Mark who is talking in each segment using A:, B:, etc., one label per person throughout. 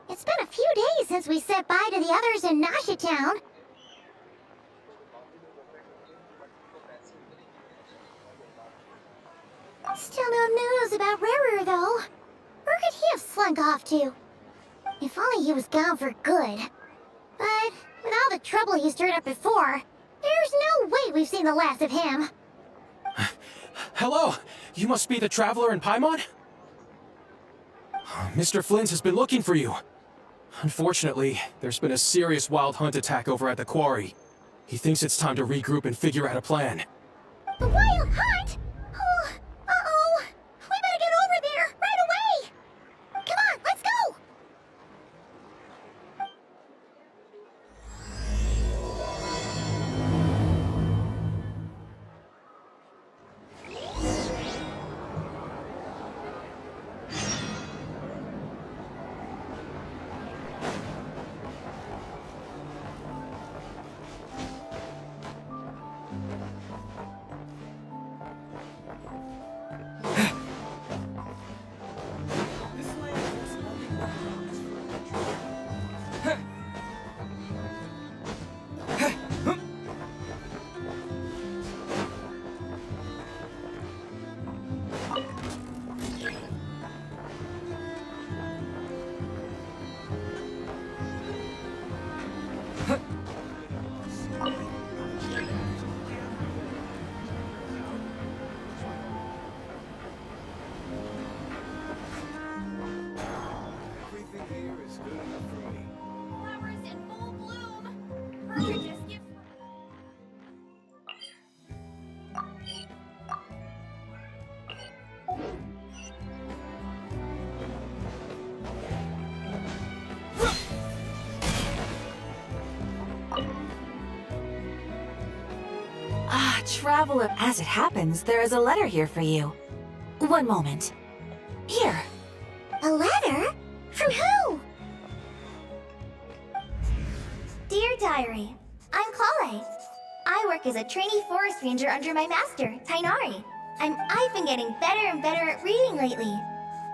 A: It's been a few days since we said bye to the others in Nasha Town. Still no news about Ruru, though. Where could he have slunk off to? If only he was gone for good. But with all the trouble he stirred up before, there's no way we've seen the last of him.
B: Hello! You must be the traveler in Paimon? Mr. Flynn's has been looking for you. Unfortunately, there's been a serious wild hunt attack over at the quarry. He thinks it's time to regroup and figure out a plan.
A: The wild hunt? Oh, uh-oh. We better get over there, right away! Come on, let's go!
C: Traveler, as it happens, there is a letter here for you. One moment. Here.
A: A letter? From who? Dear Diary, I'm Kale. I work as a trainee forest ranger under my master, Tainari. I've been getting better and better at reading lately.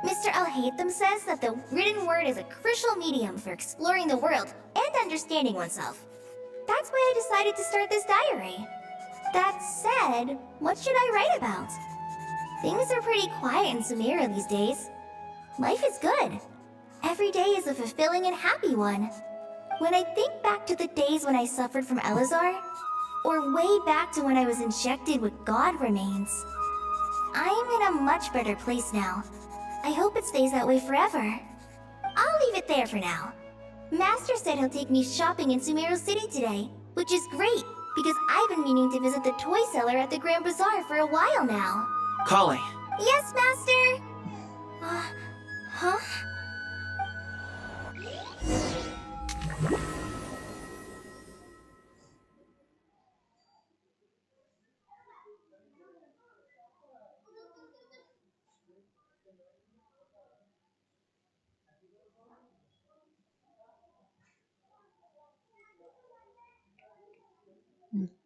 A: Mr. Al-Haytham says that the written word is a crucial medium for exploring the world and understanding oneself. That's why I decided to start this diary. That said, what should I write about? Things are pretty quiet in Sumeru these days. Life is good. Every day is a fulfilling and happy one. When I think back to the days when I suffered from Elazar, or way back to when I was injected with God remains, I am in a much better place now. I hope it stays that way forever. I'll leave it there for now. Master said he'll take me shopping in Sumeru City today, which is great, because I've been meaning to visit the toy seller at the Grand Bazaar for a while now.
B: Kale.
A: Yes, Master? Huh?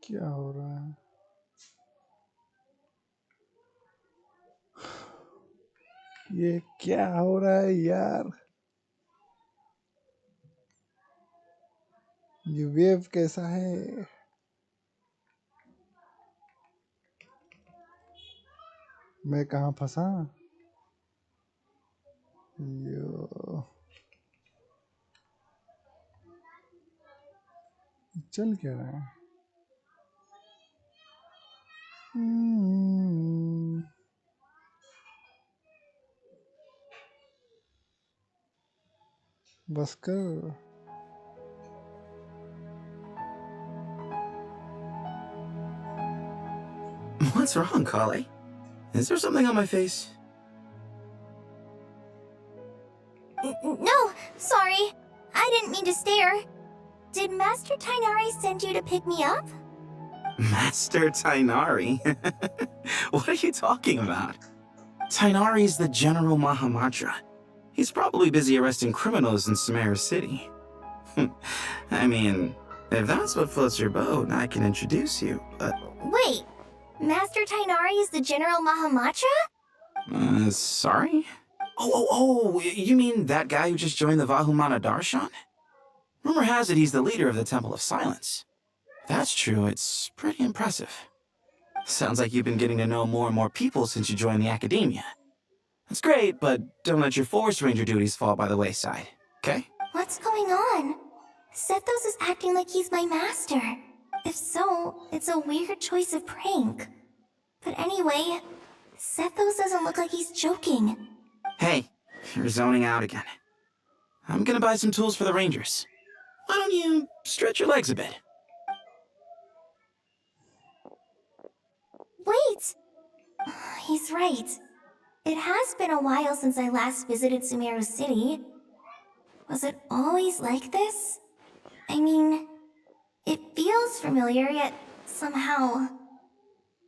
D: क्या हो रहा है? ये क्या हो रहा है यार? ये वेव कैसा है? मैं कहाँ फंसा? यो चल क्या रहा है? बस कर.
E: What's wrong, Kale? Is there something on my face?
A: No, sorry. I didn't mean to stare. Did Master Tainari send you to pick me up?
E: Master Tainari? What are you talking about? Tainari's the General Mahamudra. He's probably busy arresting criminals in Sumeru City. I mean, if that's what floats your boat, I can introduce you, but...
A: Wait, Master Tainari is the General Mahamudra?
E: Sorry? Oh, you mean that guy who just joined the Vahumana Darshan? Rumor has it he's the leader of the Temple of Silence. If that's true, it's pretty impressive. Sounds like you've been getting to know more and more people since you joined the academia. That's great, but don't let your Forest Ranger duties fall by the wayside, okay?
A: What's going on? Sethos is acting like he's my master. If so, it's a weird choice of prank. But anyway, Sethos doesn't look like he's joking.
E: Hey, you're zoning out again. I'm gonna buy some tools for the Rangers. Why don't you stretch your legs a bit?
A: Wait! He's right. It has been a while since I last visited Sumeru City. Was it always like this? I mean, it feels familiar, yet somehow...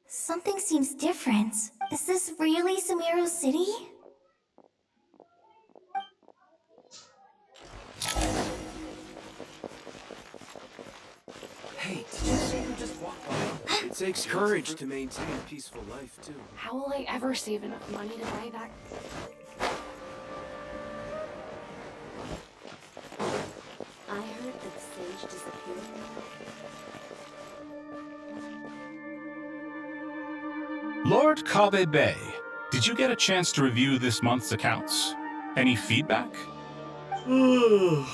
A: something seems different. Is this really Sumeru City?
B: Hey, did you see who just walked by? It takes courage to maintain a peaceful life, too.
F: How will I ever save enough money to buy that?
G: I heard that Sage disappeared.
H: Lord Kabe Bay, did you get a chance to review this month's accounts? Any feedback?
I: You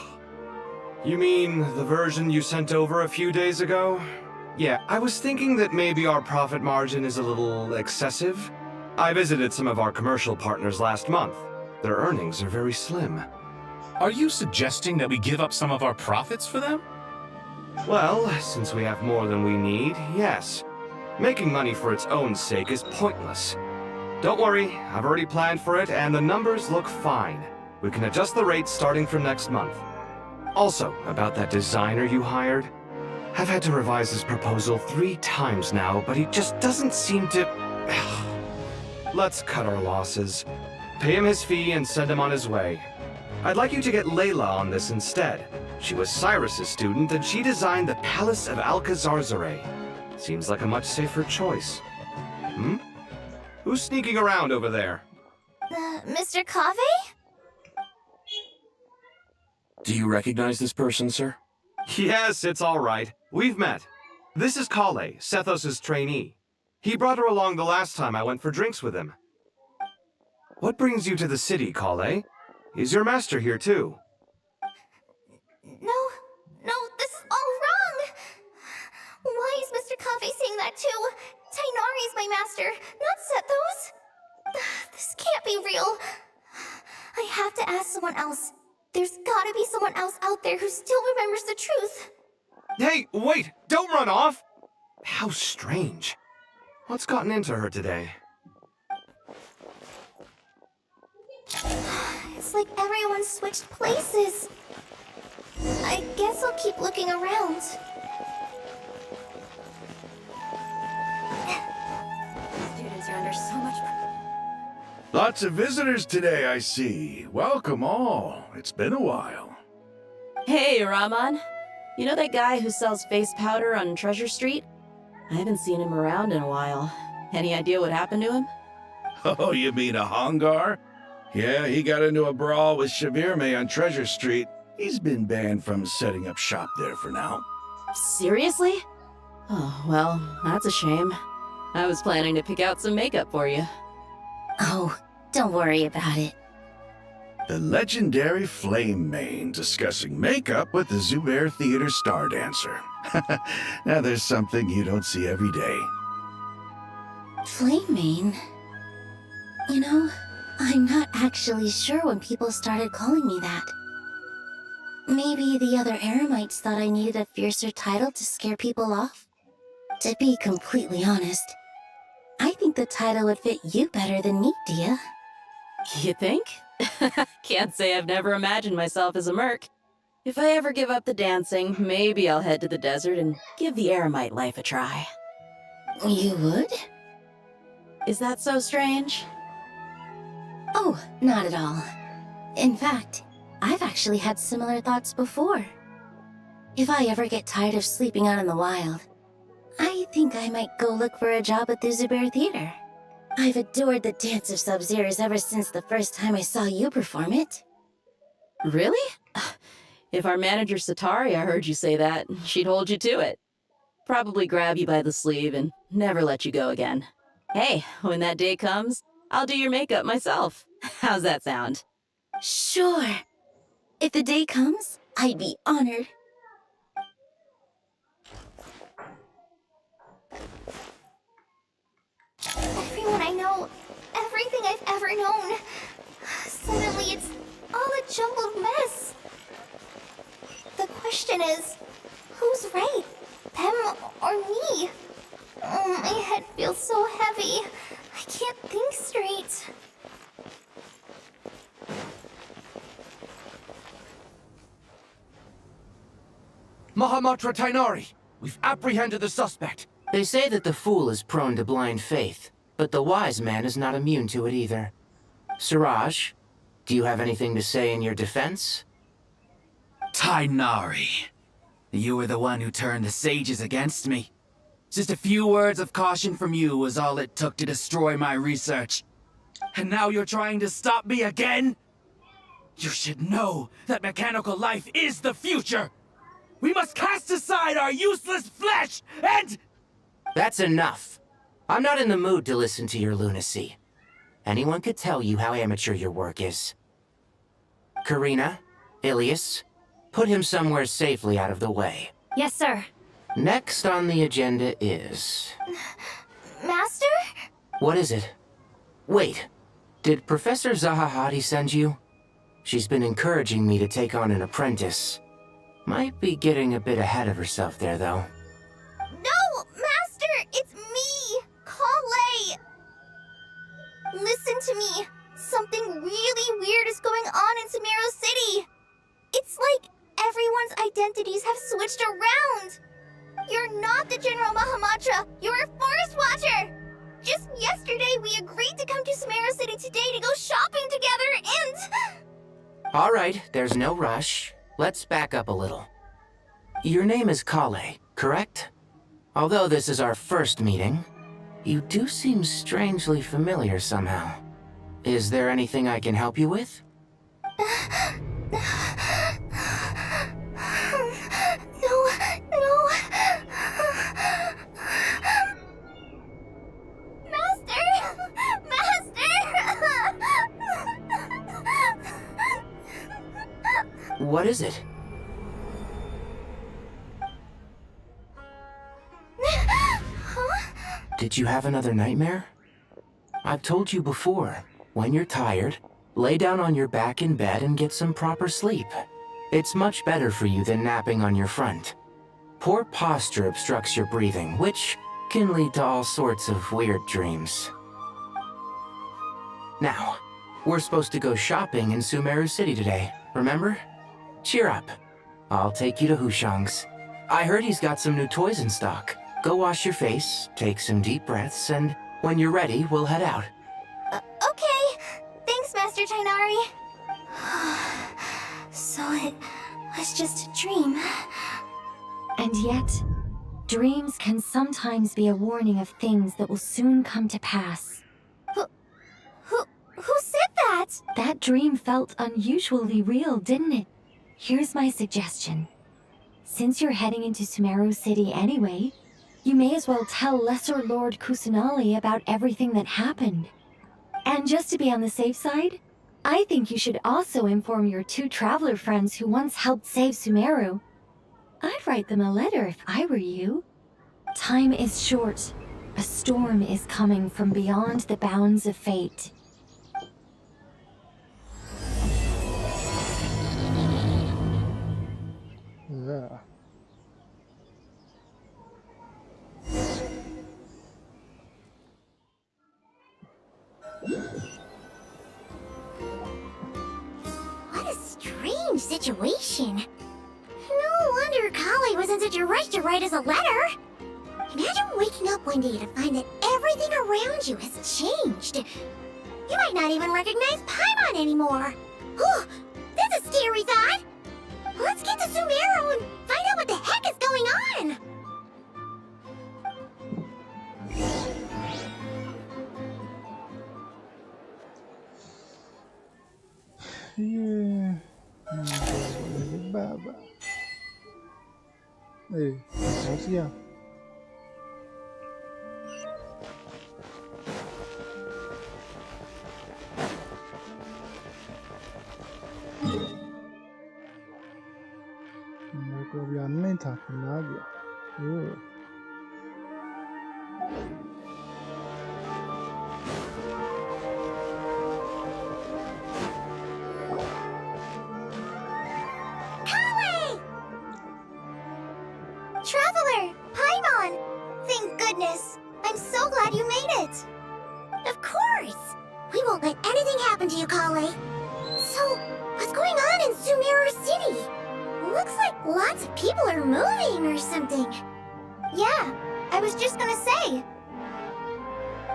I: mean the version you sent over a few days ago? Yeah, I was thinking that maybe our profit margin is a little excessive. I visited some of our commercial partners last month. Their earnings are very slim.
H: Are you suggesting that we give up some of our profits for them?
I: Well, since we have more than we need, yes. Making money for its own sake is pointless. Don't worry, I've already planned for it, and the numbers look fine. We can adjust the rates starting from next month. Also, about that designer you hired, I've had to revise his proposal 3 times now, but he just doesn't seem to... Let's cut our losses. Pay him his fee and send him on his way. I'd like you to get Layla on this instead. She was Cyrus's student, and she designed the Palace of Alcazarzare. Seems like a much safer choice. Who's sneaking around over there?
A: Mr. Kave?
B: Do you recognize this person, sir?
I: Yes, it's all right. We've met. This is Kale, Sethos' trainee. He brought her along the last time I went for drinks with him. What brings you to the city, Kale? Is your master here too?
A: No, this is all wrong! Why is Mr. Kave saying that too? Tainari's my master, not Sethos! This can't be real. I have to ask someone else. There's gotta be someone else out there who still remembers the truth.
I: Hey, wait! Don't run off! How strange. What's gotten into her today?
A: It's like everyone switched places. I guess I'll keep looking around.
G: Students are under so much...
D: Lots of visitors today, I see. Welcome all. It's been a while.
J: Hey, Rahman. You know that guy who sells face powder on Treasure Street? I haven't seen him around in a while. Any idea what happened to him?
D: Oh, you mean a Hongar? Yeah, he got into a brawl with Shavirme on Treasure Street. He's been banned from setting up shop there for now.
J: Seriously? Oh, well, that's a shame. I was planning to pick out some makeup for you.
G: Oh, don't worry about it.
D: The legendary Flame Mane discussing makeup with the Zubair Theater star dancer. Now there's something you don't see every day.
G: Flame Mane? You know, I'm not actually sure when people started calling me that. Maybe the other Eremites thought I needed a fiercer title to scare people off? To be completely honest, I think the title would fit you better than me, Dia.
J: You think? Can't say I've never imagined myself as a merc. If I ever give up the dancing, maybe I'll head to the desert and give the Eremite life a try.
G: You would?
J: Is that so strange?
G: No, not at all. In fact, I've actually had similar thoughts before. If I ever get tired of sleeping out in the wild, I think I might go look for a job at the Zubair Theater. I've adored the dance of Sub-Zeros ever since the first time I saw you perform it.
J: Really? If our manager Sataria heard you say that, she'd hold you to it. Probably grab you by the sleeve and never let you go again. Hey, when that day comes, I'll do your makeup myself. How's that sound?
G: Sure. If the day comes, I'd be honored.
A: Everyone I know, everything I've ever known. Suddenly it's all a jumbled mess. The question is, who's right? Them or me? Oh, my head feels so heavy. I can't think straight.
K: Mahamatra Tainari, we've apprehended the suspect.
L: They say that the fool is prone to blind faith, but the wise man is not immune to it either. Siraj, do you have anything to say in your defense?
K: Tainari, you were the one who turned the sages against me. Just a few words of caution from you was all it took to destroy my research. And now you're trying to stop me again? You should know that mechanical life is the future! We must cast aside our useless flesh and...
L: That's enough. I'm not in the mood to listen to your lunacy. Anyone could tell you how amateur your work is. Karina, Ilias, put him somewhere safely out of the way.
A: Yes, sir.
L: Next on the agenda is...
A: Master?
L: What is it? Wait, did Professor Zahahati send you? She's been encouraging me to take on an apprentice. Might be getting a bit ahead of herself there, though.
A: No, Master! It's me! Kale! Listen to me. Something really weird is going on in Sumeru City. It's like everyone's identities have switched around. You're not the General Mahamatra. You're a Forest Watcher. Just yesterday, we agreed to come to Sumeru City today to go shopping together and...
L: All right, there's no rush. Let's back up a little. Your name is Kale, correct? Although this is our first meeting, you do seem strangely familiar somehow. Is there anything I can help you with?
A: No.
L: What is it? Did you have another nightmare? I've told you before, when you're tired, lay down on your back in bed and get some proper sleep. It's much better for you than napping on your front. Poor posture obstructs your breathing, which can lead to all sorts of weird dreams. Now, we're supposed to go shopping in Sumeru City today, remember? Cheer up. I'll take you to Hushang's. I heard he's got some new toys in stock. Go wash your face, take some deep breaths, and when you're ready, we'll head out.
A: Okay. Thanks, Master Tainari. So it was just a dream.
M: And yet, dreams can sometimes be a warning of things that will soon come to pass.
A: Who said that?
M: That dream felt unusually real, didn't it? Here's my suggestion. Since you're heading into Sumeru City anyway, you may as well tell Lesser Lord Kusanali about everything that happened. And just to be on the safe side, I think you should also inform your 2 traveler friends who once helped save Sumeru. I'd write them a letter if I were you. Time is short. A storm is coming from beyond the bounds of fate.
N: Yeah.
A: What a strange situation. No wonder Kale was in such a rush to write us a letter. Imagine waking up one day to find that everything around you has changed. You might not even recognize Paimon anymore. Whew, that's a scary thought. Let's get to Sumeru and find out what the heck is going on.
N: Baba. Có gì à? Mereka biar tak lagi.
A: Traveler! Paimon! Thank goodness. I'm so glad you made it. Of course. We won't let anything happen to you, Kale. So, what's going on in Sumeru City? Looks like lots of people are moving or something. Yeah, I was just gonna say.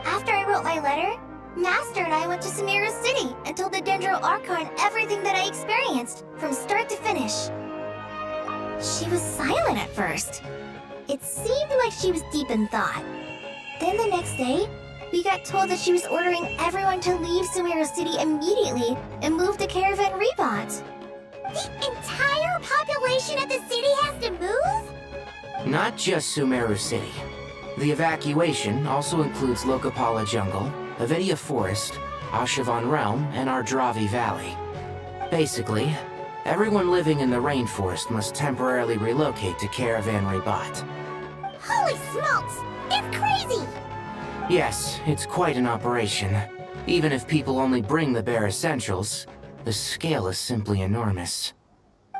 A: After I wrote my letter, Master and I went to Sumeru City and told the Dendro Arcon everything that I experienced, from start to finish. She was silent at first. It seemed like she was deep in thought. Then the next day, we got told that she was ordering everyone to leave Sumeru City immediately and move to Caravan Rebot. The entire population of the city has to move?
L: Not just Sumeru City. The evacuation also includes Lokapala Jungle, Avidia Forest, Ashavan Realm, and Ardravi Valley. Basically, everyone living in the rainforest must temporarily relocate to Caravan Rebot.
A: Holy smokes! It's crazy!
L: Yes, it's quite an operation. Even if people only bring the bare essentials, the scale is simply enormous.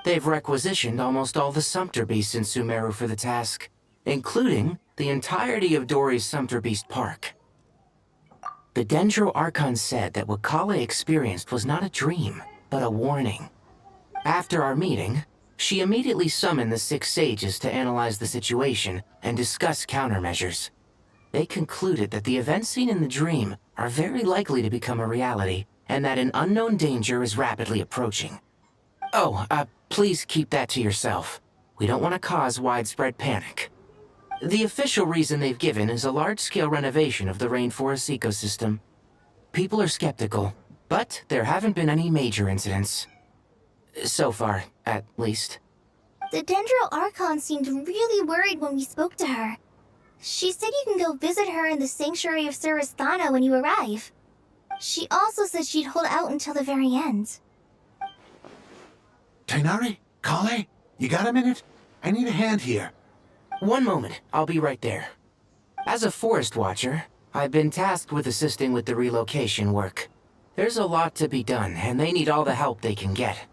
L: They've requisitioned almost all the Sumpter Beasts in Sumeru for the task, including the entirety of Dory's Sumpter Beast Park. The Dendro Archon said that what Kale experienced was not a dream, but a warning. After our meeting, she immediately summoned the 6 sages to analyze the situation and discuss countermeasures. They concluded that the events seen in the dream are very likely to become a reality, and that an unknown danger is rapidly approaching. Oh, please keep that to yourself. We don't want to cause widespread panic. The official reason they've given is a large-scale renovation of the rainforest ecosystem. People are skeptical, but there haven't been any major incidents. So far, at least.
A: The Dendro Archon seemed really worried when we spoke to her. She said you can go visit her in the Sanctuary of Surasthana when you arrive. She also said she'd hold out until the very end.
O: Tighnari? Kale? You got a minute? I need a hand here.
L: One moment, I'll be right there. As a forest watcher, I've been tasked with assisting with the relocation work. There's a lot to be done, and they need all the help they can get.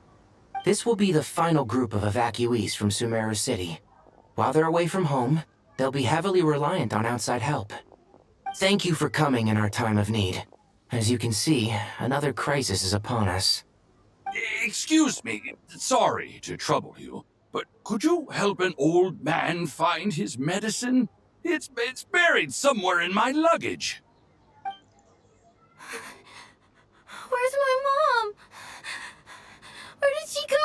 L: This will be the final group of evacuees from Sumeru City. While they're away from home, they'll be heavily reliant on outside help. Thank you for coming in our time of need. As you can see, another crisis is upon us.
P: Excuse me, sorry to trouble you, but could you help an old man find his medicine? It's buried somewhere in my luggage.
M: Where's my mom? Where did she go?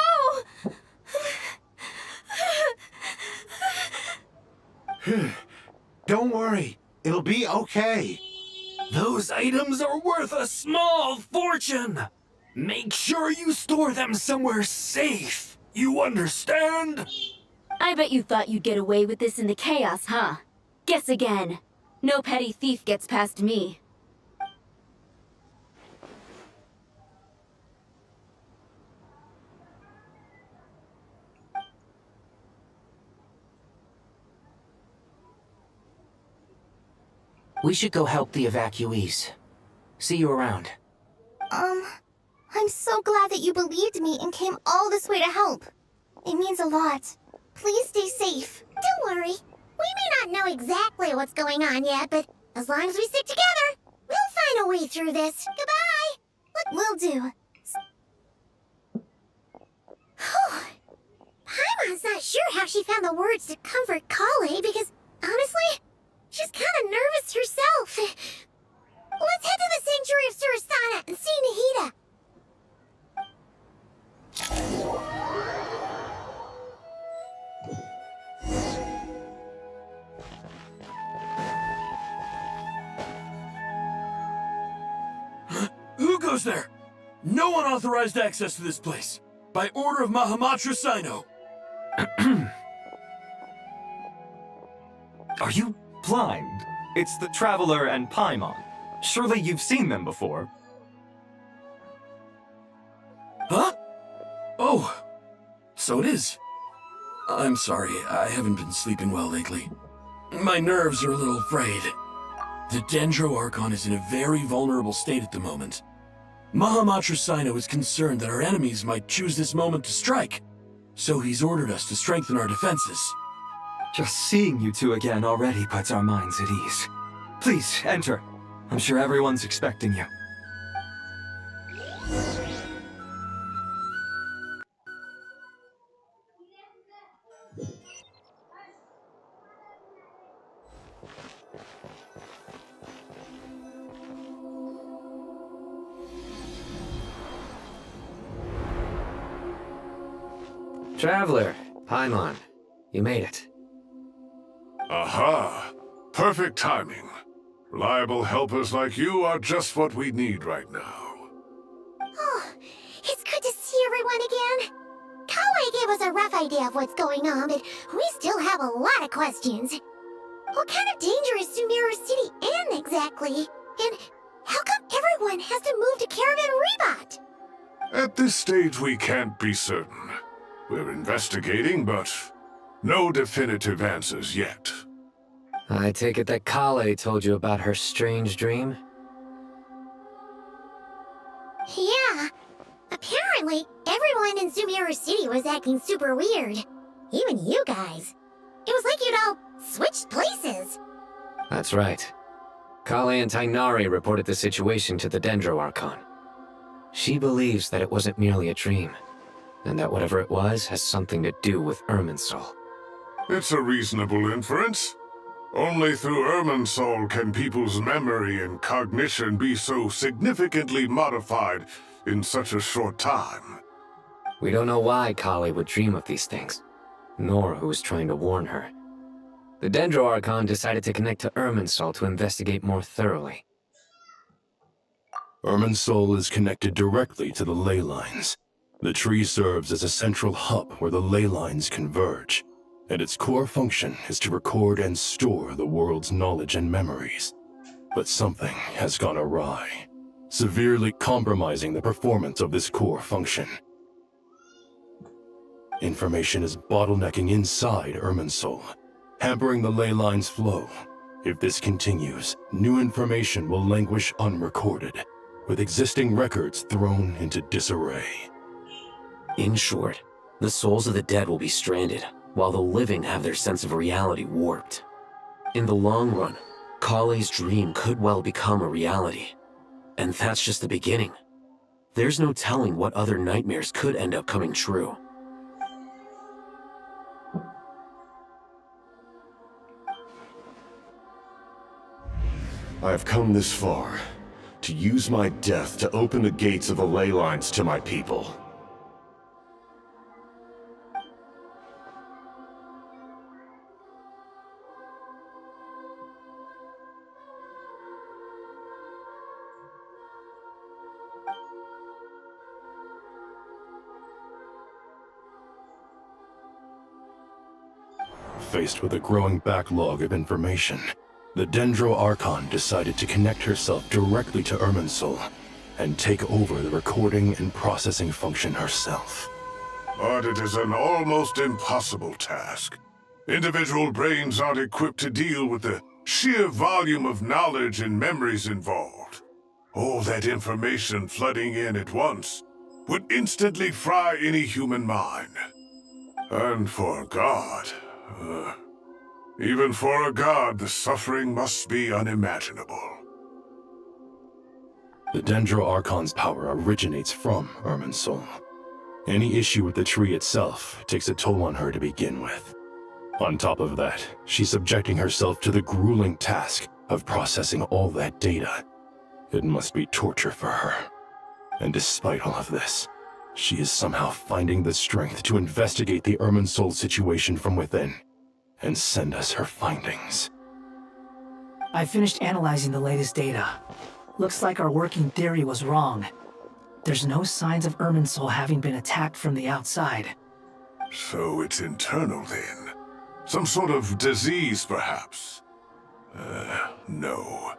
O: Don't worry, it'll be okay.
K: Those items are worth a small fortune. Make sure you store them somewhere safe. You understand?
M: I bet you thought you'd get away with this in the chaos, huh? Guess again. No petty thief gets past me.
L: We should go help the evacuees. See you around.
A: I'm so glad that you believed me and came all this way to help. It means a lot. Please stay safe. Don't worry. We may not know exactly what's going on yet, but as long as we stick together, we'll find a way through this. Goodbye. Will do. Paimon's not sure how she found the words to comfort Kale because, honestly, she's kind of nervous herself. Let's head to the Sanctuary of Surasthana
Q: Who goes there? No unauthorized access to this place. By order of Mahamatra Sino.
R: Are you blind? It's the Traveler and Paimon. Surely you've seen them before.
Q: Huh? Oh, so it is. I'm sorry, I haven't been sleeping well lately. My nerves are a little frayed. The Dendro Arcon is in a very vulnerable state at the moment. Mahamatra Sino is concerned that our enemies might choose this moment to strike, so he's ordered us to strengthen our defenses.
R: Just seeing you two again already puts our minds at ease. Please, enter. I'm sure everyone's expecting you.
S: Traveler, Paimon, you made it.
T: Aha! Perfect timing. Reliable helpers like you are just what we need right now.
A: Oh, it's good to see everyone again. Kawaii gave us a rough idea of what's going on, but we still have a lot of questions. What kind of danger is Sumeru City in exactly? And how come everyone has to move to Caravan Rebot?
T: At this stage, we can't be certain. We're investigating, but no definitive answers yet.
S: I take it that Kale told you about her strange dream?
A: Yeah. Apparently, everyone in Sumeru City was acting super weird. Even you guys. It was like you'd all switched places.
S: That's right. Kale and Tainari reported the situation to the Dendro Archon. She believes that it wasn't merely a dream, and that whatever it was has something to do with Irminsul.
T: It's a reasonable inference. Only through Irminsul can people's memory and cognition be so significantly modified in such a short time.
S: We don't know why Kale would dream of these things, nor who was trying to warn her. The Dendro Archon decided to connect to Irminsul to investigate more thoroughly.
U: Irminsul is connected directly to the ley lines. The tree serves as a central hub where the ley lines converge, and its core function is to record and store the world's knowledge and memories. But something has gone awry, severely compromising the performance of this core function. Information is bottlenecking inside Irminsul, hampering the ley lines' flow. If this continues, new information will languish unrecorded, with existing records thrown into disarray.
V: In short, the souls of the dead will be stranded, while the living have their sense of reality warped. In the long run, Kale's dream could well become a reality. And that's just the beginning. There's no telling what other nightmares could end up coming true.
W: I have come this far, to use my death to open the gates of the ley lines to my people.
U: Faced with a growing backlog of information, the Dendro Archon decided to connect herself directly to Irminsul and take over the recording and processing function herself.
T: But it is an almost impossible task. Individual brains aren't equipped to deal with the sheer volume of knowledge and memories involved. All that information flooding in at once would instantly fry any human mind. And for a god, even for a god, the suffering must be unimaginable.
U: The Dendro Archon's power originates from Irminsul. Any issue with the tree itself takes a toll on her to begin with. On top of that, she's subjecting herself to the grueling task of processing all that data. It must be torture for her. And despite all of this, she is somehow finding the strength to investigate the Irminsul situation from within and send us her findings.
X: I finished analyzing the latest data.
C: Looks like our working theory was wrong. There's no signs of Irminsul having been attacked from the outside.
T: So it's internal then? Some sort of disease, perhaps? No.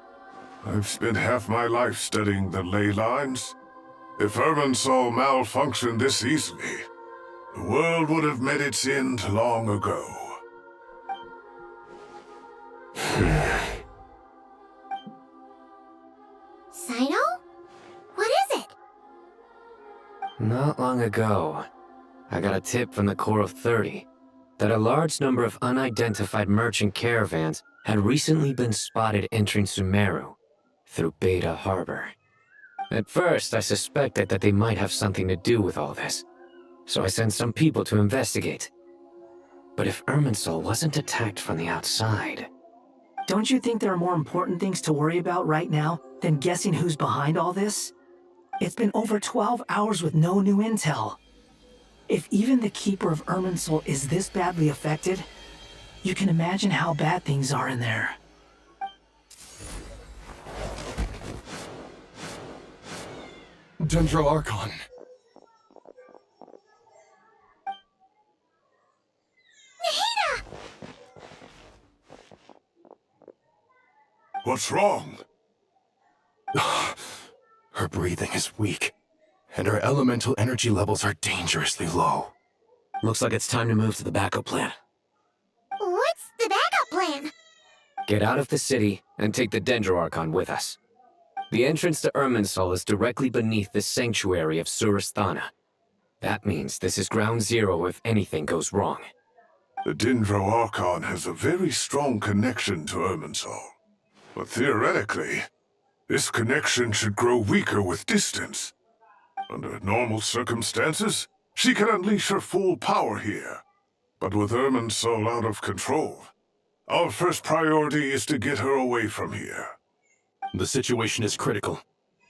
T: I've spent half my life studying the ley lines. If Irminsul malfunctioned this easily, the world would have met its end long ago.
A: Sino? What is it?
V: Not long ago, I got a tip from the Corps of 30 that a large number of unidentified merchant caravans had recently been spotted entering Sumeru through Beta Harbor. At first, I suspected that they might have something to do with all this, so I sent some people to investigate. But if Irminsul wasn't attacked from the outside...
C: Don't you think there are more important things to worry about right now than guessing who's behind all this? It's been over 12 hours with no new intel. If even the Keeper of Irminsul is this badly affected, you can imagine how bad things are in there.
B: Dendro Arcon.
T: What's wrong?
U: Her breathing is weak, and her elemental energy levels are dangerously low.
V: Looks like it's time to move to the backup plan.
A: What's the backup plan?
V: Get out of the city and take the Dendro Archon with us. The entrance to Irminsul is directly beneath the sanctuary of Surasthana. That means this is ground zero if anything goes wrong.
T: The Dendro Archon has a very strong connection to Irminsul. But theoretically, this connection should grow weaker with distance. Under normal circumstances, she can unleash her full power here. But with Irminsul out of control, our first priority is to get her away from here.
U: The situation is critical.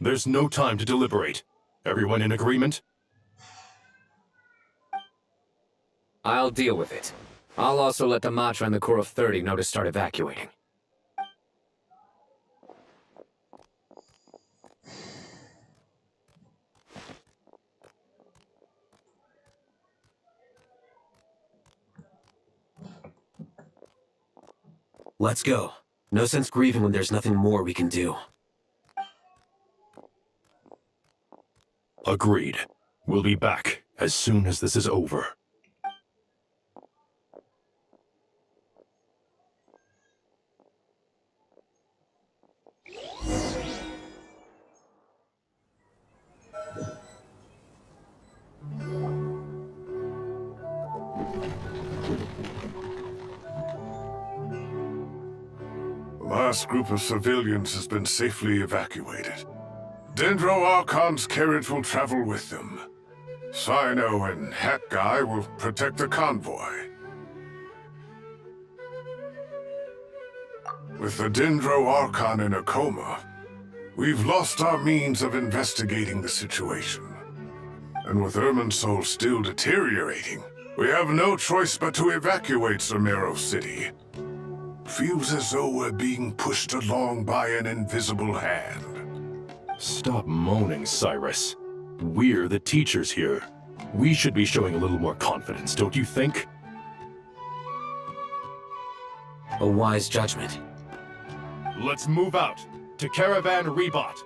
U: There's no time to deliberate. Everyone in agreement?
V: I'll deal with it. I'll also let the Matra and the Corps of 30 know to start evacuating. Let's go. No sense grieving when there's nothing more we can do.
U: Agreed. We'll be back as soon as this is over.
T: The last group of civilians has been safely evacuated. Dendro Archon's carriage will travel with them. Sino and Hat Guy will protect the convoy. With the Dendro Archon in a coma, we've lost our means of investigating the situation. And with Irminsul still deteriorating, we have no choice but to evacuate Sumeru City. Feels as though we're being pushed along by an invisible hand.
U: Stop moaning, Cyrus. We're the teachers here. We should be showing a little more confidence, don't you think?
V: A wise judgment.
U: Let's move out to Caravan Rebot.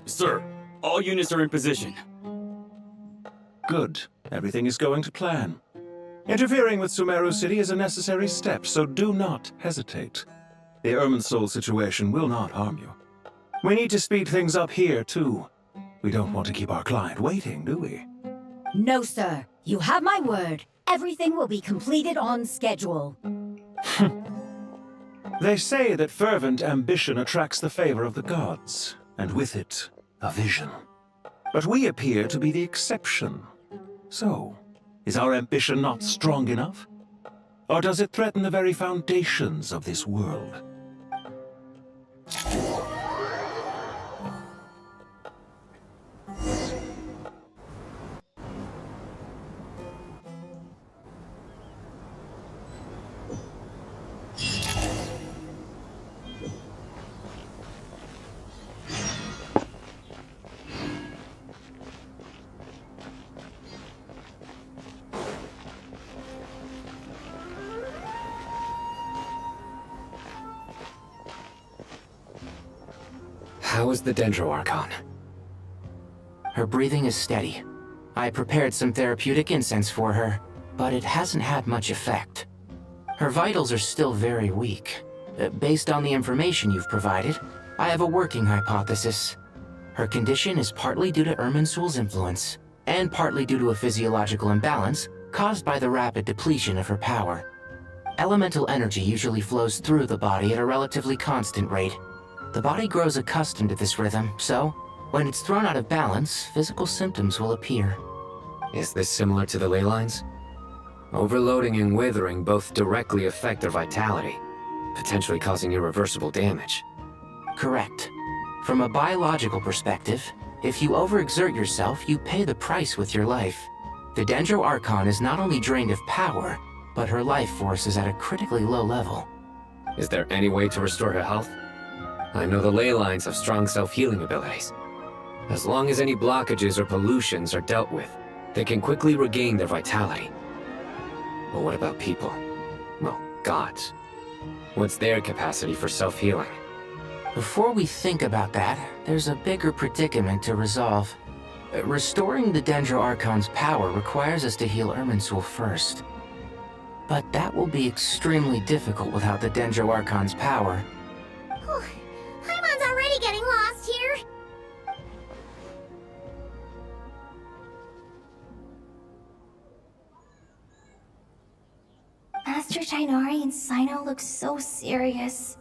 E: Sir, all units are in position.
F: Good. Everything is going to plan. Interfering with Sumeru City is a necessary step, so do not hesitate. The Irminsul situation will not harm you. We need to speed things up here, too. We don't want to keep our client waiting, do we?
H: No, sir. You have my word. Everything will be completed on schedule.
F: They say that fervent ambition attracts the favor of the gods, and with it, a vision. But we appear to be the exception. So, is our ambition not strong enough? Or does it threaten the very foundations of this world?
S: How is the Dendro Arcon?
L: Her breathing is steady. I prepared some therapeutic incense for her, but it hasn't had much effect. Her vitals are still very weak. Based on the information you've provided, I have a working hypothesis. Her condition is partly due to Irminsul's influence, and partly due to a physiological imbalance caused by the rapid depletion of her power. Elemental energy usually flows through the body at a relatively constant rate. The body grows accustomed to this rhythm, so when it's thrown out of balance, physical symptoms will appear.
S: Is this similar to the ley lines? Overloading and withering both directly affect their vitality, potentially causing irreversible damage.
L: Correct. From a biological perspective, if you overexert yourself, you pay the price with your life. The Dendro Archon is not only drained of power, but her life force is at a critically low level.
S: Is there any way to restore her health? I know the ley lines have strong self-healing abilities. As long as any blockages or pollutions are dealt with, they can quickly regain their vitality. But what about people? Well, gods. What's their capacity for self-healing?
L: Before we think about that, there's a bigger predicament to resolve. Restoring the Dendro Archon's power requires us to heal Irminsul first. But that will be extremely difficult without the Dendro Archon's power.
A: Paimon's already getting lost here. Master Tighnari and Sino look so serious.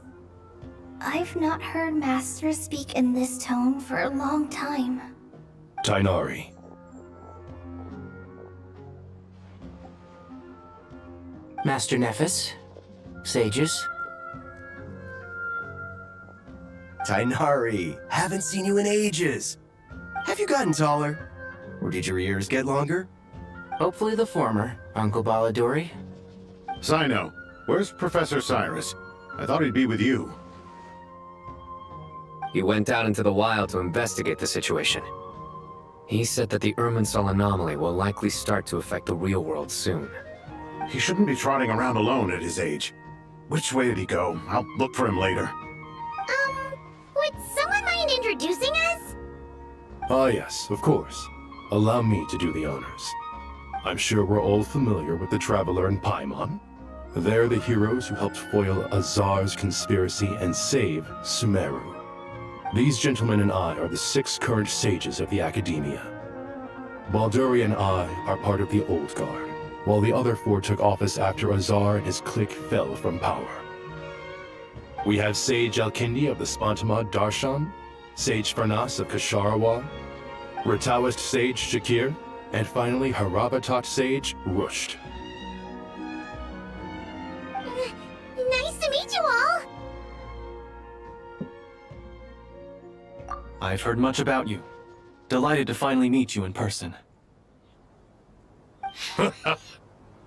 A: I've not heard Master speak in this tone for a long time.
U: Tighnari.
L: Master Nephis, sages.
I: Tighnari, haven't seen you in ages. Have you gotten taller? Or did your ears get longer?
L: Hopefully the former, Uncle Baladuri.
O: Sino, where's Professor Cyrus? I thought he'd be with you.
S: He went out into the wild to investigate the situation. He said that the Irminsul anomaly will likely start to affect the real world soon.
O: He shouldn't be trotting around alone at his age. Which way did he go? I'll look for him later.
A: Would someone mind introducing us?
U: Ah yes, of course. Allow me to do the honors. I'm sure we're all familiar with the Traveler and Paimon. They're the heroes who helped foil Azar's conspiracy and save Sumeru. These gentlemen and I are the 6 current sages of the Academia. Balduri and I are part of the Old Guard, while the other 4 took office after Azar and his clique fell from power. We have Sage Alkindi of the Spantamad Darshan, Sage Farnas of Kasharawar, Rataoist Sage Shakir, and finally Harabatot Sage Rusht.
A: Nice to meet you all!
R: I've heard much about you. Delighted to finally meet you in person.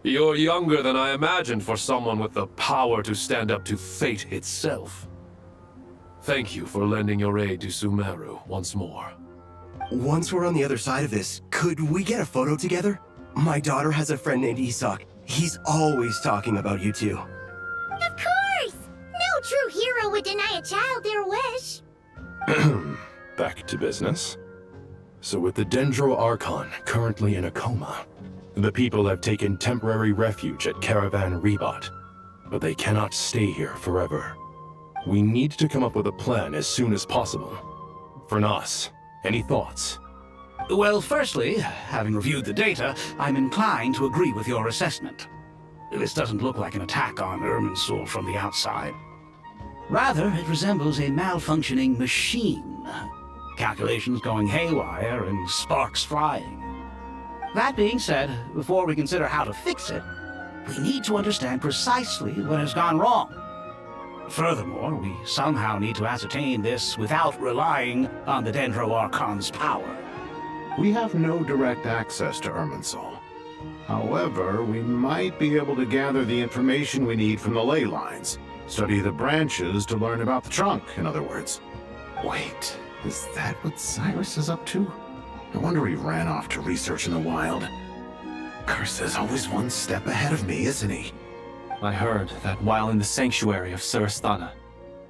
Q: You're younger than I imagined for someone with the power to stand up to fate itself. Thank you for lending your aid to Sumeru once more.
I: Once we're on the other side of this, could we get a photo together? My daughter has a friend named Isak. He's always talking about you two.
A: Of course! No true hero would deny a child their wish.
U: Back to business. So with the Dendro Archon currently in a coma, The people have taken temporary refuge at Caravan Rebot, but they cannot stay here forever. We need to come up with a plan as soon as possible. Fernas, any thoughts?
D: Well, firstly, having reviewed the data, I'm inclined to agree with your assessment. This doesn't look like an attack on Irminsul from the outside. Rather, it resembles a malfunctioning machine. Calculations going haywire and sparks flying. That being said, before we consider how to fix it, we need to understand precisely what has gone wrong. Furthermore, we somehow need to ascertain this without relying on the Dendro Archon's power.
O: We have no direct access to Irminsul. However, we might be able to gather the information we need from the ley lines. Study the branches to learn about the trunk, in other words. Wait, is that what Cyrus is up to? No wonder he ran off to research in the wild. Curse is always one step ahead of me, isn't he?
B: I heard that while in the sanctuary of Surasthana,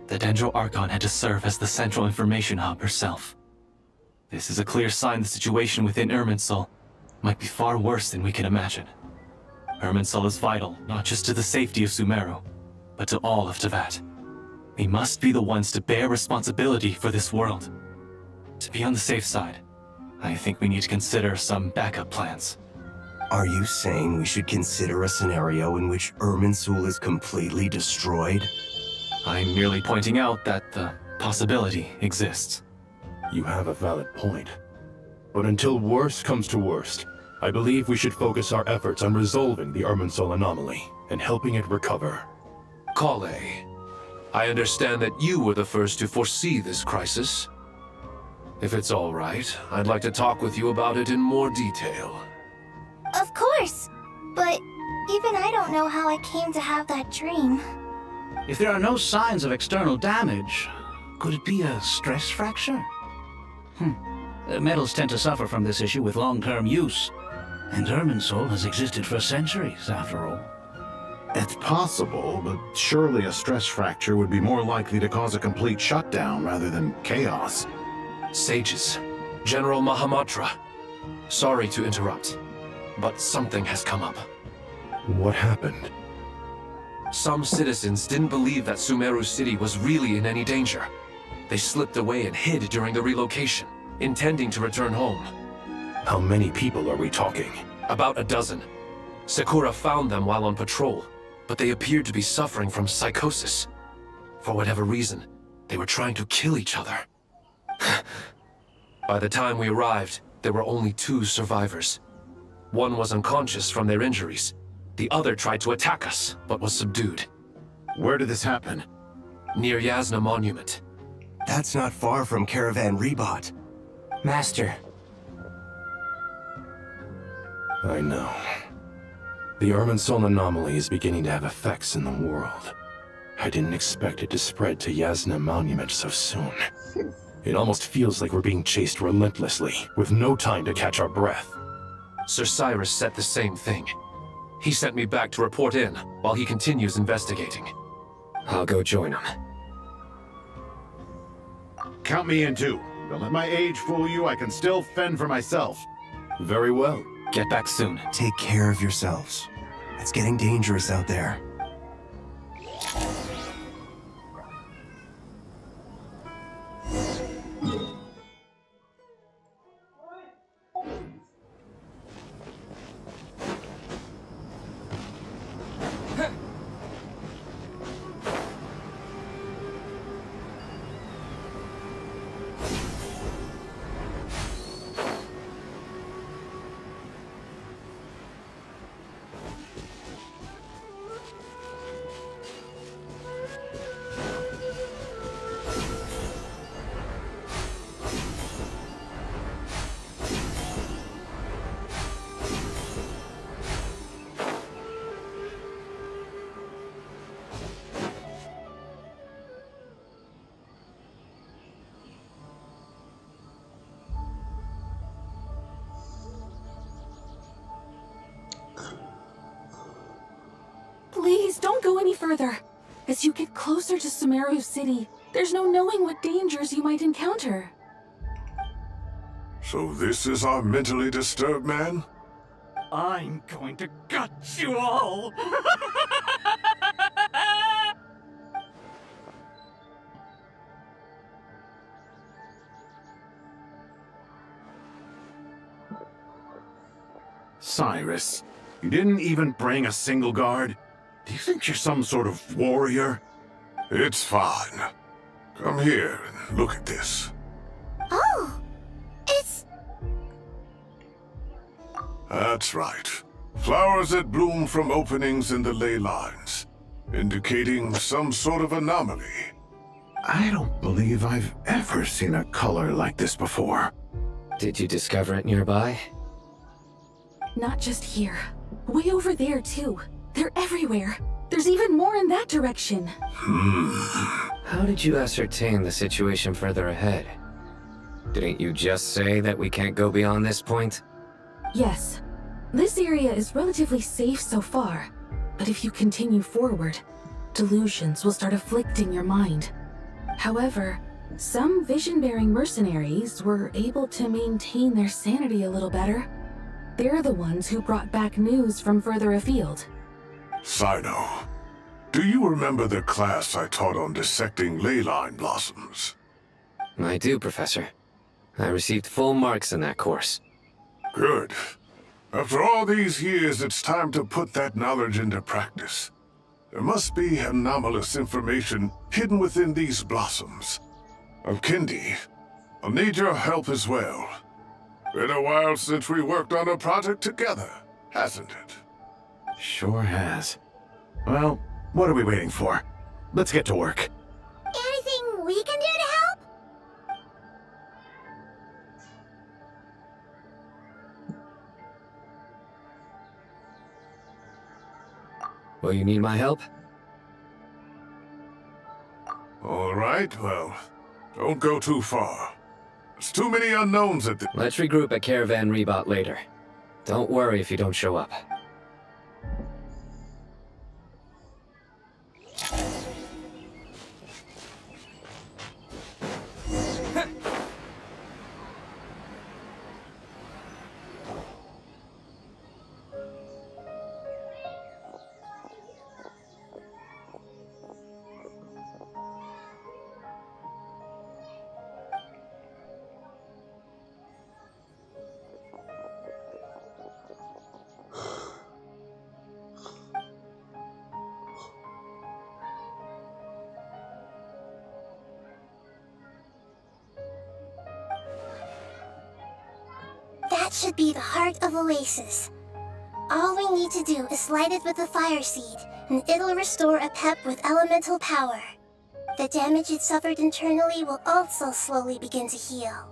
B: the Dendro Archon had to serve as the central information hub herself. This is a clear sign the situation within Irminsul might be far worse than we can imagine. Irminsul is vital not just to the safety of Sumeru, but to all of Teyvat. We must be the ones to bear responsibility for this world. To be on the safe side, I think we need to consider some backup plans.
I: Are you saying we should consider a scenario in which Irminsul is completely destroyed?
B: I'm merely pointing out that the possibility exists.
U: You have a valid point. But until worst comes to worst, I believe we should focus our efforts on resolving the Irminsul anomaly and helping it recover.
G: Kale, I understand that you were the first to foresee this crisis. If it's all right, I'd like to talk with you about it in more detail.
A: Of course! But even I don't know how I came to have that dream.
D: If there are no signs of external damage, could it be a stress fracture? Metals tend to suffer from this issue with long-term use, and Irminsul has existed for centuries, after all.
O: It's possible, but surely a stress fracture would be more likely to cause a complete shutdown rather than chaos.
G: Sages, General Mahamatra, sorry to interrupt, but something has come up.
U: What happened?
G: Some citizens didn't believe that Sumeru City was really in any danger. They slipped away and hid during the relocation, intending to return home.
U: How many people are we talking?
G: About a dozen. Sakura found them while on patrol, but they appeared to be suffering from psychosis. For whatever reason, they were trying to kill each other. By the time we arrived, there were only 2 survivors. One was unconscious from their injuries. The other tried to attack us, but was subdued.
O: Where did this happen?
G: Near Yasna Monument.
I: That's not far from Caravan Rebot.
L: Master.
U: I know. The Irminsul anomaly is beginning to have effects in the world. I didn't expect it to spread to Yasna Monument so soon. It almost feels like we're being chased relentlessly, with no time to catch our breath.
G: Sir Cyrus said the same thing. He sent me back to report in, while he continues investigating.
S: I'll go join him.
O: Count me in too. Don't let my age fool you, I can still fend for myself.
U: Very well.
B: Get back soon.
I: Take care of yourselves. It's getting dangerous out there.
J: Please, don't go any further. As you get closer to Sumeru City, there's no knowing what dangers you might encounter.
T: So this is our mentally disturbed man?
R: I'm going to gut you all!
O: Cyrus, you didn't even bring a single guard? Do you think you're some sort of warrior?
T: It's fine. Come here and look at this.
A: Oh, it's...
T: That's right. Flowers that bloom from openings in the ley lines, indicating some sort of anomaly.
O: I don't believe I've ever seen a color like this before.
S: Did you discover it nearby?
J: Not just here. Way over there, too. They're everywhere. There's even more in that direction.
S: How did you ascertain the situation further ahead? Didn't you just say that we can't go beyond this point?
J: Yes. This area is relatively safe so far, but if you continue forward, delusions will start afflicting your mind. However, some vision-bearing mercenaries were able to maintain their sanity a little better. They're the ones who brought back news from further afield.
T: Sino, do you remember the class I taught on dissecting ley line blossoms?
S: I do, Professor. I received full marks in that course.
T: Good. After all these years, it's time to put that knowledge into practice. There must be anomalous information hidden within these blossoms. Kendi, I'll need your help as well. Been a while since we worked on a project together, hasn't it?
O: Sure has. Well, what are we waiting for? Let's get to work.
A: Anything we can do to help?
S: Will you need my help?
T: All right, well, don't go too far. There's too many unknowns at the...
S: Let's regroup at Caravan Rebot later. Don't worry if you don't show up.
A: That should be the heart of Oasis. All we need to do is light it with the fire seed, and it'll restore a pep with elemental power. The damage it suffered internally will also slowly begin to heal.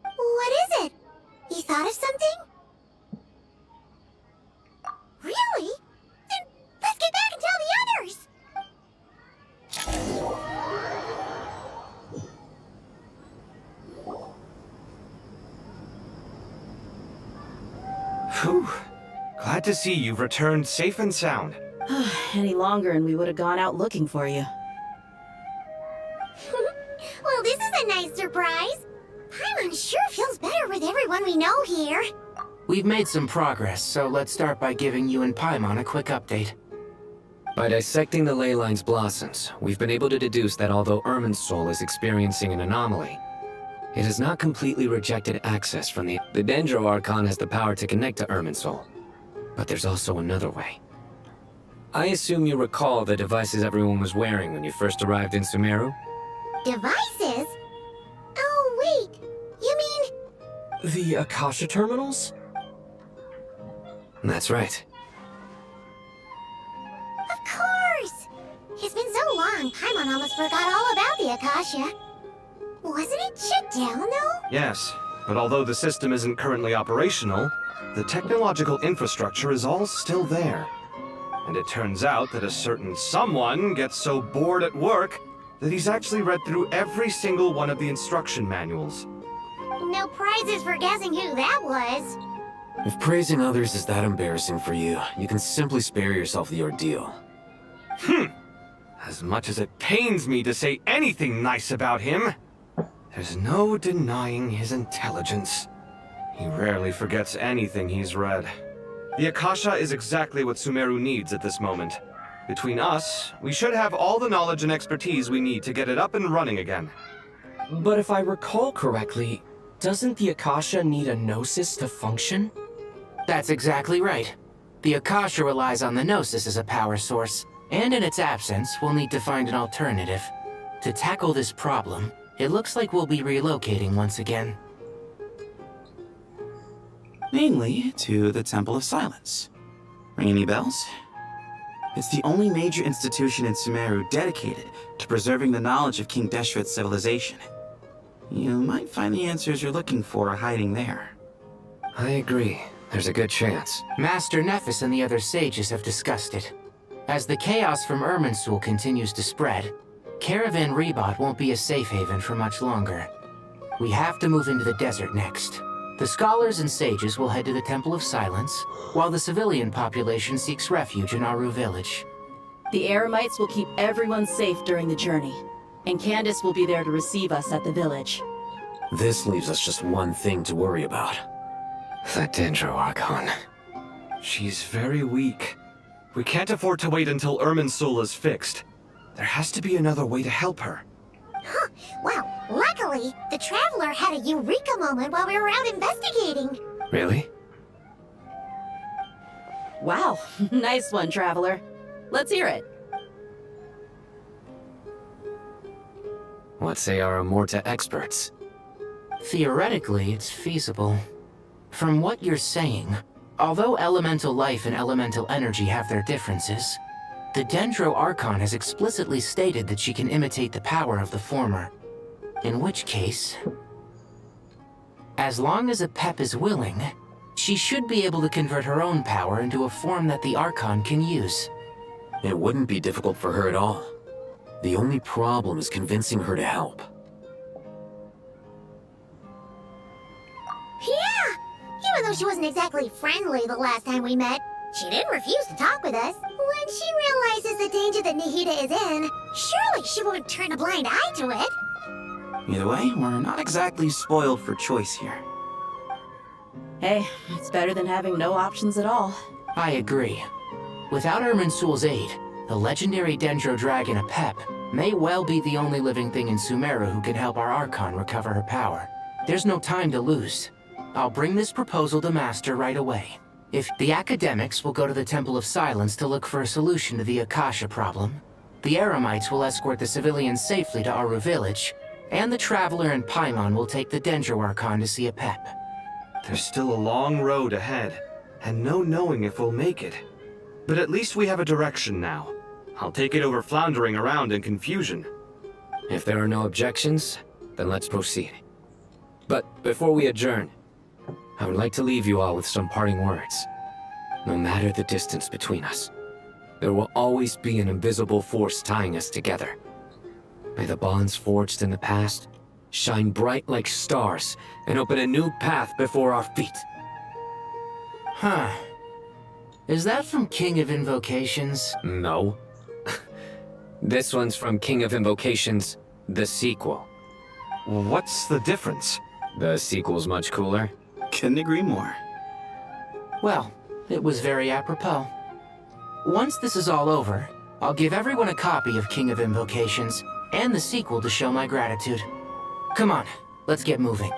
A: What is it? You thought of something? Really? Then let's get back and tell the others!
R: Whew. Glad to see you've returned safe and sound.
K: Any longer and we would have gone out looking for you.
A: Well, this is a nice surprise. Paimon sure feels better with everyone we know here.
L: We've made some progress, so let's start by giving you and Paimon a quick update.
S: By dissecting the ley line's blossoms, we've been able to deduce that although Irminsul is experiencing an anomaly, it has not completely rejected access from the Dendro Arcon has the power to connect to Irminsul. But there's also another way. I assume you recall the devices everyone was wearing when you first arrived in Sumeru?
A: Devices? Oh, wait. You mean...
R: The Akasha terminals?
S: That's right.
A: Of course! It's been so long, Paimon almost forgot all about the Akasha. Wasn't it shut down, though?
R: Yes, but although the system isn't currently operational, the technological infrastructure is all still there. And it turns out that a certain someone gets so bored at work that he's actually read through every single one of the instruction manuals.
A: No prizes for guessing who that was.
V: If praising others is that embarrassing for you, you can simply spare yourself the ordeal.
R: As much as it pains me to say anything nice about him, there's no denying his intelligence. He rarely forgets anything he's read. The Akasha is exactly what Sumeru needs at this moment. Between us, we should have all the knowledge and expertise we need to get it up and running again.
M: But if I recall correctly, doesn't the Akasha need a Gnosis to function?
L: That's exactly right. The Akasha relies on the Gnosis as a power source, and in its absence, we'll need to find an alternative. To tackle this problem, it looks like we'll be relocating once again.
N: Namely, to the Temple of Silence. Ring any bells? It's the only major institution in Sumeru dedicated to preserving the knowledge of King Deshret's civilization. You might find the answers you're looking for hiding there.
S: I agree. There's a good chance.
L: Master Nephis and the other sages have discussed it. As the chaos from Irminsul continues to spread, Caravan Rebot won't be a safe haven for much longer. We have to move into the desert next. The scholars and sages will head to the Temple of Silence, while the civilian population seeks refuge in Aru village.
K: The Eremites will keep everyone safe during the journey, and Candace will be there to receive us at the village.
V: This leaves us just one thing to worry about.
S: The Dendro Arcon.
R: She's very weak. We can't afford to wait until Irminsul is fixed. There has to be another way to help her.
A: Huh. Wow, luckily, the Traveler had a eureka moment while we were out investigating.
S: Really?
K: Wow, nice one, Traveler. Let's hear it.
S: What say our Amorta experts?
L: Theoretically, it's feasible. From what you're saying, although elemental life and elemental energy have their differences, the Dendro Archon has explicitly stated that she can imitate the power of the former. In which case, as long as Apep is willing, she should be able to convert her own power into a form that the Archon can use.
V: It wouldn't be difficult for her at all. The only problem is convincing her to help.
A: Yeah! Even though she wasn't exactly friendly the last time we met, she didn't refuse to talk with us. When she realizes the danger that Nahida is in, surely she won't turn a blind eye to it.
N: Either way, we're not exactly spoiled for choice here.
K: Hey, it's better than having no options at all.
L: I agree. Without Irminsul's aid, the legendary Dendro Dragon Apep may well be the only living thing in Sumeru who can help our Archon recover her power. There's no time to lose. I'll bring this proposal to Master right away. If the academics will go to the Temple of Silence to look for a solution to the Akasha problem, the Eremites will escort the civilians safely to Aru village, and the Traveler and Paimon will take the Dendro Archon to see Apep.
R: There's still a long road ahead, and no knowing if we'll make it. But at least we have a direction now. I'll take it over floundering around in confusion.
S: If there are no objections, then let's proceed. But before we adjourn, I would like to leave you all with some parting words. No matter the distance between us, there will always be an invisible force tying us together. May the bonds forged in the past shine bright like stars and open a new path before our feet.
L: Huh. Is that from King of Invocations?
S: No. This one's from King of Invocations, the sequel.
R: What's the difference?
S: The sequel's much cooler.
N: Couldn't agree more.
L: Well, it was very apropos. Once this is all over, I'll give everyone a copy of King of Invocations and the sequel to show my gratitude. Come on, let's get moving.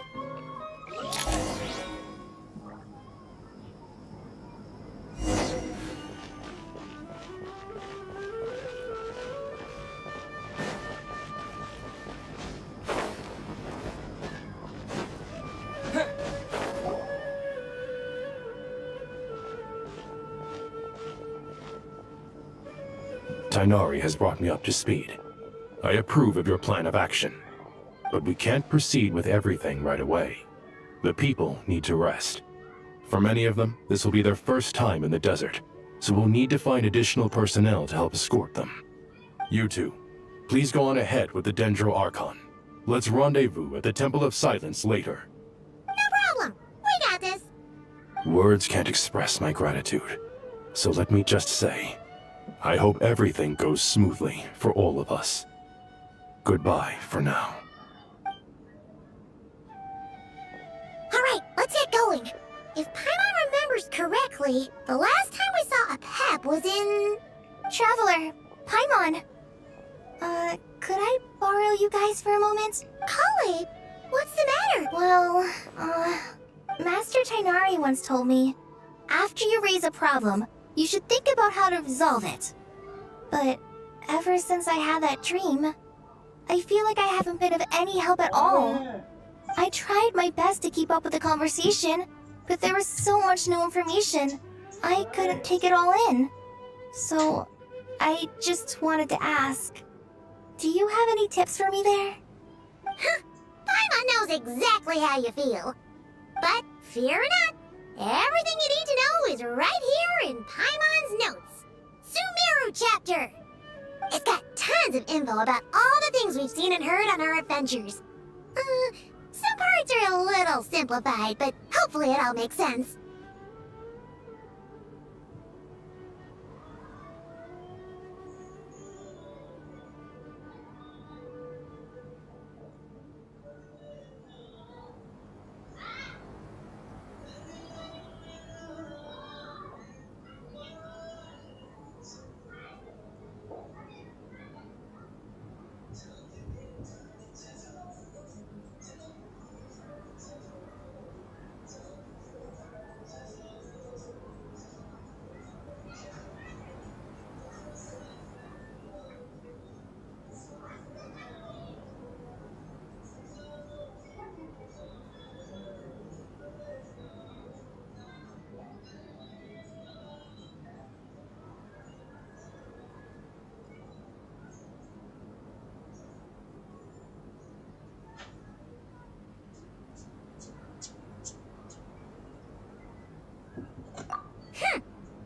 U: Tighnari has brought me up to speed. I approve of your plan of action. But we can't proceed with everything right away. The people need to rest. For many of them, this will be their first time in the desert, so we'll need to find additional personnel to help escort them. You two, please go on ahead with the Dendro Archon. Let's rendezvous at the Temple of Silence later.
A: No problem. We got this.
U: Words can't express my gratitude, so let me just say, I hope everything goes smoothly for all of us. Goodbye for now.
C: Alright, let's get going. If Paimon remembers correctly, the last time we saw a Pep was in...
A: Traveler, Paimon. Could I borrow you guys for a moment?
C: Kale, what's the matter?
A: Well, Master Tainari once told me, after you raise a problem, you should think about how to resolve it. But ever since I had that dream, I feel like I haven't been of any help at all. I tried my best to keep up with the conversation, but there was so much new information, I couldn't take it all in. So, I just wanted to ask, do you have any tips for me there?
C: Paimon knows exactly how you feel. But fear not, everything you need to know is right here in Paimon's notes. Sumeru chapter! It's got tons of info about all the things we've seen and heard on our adventures. Some parts are a little simplified, but hopefully it all makes sense.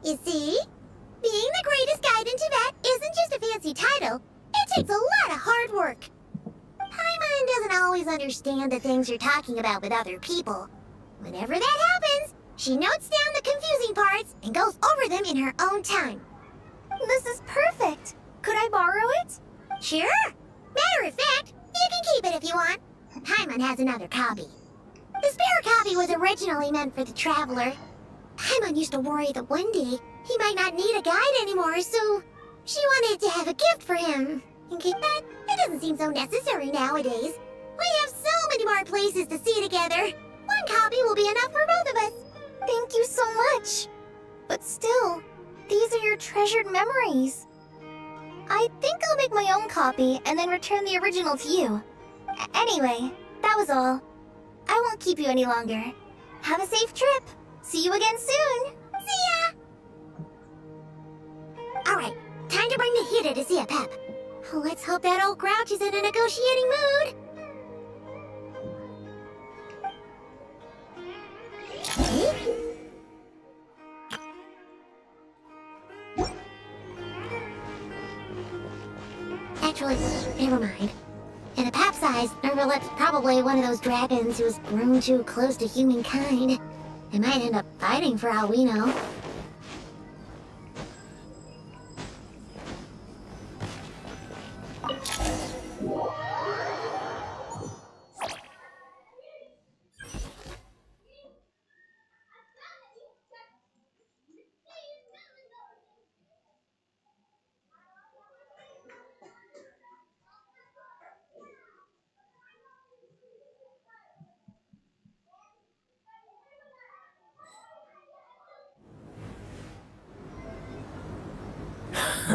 C: You see? Being the greatest guide in Tibet isn't just a fancy title. It takes a lot of hard work. Paimon doesn't always understand the things you're talking about with other people. Whenever that happens, she notes down the confusing parts and goes over them in her own time.
A: This is perfect. Could I borrow it?
C: Sure. Matter of fact, you can keep it if you want. Paimon has another copy. The spare copy was originally meant for the traveler. Paimon used to worry that one day he might not need a guide anymore, so she wanted to have a gift for him. But it doesn't seem so necessary nowadays. We have so many more places to see together. One copy will be enough for both of us.
A: Thank you so much. But still, these are your treasured memories. I think I'll make my own copy and then return the original to you. Anyway, that was all. I won't keep you any longer. Have a safe trip. See you again soon!
C: See ya! Alright, time to bring the heater to see a Pep. Let's hope that old grouch is in a negotiating mood. Actually, never mind. In a Pep size, Nervalip's probably one of those dragons who's grown too close to humankind. They might end up fighting for all we know.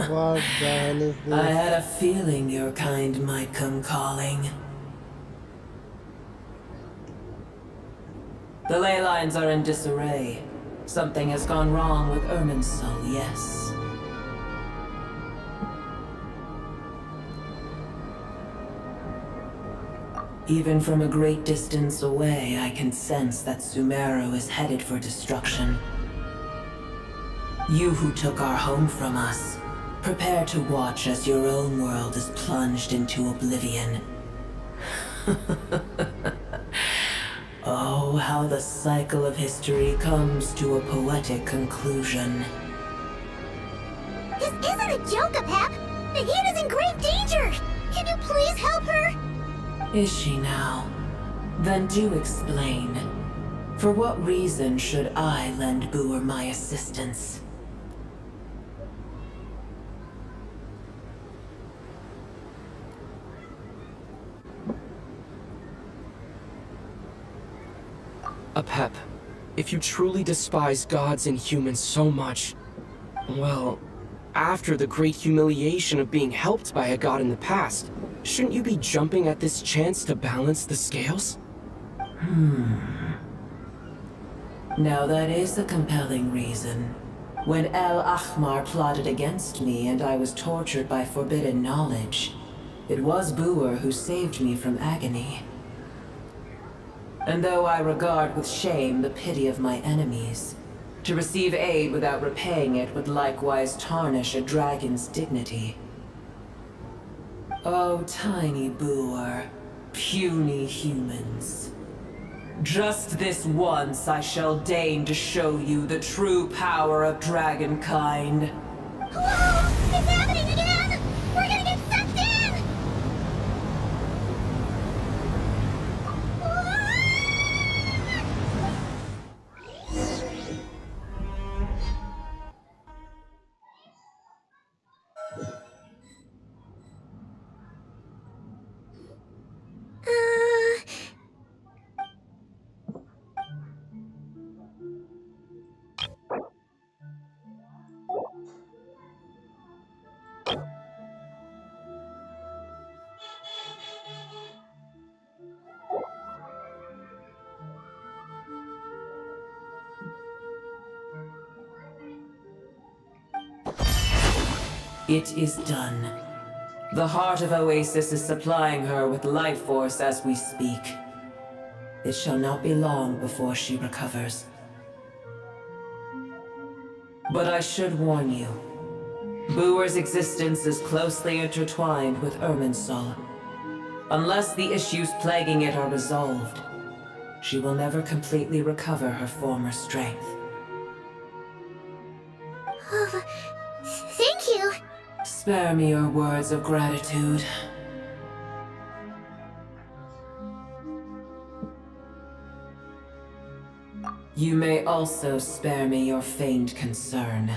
P: What the hell is this?
W: I had a feeling your kind might come calling. The ley lines are in disarray. Something has gone wrong with Irminsul, yes. Even from a great distance away, I can sense that Sumeru is headed for destruction. You who took our home from us, prepare to watch as your own world is plunged into oblivion. Oh, how the cycle of history comes to a poetic conclusion.
C: This isn't a joke, Pep. Nahita's in grave danger. Can you please help her?
W: Is she now? Then do explain. For what reason should I lend Booer my assistance?
M: Apep, if you truly despise gods and humans so much, well, after the great humiliation of being helped by a god in the past, shouldn't you be jumping at this chance to balance the scales?
W: Now that is a compelling reason. When El Ahmar plotted against me and I was tortured by forbidden knowledge, it was Booer who saved me from agony. And though I regard with shame the pity of my enemies, to receive aid without repaying it would likewise tarnish a dragon's dignity. Oh, tiny Booer, puny humans. Just this once I shall deign to show you the true power of dragonkind.
C: Whoa! It's happening again! We're gonna get sucked in!
W: It is done. The heart of Oasis is supplying her with life force as we speak. It shall not be long before she recovers. But I should warn you. Booer's existence is closely intertwined with Irminsul. Unless the issues plaguing it are resolved, she will never completely recover her former strength.
C: Oh, thank you.
W: Spare me your words of gratitude. You may also spare me your feigned concern.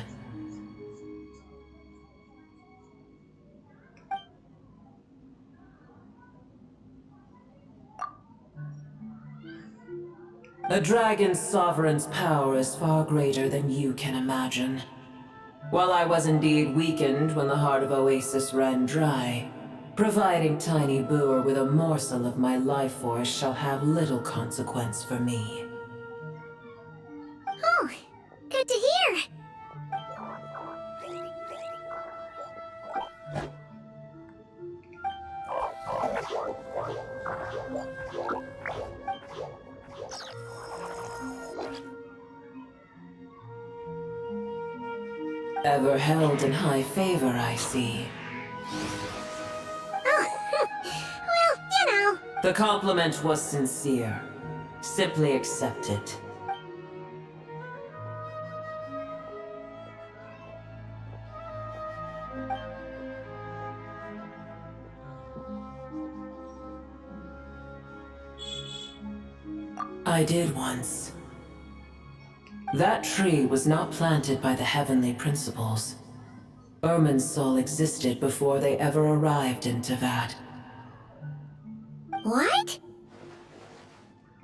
W: A dragon's sovereign's power is far greater than you can imagine. While I was indeed weakened when the heart of Oasis ran dry, providing Tiny Booer with a morsel of my life force shall have little consequence for me.
C: Oh, good to hear.
W: Ever held in high favor, I see.
C: Oh, well, you know.
W: The compliment was sincere. Simply accept it. I did once. That tree was not planted by the heavenly principles. Irminsul existed before they ever arrived in Tavad.
C: What?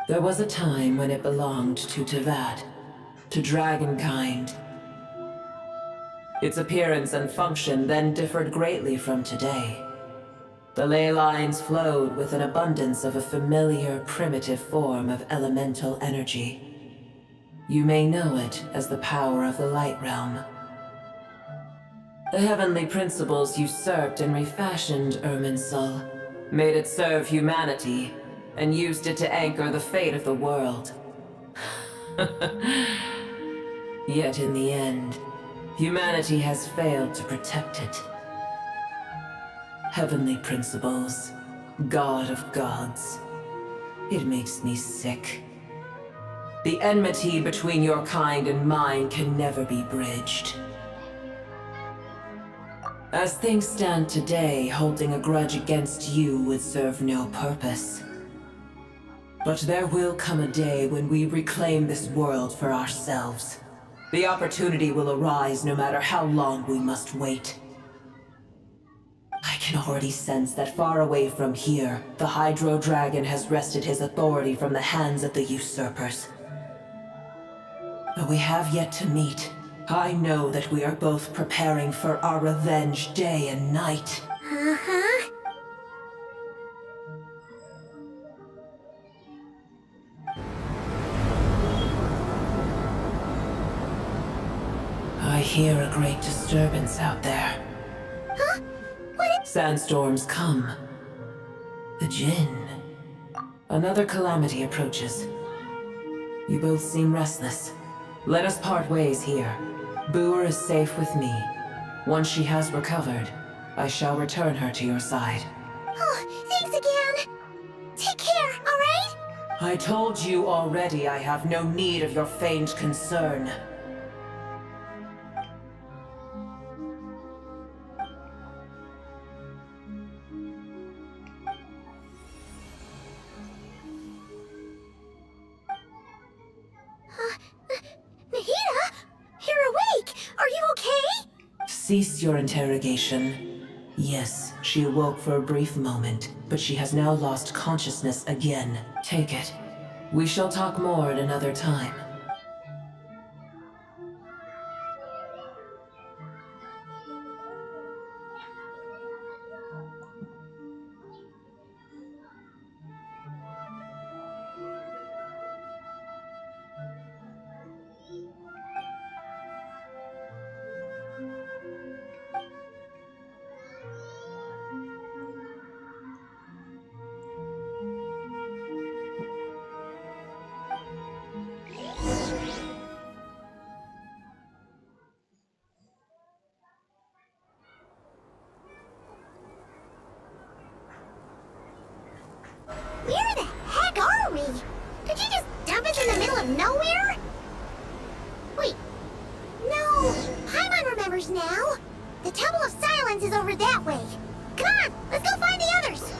W: There was a time when it belonged to Tavad, to dragonkind. Its appearance and function then differed greatly from today. The ley lines flowed with an abundance of a familiar, primitive form of elemental energy. You may know it as the power of the Light Realm. The heavenly principles usurped and refashioned Irminsul, made it serve humanity, and used it to anchor the fate of the world. Yet in the end, humanity has failed to protect it. Heavenly principles, God of gods. It makes me sick. The enmity between your kind and mine can never be bridged. As things stand today, holding a grudge against you would serve no purpose. But there will come a day when we reclaim this world for ourselves. The opportunity will arise no matter how long we must wait. I can already sense that far away from here, the Hydro Dragon has wrested his authority from the hands of the usurpers. Though we have yet to meet, I know that we are both preparing for our revenge day and night.
C: Uh-huh.
W: I hear a great disturbance out there.
C: Huh? What?
W: Sandstorms come. The Jinn. Another calamity approaches. You both seem restless. Let us part ways here. Boer is safe with me. Once she has recovered, I shall return her to your side.
C: Oh, thanks again. Take care, alright?
W: I told you already I have no need of your feigned concern.
C: Nahida? You're awake! Are you okay?
W: Cease your interrogation. Yes, she awoke for a brief moment, but she has now lost consciousness again. Take it. We shall talk more at another time.
C: Where the heck are we? Did you just dump us in the middle of nowhere? Wait. No. Paimon remembers now. The Temple of Silence is over that way. Come on, let's go find the others.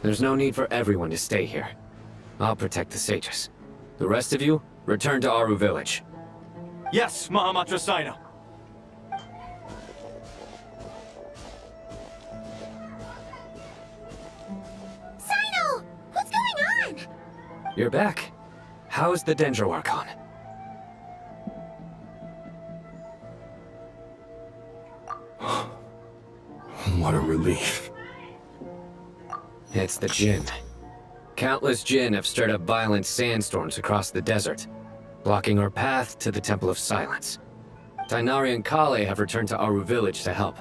S: There's no need for everyone to stay here. I'll protect the sages. The rest of you, return to Aru village.
B: Yes, Mahamatra Sino.
C: Sino! What's going on?
S: You're back. How's the Dendro Archon?
U: What a relief.
S: It's the Jinn. Countless Jinn have stirred up violent sandstorms across the desert, blocking our path to the Temple of Silence. Tainari and Kale have returned to Aru village to help.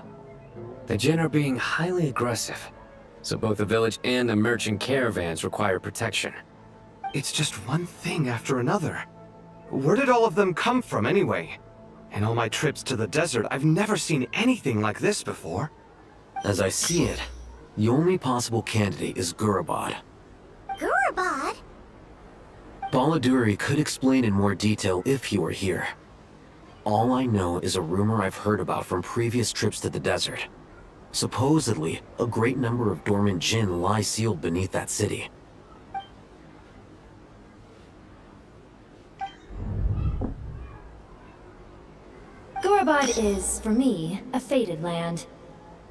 S: The Jinn are being highly aggressive, so both the village and the merchant caravans require protection.
R: It's just one thing after another. Where did all of them come from anyway? In all my trips to the desert, I've never seen anything like this before.
V: As I see it, the only possible candidate is Gurabad.
C: Gurabad?
V: Baladuri could explain in more detail if he were here. All I know is a rumor I've heard about from previous trips to the desert. Supposedly, a great number of dormant Jinn lie sealed beneath that city.
E: Gurabad is, for me, a fated land.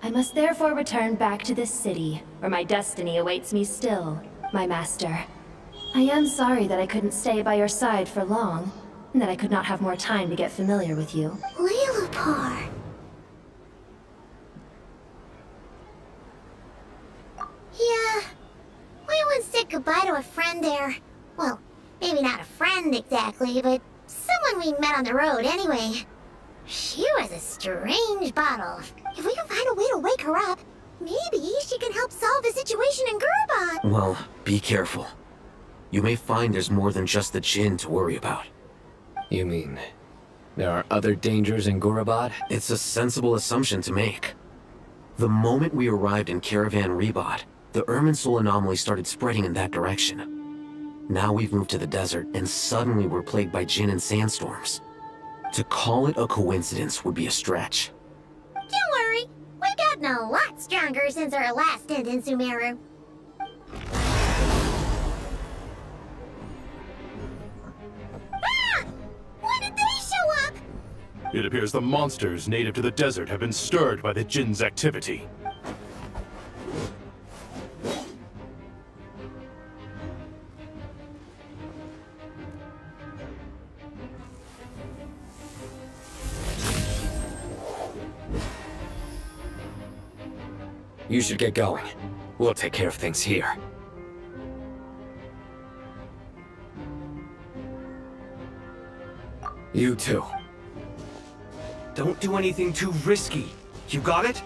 E: I must therefore return back to this city, where my destiny awaits me still, my master. I am sorry that I couldn't stay by your side for long, and that I could not have more time to get familiar with you.
C: Lilupar. Well, maybe not a friend exactly, but someone we met on the road anyway. She was a strange bottle. If we can find a way to wake her up, maybe she can help solve the situation in Gurabad.
V: Well, be careful. You may find there's more than just the Jinn to worry about.
S: You mean, there are other dangers in Gurabad?
V: It's a sensible assumption to make. The moment we arrived in Caravan Rebad, the Irminsul anomaly started spreading in that direction. Now we've moved to the desert, and suddenly we're plagued by Jinn and sandstorms. To call it a coincidence would be a stretch.
C: Don't worry, we've gotten a lot stronger since our last stint in Sumeru. Ah! When did they show up?
U: It appears the monsters native to the desert have been stirred by the Jinn's activity.
S: You should get going. We'll take care of things here. You too.
R: Don't do anything too risky. You got it?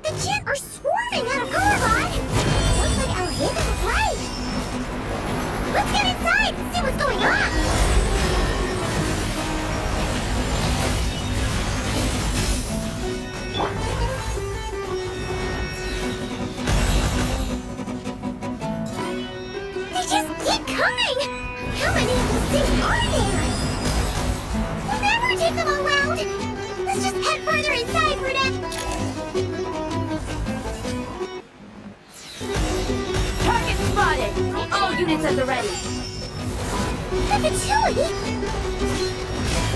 C: The Jinn are swarming out of Gurabad! Looks like our haven was right! Let's get inside and see what's going on! They just keep coming! How many of these things are there? We'll never take them all out! Let's just head further inside for now!
E: Target spotted! All units at the ready!
C: The Patchouli!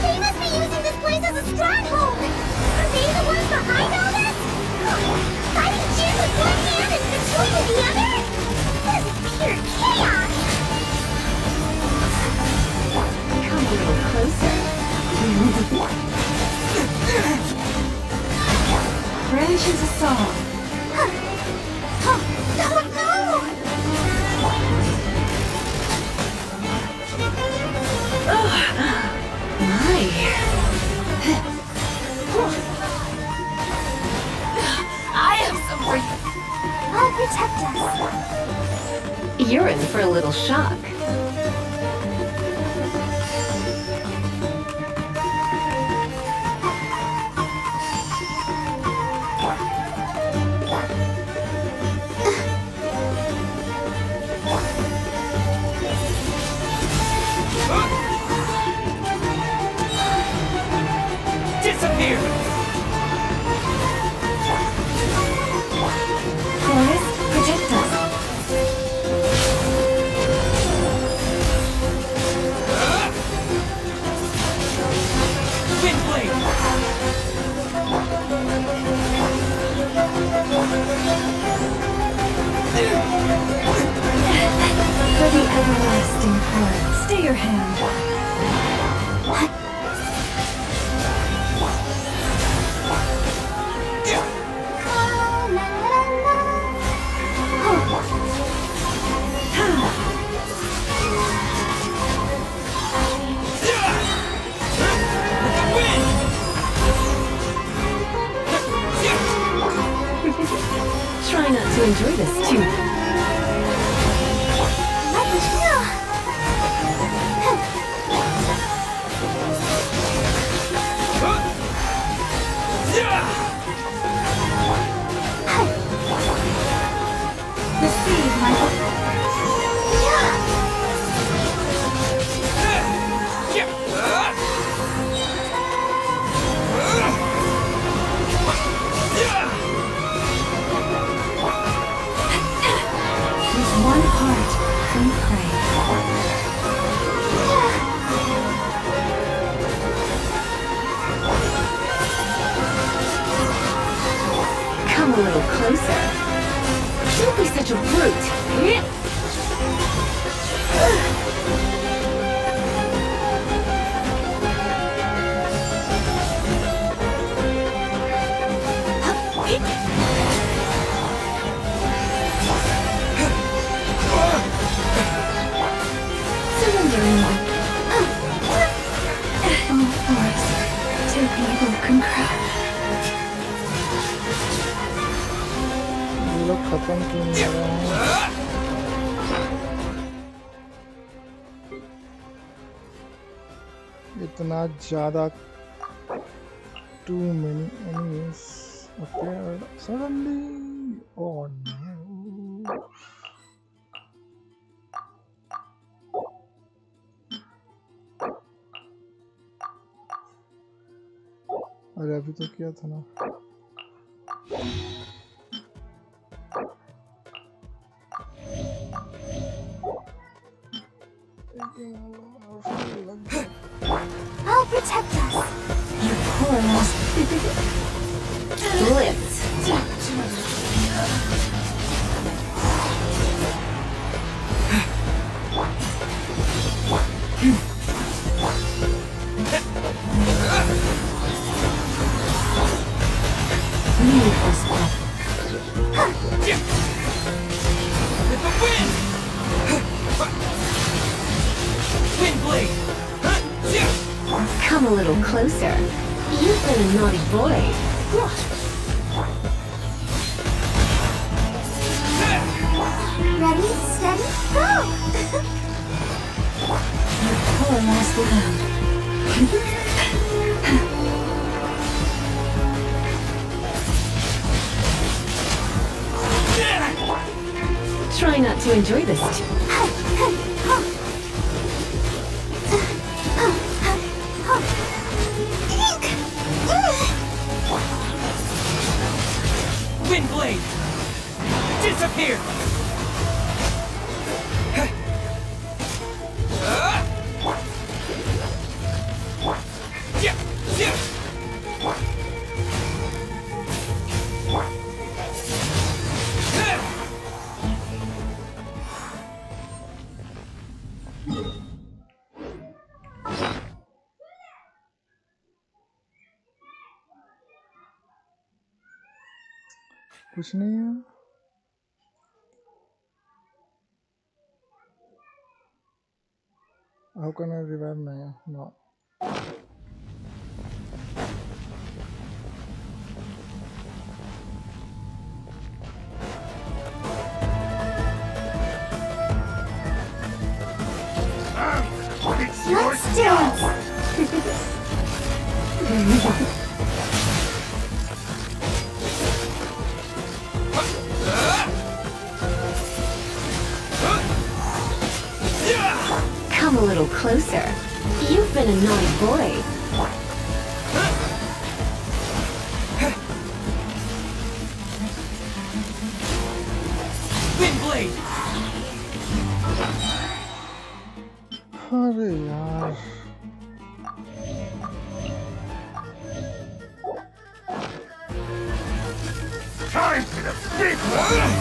C: They must be using this place as a stronghold! Are they the ones behind all this? Fighting Jinn with one hand and Patchouli with the other? This is pure chaos!
E: Come a little closer. Branches of song.
C: Oh no!
E: I have some for you.
A: I'll protect us.
E: You're in for a little shock.
R: Disappear!
E: Forest, protect us.
R: Windblade!
E: For the everlasting heart, stay your hand. Try not to enjoy this too much.
A: Receive my
E: closer. Don't be such a brute. Surrendering. All force to the broken crown.
P: ये लोग खत्म क्यों नहीं हो रहे हैं? इतना ज़्यादा too many enemies appeared suddenly. Oh no. अरे अभी तो किया था ना.
A: I'll protect us.
E: You poor lost. Blitz. Need this one.
M: With the wind! Wind blade!
E: Come a little closer. You've been a naughty boy.
A: Ready, steady, go!
E: You poor lost lamb. Try not to enjoy this too.
M: Wind blade! Disappear!
P: कुछ नहीं है. How can I revive Naya? No.
A: Let's dance!
E: Come a little closer. You've been a naughty boy.
M: Wind blade!
P: अरे यार.
T: Time for the big one!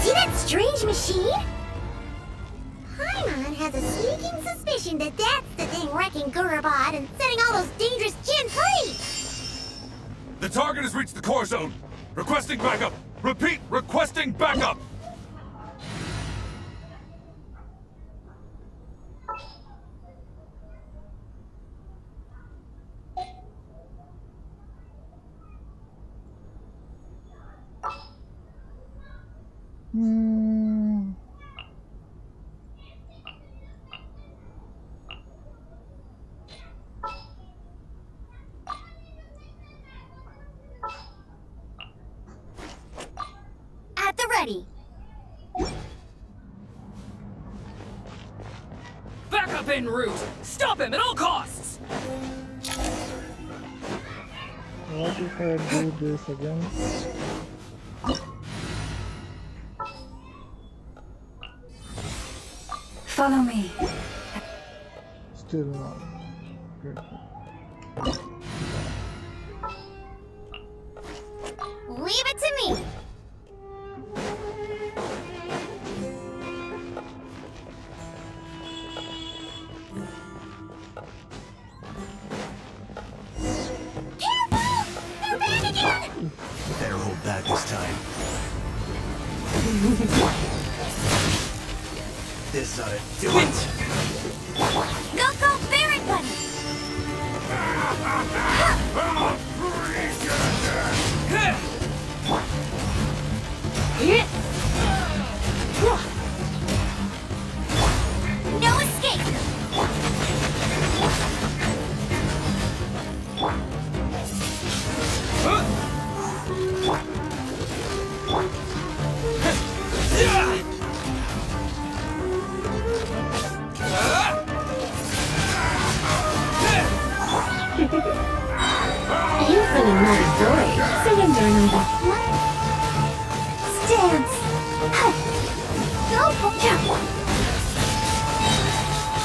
C: See that strange machine? Paimon has a sneaking suspicion that that's the thing wrecking Gurabad and setting all those dangerous Jinn free!
F: The target has reached the core zone. Requesting backup. Repeat, requesting backup.
A: At the ready.
M: Back up en route! Stop him at all costs!
P: What if I do this again?
D: Follow me.
P: Still not. Good.
A: Leave it to me.
I: Better hold back this time. This ought to do it.
A: Go, go, Baron Bunny! No escape!
E: You've been a naughty boy. Surrender another.
A: Stance! Go,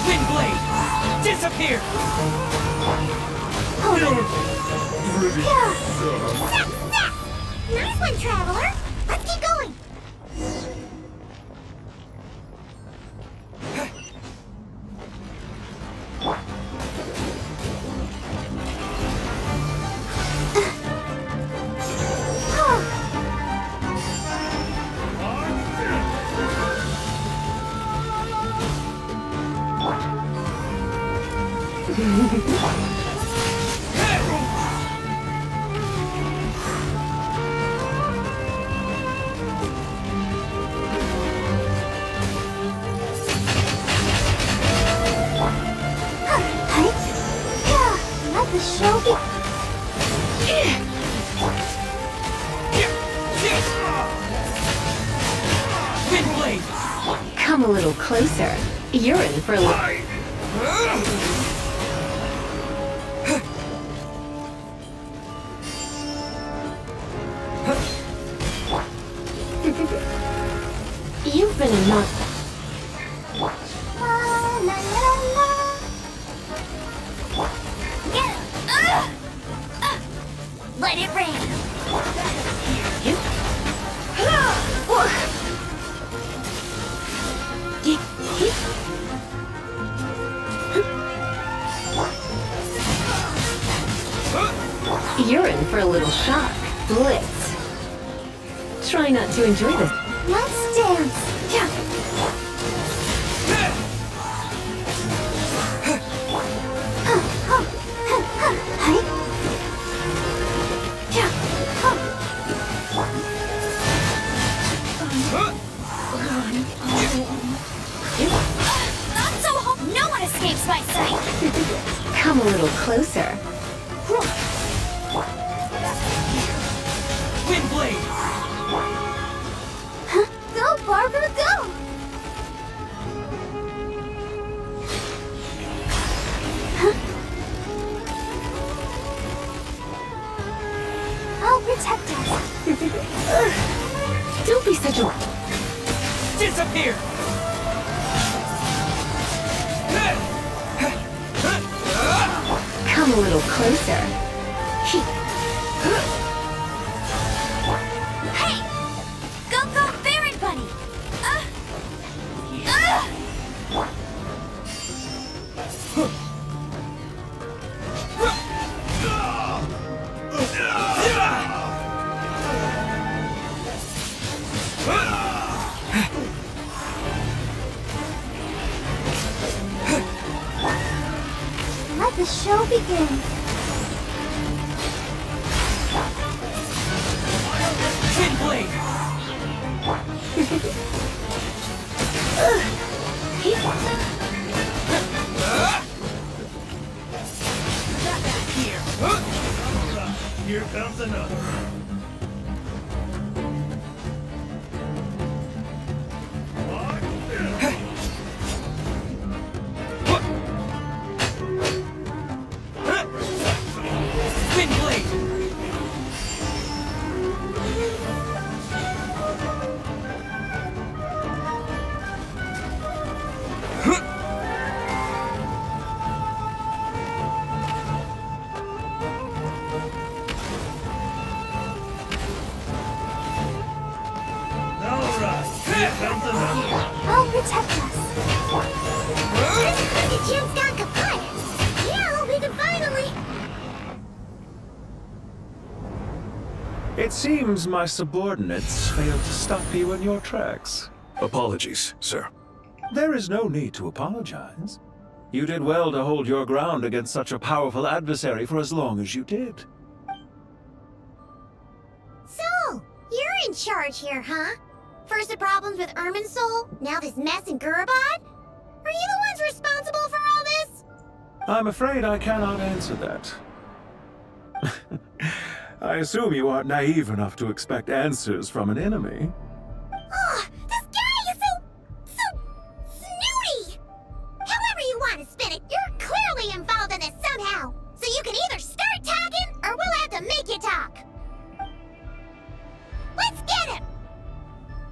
H: Windblade! Disappear!
C: Nice one, Traveler. Let's keep going.
A: Let the show be.
H: Windblade!
E: Come a little closer. You're in for a little. You've been a naughty.
A: Let it rain.
E: You're in for a little shock. Blitz. Try not to enjoy this.
A: Let's dance. Not so hot. No one escapes my sight.
E: Come a little closer.
H: Windblade!
A: Go, Barbara, go! I'll protect us.
E: Don't be such a...
H: Disappear!
E: Come a little closer.
A: Hey! Go, go, Baron Bunny! Let the show begin.
H: Windblade! Here comes another. Windblade!
C: Jim's gone kaput! Yeah, we can finally...
D: It seems my subordinates failed to stop you in your tracks.
F: Apologies, sir.
D: There is no need to apologize. You did well to hold your ground against such a powerful adversary for as long as you did.
C: So, you're in charge here, huh? First the problems with Irminsul, now this mess in Gurabad? Are you the ones responsible for all this?
D: I'm afraid I cannot answer that. I assume you aren't naive enough to expect answers from an enemy.
C: Ugh, this guy is so snooty! However you want to spin it, you're clearly involved in this somehow. So you can either start talking, or we'll have to make you talk. Let's get him!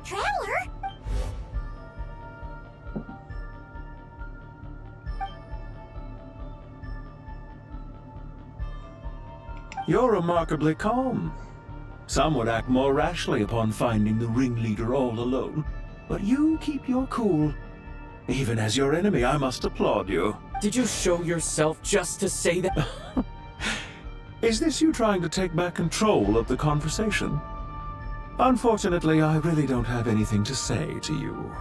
C: Traveler?
D: You're remarkably calm. Some would act more rashly upon finding the ringleader all alone. But you keep your cool. Even as your enemy, I must applaud you.
M: Did you show yourself just to say that?
D: Is this you trying to take back control of the conversation? Unfortunately, I really don't have anything to say to you.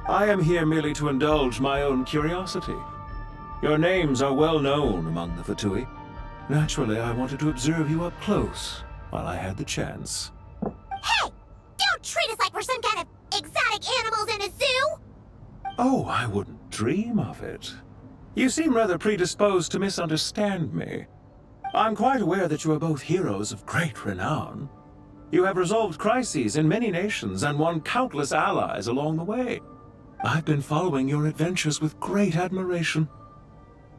D: I am here merely to indulge my own curiosity. Your names are well known among the Fatui. Naturally, I wanted to observe you up close while I had the chance.
C: Hey! Don't treat us like we're some kind of exotic animals in a zoo!
D: Oh, I wouldn't dream of it. You seem rather predisposed to misunderstand me. I'm quite aware that you are both heroes of great renown. You have resolved crises in many nations and won countless allies along the way. I've been following your adventures with great admiration.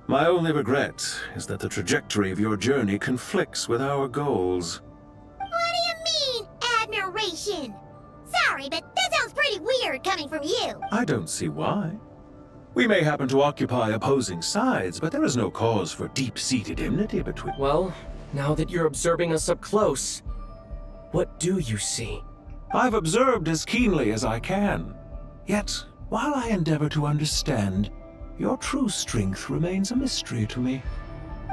D: My only regret is that the trajectory of your journey conflicts with our goals.
C: What do you mean, admiration? Sorry, but that sounds pretty weird coming from you.
D: I don't see why. We may happen to occupy opposing sides, but there is no cause for deep-seated enmity between...
M: Well, now that you're observing us up close, what do you see?
D: I've observed as keenly as I can. Yet, while I endeavor to understand, your true strength remains a mystery to me.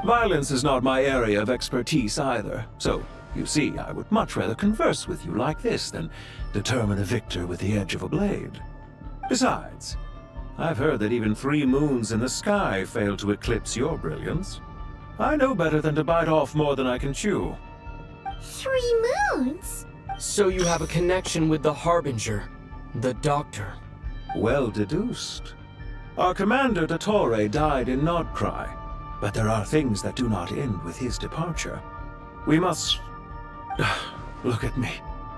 D: Violence is not my area of expertise either, so, you see, I would much rather converse with you like this than determine a victor with the edge of a blade. Besides, I've heard that even 3 moons in the sky fail to eclipse your brilliance. I know better than to bite off more than I can chew.
C: 3 moons?
M: So you have a connection with the Harbinger, the Doctor.
D: Well deduced. Our commander, Dottore, died in Nodcry, but there are things that do not end with his departure. We must... Look at me.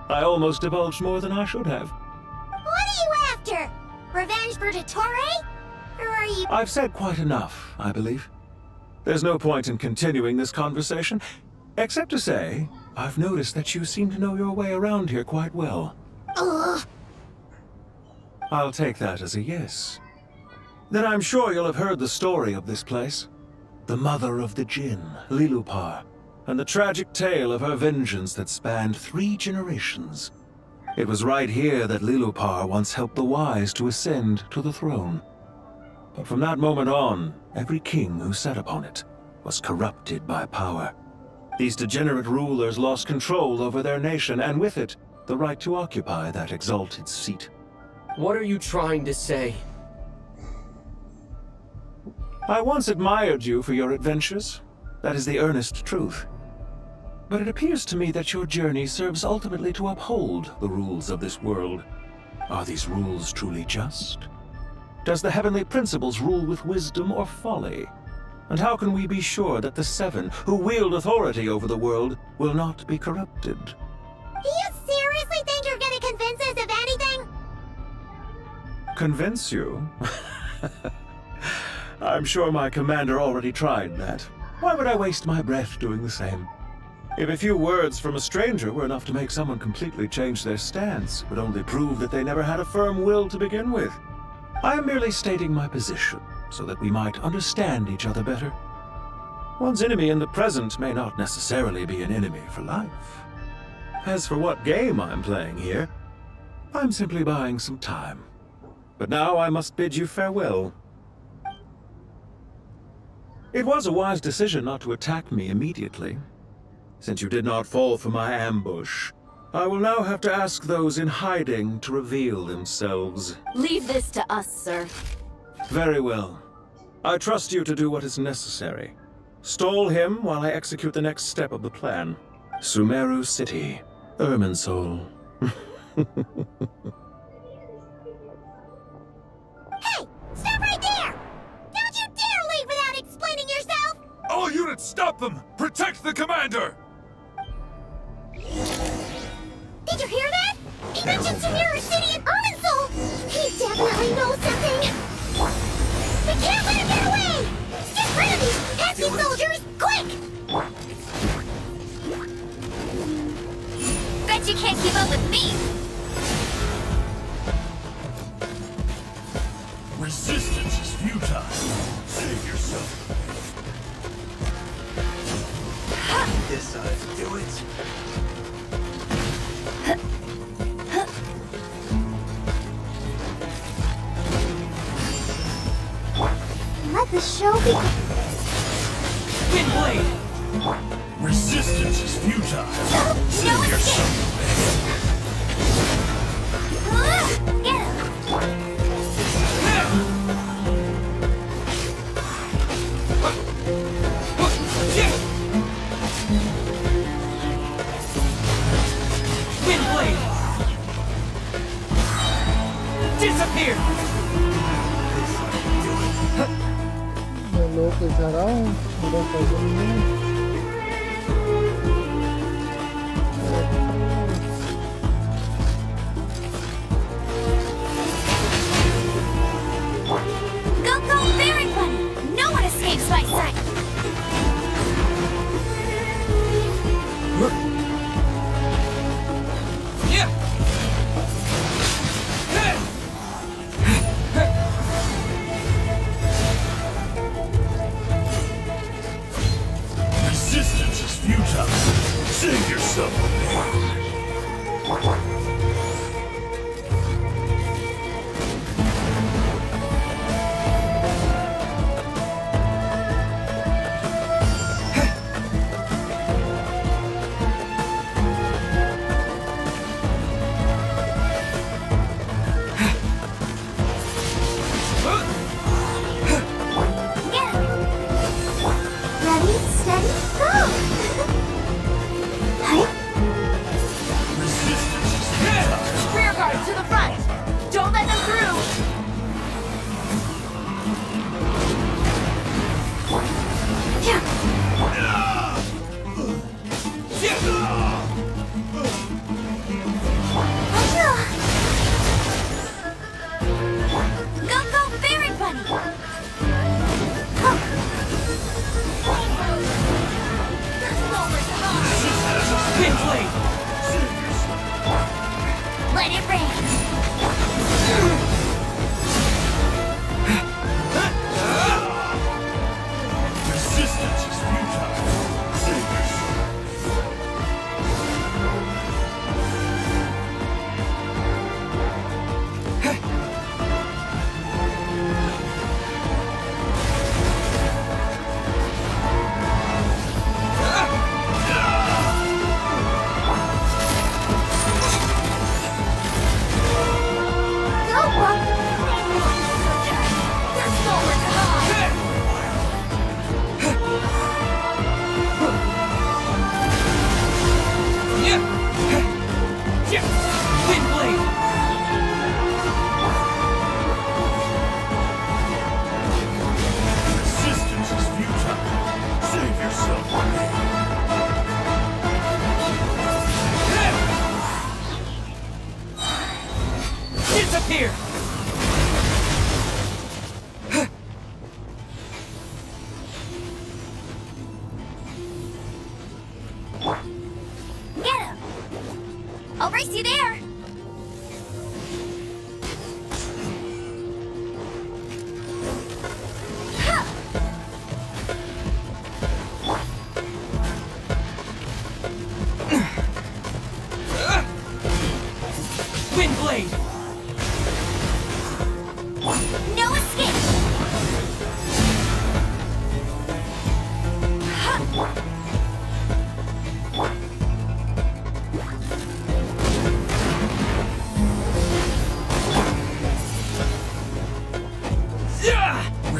D: I almost divulged more than I should have.
C: What are you after? Revenge for Dottore? Or are you...
D: I've said quite enough, I believe. There's no point in continuing this conversation, except to say, I've noticed that you seem to know your way around here quite well.
C: Ugh.
D: I'll take that as a yes. Then I'm sure you'll have heard the story of this place. The mother of the Jinn, Lilupar, and the tragic tale of her vengeance that spanned 3 generations. It was right here that Lilupar once helped the wise to ascend to the throne. But from that moment on, every king who sat upon it was corrupted by power. These degenerate rulers lost control over their nation, and with it, the right to occupy that exalted seat.
M: What are you trying to say?
D: I once admired you for your adventures. That is the earnest truth. But it appears to me that your journey serves ultimately to uphold the rules of this world. Are these rules truly just? Does the heavenly principles rule with wisdom or folly? And how can we be sure that the 7 who wield authority over the world will not be corrupted?
C: Do you seriously think you're gonna convince us of anything?
D: Convince you? I'm sure my commander already tried that. Why would I waste my breath doing the same? If a few words from a stranger were enough to make someone completely change their stance, it would only prove that they never had a firm will to begin with. I am merely stating my position, so that we might understand each other better. One's enemy in the present may not necessarily be an enemy for life. As for what game I'm playing here, I'm simply buying some time. But now I must bid you farewell. It was a wise decision not to attack me immediately. Since you did not fall for my ambush, I will now have to ask those in hiding to reveal themselves.
K: Leave this to us, sir.
D: Very well. I trust you to do what is necessary. Stall him while I execute the next step of the plan. Sumeru City, Irminsul.
C: Hey! Stop right there! Don't you dare leave without explaining yourself!
F: All units, stop them! Protect the commander!
C: Did you hear that? He mentioned Sumeru City and Irminsul! He definitely knows something! We can't let him get away! Get rid of these pesky soldiers, quick!
A: Bet you can't keep up with me!
H: Resistance is futile. Save yourself.
I: This ought to do it.
C: Let the show begin.
H: Windblade! Resistance is futile. Save yourself.
A: Get him!
H: Windblade! Disappear!
P: मैं लोग के जा रहा हूँ मेरा problem नहीं है
A: Go, go, very funny! No one escapes my sight!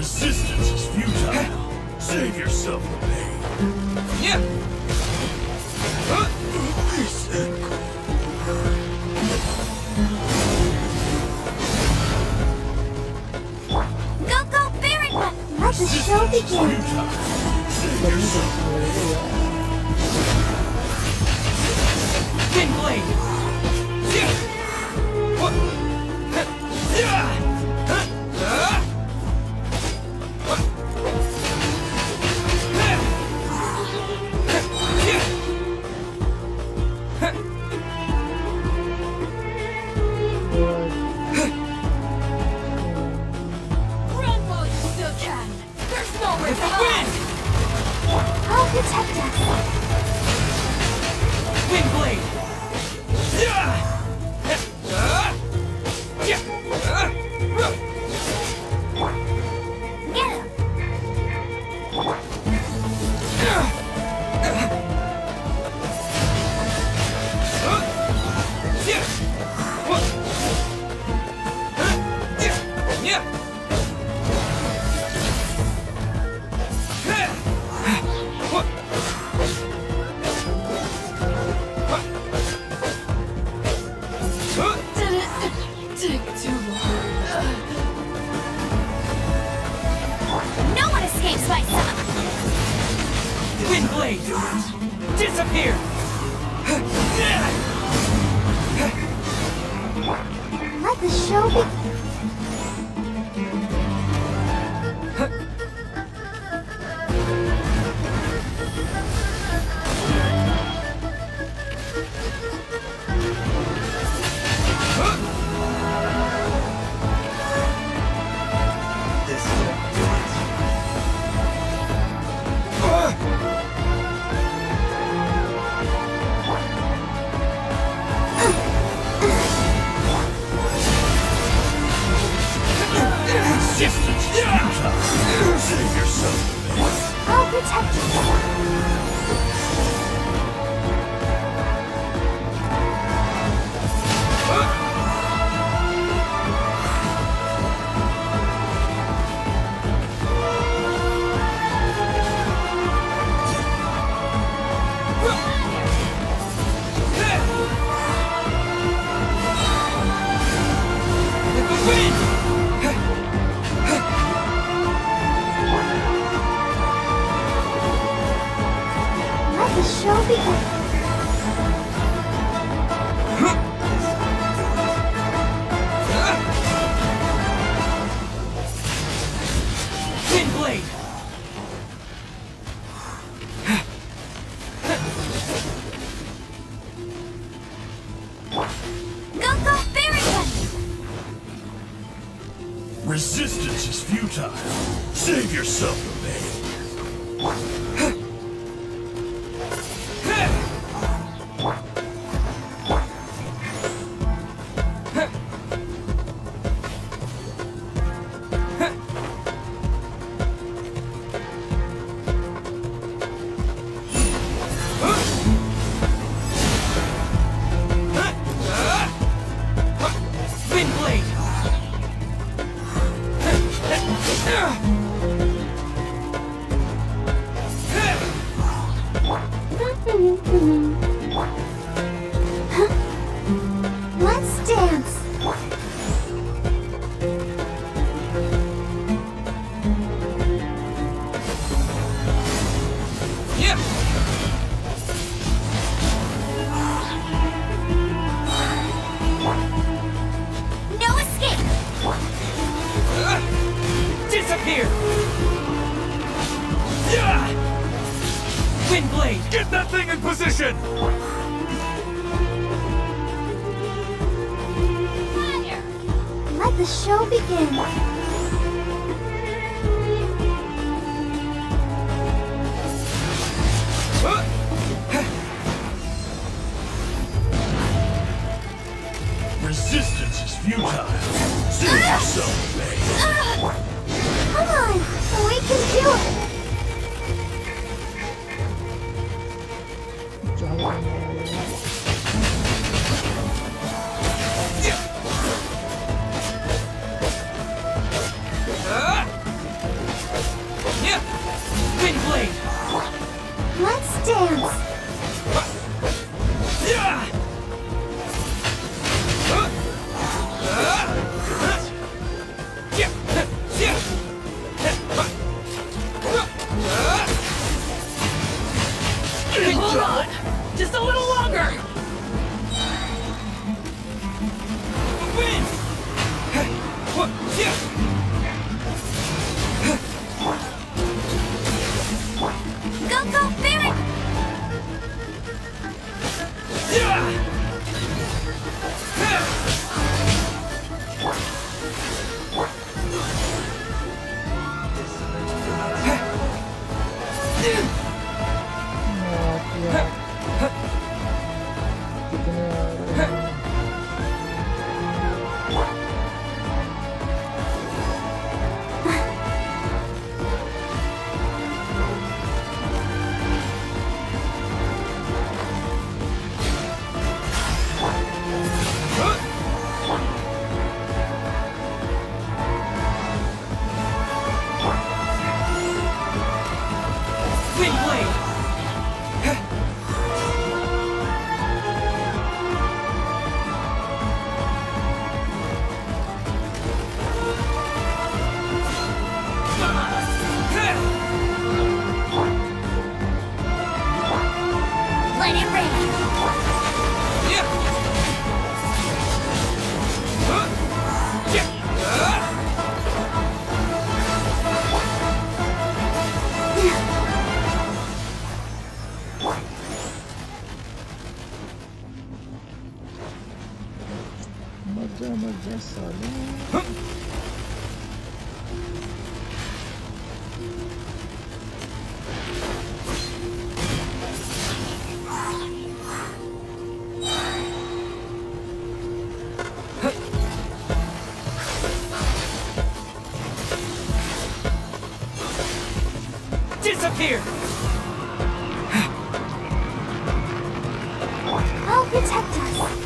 H: Resistance is futile. Save yourself the pain.
M: Yeah.
A: Go, go, Baron! Let the show begin!
H: Save yourself
M: Wind blade!
A: Run while you still can! There's nowhere to hide! I'll protect us!
M: Wind blade!
A: Get him!
E: Take too long.
A: No one escapes my son!
M: Wind blade! Disappear!
A: Let the show begin!
H: Resistance is futile. Save yourself the pain.
A: I'll protect you! Let the show begin!
M: Wind blade!
A: Go, go, Baron!
H: Resistance is futile. Save yourself the pain.
M: Wind blade!
A: Let's dance!
M: Yeah!
A: No escape!
M: Disappear! Wind blade!
F: Get that thing in position!
A: Let the show begin!
H: Resistance is futile. Save yourself the pain.
A: Come on! We can do it! dance!
M: Hold on! Just a little longer! Win!
A: Go, Barrett! Let it rain!
P: मजा साले
M: Disappear!
A: I'll protect us.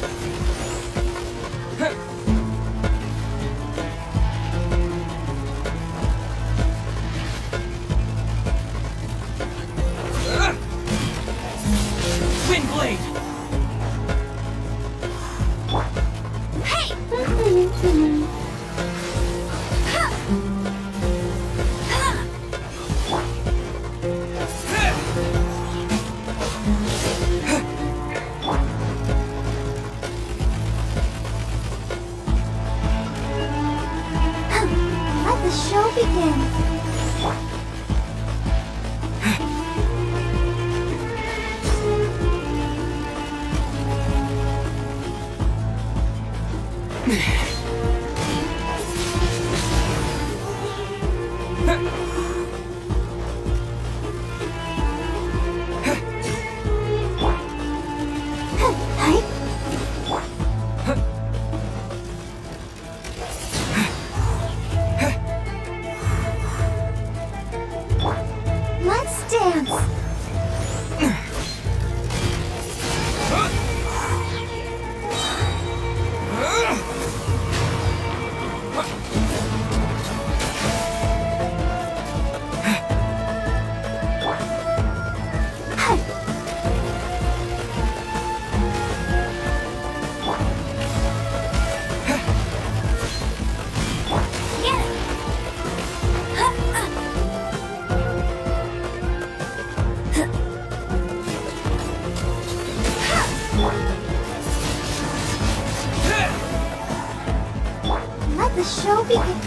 M: Wind blade!
A: Let the show begin. Let's dance. Let the show begin.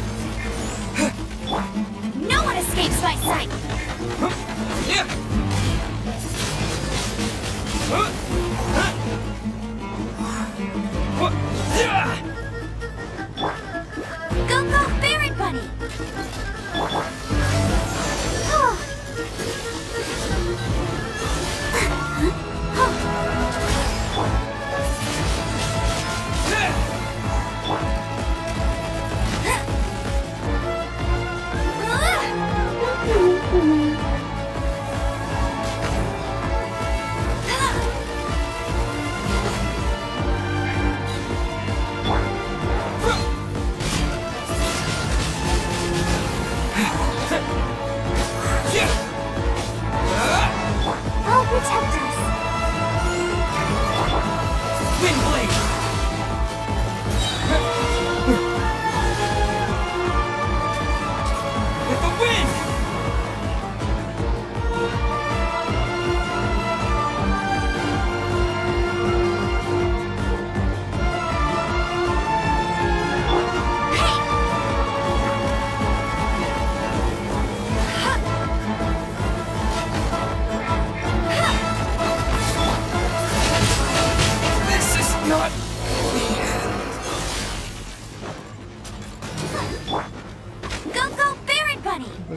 A: No one escapes my sight. Go, Barrett Bunny!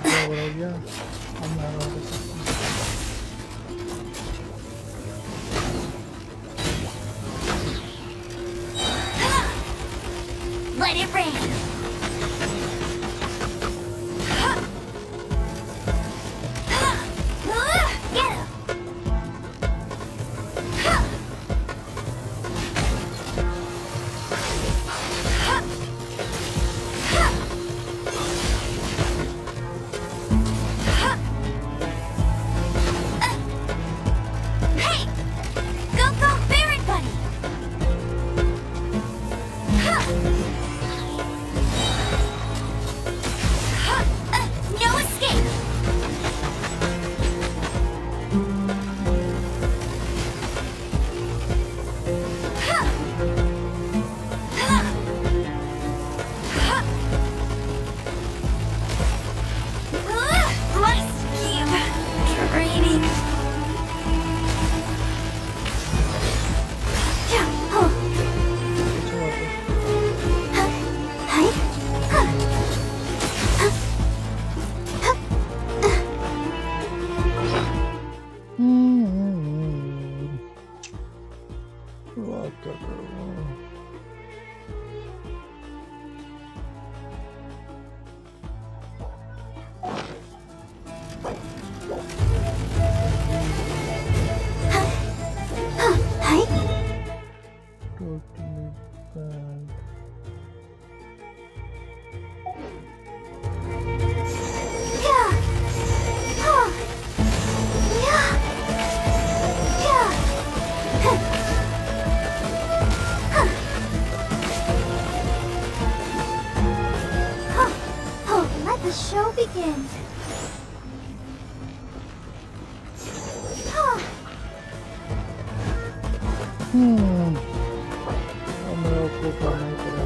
P: गड़बड़ हो गया अब मैं आगे कर सकता हूँ
A: Let it rain. Get him. Hey! Go, go, Barrett Buddy! No escape! Let's keep training. Let the show begin.
P: अब मैं आपको करना ही पड़ेगा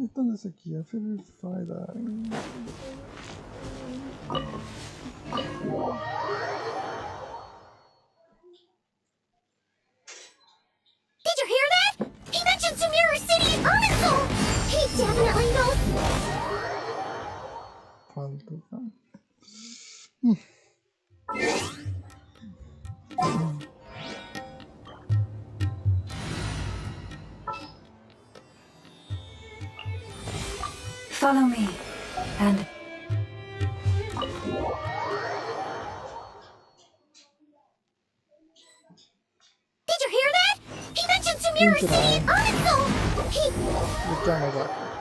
P: इतना से किया फिर भी फायदा
C: Did you hear that? He mentioned Sumeru City and Arcon! He definitely knows.
P: फालतू का
G: Follow me, and
C: Did you hear that? He mentioned Sumeru City and Arcon! He...
P: ये क्या मजाक है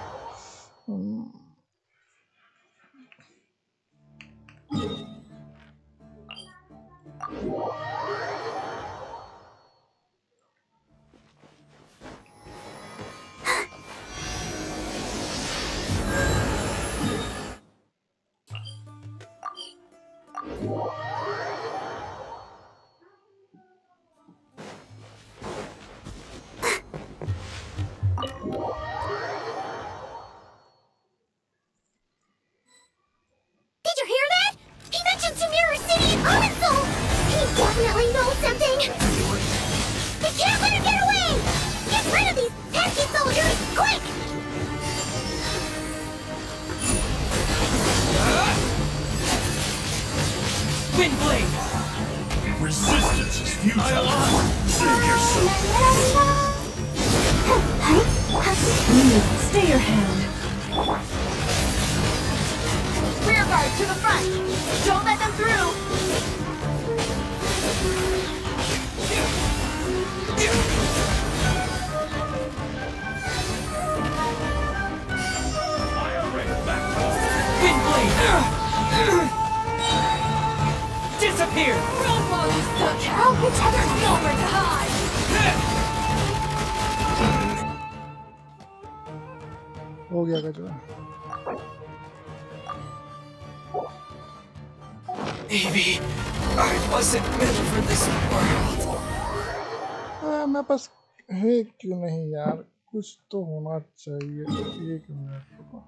C: Did you hear that? He mentioned Sumeru City and Arcon! He definitely knows something! We can't let him get away! Get rid of these pesky soldiers, quick!
H: Windblade! Resistance is futile. Save yourself.
G: stay your hand.
A: Rear guard to the front. Don't let them through.
H: Disappear!
A: I'll protect us. Nowhere to hide.
P: हो गया कचरा।
M: Maybe I wasn't meant for this world.
P: मेरे पास है क्यों नहीं यार, कुछ तो होना चाहिए। 1 मिनट रुको।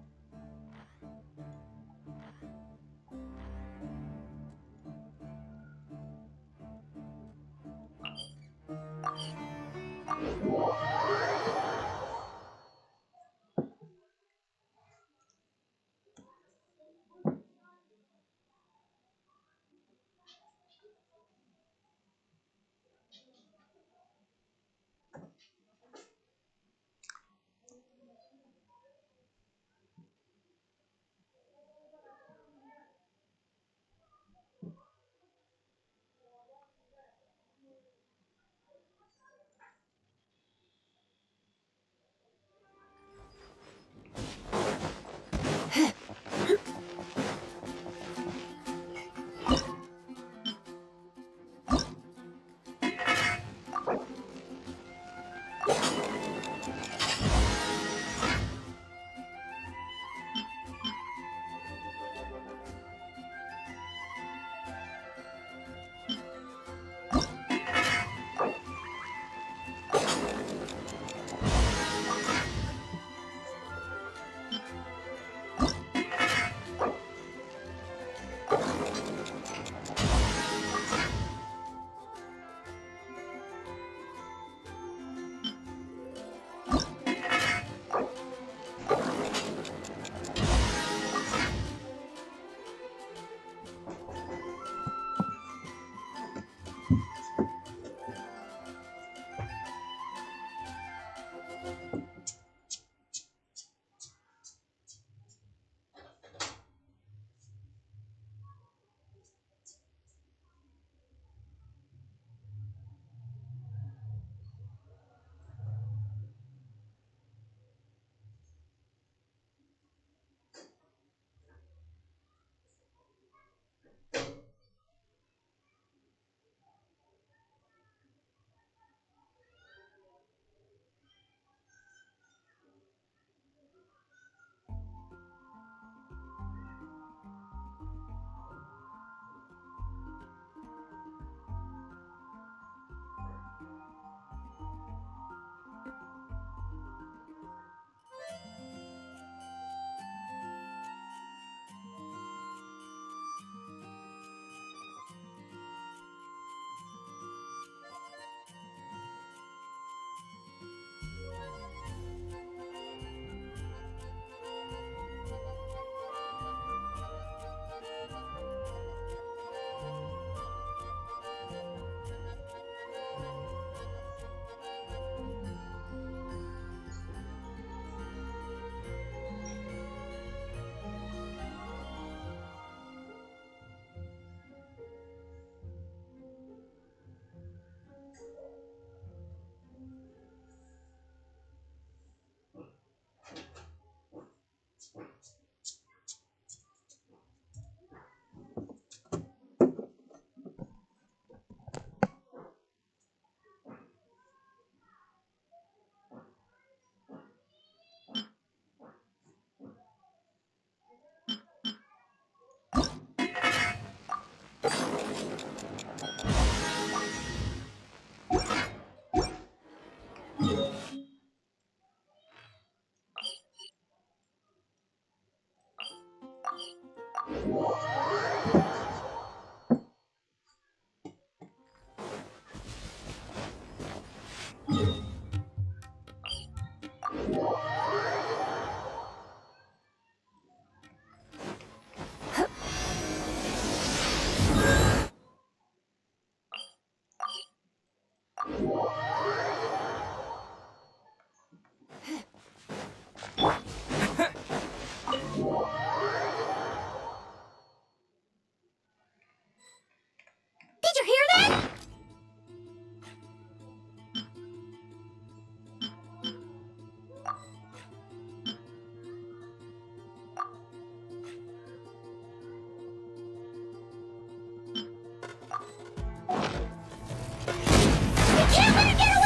C: Can't let her get away!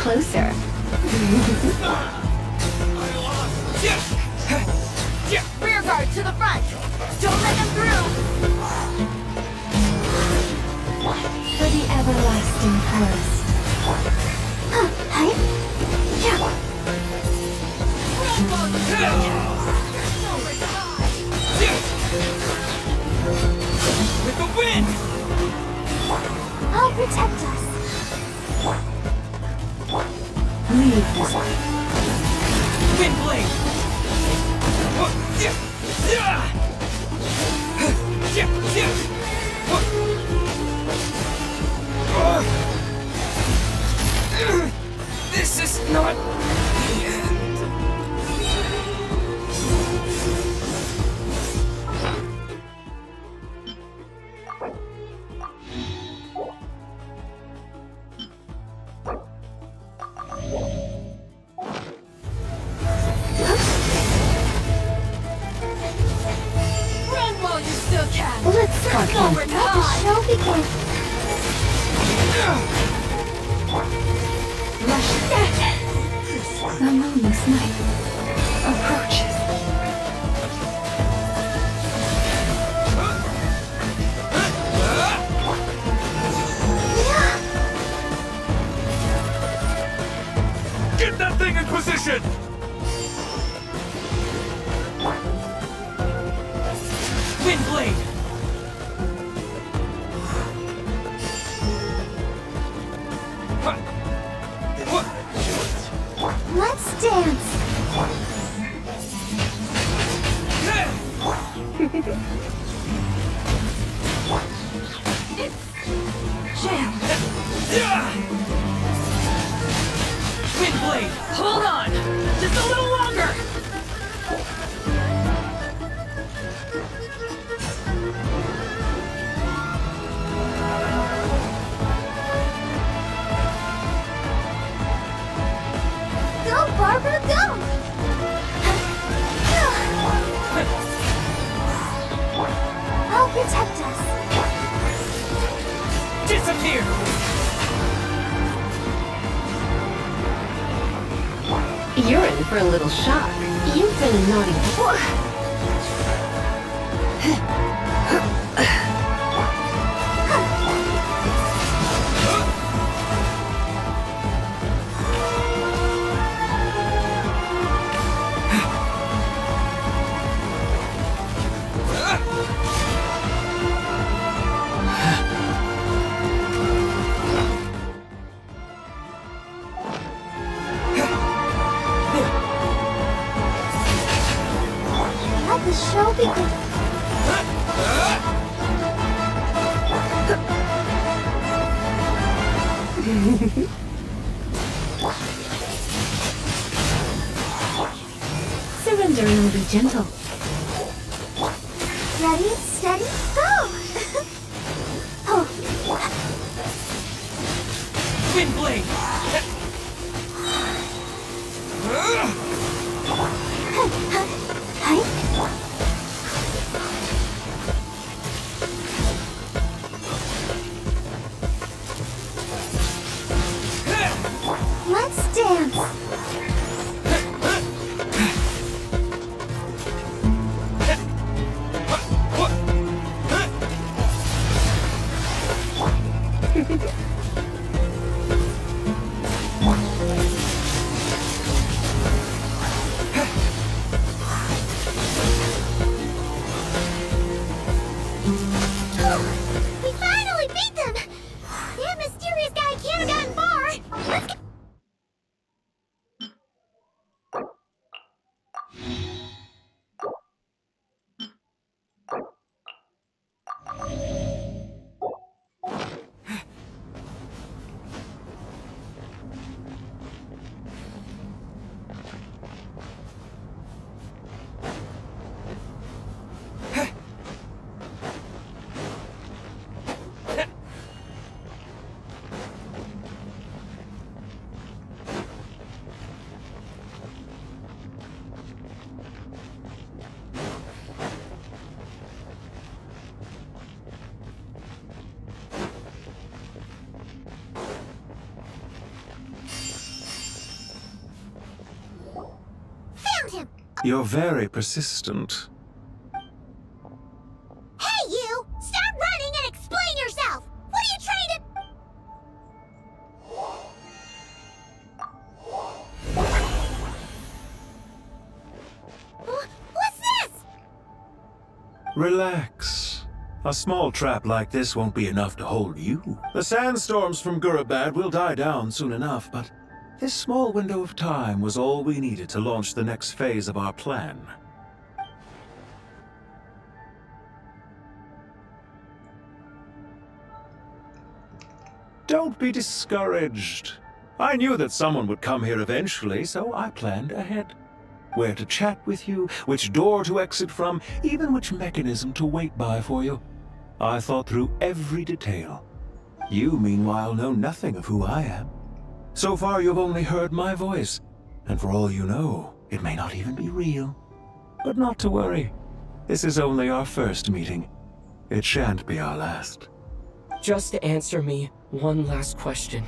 E: closer.
A: Rear guard to the front! Don't let them through!
E: For the everlasting forest.
A: With the wind! I'll protect us.
E: Leave this
A: Wind blade!
M: This is not the end.
A: Run while you still can!
E: Let's start
A: There's nowhere
E: one.
A: to hide!
E: Shall begin. The moonless night approaches.
F: Get that thing in position!
A: Wind blade!
C: Let's dance.
A: Jam! Wind blade! Hold on! Just a little longer!
C: Go, Barbara, go!
A: I'll protect us! Disappear!
E: You're in for a little shock. You've been a naughty boy.
C: Let the show begin.
E: Surrender and be gentle.
C: Ready, steady, go! Oh.
A: Wind blade!
C: Let's dance.
D: You're very persistent.
C: Hey, you! Stop running and explain yourself! What are you trying to... What's this?
D: Relax. A small trap like this won't be enough to hold you. The sandstorms from Gurabad will die down soon enough, but this small window of time was all we needed to launch the next phase of our plan. Don't be discouraged. I knew that someone would come here eventually, so I planned ahead. Where to chat with you, which door to exit from, even which mechanism to wait by for you. I thought through every detail. You, meanwhile, know nothing of who I am. So far, you've only heard my voice, and for all you know, it may not even be real. But not to worry. This is only our first meeting. It shan't be our last.
M: Just answer me one last question.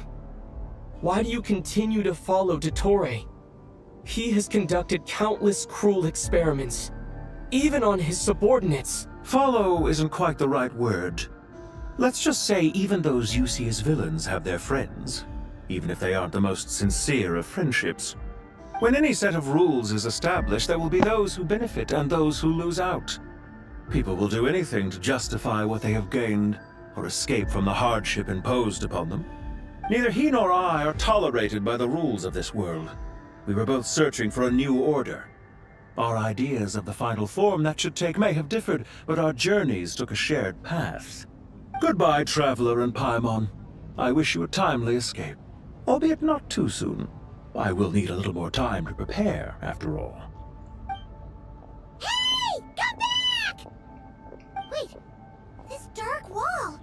M: Why do you continue to follow Dottore? He has conducted countless cruel experiments, even on his subordinates.
D: Follow isn't quite the right word. Let's just say even those you see as villains have their friends, even if they aren't the most sincere of friendships. When any set of rules is established, there will be those who benefit and those who lose out. People will do anything to justify what they have gained, or escape from the hardship imposed upon them. Neither he nor I are tolerated by the rules of this world. We were both searching for a new order. Our ideas of the final form that should take may have differed, but our journeys took a shared path. Goodbye, Traveler and Paimon. I wish you a timely escape, albeit not too soon. I will need a little more time to prepare, after all.
C: Hey! Come back! Wait, this dark wall.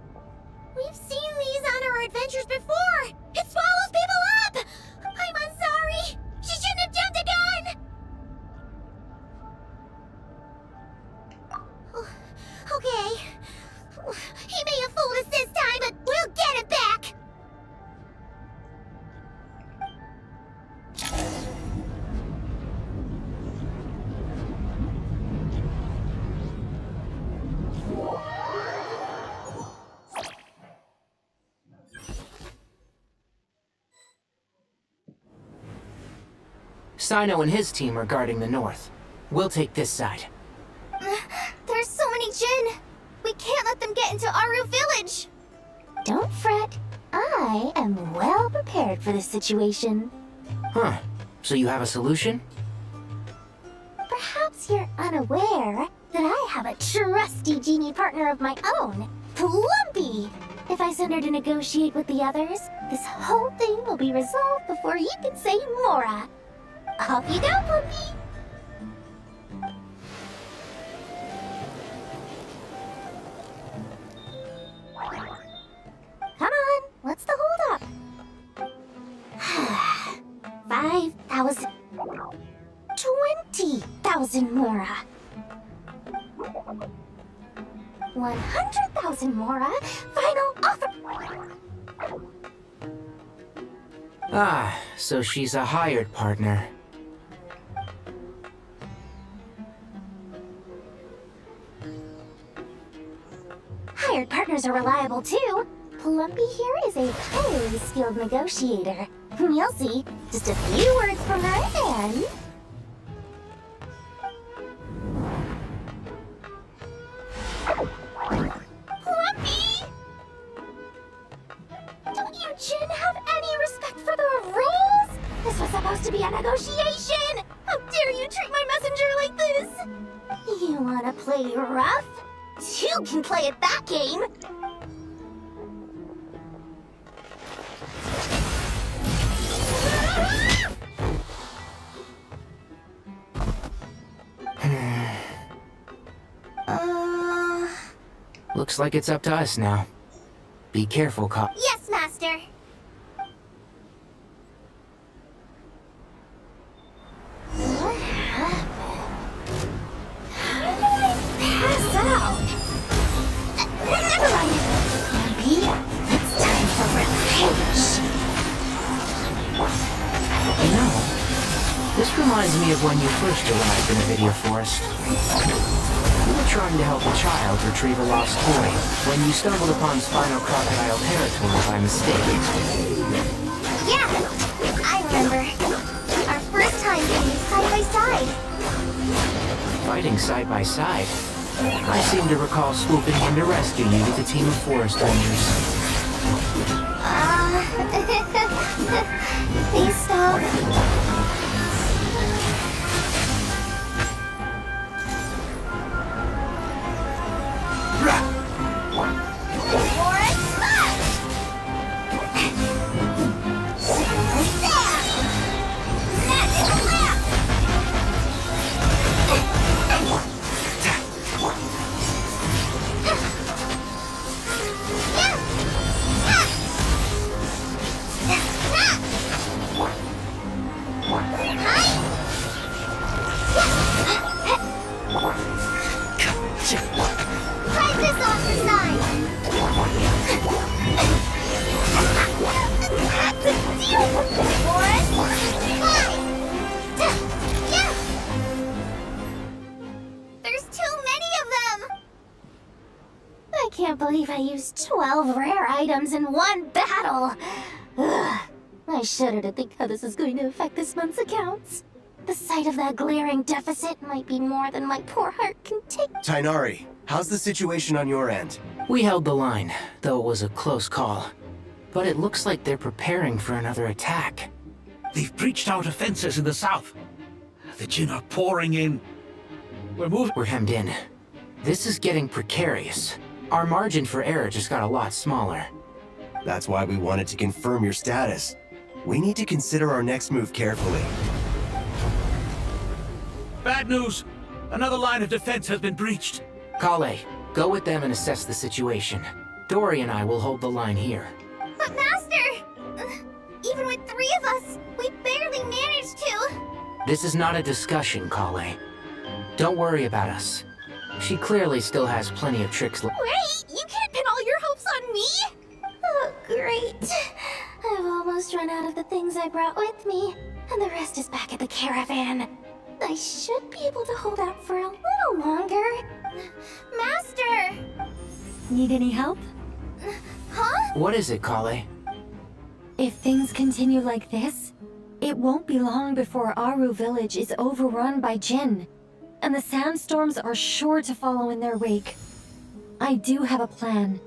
C: We've seen these on our adventures before. It swallows people up! I'm sorry. She shouldn't have jumped the gun! Okay. He may have fooled us this time, but we'll get it back!
L: Sino and his team are guarding the north. We'll take this side.
A: There's so many Jin! We can't let them get into Aru Village! Don't fret. I am well prepared for this situation.
L: Huh. So you have a solution?
A: Perhaps you're unaware that I have a trusty genie partner of my own, Plumpy. If I send her to negotiate with the others, this whole thing will be resolved before you can say Mora. Off you go, Plumpy! Come on, what's the holdup? 5,000... 20,000 Mora. 100,000 Mora. Final offer.
L: Ah, so she's a hired partner.
A: Hired partners are reliable too. Plumpy here is a highly skilled negotiator. You'll see. Just a few words from her and... Plumpy! Don't you Jin have any respect for the rules? This was supposed to be a negotiation! How dare you treat my messenger like this? You wanna play rough? You can play at that game!
L: Looks like it's up to us now. Be careful, Cop.
A: Yes, Master! What happened? How did I pass out? Never mind! Maybe it's time for revenge!
L: You know, this reminds me of when you first arrived in NVIDIA Forest. You were trying to help a child retrieve a lost toy when you stumbled upon Spino Crocodile territory by mistake.
A: Yeah, I remember. Our first time being side by side.
L: Fighting side by side. I seem to recall swooping in to rescue you with a team of forest rangers.
A: Please stop. There's too many of them! I can't believe I used 12 rare items in one battle! Ugh. I shudder to think how this is going to affect this month's accounts. The sight of that glaring deficit might be more than my poor heart can take.
I: Tainari, how's the situation on your end?
L: We held the line, though it was a close call. But it looks like they're preparing for another attack.
H: They've breached our defenses in the south. The Jin are pouring in.
L: We're hemmed in. This is getting precarious. Our margin for error just got a lot smaller.
I: That's why we wanted to confirm your status. We need to consider our next move carefully.
H: Bad news! Another line of defense has been breached.
L: Kale, go with them and assess the situation. Dory and I will hold the line here.
A: But Master! Even with 3 of us, we barely managed to!
L: This is not a discussion, Kale. Don't worry about us. She clearly still has plenty of tricks left.
A: Wait! You can't pin all your hopes on me! Oh, great. I've almost run out of the things I brought with me, and the rest is back at the caravan. I should be able to hold out for a little longer. Master!
E: Need any help?
A: Huh?
L: What is it, Kale?
E: If things continue like this, it won't be long before Aru village is overrun by Jin, and the sandstorms are sure to follow in their wake. I do have a plan,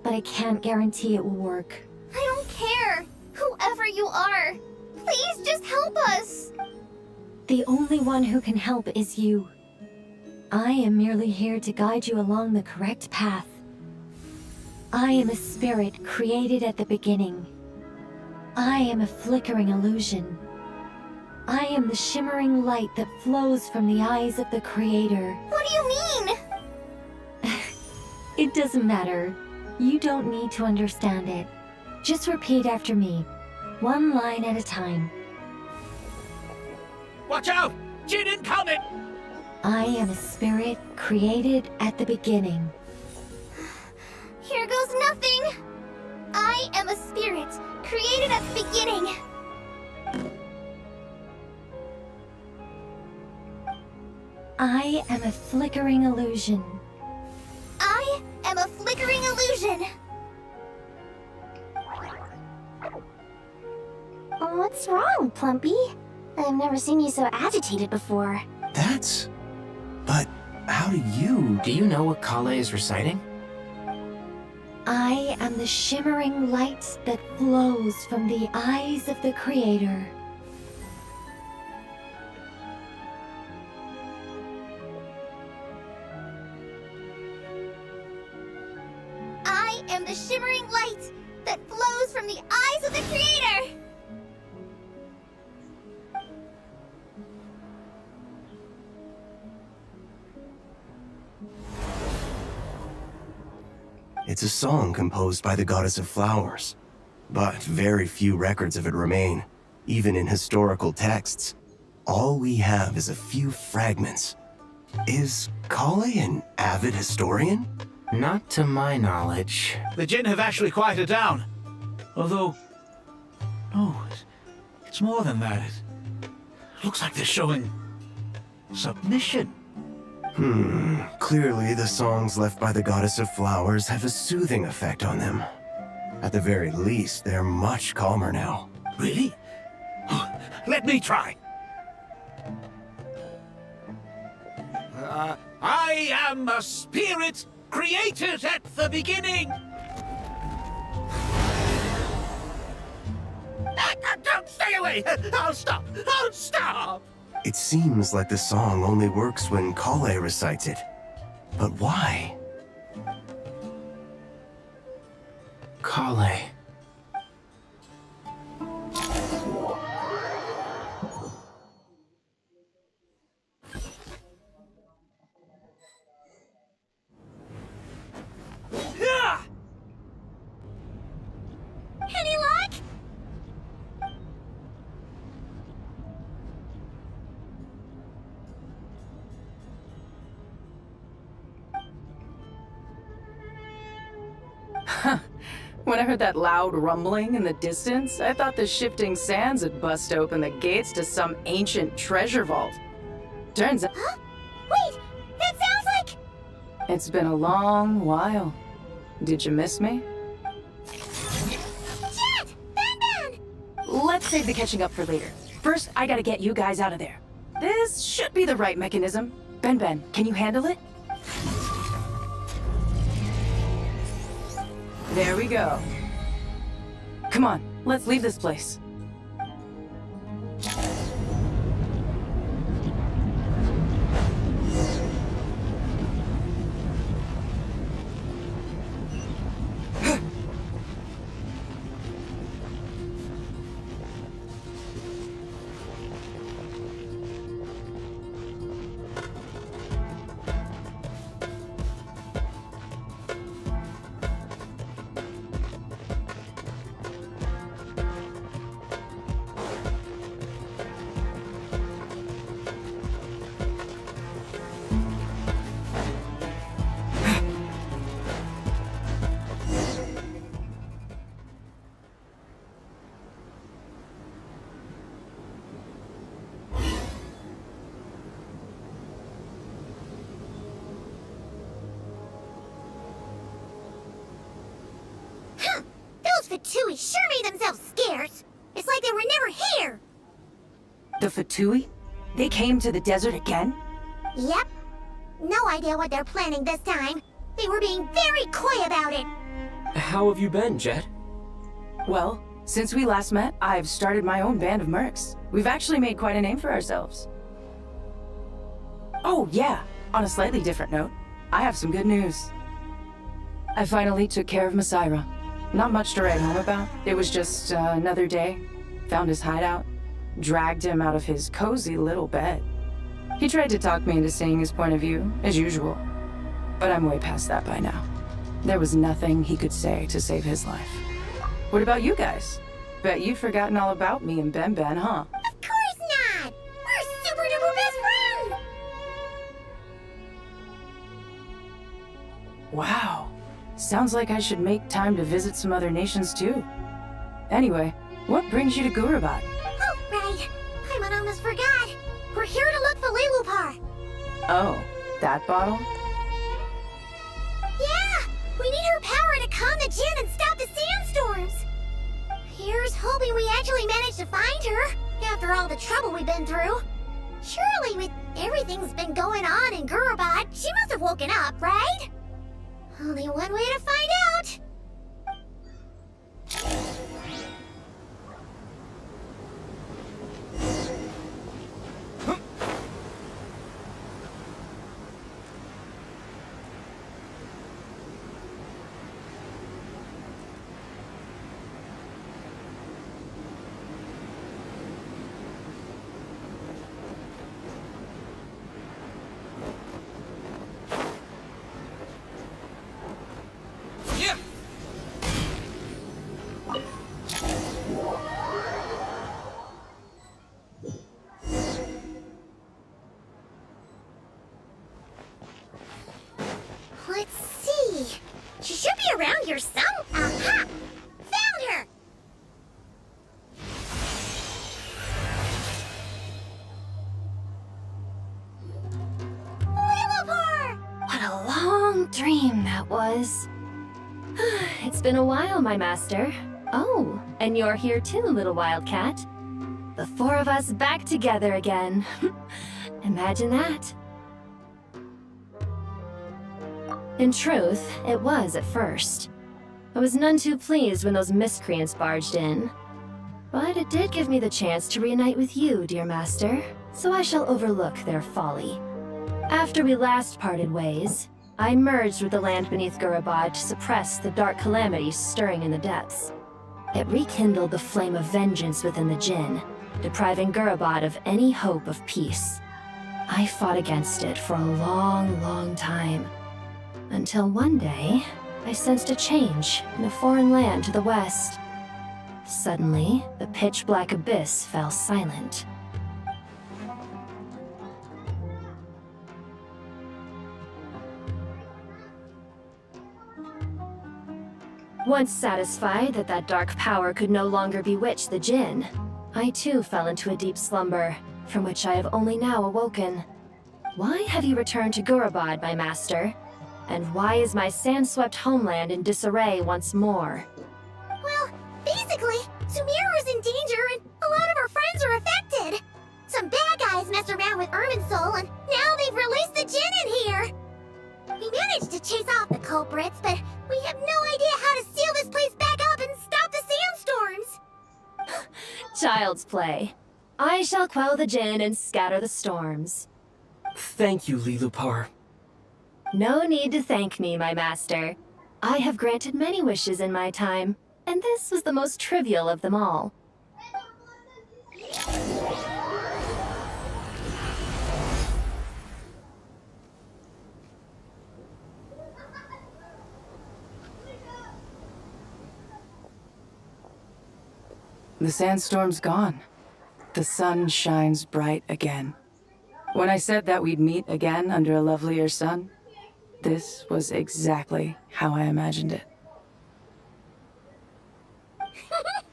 E: but I can't guarantee it will work.
A: I don't care! Whoever you are! Please just help us!
E: The only one who can help is you. I am merely here to guide you along the correct path. I am a spirit created at the beginning. I am a flickering illusion. I am the shimmering light that flows from the eyes of the Creator.
A: What do you mean?
E: It doesn't matter. You don't need to understand it. Just repeat after me, one line at a time.
H: Watch out! Jin incoming!
E: I am a spirit created at the beginning.
A: Here goes nothing! I am a spirit created at the beginning.
E: I am a flickering illusion.
A: I am a flickering illusion. What's wrong, Plumpy? I've never seen you so agitated before.
I: But how do you...
L: Do you know what Kale is reciting?
E: I am the shimmering light that flows from the eyes of the Creator.
A: I am the shimmering light that flows from the eyes of the Creator!
I: It's a song composed by the goddess of flowers, but very few records of it remain, even in historical texts. All we have is a few fragments. Is Kale an avid historian?
L: Not to my knowledge.
H: The Jin have actually quieted down. Although... No, it's more than that. It looks like they're showing submission.
I: Clearly the songs left by the Goddess of Flowers have a soothing effect on them. At the very least, they're much calmer now.
H: Really? Let me try. I am a spirit created at the beginning. Don't stay away! I'll stop! I'll stop!
I: It seems like the song only works when Kale recites it. But why?
L: Kale.
C: Any luck?
K: When I heard that loud rumbling in the distance, I thought the shifting sands had bust open the gates to some ancient treasure vault. Turns out...
C: Huh? Wait! That sounds like...
K: It's been a long while. Did you miss me?
C: Jet! Ben!
K: Let's save the catching up for later. First, I gotta get you guys out of there. This should be the right mechanism. Ben, can you handle it? There we go. Come on, let's leave this place.
C: Fatui sure made themselves scarce. It's like they were never here.
K: The Fatui? They came to the desert again?
C: Yep. No idea what they're planning this time. They were being very coy about it.
M: How have you been, Jet?
K: Well, since we last met, I've started my own band of mercs. We've actually made quite a name for ourselves. Oh, yeah. On a slightly different note, I have some good news. I finally took care of Masaira. Not much to write home about. It was just another day. Found his hideout. Dragged him out of his cozy little bed. He tried to talk me into seeing his point of view, as usual. But I'm way past that by now. There was nothing he could say to save his life. What about you guys? Bet you've forgotten all about me and Ben, huh?
C: Of course not! We're super duper best friends!
K: Wow. Sounds like I should make time to visit some other nations too. Anyway, what brings you to Gurabat?
C: Oh, right. I almost forgot. We're here to look for Lilupar.
K: Oh, that bottle?
C: Yeah! We need her power to calm the Jinn and stop the sandstorms. Here's hoping we actually manage to find her, after all the trouble we've been through. Surely with everything's been going on in Gurabat, she must have woken up, right? Only one way to find out. Let's see. She should be around here some. Aha! Found her!
E: pleasant dream that was. It's been a while, my master. Oh, and you're here too, little wildcat. The four of us back together again. Imagine that. In truth, it was at first. I was none too pleased when those miscreants barged in. But it did give me the chance to reunite with you, dear master, so I shall overlook their folly. After we last parted ways, I merged with the land beneath Gurabad to suppress the dark calamities stirring in the depths. It rekindled the flame of vengeance within the Jinn, depriving Gurabad of any hope of peace. I fought against it for a long, long time. Until one day, I sensed a change in a foreign land to the west. Suddenly, the pitch-black abyss fell silent. Once satisfied that that dark power could no longer bewitch the Jinn, I too fell into a deep slumber, from which I have only now awoken. Why have you returned to Gurabad, my master? And why is my sand-swept homeland in disarray once more?
C: Well, basically, Sumeru is in danger and a lot of our friends are affected. Some bad guys messed around with Irminsul and now they've released the Jinn in here. We managed to chase off the culprits, but we have no idea how to seal this place back up and stop the sandstorms.
E: Child's play. I shall quell the Jinn and scatter the storms.
M: Thank you, Lilupar.
E: No need to thank me, my master. I have granted many wishes in my time, and this was the most trivial of them all.
K: The sandstorm's gone. The sun shines bright again. When I said that we'd meet again under a lovelier sun, this was exactly how I imagined it.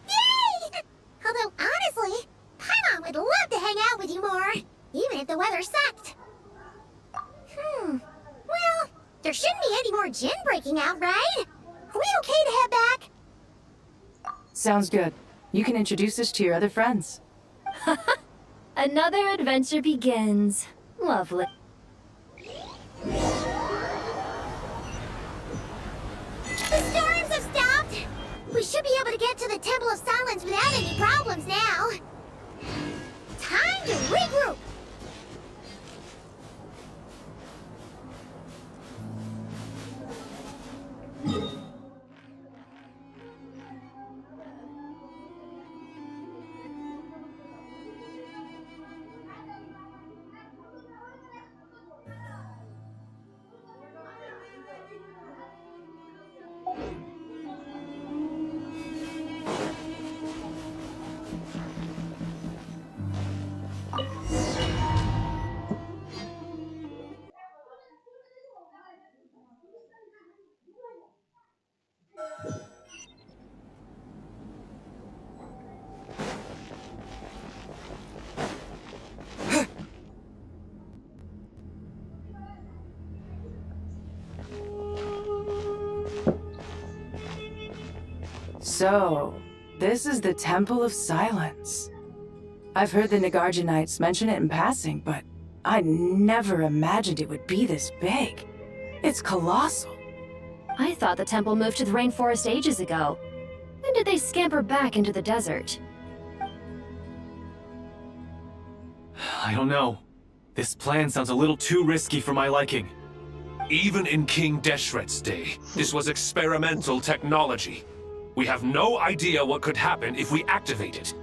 C: Yay! Although, honestly, Paimon would love to hang out with you more, even if the weather sucked. Well, there shouldn't be any more Jinn breaking out, right? Are we okay to head back?
K: Sounds good. You can introduce us to your other friends.
E: Another adventure begins. Lovely.
C: The storms have stopped! We should be able to get to the Temple of Silence without any problems now. Time to regroup!
K: So, this is the Temple of Silence. I've heard the Nagarjanites mention it in passing, but I never imagined it would be this big. It's colossal.
E: I thought the temple moved to the rainforest ages ago. When did they scamper back into the desert?
B: I don't know. This plan sounds a little too risky for my liking.
F: Even in King Deshret's day, this was experimental technology. We have no idea what could happen if we activate it.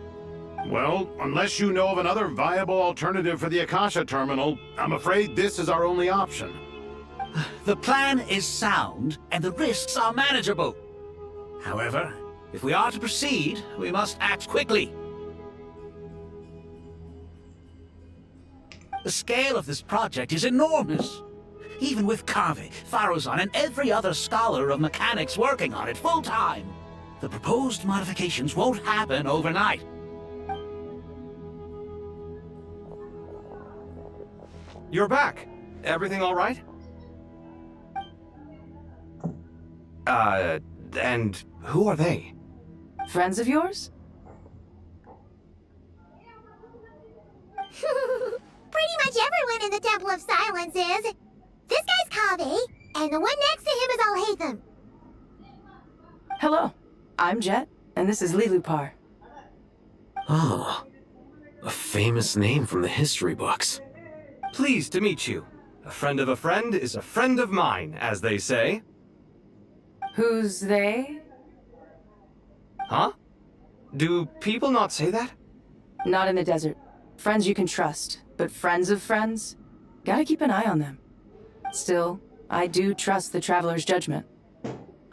U: Well, unless you know of another viable alternative for the Akasha terminal, I'm afraid this is our only option.
H: The plan is sound, and the risks are manageable. However, if we are to proceed, we must act quickly. The scale of this project is enormous. Even with Kave, Faruzan, and every other scholar of mechanics working on it full-time, the proposed modifications won't happen overnight.
R: You're back. Everything all right? And who are they?
K: Friends of yours?
C: Pretty much everyone in the Temple of Silence is. This guy's Kaveh, and the one next to him is Alhaitham.
K: Hello, I'm Jet, and this is Lilupar.
V: Ah, a famous name from the history books.
R: Pleased to meet you. A friend of a friend is a friend of mine, as they say.
K: Who's they?
R: Huh? Do people not say that?
K: Not in the desert. Friends you can trust, but friends of friends? Gotta keep an eye on them. Still, I do trust the Traveler's judgment.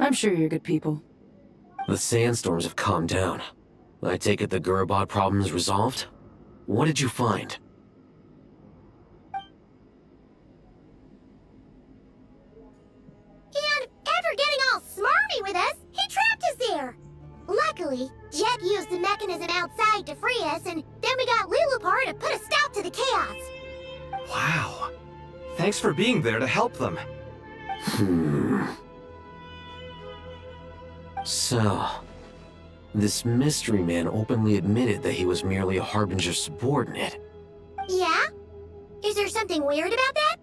K: I'm sure you're good people.
V: The sandstorms have calmed down. I take it the Gurabod problem is resolved? What did you find?
C: And after getting all smarmy with us, he trapped us there. Luckily, Jet used the mechanism outside to free us, and then we got Lilupar to put a stop to the chaos.
R: Wow. Thanks for being there to help them.
V: So, this mystery man openly admitted that he was merely a Harbinger subordinate.
C: Yeah? Is there something weird about that?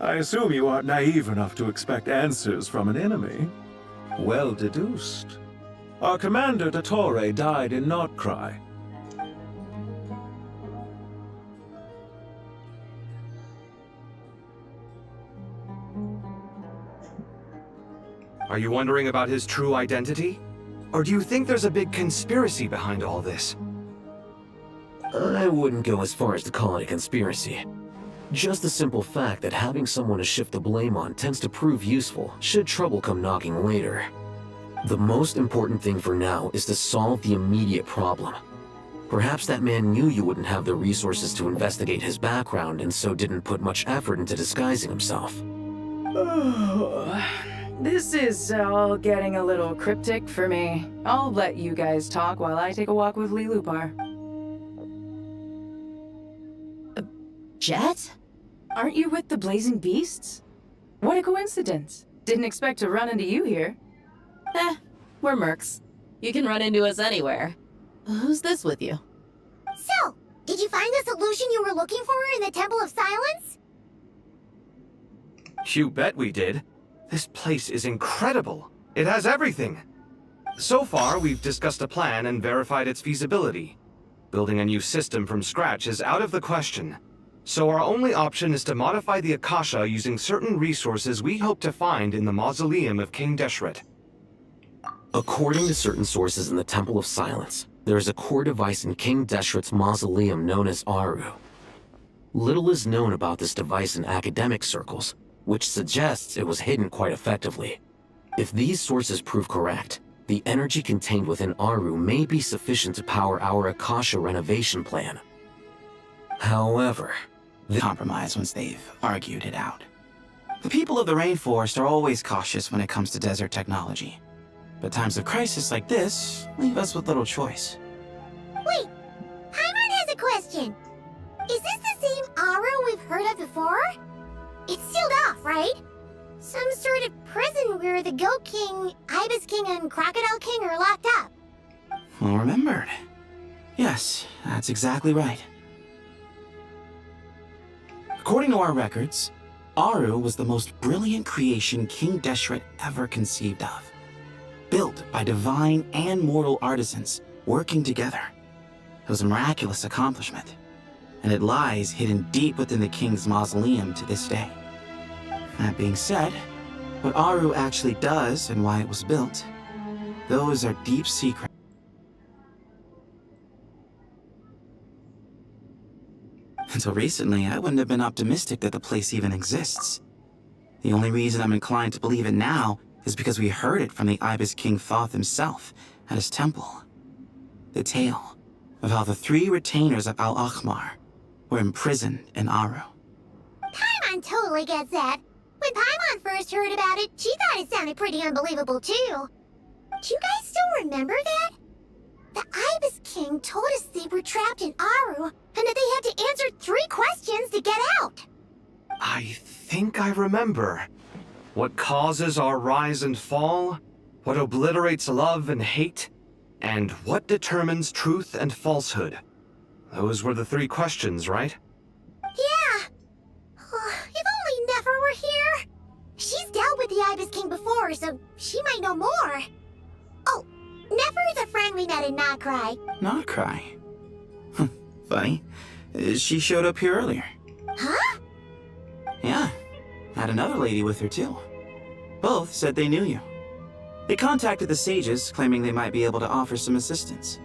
D: I assume you aren't naive enough to expect answers from an enemy. Well deduced. Our commander, Dottore, died in Nordcry.
R: Are you wondering about his true identity? Or do you think there's a big conspiracy behind all this?
V: I wouldn't go as far as to call it a conspiracy. Just the simple fact that having someone to shift the blame on tends to prove useful should trouble come knocking later. The most important thing for now is to solve the immediate problem. Perhaps that man knew you wouldn't have the resources to investigate his background and so didn't put much effort into disguising himself.
K: This is all getting a little cryptic for me. I'll let you guys talk while I take a walk with Lilupar.
J: Jet?
K: Aren't you with the Blazing Beasts? What a coincidence. Didn't expect to run into you here.
J: We're mercs. You can run into us anywhere. Who's this with you?
C: So, did you find the solution you were looking for in the Temple of Silence?
R: You bet we did. This place is incredible. It has everything. So far, we've discussed a plan and verified its feasibility. Building a new system from scratch is out of the question. So our only option is to modify the Akasha using certain resources we hope to find in the mausoleum of King Deshret.
V: According to certain sources in the Temple of Silence, there is a core device in King Deshret's mausoleum known as Aru. Little is known about this device in academic circles, which suggests it was hidden quite effectively. If these sources prove correct, the energy contained within Aru may be sufficient to power our Akasha renovation plan. However,
N: the compromise once they've argued it out. The people of the rainforest are always cautious when it comes to desert technology. But times of crisis like this leave us with little choice.
C: Wait, Paimon has a question. Is this the same Aru we've heard of before? It's sealed off, right? Some sort of prison where the Goat King, Ibis King, and Crocodile King are locked up.
N: Well remembered. Yes, that's exactly right. According to our records, Aru was the most brilliant creation King Deshret ever conceived of. Built by divine and mortal artisans working together. It was a miraculous accomplishment, and it lies hidden deep within the king's mausoleum to this day. That being said, what Aru actually does and why it was built, those are deep secrets. Until recently, I wouldn't have been optimistic that the place even exists. The only reason I'm inclined to believe it now is because we heard it from the Ibis King Thoth himself at his temple. The tale of how the 3 retainers of Al-Akhmar were imprisoned in Aru.
C: Paimon totally gets that. When Paimon first heard about it, she thought it sounded pretty unbelievable too. Do you guys still remember that? The Ibis King told us they were trapped in Aru, and that they had to answer 3 questions to get out.
R: I think I remember. What causes our rise and fall? What obliterates love and hate? And what determines truth and falsehood? Those were the 3 questions, right?
C: Yeah. If only Nefer were here. She's dealt with the Ibis King before, so she might know more. Oh, Nefer is a friend we met in Notcry.
N: Notcry? Funny. She showed up here earlier.
C: Huh?
N: Yeah. Had another lady with her, too. Both said they knew you. They contacted the sages, claiming they might be able to offer some assistance.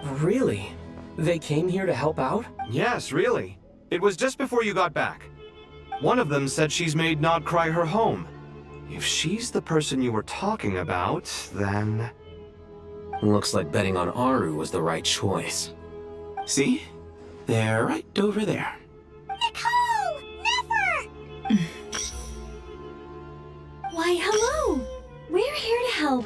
M: Really? They came here to help out?
R: Yes, really. It was just before you got back. One of them said she's made Notcry her home. If she's the person you were talking about, then...
V: Looks like betting on Aru was the right choice.
N: See? They're right over there.
C: Nicole! Nefer!
E: Why, hello! We're here to help.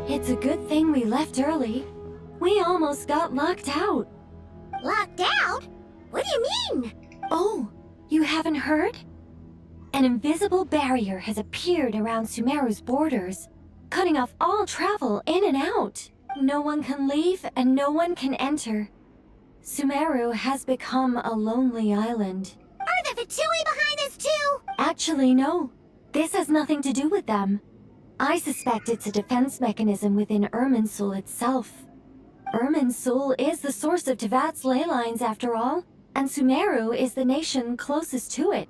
E: It's a good thing we left early. We almost got locked out.
C: Locked out? What do you mean?
E: Oh, you haven't heard? An invisible barrier has appeared around Sumeru's borders, cutting off all travel in and out. No one can leave and no one can enter. Sumeru has become a lonely island.
C: Are the Fatui behind this too?
E: Actually, no. This has nothing to do with them. I suspect it's a defense mechanism within Irminsul itself. Irminsul is the source of Tevat's ley lines after all, and Sumeru is the nation closest to it.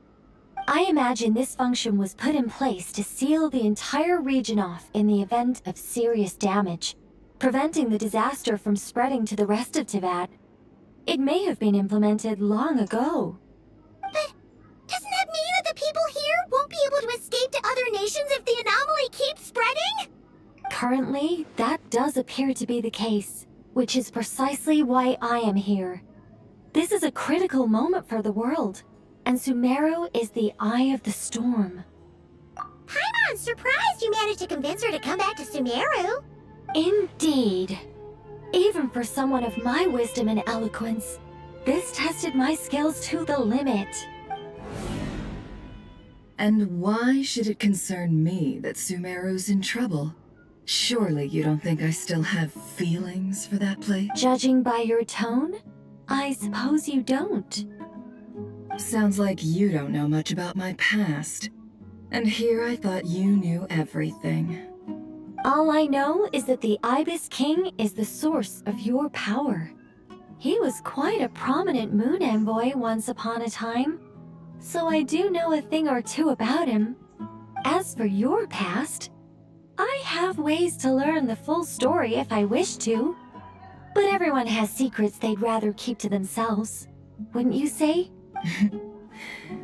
E: I imagine this function was put in place to seal the entire region off in the event of serious damage, preventing the disaster from spreading to the rest of Tevat. It may have been implemented long ago.
C: But doesn't that mean that the people here won't be able to escape to other nations if the anomaly keeps spreading?
E: Currently, that does appear to be the case, which is precisely why I am here. This is a critical moment for the world, and Sumeru is the eye of the storm.
C: Paimon's surprised you managed to convince her to come back to Sumeru.
E: Indeed. Even for someone of my wisdom and eloquence, this tested my skills to the limit.
G: And why should it concern me that Sumeru's in trouble? Surely you don't think I still have feelings for that place?
E: Judging by your tone, I suppose you don't.
G: Sounds like you don't know much about my past. And here I thought you knew everything.
E: All I know is that the Ibis King is the source of your power. He was quite a prominent moon envoy once upon a time, so I do know a thing or two about him. As for your past, I have ways to learn the full story if I wish to. But everyone has secrets they'd rather keep to themselves. Wouldn't you say?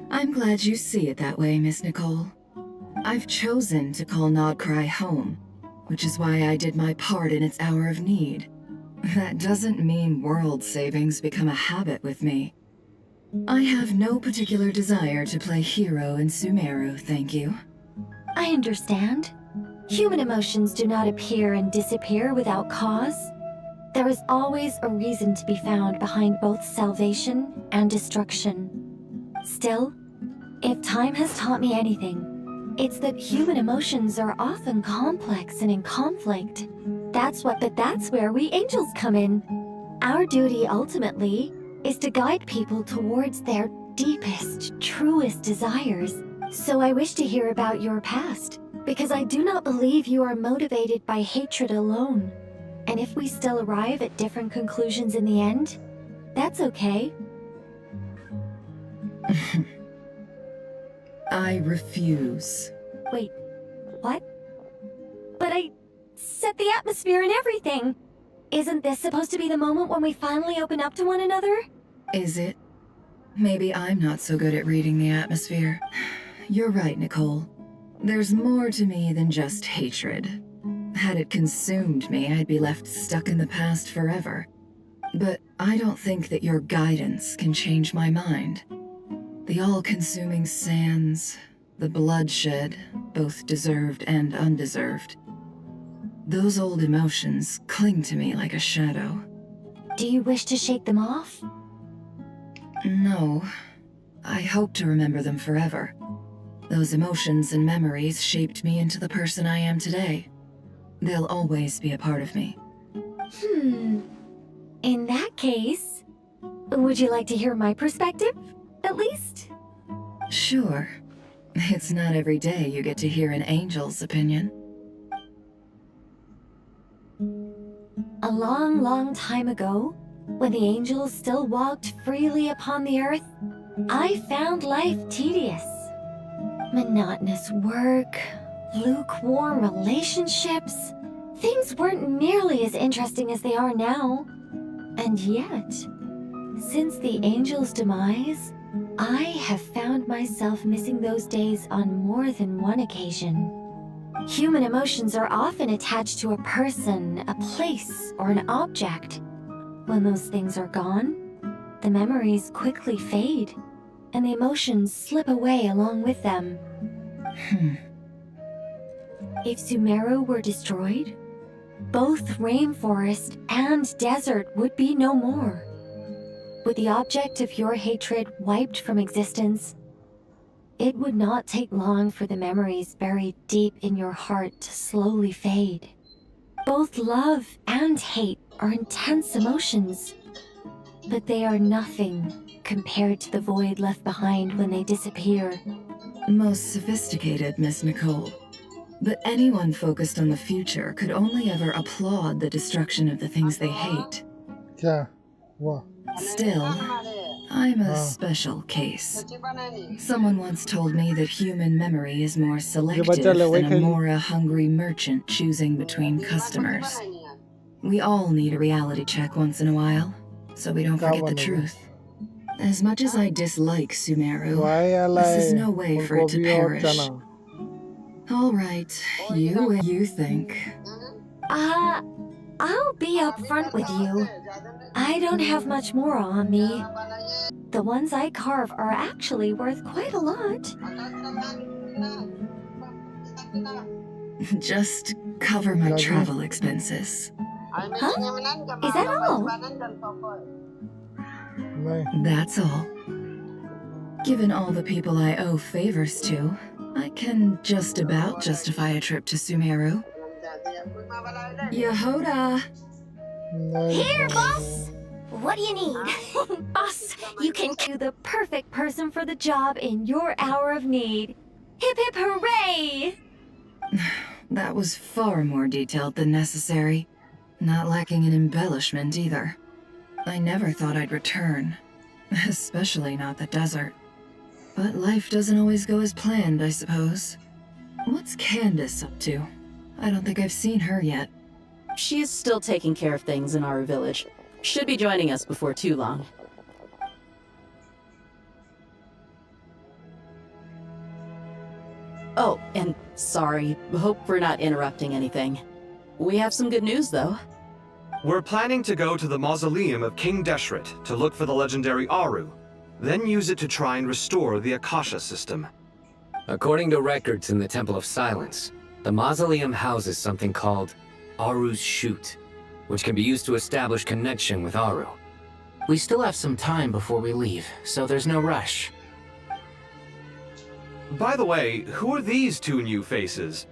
G: I'm glad you see it that way, Miss Nicole. I've chosen to call Notcry home, which is why I did my part in its hour of need. That doesn't mean world savings become a habit with me. I have no particular desire to play hero in Sumeru, thank you.
E: I understand. Human emotions do not appear and disappear without cause. There is always a reason to be found behind both salvation and destruction. Still, if time has taught me anything, it's that human emotions are often complex and in conflict. That's where we angels come in. Our duty ultimately is to guide people towards their deepest, truest desires. So I wish to hear about your past, because I do not believe you are motivated by hatred alone. And if we still arrive at different conclusions in the end, that's okay.
G: I refuse.
E: Wait, what? But I set the atmosphere and everything. Isn't this supposed to be the moment when we finally open up to one another?
G: Is it? Maybe I'm not so good at reading the atmosphere. You're right, Nicole. There's more to me than just hatred. Had it consumed me, I'd be left stuck in the past forever. But I don't think that your guidance can change my mind. The all-consuming sands, the bloodshed, both deserved and undeserved. Those old emotions cling to me like a shadow.
E: Do you wish to shake them off?
G: No. I hope to remember them forever. Those emotions and memories shaped me into the person I am today. They'll always be a part of me.
E: In that case, would you like to hear my perspective, at least?
G: Sure. It's not every day you get to hear an angel's opinion.
E: A long, long time ago, when the angels still walked freely upon the earth, I found life tedious. Monotonous work, lukewarm relationships. Things weren't nearly as interesting as they are now. And yet, since the angels' demise, I have found myself missing those days on more than one occasion. Human emotions are often attached to a person, a place, or an object. When those things are gone, the memories quickly fade, and the emotions slip away along with them. If Sumeru were destroyed, both rainforest and desert would be no more. With the object of your hatred wiped from existence, it would not take long for the memories buried deep in your heart to slowly fade. Both love and hate are intense emotions, but they are nothing compared to the void left behind when they disappear.
G: Most sophisticated, Miss Nicole. But anyone focused on the future could only ever applaud the destruction of the things they hate.
P: क्या हुआ?
G: Still, I'm a special case. Someone once told me that human memory is more selective than a Mora-hungry merchant choosing between customers. We all need a reality check once in a while, so we don't forget the truth. As much as I dislike Sumeru, this is no way for it to perish. All right, you think.
E: I'll be upfront with you. I don't have much more on me. The ones I carve are actually worth quite a lot.
G: Just cover my travel expenses.
E: Huh? Is that all?
G: That's all. Given all the people I owe favors to, I can just about justify a trip to Sumeru. Yehoda!
A: Here, boss! What do you need?
E: Boss, you can do the perfect person for the job in your hour of need. Hip hip hooray!
G: That was far more detailed than necessary. Not lacking in embellishment either. I never thought I'd return. Especially not the desert. But life doesn't always go as planned, I suppose. What's Candace up to? I don't think I've seen her yet.
J: She is still taking care of things in our village. Should be joining us before too long. Oh, and sorry. Hope we're not interrupting anything. We have some good news, though.
R: We're planning to go to the mausoleum of King Deshret to look for the legendary Aru, then use it to try and restore the Akasha system.
S: According to records in the Temple of Silence, the mausoleum houses something called Aru's Chute, which can be used to establish connection with Aru.
L: We still have some time before we leave, so there's no rush.
R: By the way, who are these two new faces?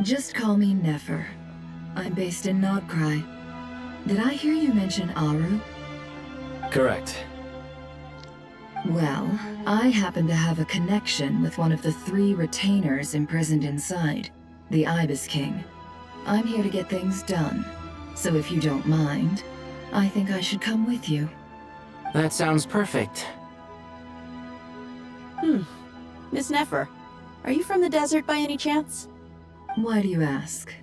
G: Just call me Nefer. I'm based in Nodcry. Did I hear you mention Aru?
S: Correct.
G: Well, I happen to have a connection with one of the 3 retainers imprisoned inside, the Ibis King. I'm here to get things done, so if you don't mind, I think I should come with you.
L: That sounds perfect.
J: Miss Nefer, are you from the desert by any chance?
G: Why do you ask?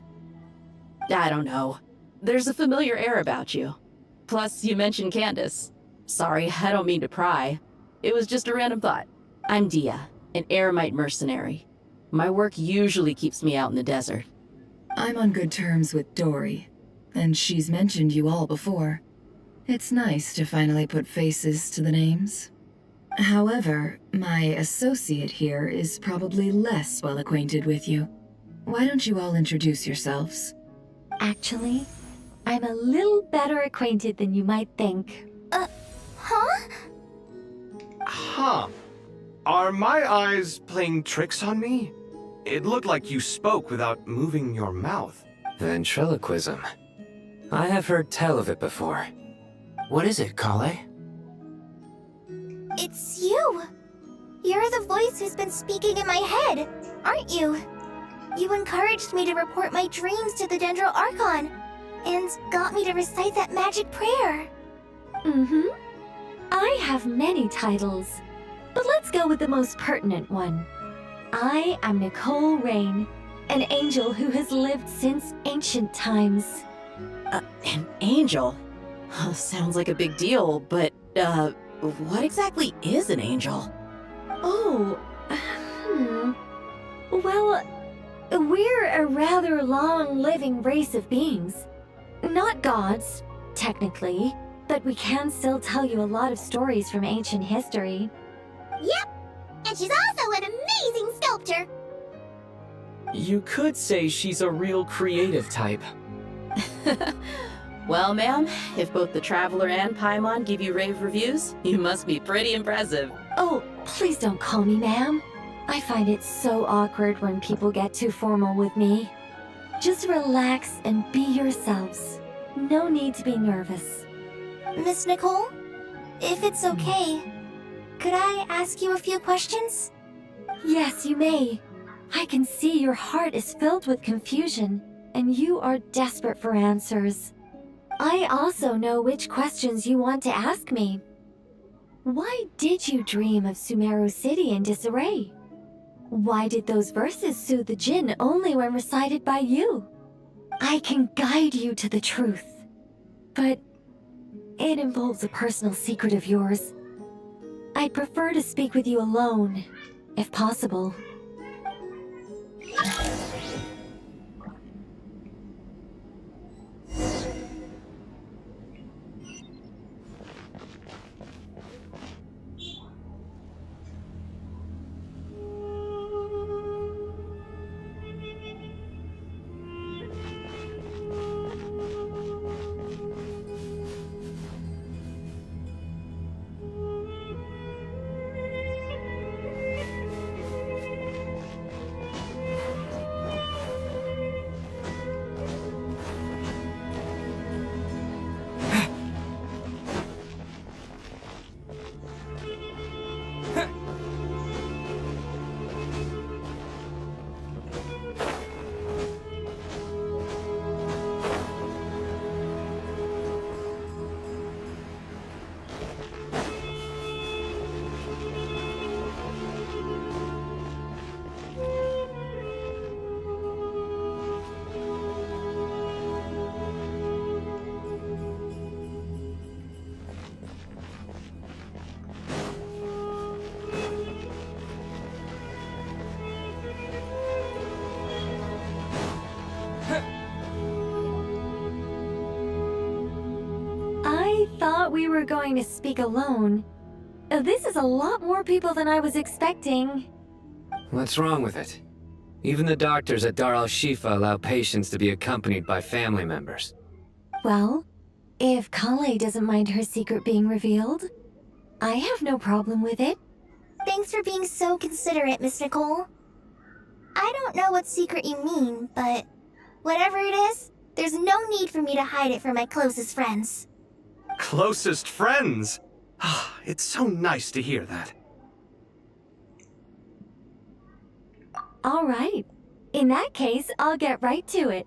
J: I don't know. There's a familiar air about you. Plus, you mentioned Candace. Sorry, I don't mean to pry. It was just a random thought. I'm Dia, an Eremite mercenary. My work usually keeps me out in the desert.
G: I'm on good terms with Dory. and she's mentioned you all before. It's nice to finally put faces to the names. However, my associate here is probably less well acquainted with you. Why don't you all introduce yourselves?
E: Actually, I'm a little better acquainted than you might think.
A: Huh?
R: Huh. Are my eyes playing tricks on me? It looked like you spoke without moving your mouth.
S: Ventriloquism. I have heard tell of it before. What is it, Kale?
A: It's you! You're the voice who's been speaking in my head, aren't you? You encouraged me to report my dreams to the Dendro Arcon, and got me to recite that magic prayer.
E: Mm-hmm. I have many titles, but let's go with the most pertinent one. I am Nicole Rain, an angel who has lived since ancient times.
J: An angel? Sounds like a big deal, but, what exactly is an angel?
E: Oh, Well, we're a rather long-living race of beings. Not gods, technically, but we can still tell you a lot of stories from ancient history.
C: Yep, and she's also an amazing sculptor.
M: You could say she's a real creative type.
J: Well, ma'am, if both the Traveler and Paimon give you rave reviews, you must be pretty impressive.
E: Oh, please don't call me ma'am. I find it so awkward when people get too formal with me. Just relax and be yourselves. No need to be nervous.
A: Miss Nicole, if it's okay, could I ask you a few questions?
E: Yes, you may. I can see your heart is filled with confusion, and you are desperate for answers. I also know which questions you want to ask me. Why did you dream of Sumeru City in disarray? Why did those verses soothe the Jinn only when recited by you? I can guide you to the truth, but it involves a personal secret of yours. I'd prefer to speak with you alone, if possible. I thought we were going to speak alone. This is a lot more people than I was expecting.
S: What's wrong with it? Even the doctors at Dar al-Shifa allow patients to be accompanied by family members.
E: Well, if Kale doesn't mind her secret being revealed, I have no problem with it.
A: Thanks for being so considerate, Miss Nicole. I don't know what secret you mean, but whatever it is, there's no need for me to hide it from my closest friends.
R: Closest friends? It's so nice to hear that.
E: All right. In that case, I'll get right to it.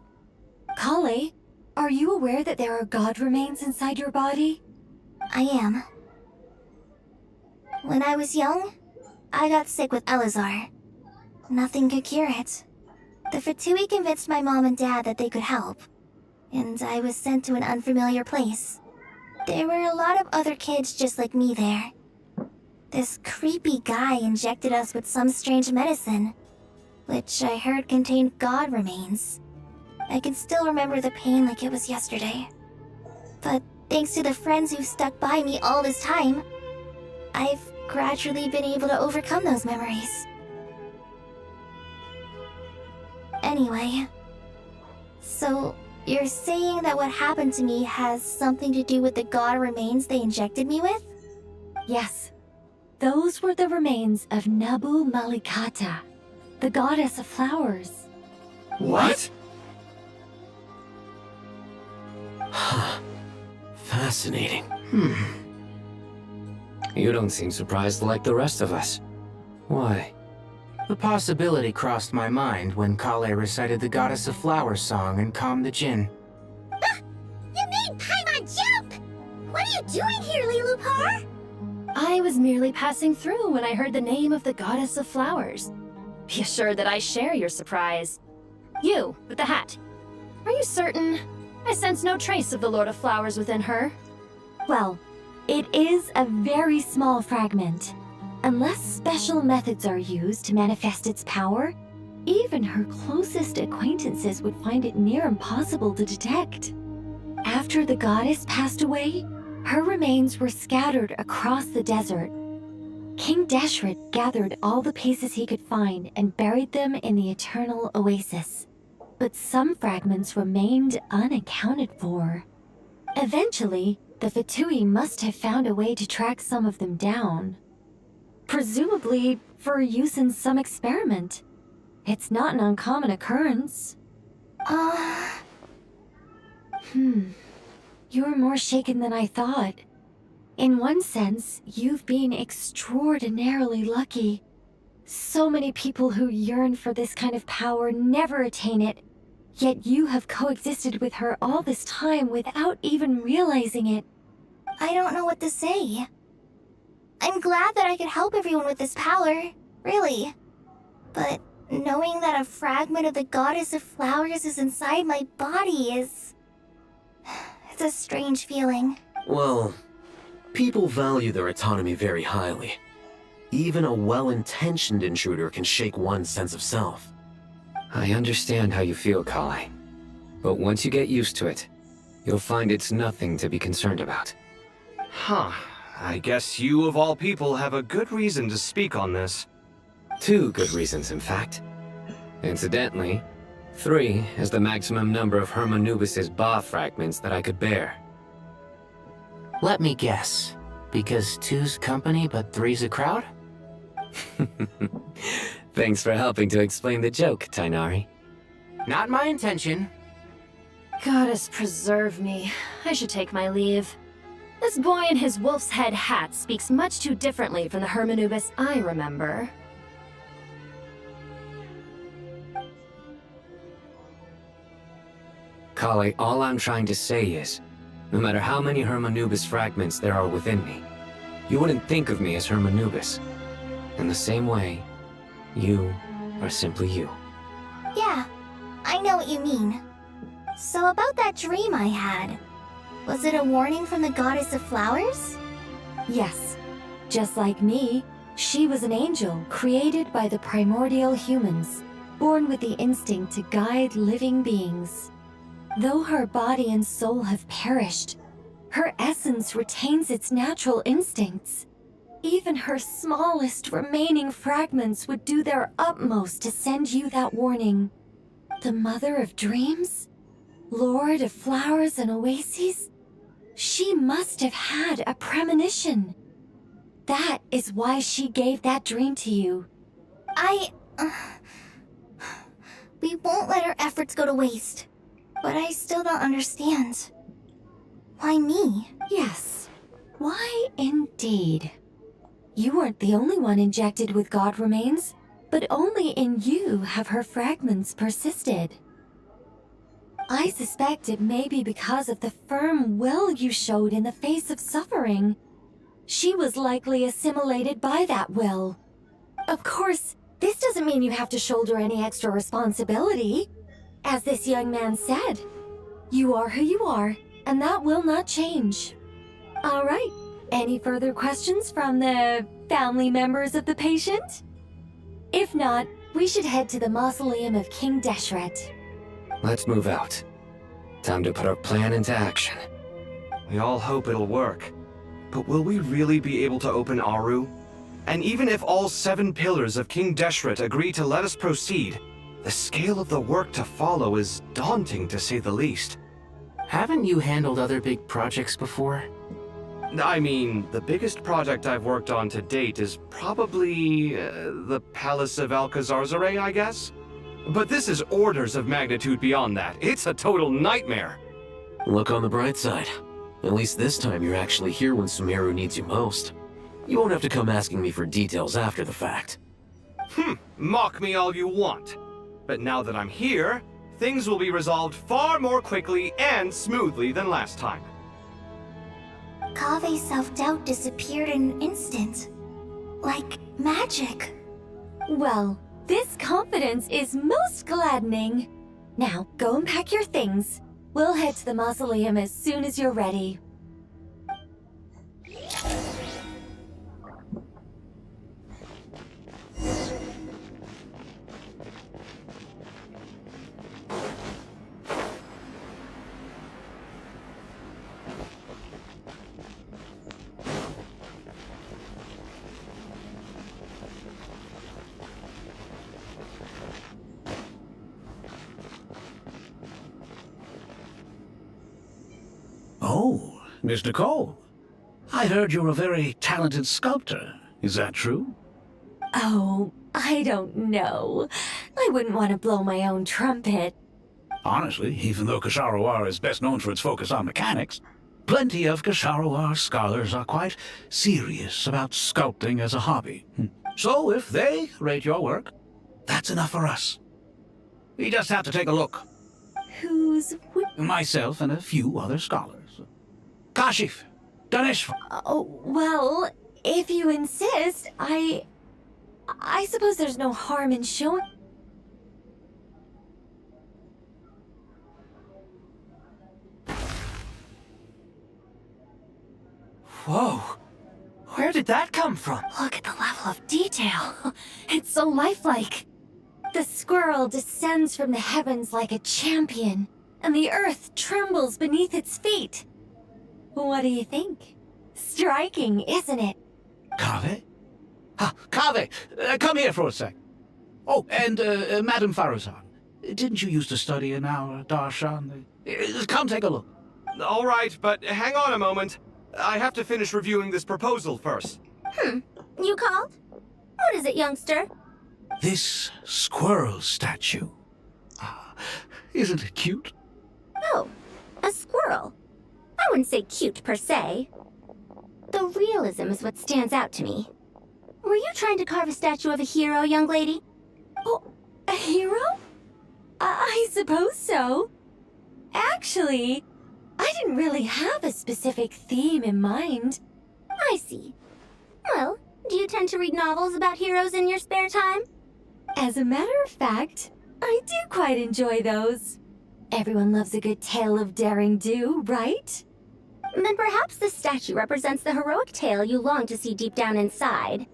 E: Kale, are you aware that there are god remains inside your body?
A: I am. When I was young, I got sick with Elazar. Nothing could cure it. The Fatui convinced my mom and dad that they could help, and I was sent to an unfamiliar place. There were a lot of other kids just like me there. This creepy guy injected us with some strange medicine, which I heard contained god remains. I can still remember the pain like it was yesterday. But thanks to the friends who've stuck by me all this time, I've gradually been able to overcome those memories. Anyway, so you're saying that what happened to me has something to do with the god remains they injected me with?
E: Yes. Those were the remains of Nabu Malikata, the goddess of flowers.
V: What? Fascinating.
S: You don't seem surprised like the rest of us. Why?
L: The possibility crossed my mind when Kale recited the Goddess of Flowers song and calmed the Jinn.
C: You made Paimon jump! What are you doing here, Lilupar?
E: I was merely passing through when I heard the name of the Goddess of Flowers. Be assured that I share your surprise. You, with the hat. Are you certain? I sense no trace of the Lord of Flowers within her.
O: Well, it is a very small fragment. Unless special methods are used to manifest its power, even her closest acquaintances would find it near impossible to detect. After the goddess passed away, her remains were scattered across the desert. King Deshret gathered all the pieces he could find and buried them in the Eternal Oasis. But some fragments remained unaccounted for. Eventually, the Fatui must have found a way to track some of them down. Presumably for use in some experiment. It's not an uncommon occurrence. You're more shaken than I thought. In one sense, you've been extraordinarily lucky. So many people who yearn for this kind of power never attain it, yet you have coexisted with her all this time without even realizing it.
A: I don't know what to say. I'm glad that I could help everyone with this power, really. But knowing that a fragment of the Goddess of Flowers is inside my body is... It's a strange feeling.
V: Well, people value their autonomy very highly. Even a well-intentioned intruder can shake one's sense of self.
S: I understand how you feel, Kale. But once you get used to it, you'll find it's nothing to be concerned about.
R: Huh. I guess you of all people have a good reason to speak on this.
S: 2 good reasons, in fact. Incidentally, 3 is the maximum number of Hermanubis's Ba fragments that I could bear.
L: Let me guess. Because 2's company but 3's a crowd?
S: Thanks for helping to explain the joke, Tainari.
L: Not my intention.
E: Goddess preserve me. I should take my leave. This boy in his wolf's head hat speaks much too differently from the Hermanubis I remember.
S: Kale, all I'm trying to say is, no matter how many Hermanubis fragments there are within me, you wouldn't think of me as Hermanubis. In the same way, you are simply you.
A: Yeah, I know what you mean. So about that dream I had, was it a warning from the Goddess of Flowers?
O: Yes. Just like me, she was an angel created by the primordial humans, born with the instinct to guide living beings. Though her body and soul have perished, her essence retains its natural instincts. Even her smallest remaining fragments would do their utmost to send you that warning. The Mother of Dreams? Lord of Flowers and Oases? She must have had a premonition. That is why she gave that dream to you.
A: We won't let our efforts go to waste. But I still don't understand. Why me?
O: Yes. Why indeed? You weren't the only one injected with God remains, but only in you have her fragments persisted. I suspect it may be because of the firm will you showed in the face of suffering. She was likely assimilated by that will. Of course, this doesn't mean you have to shoulder any extra responsibility. As this young man said, you are who you are, and that will not change. All right, any further questions from the family members of the patient? If not, we should head to the mausoleum of King Deshret.
S: Let's move out. Time to put our plan into action.
R: We all hope it'll work. But will we really be able to open Aru? And even if all 7 pillars of King Deshret agree to let us proceed, the scale of the work to follow is daunting to say the least.
L: Haven't you handled other big projects before?
R: I mean, the biggest project I've worked on to date is probably the Palace of Alcazarzaray, I guess? But this is orders of magnitude beyond that. It's a total nightmare.
V: Look on the bright side. At least this time you're actually here when Sumeru needs you most. You won't have to come asking me for details after the fact.
R: Mock me all you want. But now that I'm here, things will be resolved far more quickly and smoothly than last time.
A: Kave's self-doubt disappeared in an instant. Like magic.
O: Well, this confidence is most gladdening. Now, go and pack your things. We'll head to the mausoleum as soon as you're ready.
H: Oh, Miss Nicole. I heard you're a very talented sculptor. Is that true?
O: Oh, I don't know. I wouldn't want to blow my own trumpet.
H: Honestly, even though Kasharawar is best known for its focus on mechanics, plenty of Kasharawar scholars are quite serious about sculpting as a hobby. So if they rate your work, that's enough for us. We just have to take a look.
O: Who's
H: Myself and a few other scholars. Kashif, Danesh.
O: Oh, well, if you insist, I suppose there's no harm in showing...
H: Whoa! Where did that come from?
O: Look at the level of detail. It's so lifelike. The squirrel descends from the heavens like a champion, and the earth trembles beneath its feet. What do you think? Striking, isn't it?
H: Kaveh? Kaveh, come here for a sec. Oh, and Madame Faruzan, didn't you used to study in our darshan? Come take a look.
R: All right, but hang on a moment. I have to finish reviewing this proposal first.
C: You called? What is it, youngster?
H: This squirrel statue. Isn't it cute?
C: Oh, a squirrel. I wouldn't say cute per se. The realism is what stands out to me. Were you trying to carve a statue of a hero, young lady?
O: Oh, a hero? I suppose so. Actually, I didn't really have a specific theme in mind.
C: I see. Well, do you tend to read novels about heroes in your spare time?
O: As a matter of fact, I do quite enjoy those. Everyone loves a good tale of daring do, right?
C: Then perhaps this statue represents the heroic tale you long to see deep down inside.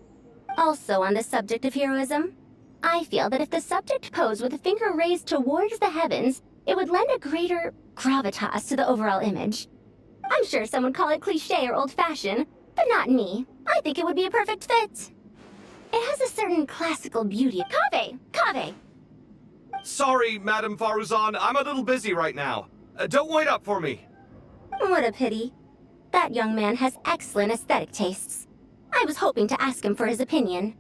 C: Also on the subject of heroism, I feel that if the subject posed with a finger raised towards the heavens, it would lend a greater gravitas to the overall image. I'm sure some would call it cliché or old-fashioned, but not me. I think it would be a perfect fit. It has a certain classical beauty. Kaveh!
R: Sorry, Madame Faruzan, I'm a little busy right now. Don't wait up for me.
C: What a pity. That young man has excellent aesthetic tastes. I was hoping to ask him for his opinion.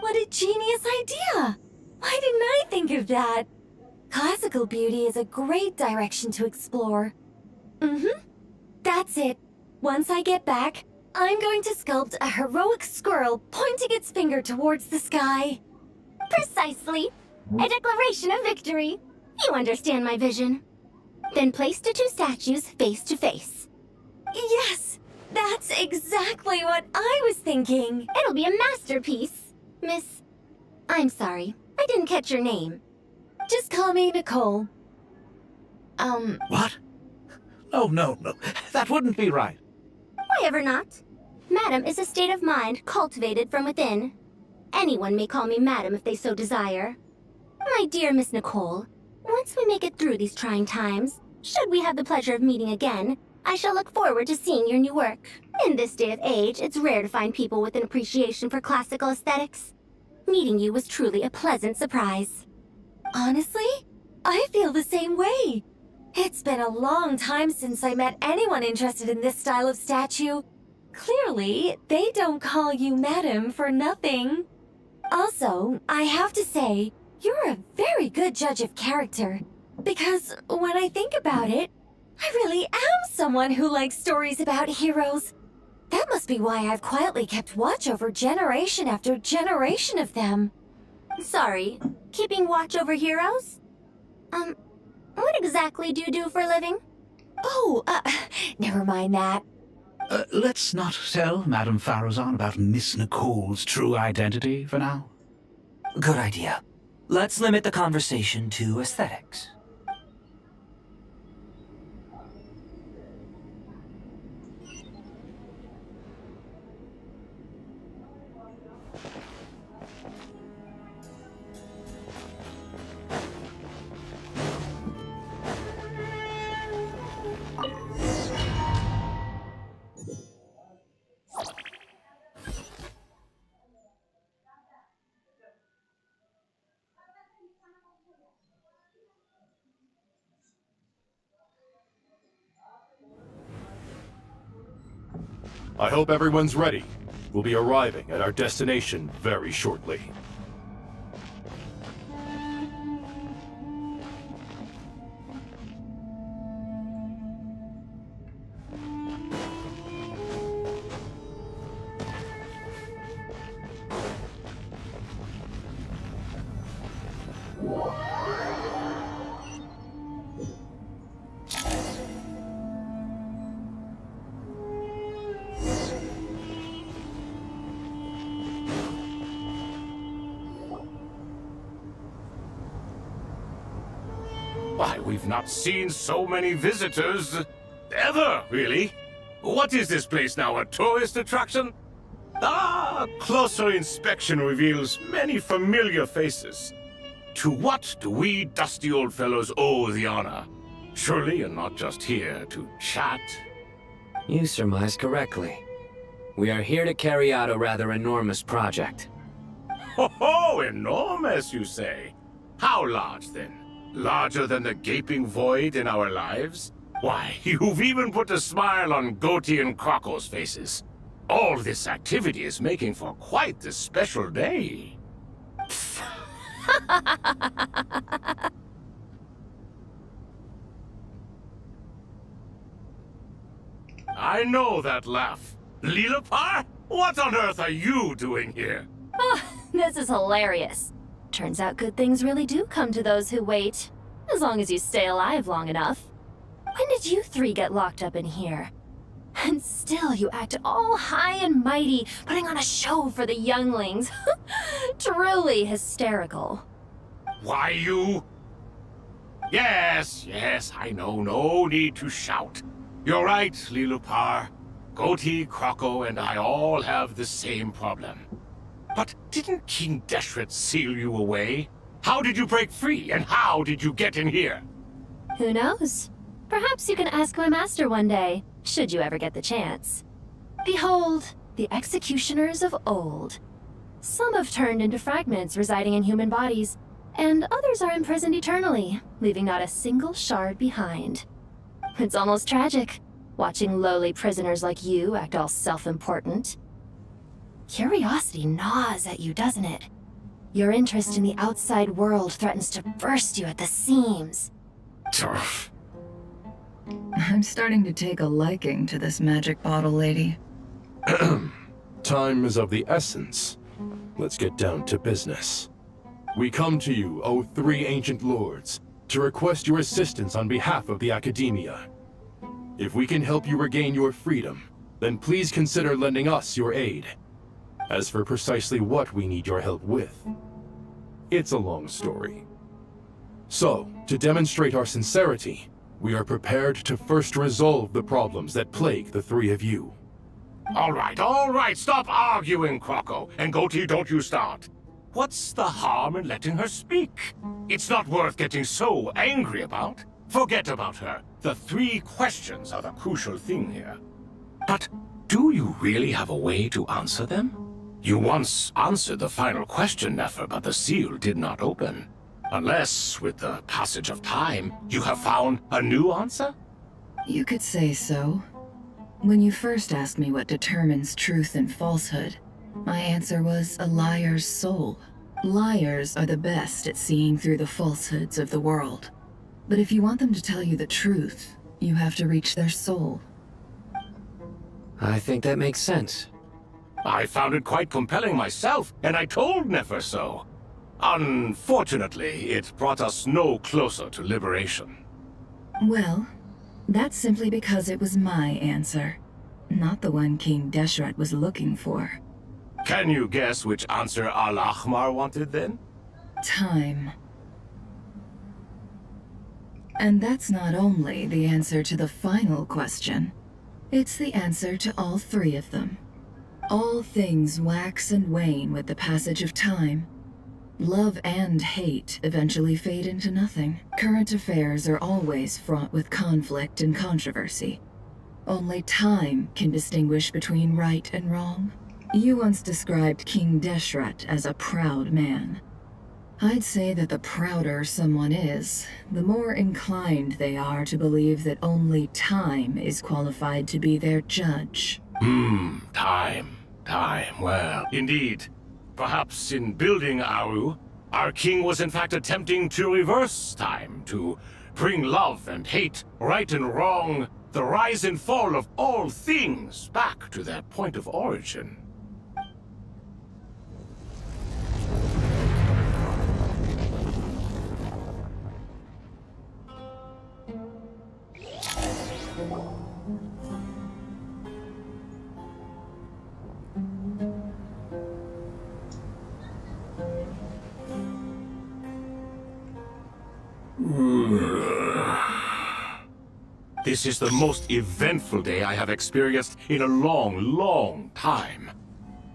O: What a genius idea! Why didn't I think of that? Classical beauty is a great direction to explore. That's it. Once I get back, I'm going to sculpt a heroic squirrel pointing its finger towards the sky.
C: Precisely. A declaration of victory. You understand my vision. Then place the two statues face to face.
O: Yes! That's exactly what I was thinking.
C: It'll be a masterpiece. Miss... I'm sorry. I didn't catch your name.
O: Just call me Nicole.
H: What? No. That wouldn't be right.
C: Why ever not? Madam is a state of mind cultivated from within. Anyone may call me Madam if they so desire. My dear Miss Nicole, when once we make it through these trying times, should we have the pleasure of meeting again, I shall look forward to seeing your new work. In this day of age, it's rare to find people with an appreciation for classical aesthetics. Meeting you was truly a pleasant surprise.
O: Honestly, I feel the same way. It's been a long time since I met anyone interested in this style of statue. Clearly, they don't call you Madam for nothing. Also, I have to say, you're a very good judge of character. Because when I think about it, I really am someone who likes stories about heroes. That must be why I've quietly kept watch over generation after generation of them.
C: Sorry, keeping watch over heroes? What exactly do you do for a living?
O: Oh, never mind that.
H: Let's not tell Madame Farazan about Miss Nicole's true identity for now.
Q: Good idea. Let's limit the conversation to aesthetics.
U: I hope everyone's ready. We'll be arriving at our destination very shortly.
F: Why, we've not seen so many visitors ever, really. What is this place now, a tourist attraction? Ah, closer inspection reveals many familiar faces. To what do we dusty old fellows owe the honor? Surely you're not just here to chat.
V: You surmise correctly. We are here to carry out a rather enormous project.
F: Ho, enormous, you say? How large, then? Larger than the gaping void in our lives? Why, you've even put a smile on Goatee and Crocco's faces. All this activity is making for quite the special day. I know that laugh. Lilipar? What on earth are you doing here?
E: Oh, this is hilarious. Turns out good things really do come to those who wait. As long as you stay alive long enough. When did you three get locked up in here? And still you act all high and mighty, putting on a show for the younglings. Truly hysterical.
F: Why, you... Yes, I know. No need to shout. You're right, Lilipar. Goatee, Crocco, and I all have the same problem. But didn't King Deshret seal you away? How did you break free, and how did you get in here?
E: Who knows? Perhaps you can ask my master one day, should you ever get the chance. Behold, the executioners of old. Some have turned into fragments residing in human bodies, and others are imprisoned eternally, leaving not a single shard behind. It's almost tragic, watching lowly prisoners like you act all self-important. Curiosity gnaws at you, doesn't it? Your interest in the outside world threatens to burst you at the seams.
F: Turf.
G: I'm starting to take a liking to this magic bottle lady.
U: Time is of the essence. Let's get down to business. We come to you, O three ancient lords, to request your assistance on behalf of the Academia. If we can help you regain your freedom, then please consider lending us your aid. As for precisely what we need your help with, it's a long story. So, to demonstrate our sincerity, we are prepared to first resolve the problems that plague the three of you.
F: All right, stop arguing, Crocco. And Goatee, don't you start. What's the harm in letting her speak? It's not worth getting so angry about. Forget about her. The 3 questions are the crucial thing here. But do you really have a way to answer them? You once answered the final question, Nefer, but the seal did not open. Unless, with the passage of time, you have found a new answer?
G: You could say so. When you first asked me what determines truth and falsehood, my answer was a liar's soul. Liars are the best at seeing through the falsehoods of the world. But if you want them to tell you the truth, you have to reach their soul.
S: I think that makes sense.
F: I found it quite compelling myself, and I told Nefer so. Unfortunately, it brought us no closer to liberation.
G: Well, that's simply because it was my answer, not the one King Deshret was looking for.
F: Can you guess which answer Al-Ahmar wanted then?
G: Time. And that's not only the answer to the final question, it's the answer to all 3 of them. All things wax and wane with the passage of time. Love and hate eventually fade into nothing. Current affairs are always fraught with conflict and controversy. Only time can distinguish between right and wrong. You once described King Deshret as a proud man. I'd say that the prouder someone is, the more inclined they are to believe that only time is qualified to be their judge.
F: Time. Well, indeed. Perhaps in building AUU, our king was in fact attempting to reverse time, to bring love and hate, right and wrong, the rise and fall of all things back to their point of origin. This is the most eventful day I have experienced in a long time.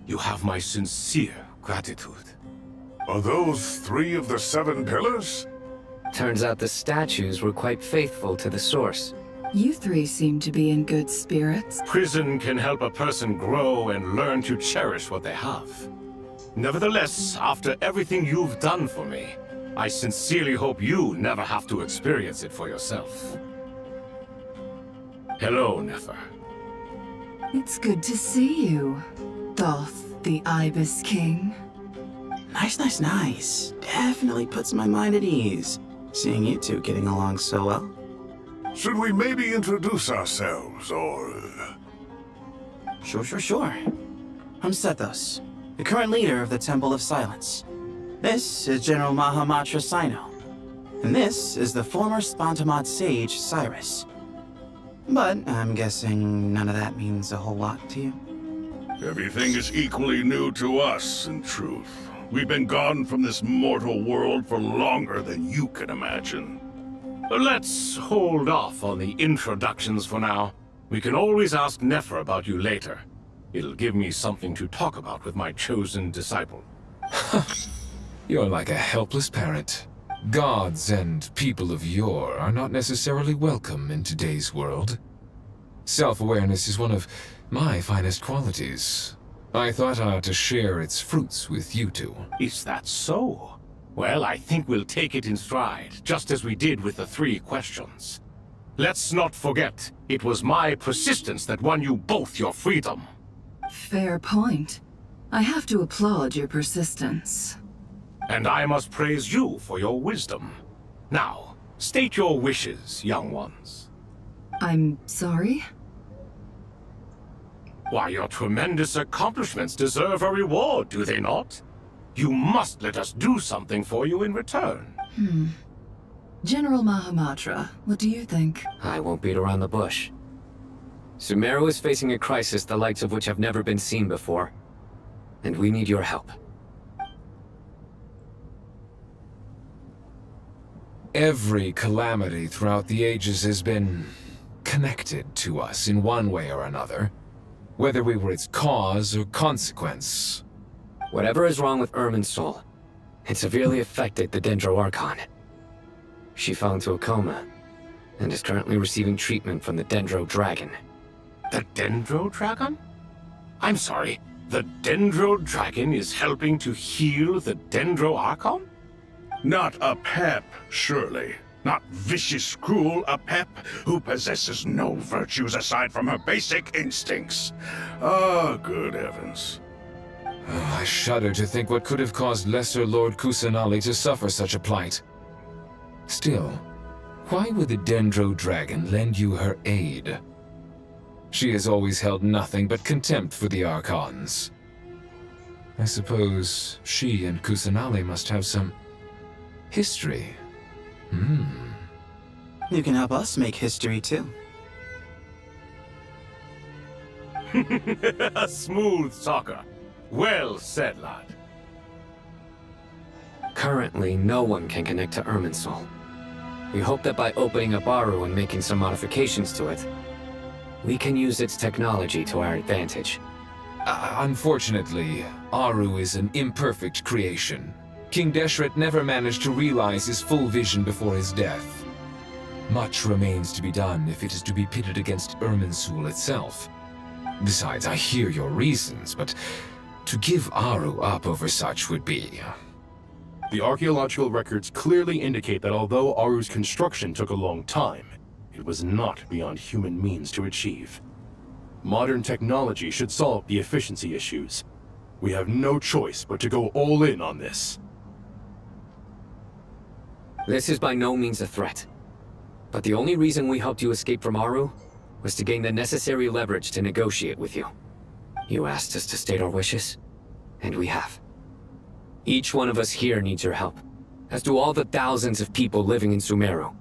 F: You have my sincere gratitude.
I: Are those 3 of the 7 pillars?
S: Turns out the statues were quite faithful to the source.
G: You 3 seem to be in good spirits.
F: Prison can help a person grow and learn to cherish what they have. Nevertheless, after everything you've done for me, I sincerely hope you never have to experience it for yourself. Hello, Nefer.
G: It's good to see you, Thoth the Ibis King.
N: Nice. Definitely puts my mind at ease, seeing you 2 getting along so well.
I: Should we maybe introduce ourselves, or...
N: Sure. I'm Sethos, the current leader of the Temple of Silence. This is General Mahamatra Sino, and this is the former Spantamad sage, Cyrus. But I'm guessing none of that means a whole lot to you.
I: Everything is equally new to us, in truth. We've been gone from this mortal world for longer than you can imagine.
F: Let's hold off on the introductions for now. We can always ask Nefer about you later. It'll give me something to talk about with my chosen disciple.
T: You're like a helpless parent. Gods and people of yore are not necessarily welcome in today's world. Self-awareness is one of my finest qualities. I thought I ought to share its fruits with you 2.
F: Is that so? Well, I think we'll take it in stride, just as we did with the 3 questions. Let's not forget, it was my persistence that won you both your freedom.
G: Fair point. I have to applaud your persistence.
F: And I must praise you for your wisdom. Now, state your wishes, young ones.
G: I'm sorry?
F: Why, your tremendous accomplishments deserve a reward, do they not? You must let us do something for you in return.
G: General Mahamatra, what do you think?
S: I won't beat around the bush. Sumeru is facing a crisis the likes of which have never been seen before. And we need your help.
T: Every calamity throughout the ages has been connected to us in one way or another, whether we were its cause or consequence.
S: Whatever is wrong with Irmin's soul, it severely affected the Dendro Archon. She fell into a coma, and is currently receiving treatment from the Dendro Dragon.
F: The Dendro Dragon? I'm sorry, the Dendro Dragon is helping to heal the Dendro Archon?
I: Not a pep, surely. Not vicious, cruel a pep who possesses no virtues aside from her basic instincts. Oh, good heavens.
T: Oh, I shudder to think what could have caused Lesser Lord Kusanali to suffer such a plight. Still, why would the Dendro Dragon lend you her aid? She has always held nothing but contempt for the Archons. I suppose she and Kusanali must have some history.
N: You can help us make history too.
F: A smooth talker. Well said, lad.
S: Currently, no one can connect to Irmin's soul. We hope that by opening up Aru and making some modifications to it, we can use its technology to our advantage.
T: Unfortunately, Aru is an imperfect creation. King Deshret never managed to realize his full vision before his death. Much remains to be done if it is to be pitted against Irminsul itself. Besides, I hear your reasons, but to give Aru up over such would be...
U: The archaeological records clearly indicate that although Aru's construction took a long time, it was not beyond human means to achieve. Modern technology should solve the efficiency issues. We have no choice but to go all in on this.
S: This is by no means a threat. But the only reason we helped you escape from Aru was to gain the necessary leverage to negotiate with you. You asked us to state our wishes, and we have. Each one of us here needs your help, as do all the thousands of people living in Sumeru.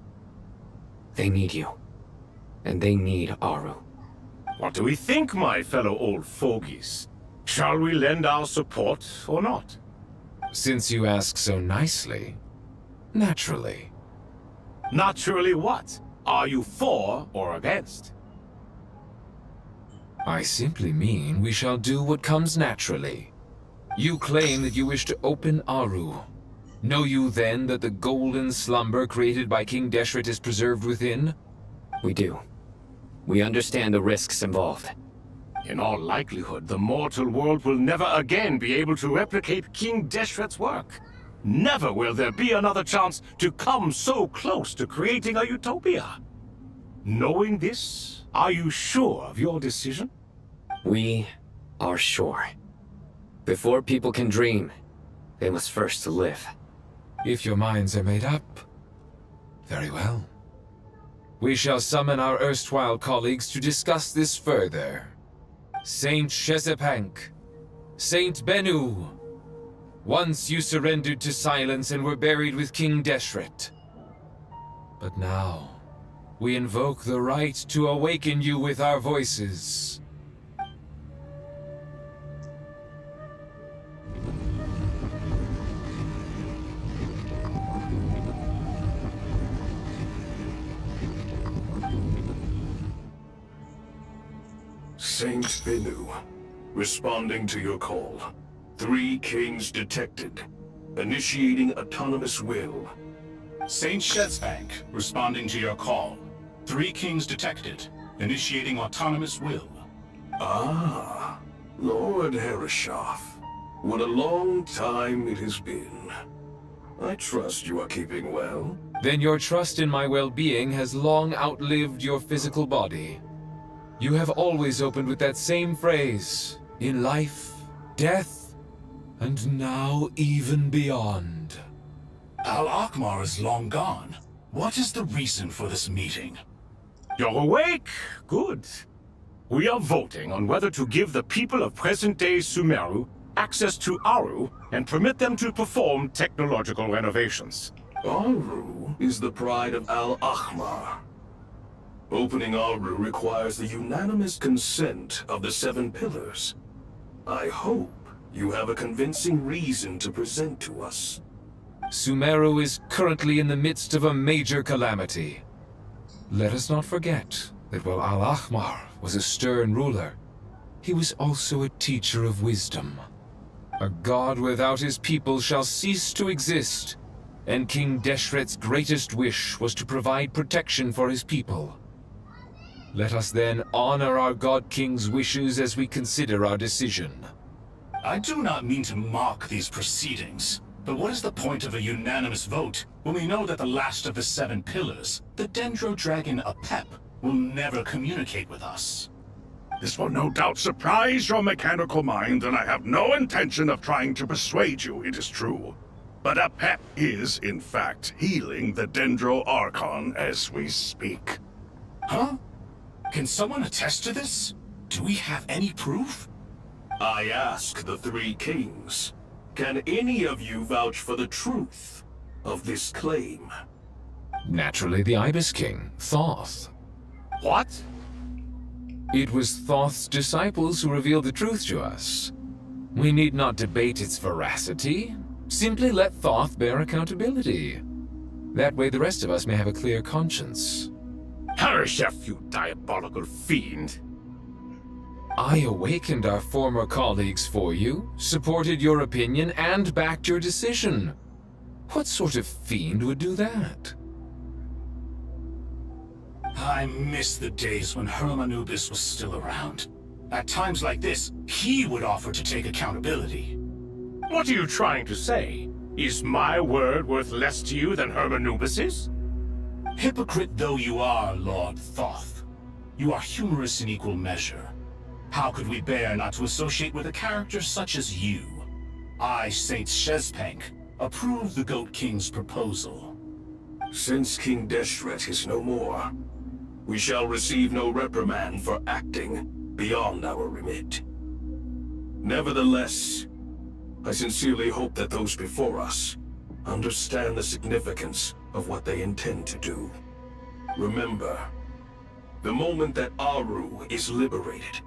S: They need you, and they need Aru.
F: What do we think, my fellow old fogies? Shall we lend our support or not?
T: Since you ask so nicely, naturally.
F: Naturally what? Are you for or against?
T: I simply mean we shall do what comes naturally. You claim that you wish to open Aru. Know you then that the golden slumber created by King Deshret is preserved within?
S: We do. We understand the risks involved.
F: In all likelihood, the mortal world will never again be able to replicate King Deshret's work. Never will there be another chance to come so close to creating a utopia. Knowing this, are you sure of your decision?
S: We are sure. Before people can dream, they must first live.
T: If your minds are made up, very well. We shall summon our erstwhile colleagues to discuss this further. Saint Shezepank, Saint Bennu, once you surrendered to silence and were buried with King Deshret. But now, we invoke the right to awaken you with our voices.
I: Saint Bennu, responding to your call. 3 kings detected. Initiating autonomous will.
B: Saint Shetzbank, responding to your call. 3 kings detected. Initiating autonomous will.
I: Ah, Lord Herreshoff. What a long time it has been. I trust you are keeping well.
T: Then your trust in my well-being has long outlived your physical body. You have always opened with that same phrase, in life, death, and now even beyond.
B: Al-Akmar is long gone. What is the reason for this meeting?
F: You're awake? Good. We are voting on whether to give the people of present-day Sumeru access to Aru and permit them to perform technological renovations.
I: Aru is the pride of Al-Akmar. Opening Aru requires the unanimous consent of the 7 pillars. I hope you have a convincing reason to present to us.
T: Sumeru is currently in the midst of a major calamity. Let us not forget that while Al-Ahmar was a stern ruler, he was also a teacher of wisdom. A god without his people shall cease to exist, and King Deshret's greatest wish was to provide protection for his people. Let us then honor our God King's wishes as we consider our decision.
B: I do not mean to mock these proceedings, but what is the point of a unanimous vote when we know that the last of the 7 pillars, the Dendro Dragon Apep, will never communicate with us?
D: This will no doubt surprise your mechanical mind, and I have no intention of trying to persuade you it is true. But Apep is, in fact, healing the Dendro Arcon as we speak.
B: Huh? Can someone attest to this? Do we have any proof?
I: I ask the 3 kings. Can any of you vouch for the truth of this claim?
T: Naturally, the Ibis King, Thoth.
F: What?
T: It was Thoth's disciples who revealed the truth to us. We need not debate its veracity. Simply let Thoth bear accountability. That way the rest of us may have a clear conscience.
F: Harishef, you diabolical fiend!
T: I awakened our former colleagues for you, supported your opinion, and backed your decision. What sort of fiend would do that?
B: I miss the days when Hermanubis was still around. At times like this, he would offer to take accountability.
F: What are you trying to say? Is my word worth less to you than Hermanubis's?
B: Hypocrite though you are, Lord Thoth, you are humorous in equal measure. How could we bear not to associate with a character such as you? I, Saint Shezpank, approve the Goat King's proposal.
I: Since King Deshret is no more, we shall receive no reprimand for acting beyond our remit. Nevertheless, I sincerely hope that those before us understand the significance of what they intend to do. Remember, the moment that Aru is liberated,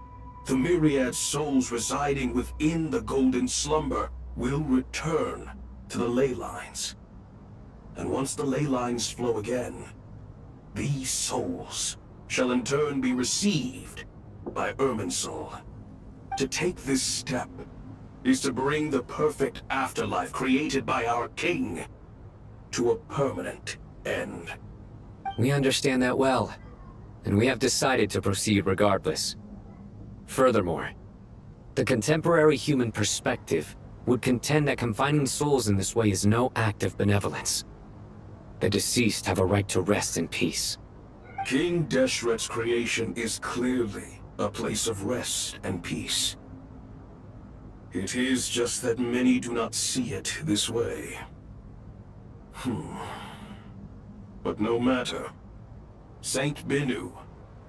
I: the myriad souls residing within the Golden Slumber will return to the ley lines. And once the ley lines flow again, these souls shall in turn be received by Irminsul. To take this step is to bring the perfect afterlife created by our king to a permanent end.
S: We understand that well, and we have decided to proceed regardless. Furthermore, the contemporary human perspective would contend that confining souls in this way is no act of benevolence. The deceased have a right to rest in peace.
I: King Deshret's creation is clearly a place of rest and peace. It is just that many do not see it this way. But no matter. Saint Binu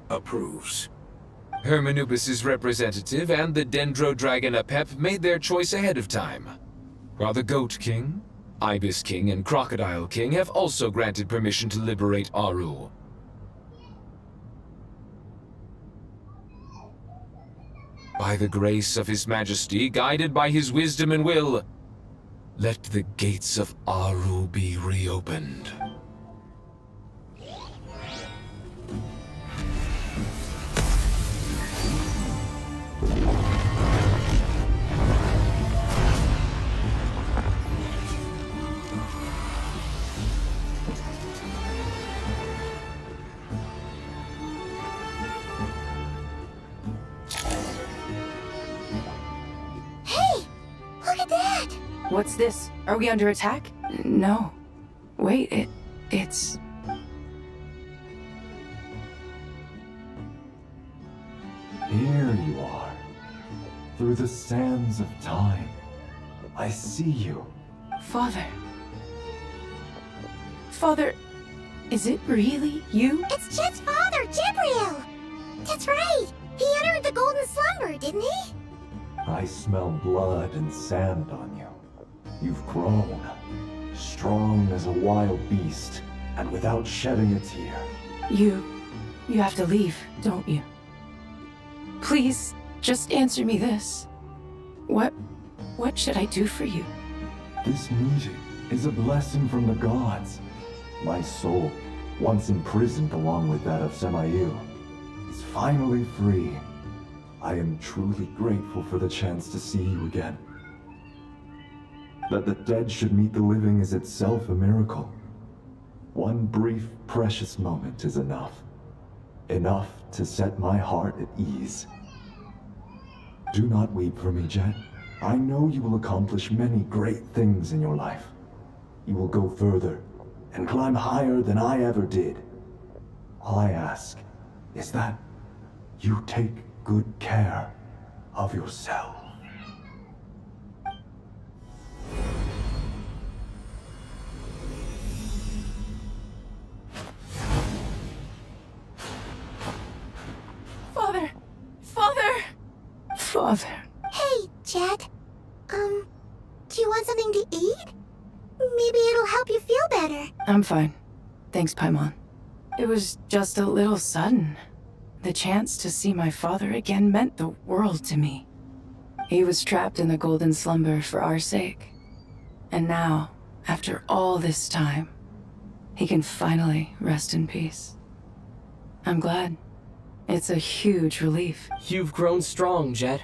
I: approves.
T: Hermanubis' representative and the Dendro Dragon Apep made their choice ahead of time, while the Goat King, Ibis King, and Crocodile King have also granted permission to liberate Aru. By the grace of His Majesty, guided by his wisdom and will, let the gates of Aru be reopened.
C: Hey! Look at that!
K: What's this? Are we under attack? No. Wait, it's...
W: Here you are. Through the sands of time. I see you.
K: Father. Father, is it really you?
C: It's Chet's father, Jibriel! That's right! He entered the Golden Slumber, didn't he?
W: I smell blood and sand on you. You've grown. Strong as a wild beast, and without shedding a tear.
K: You have to leave, don't you? Please, just answer me this. What should I do for you?
W: This meeting is a blessing from the gods. My soul, once imprisoned along with that of Sumeru, is finally free. I am truly grateful for the chance to see you again. That the dead should meet the living is itself a miracle. One brief, precious moment is enough. Enough to set my heart at ease. Do not weep for me, Jet. I know you will accomplish many great things in your life. You will go further and climb higher than I ever did. All I ask is that you take good care of yourself.
K: Father! Father! Father.
C: Hey, Jet. Do you want something to eat? Maybe it'll help you feel better.
K: I'm fine. Thanks, Paimon. It was just a little sudden. The chance to see my father again meant the world to me. He was trapped in the golden slumber for our sake. And now, after all this time, he can finally rest in peace. I'm glad. It's a huge relief.
J: You've grown strong, Jet.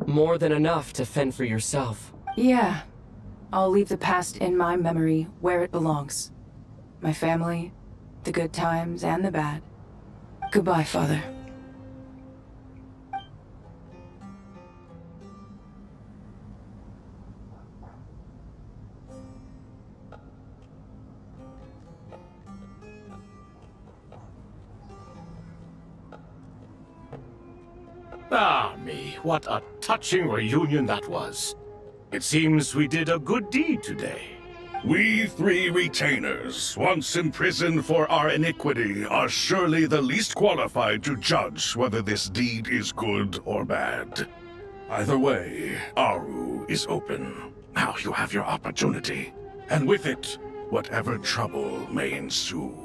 J: More than enough to fend for yourself.
K: Yeah. I'll leave the past in my memory where it belongs. My family, the good times and the bad. Goodbye, Father.
F: Ah, me, what a touching reunion that was. It seems we did a good deed today.
D: We three retainers, once imprisoned for our iniquity, are surely the least qualified to judge whether this deed is good or bad. Either way, Aru is open. Now you have your opportunity, and with it, whatever trouble may ensue.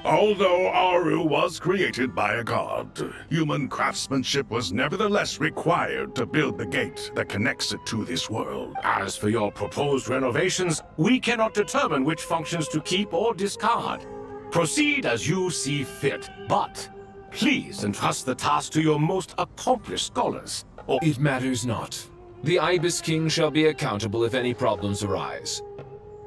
D: Although Aru was created by a god, human craftsmanship was nevertheless required to build the gate that connects it to this world.
F: As for your proposed renovations, we cannot determine which functions to keep or discard. Proceed as you see fit, but please entrust the task to your most accomplished scholars.
T: It matters not. The Ibis King shall be accountable if any problems arise.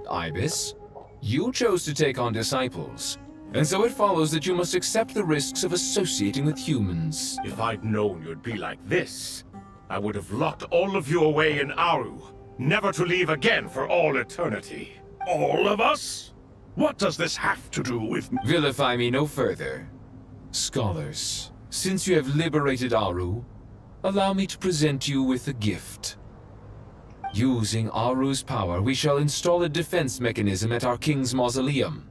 T: Ibis, you chose to take on disciples. And so it follows that you must accept the risks of associating with humans.
F: If I'd known you'd be like this, I would have locked all of you away in Aru, never to leave again for all eternity.
D: All of us? What does this have to do with me?
T: Vilify me no further. Scholars, since you have liberated Aru, allow me to present you with a gift. Using Aru's power, we shall install a defense mechanism at our king's mausoleum.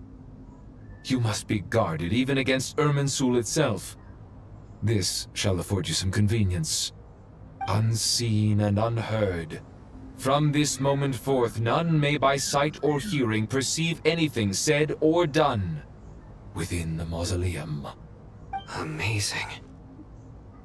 T: You must be guarded even against Irminsul itself. This shall afford you some convenience. Unseen and unheard. From this moment forth, none may by sight or hearing perceive anything said or done within the mausoleum.
S: Amazing.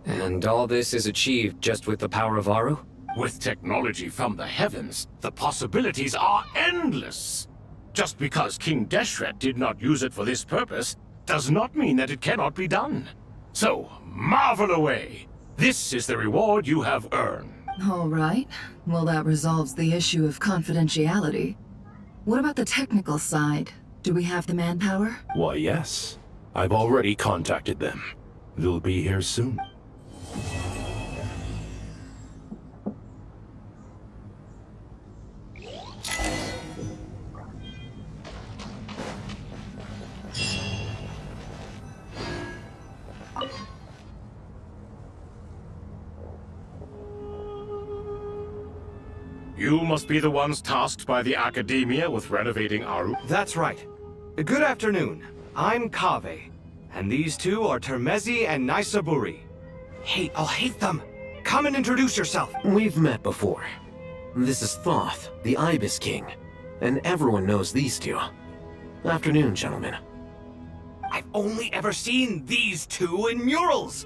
S: And all this is achieved just with the power of Aru?
F: With technology from the heavens, the possibilities are endless. Just because King Deshret did not use it for this purpose, does not mean that it cannot be done. So, marvel away. This is the reward you have earned.
G: All right. Well, that resolves the issue of confidentiality. What about the technical side? Do we have the manpower?
U: Why, yes. I've already contacted them. They'll be here soon.
F: You must be the ones tasked by the Academia with renovating Aru.
R: That's right. Good afternoon. I'm Kaveh, and these two are Termezi and Naisaburi. Hey, I'll hate them. Come and introduce yourself.
V: We've met before. This is Thoth, the Ibis King, and everyone knows these two. Afternoon, gentlemen.
R: I've only ever seen these two in murals.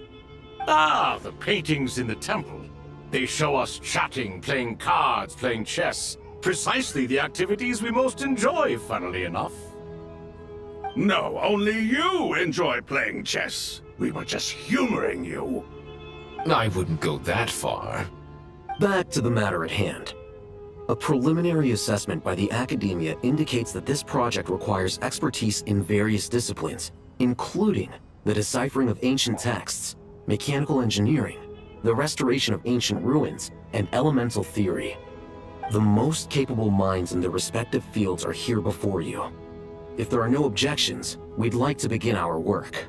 F: Ah, the paintings in the temple. They show us chatting, playing cards, playing chess. Precisely the activities we most enjoy, funnily enough.
D: No, only you enjoy playing chess. We were just humoring you.
T: I wouldn't go that far.
V: Back to the matter at hand. A preliminary assessment by the academia indicates that this project requires expertise in various disciplines, including the deciphering of ancient texts, mechanical engineering, the restoration of ancient ruins, and elemental theory. The most capable minds in their respective fields are here before you. If there are no objections, we'd like to begin our work.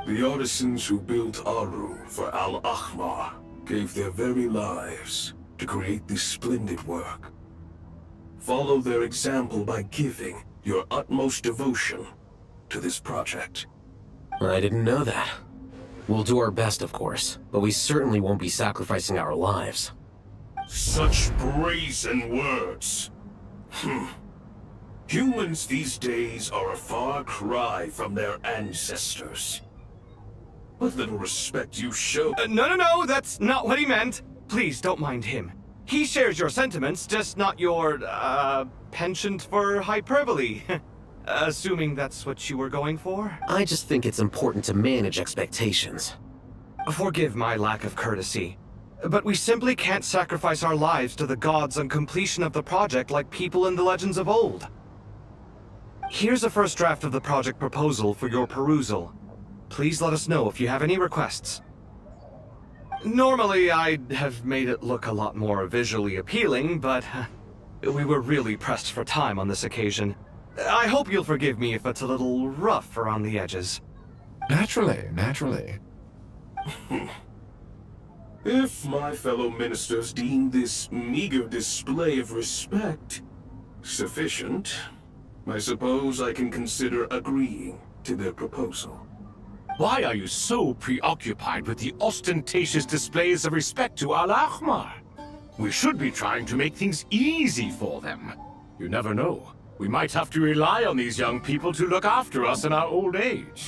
I: The artisans who built Aru for Al-Ahmar gave their very lives to create this splendid work. Follow their example by giving your utmost devotion to this project.
V: I didn't know that. We'll do our best, of course, but we certainly won't be sacrificing our lives.
I: Such brazen words. Humans these days are a far cry from their ancestors. What little respect you show—
R: No, that's not what he meant. Please don't mind him. He shares your sentiments, just not your, penchant for hyperbole. Assuming that's what you were going for?
V: I just think it's important to manage expectations.
R: Forgive my lack of courtesy, but we simply can't sacrifice our lives to the gods on completion of the project like people in the legends of old. Here's a first draft of the project proposal for your perusal. Please let us know if you have any requests. Normally, I'd have made it look a lot more visually appealing, but we were really pressed for time on this occasion. I hope you'll forgive me if it's a little rough around the edges.
T: Naturally.
I: If my fellow ministers deem this meager display of respect sufficient, I suppose I can consider agreeing to their proposal.
B: Why are you so preoccupied with the ostentatious displays of respect to Al-Ahmar? We should be trying to make things easy for them. You never know. We might have to rely on these young people to look after us in our old age.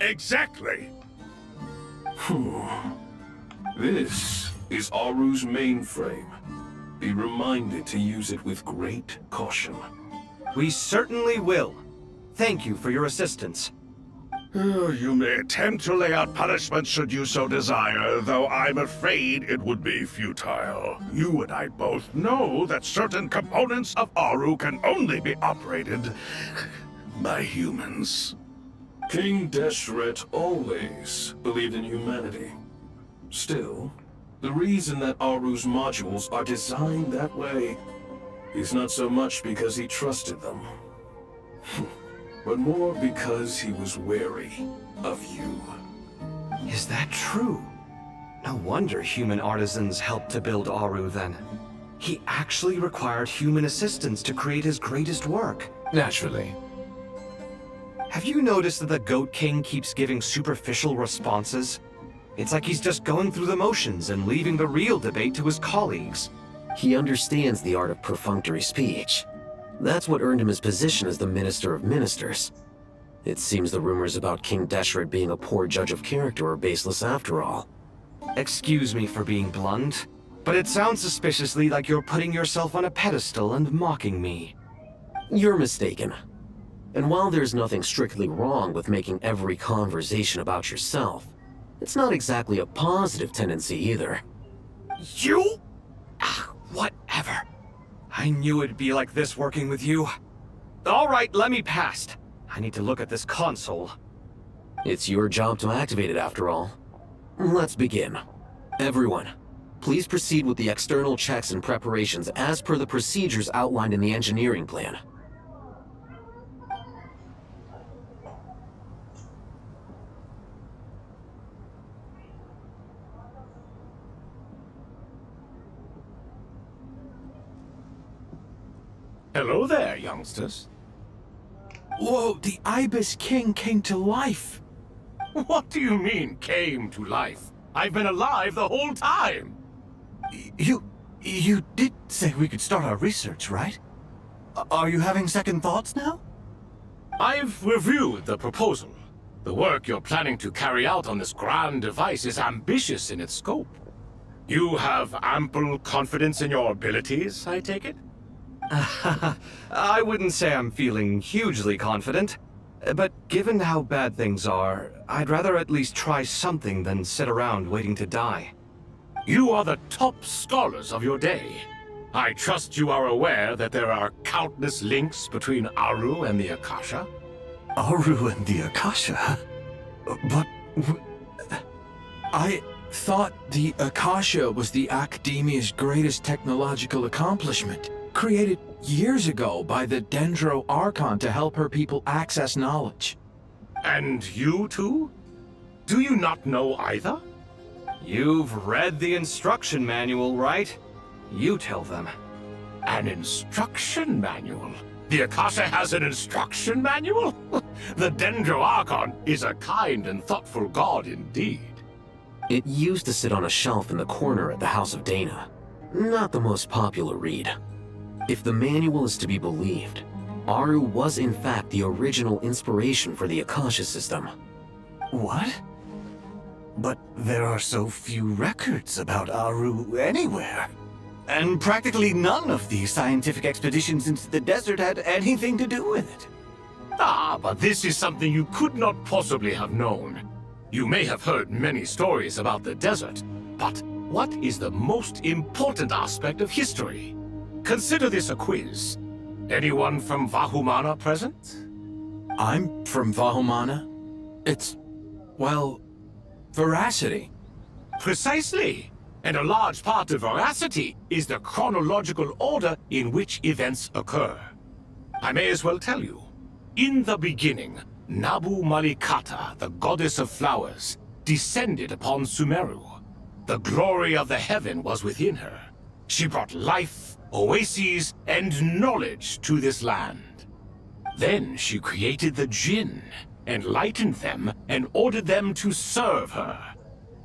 D: Exactly.
I: This is Aru's mainframe. Be reminded to use it with great caution.
R: We certainly will. Thank you for your assistance.
D: You may attempt to lay out punishment should you so desire, though I'm afraid it would be futile. You and I both know that certain components of Aru can only be operated by humans.
I: King Deshret always believed in humanity. Still, the reason that Aru's modules are designed that way is not so much because he trusted them, but more because he was wary of you.
R: Is that true? No wonder human artisans helped to build Aru then. He actually required human assistance to create his greatest work.
T: Naturally.
R: Have you noticed that the Goat King keeps giving superficial responses? It's like he's just going through the motions and leaving the real debate to his colleagues.
V: He understands the art of perfunctory speech. That's what earned him his position as the Minister of Ministers. It seems the rumors about King Deshret being a poor judge of character are baseless after all.
R: Excuse me for being blunt, but it sounds suspiciously like you're putting yourself on a pedestal and mocking me.
V: You're mistaken. And while there's nothing strictly wrong with making every conversation about yourself, it's not exactly a positive tendency either.
R: You? Whatever. I knew it'd be like this working with you. All right, let me past. I need to look at this console.
V: It's your job to activate it after all. Let's begin. Everyone, please proceed with the external checks and preparations as per the procedures outlined in the engineering plan.
B: Hello there, youngsters.
H: Whoa, the Ibis King came to life.
B: What do you mean, came to life? I've been alive the whole time!
H: You did say we could start our research, right? Are you having second thoughts now?
B: I've reviewed the proposal. The work you're planning to carry out on this grand device is ambitious in its scope. You have ample confidence in your abilities, I take it?
R: I wouldn't say I'm feeling hugely confident, but given how bad things are, I'd rather at least try something than sit around waiting to die.
B: You are the top scholars of your day.
F: I trust you are aware that there are countless links between Aru and the Akasha?
L: Aru and the Akasha? But... I thought the Akasha was the Academia's greatest technological accomplishment, created years ago by the Dendro Arcon to help her people access knowledge.
F: And you too? Do you not know either?
R: You've read the instruction manual, right? You tell them.
F: An instruction manual? The Akasha has an instruction manual? The Dendro Archon is a kind and thoughtful god indeed.
V: It used to sit on a shelf in the corner at the House of Dana. Not the most popular read. If the manual is to be believed, Aru was in fact the original inspiration for the Akasha system.
L: What? But there are so few records about Aru anywhere. And practically none of these scientific expeditions into the desert had anything to do with it.
F: Ah, but this is something you could not possibly have known. You may have heard many stories about the desert, but what is the most important aspect of history? Consider this a quiz. Anyone from Vahumana present?
L: I'm from Vahumana. It's, well, veracity.
F: Precisely. And a large part of veracity is the chronological order in which events occur. I may as well tell you. In the beginning, Nabu Malikata, the goddess of flowers, descended upon Sumeru. The glory of the heaven was within her. She brought life, oases, and knowledge to this land. Then she created the Jinn, enlightened them, and ordered them to serve her.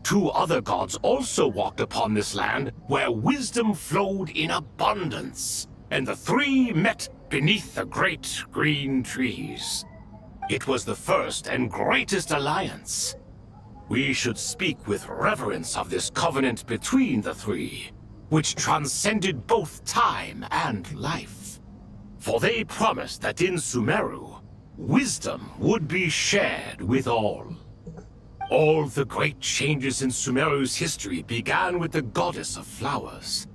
F: 2 other gods also walked upon this land where wisdom flowed in abundance, and the 3 met beneath the great green trees. It was the first and greatest alliance. We should speak with reverence of this covenant between the 3, which transcended both time and life. For they promised that in Sumeru, wisdom would be shared with all. All the great changes in Sumeru's history began with the goddess of flowers.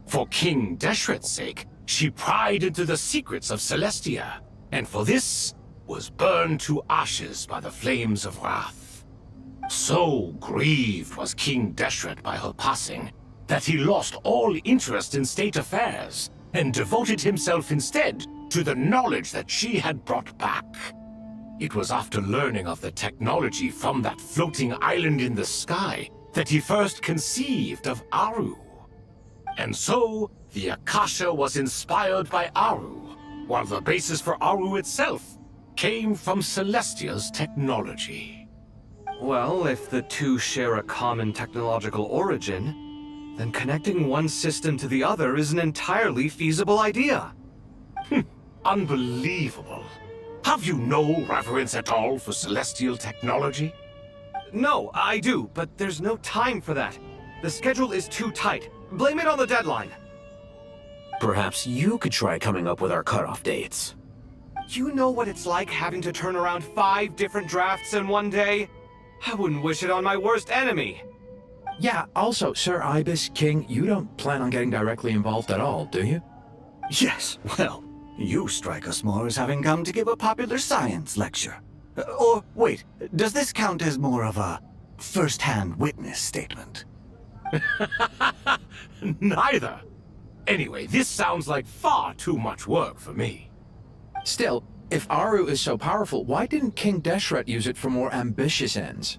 F: For King Deshret's sake, she pried into the secrets of Celestia, and for this was burned to ashes by the flames of wrath. So grieved was King Deshret by her passing, that he lost all interest in state affairs, and devoted himself instead to the knowledge that she had brought back. It was after learning of the technology from that floating island in the sky that he first conceived of Aru. And so, the Akasha was inspired by Aru, while the basis for Aru itself came from Celestia's technology.
R: Well, if the 2 share a common technological origin, then connecting one system to the other is an entirely feasible idea.
F: Unbelievable. Have you no reverence at all for celestial technology?
R: No, I do, but there's no time for that. The schedule is too tight. Blame it on the deadline.
V: Perhaps you could try coming up with our cutoff dates.
R: You know what it's like having to turn around 5 different drafts in one day? I wouldn't wish it on my worst enemy.
L: Yeah, also, Sir Ibis, King, you don't plan on getting directly involved at all, do you?
M: Yes, well, you strike us more as having come to give a popular science lecture. Or, wait, does this count as more of a first-hand witness statement?
F: Neither. Anyway, this sounds like far too much work for me.
L: Still, if Aru is so powerful, why didn't King Deshret use it for more ambitious ends?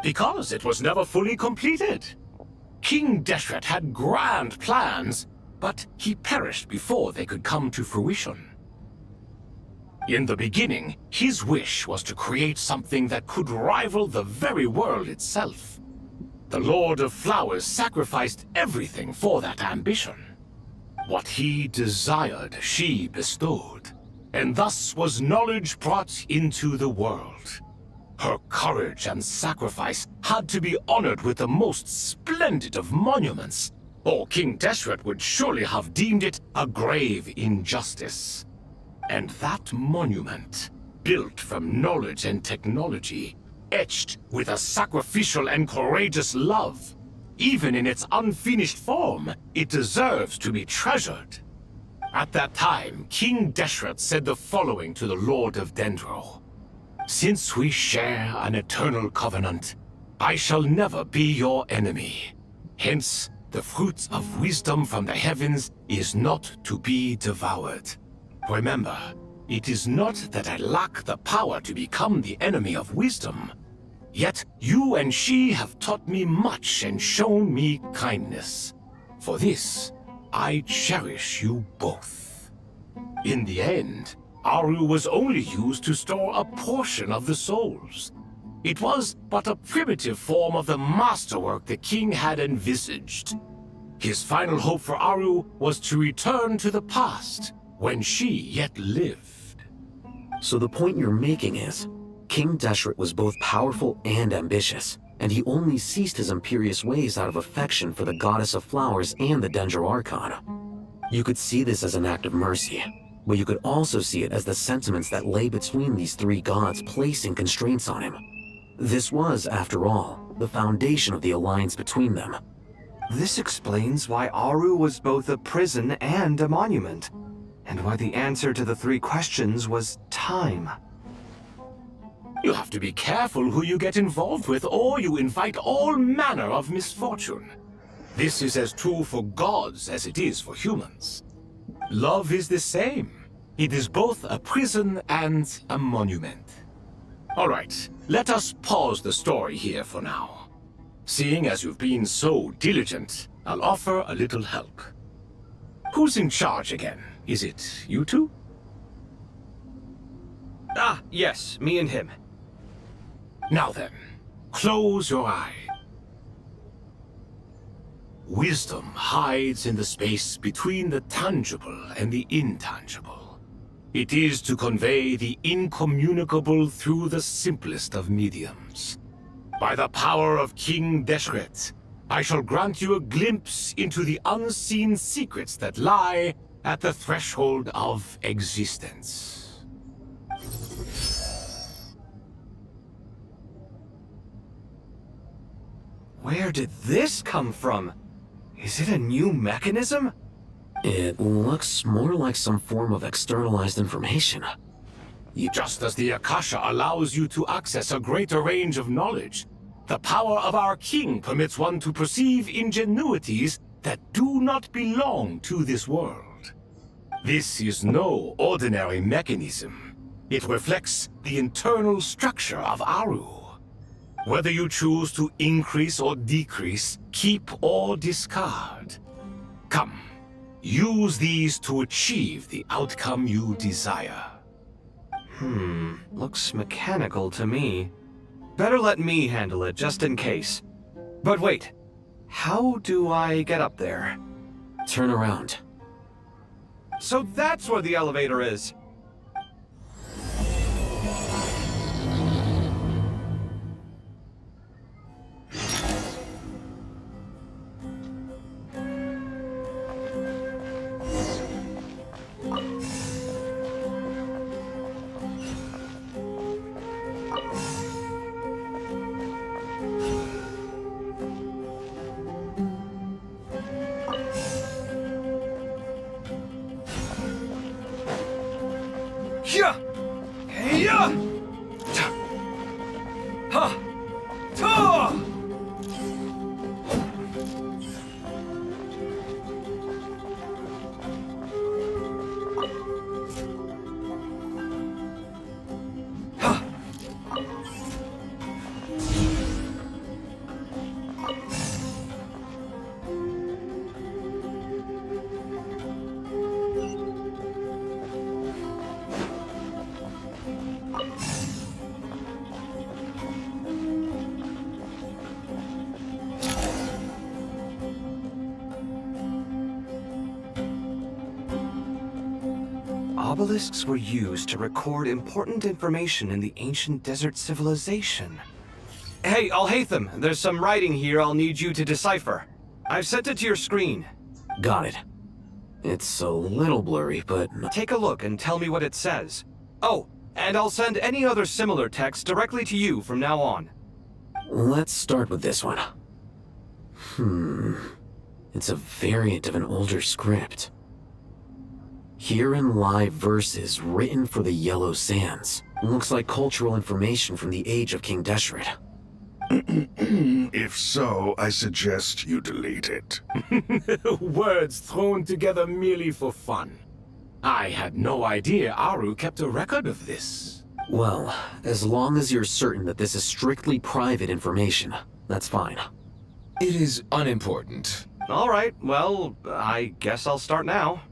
F: Because it was never fully completed. King Deshret had grand plans, but he perished before they could come to fruition. In the beginning, his wish was to create something that could rival the very world itself. The Lord of Flowers sacrificed everything for that ambition. What he desired, she bestowed, and thus was knowledge brought into the world. Her courage and sacrifice had to be honored with the most splendid of monuments, or King Deshret would surely have deemed it a grave injustice. And that monument, built from knowledge and technology, etched with a sacrificial and courageous love,
B: Even in its unfinished form, it deserves to be treasured. At that time, King Deshret said the following to the Lord of Dendro. Since we share an eternal covenant, I shall never be your enemy. Hence, the fruit of wisdom from the heavens is not to be devoured. Remember, it is not that I lack the power to become the enemy of wisdom. Yet you and she have taught me much and shown me kindness. For this, I cherish you both. In the end, Aru was only used to store a portion of the souls. It was but a primitive form of the masterwork the king had envisaged. His final hope for Aru was to return to the past, when she yet lived.
V: So the point you're making is, King Deshret was both powerful and ambitious, and he only ceased his imperious ways out of affection for the goddess of flowers and the Dendro Archon. You could see this as an act of mercy, but you could also see it as the sentiments that lay between these three gods placing constraints on him. This was, after all, the foundation of the alliance between them.
R: This explains why Aru was both a prison and a monument, and why the answer to the three questions was time.
B: You have to be careful who you get involved with, or you invite all manner of misfortune. This is as true for gods as it is for humans. Love is the same. It is both a prison and a monument. All right, let us pause the story here for now. Seeing as you've been so diligent, I'll offer a little help. Who's in charge again? Is it you two?
R: Ah, yes, me and him.
B: Now then, close your eye. Wisdom hides in the space between the tangible and the intangible. It is to convey the incommunicable through the simplest of mediums. By the power of King Deshret, I shall grant you a glimpse into the unseen secrets that lie at the threshold of existence.
R: Where did this come from? Is it a new mechanism?
V: It looks more like some form of externalized information.
B: Just as the Akasha allows you to access a greater range of knowledge, the power of our king permits one to perceive ingenuities that do not belong to this world. This is no ordinary mechanism. It reflects the internal structure of Aru. Whether you choose to increase or decrease, keep or discard. Come, use these to achieve the outcome you desire.
R: Looks mechanical to me. Better let me handle it, just in case. But wait, how do I get up there?
V: Turn around.
R: So that's where the elevator is! Obelisks were used to record important information in the ancient desert civilization. Hey, Alhaitham, there's some writing here I'll need you to decipher. I've sent it to your screen.
V: Got it. It's a little blurry, but...
R: Take a look and tell me what it says. Oh, and I'll send any other similar text directly to you from now on.
V: Let's start with this one. It's a variant of an older script. Herein lie verses written for the Yellow Sands. Looks like cultural information from the age of King Deshret.
D: If so, I suggest you delete it.
F: Words thrown together merely for fun. I had no idea Aru kept a record of this.
V: Well, as long as you're certain that this is strictly private information, that's fine.
T: It is unimportant.
R: All right, well, I guess I'll start now.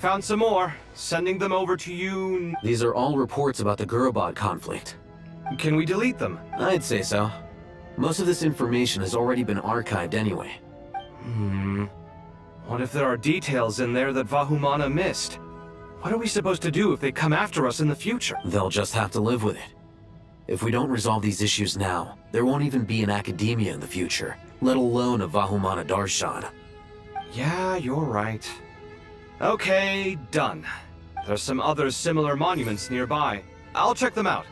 R: Found some more. Sending them over to you.
V: These are all reports about the Gurubad conflict.
R: Can we delete them?
V: I'd say so. Most of this information has already been archived anyway.
R: What if there are details in there that Vahumana missed? What are we supposed to do if they come after us in the future?
V: They'll just have to live with it. If we don't resolve these issues now, there won't even be an academia in the future, let alone a Vahumana Darshan.
R: Yeah, you're right. Okay, done. There's some other similar monuments nearby. I'll check them out.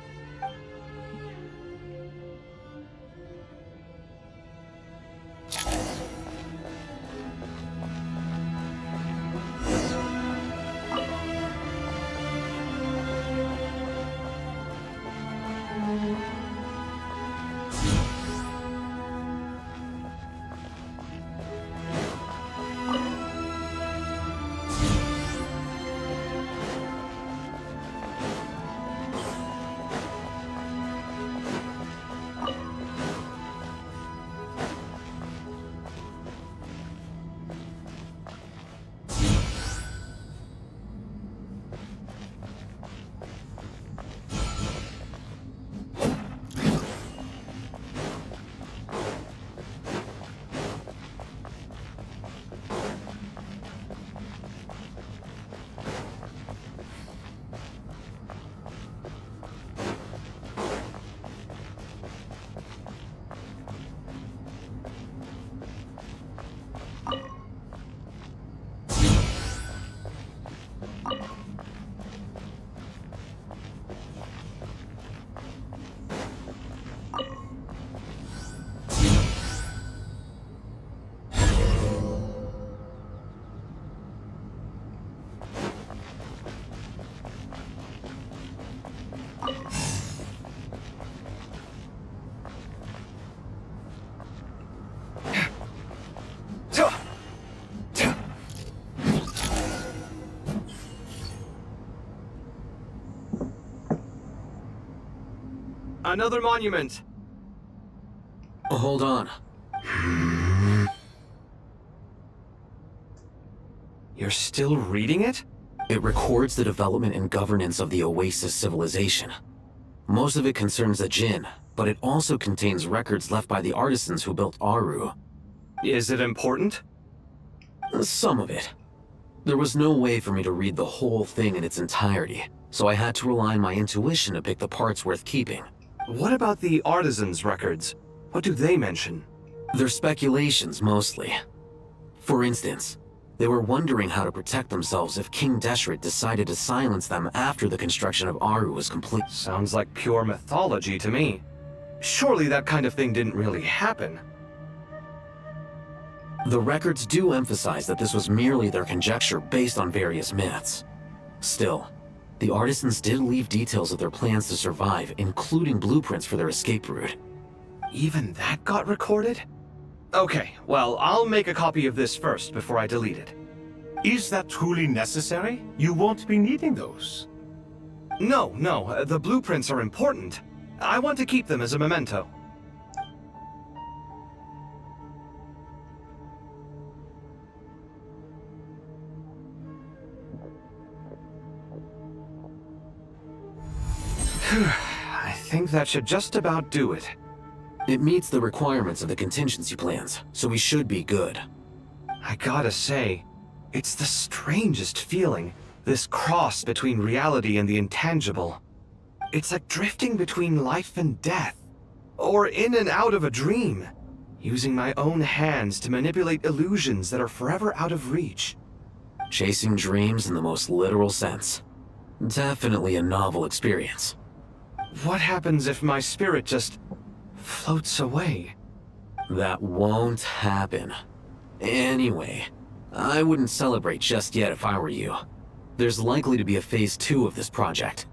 R: Another monument.
V: Hold on.
R: You're still reading it?
V: It records the development and governance of the Oasis civilization. Most of it concerns the Jinn, but it also contains records left by the artisans who built Aru.
R: Is it important?
V: Some of it. There was no way for me to read the whole thing in its entirety, so I had to rely on my intuition to pick the parts worth keeping.
R: What about the artisans' records? What do they mention?
V: They're speculations, mostly. For instance, they were wondering how to protect themselves if King Deshret decided to silence them after the construction of Aru was complete.
R: Sounds like pure mythology to me. Surely that kind of thing didn't really happen.
V: The records do emphasize that this was merely their conjecture based on various myths. Still, the artisans did leave details of their plans to survive, including blueprints for their escape route.
R: Even that got recorded? Okay, well, I'll make a copy of this first before I delete it.
F: Is that truly necessary? You won't be needing those.
R: No, the blueprints are important. I want to keep them as a memento. think that should just about do it.
V: It meets the requirements of the contingency plans, so we should be good.
R: I gotta say, it's the strangest feeling, this cross between reality and the intangible. It's like drifting between life and death, or in and out of a dream, using my own hands to manipulate illusions that are forever out of reach.
V: Chasing dreams in the most literal sense. Definitely a novel experience.
R: What happens if my spirit just floats away?
V: That won't happen. Anyway, I wouldn't celebrate just yet if I were you. There's likely to be a phase 2 of this project.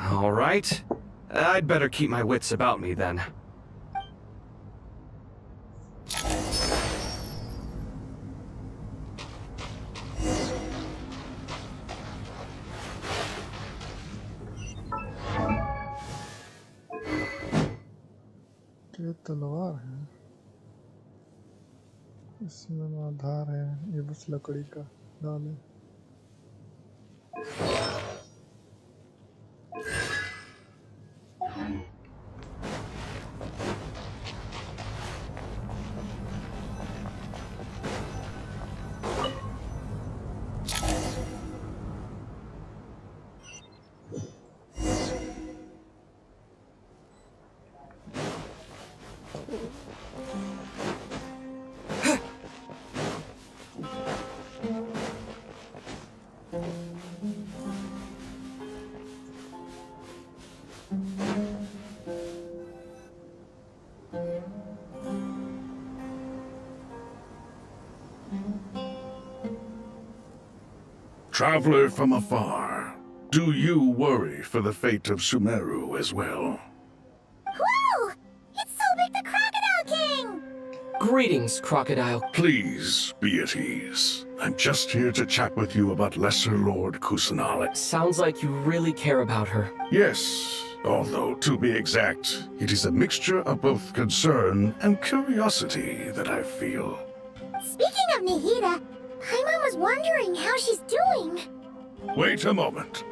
R: All right. I'd better keep my wits about me then.
A: ये तलवार है, इसमें आधार है, ये बस लकड़ी का डाल है।
D: Traveler from afar, do you worry for the fate of Sumeru as well?
C: Whoa! It's so big the Crocodile King!
J: Greetings, Crocodile.
D: Please be at ease. I'm just here to chat with you about Lesser Lord Kusanali.
J: Sounds like you really care about her.
D: Yes, although to be exact, it is a mixture of both concern and curiosity that I feel.
C: Speaking of Nahida, Paimon was wondering how she's doing.
D: Wait a moment.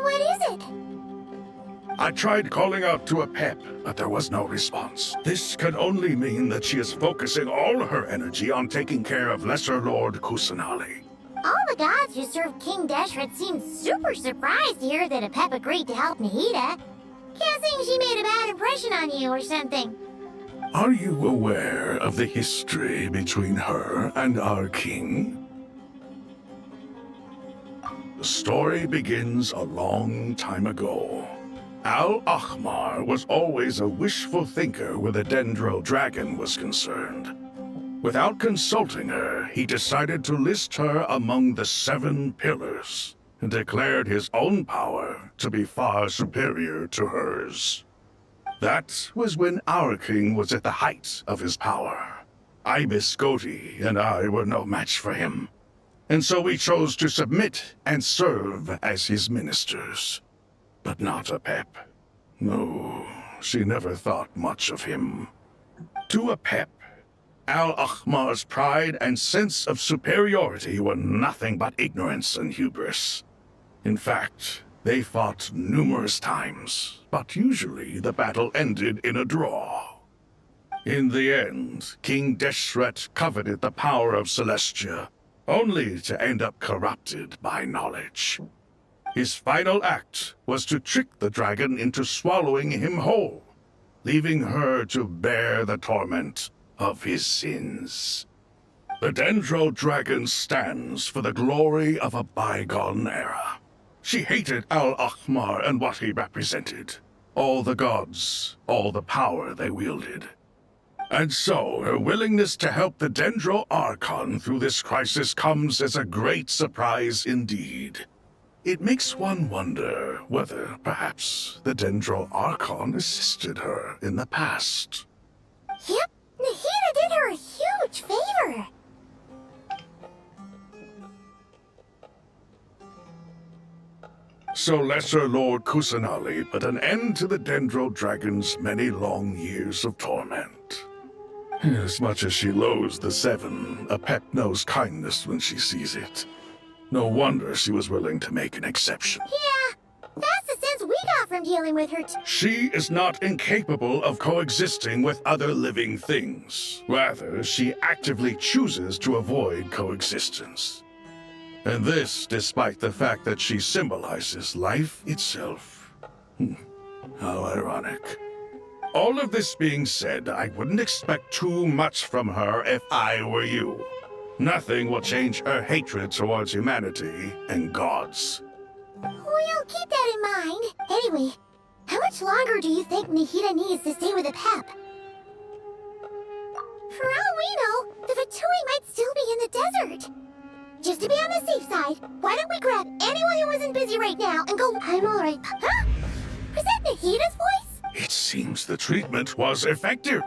C: What is it?
D: I tried calling out to a pep, but there was no response. This could only mean that she is focusing all her energy on taking care of Lesser Lord Kusanali.
C: All the gods who serve King Deshret seemed super surprised to hear that a pep agreed to help Nahida. Guessing she made a bad impression on you or something.
D: Are you aware of the history between her and our king? The story begins a long time ago. Al-Ahmar was always a wishful thinker where the Dendro dragon was concerned. Without consulting her, he decided to list her among the 7 pillars, and declared his own power to be far superior to hers. That was when our king was at the height of his power. Ibis Goti and I were no match for him, and so we chose to submit and serve as his ministers. But not a pep. No, she never thought much of him. To a pep, Al-Ahmar's pride and sense of superiority were nothing but ignorance and hubris. In fact, they fought numerous times, but usually the battle ended in a draw. In the end, King Deshret coveted the power of Celestia, only to end up corrupted by knowledge. His final act was to trick the dragon into swallowing him whole, leaving her to bear the torment of his sins. The Dendro dragon stands for the glory of a bygone era. She hated Al-Ahmar and what he represented. All the gods, all the power they wielded. And so, her willingness to help the Dendro Arcon through this crisis comes as a great surprise indeed. It makes one wonder whether, perhaps, the Dendro Arcon assisted her in the past.
C: Yep, Nahida did her a huge favor.
D: So Lesser Lord Kusanali put an end to the Dendro Dragon's many long years of torment. As much as she loathes the 7, a pep knows kindness when she sees it. No wonder she was willing to make an exception.
C: Yeah, I'm dealing with her
D: She is not incapable of coexisting with other living things. Rather, she actively chooses to avoid coexistence. And this despite the fact that she symbolizes life itself. How ironic. All of this being said, I wouldn't expect too much from her if I were you. Nothing will change her hatred towards humanity and gods.
C: We'll keep that in mind. Anyway, how much longer do you think Nahida needs to stay with the Pep? For all we know, the Fatui might still be in the desert. Just to be on the safe side, why don't we grab anyone who isn't busy right now and go, I'm alright. Huh? Was that Nahida's voice?
D: It seems the treatment was effective.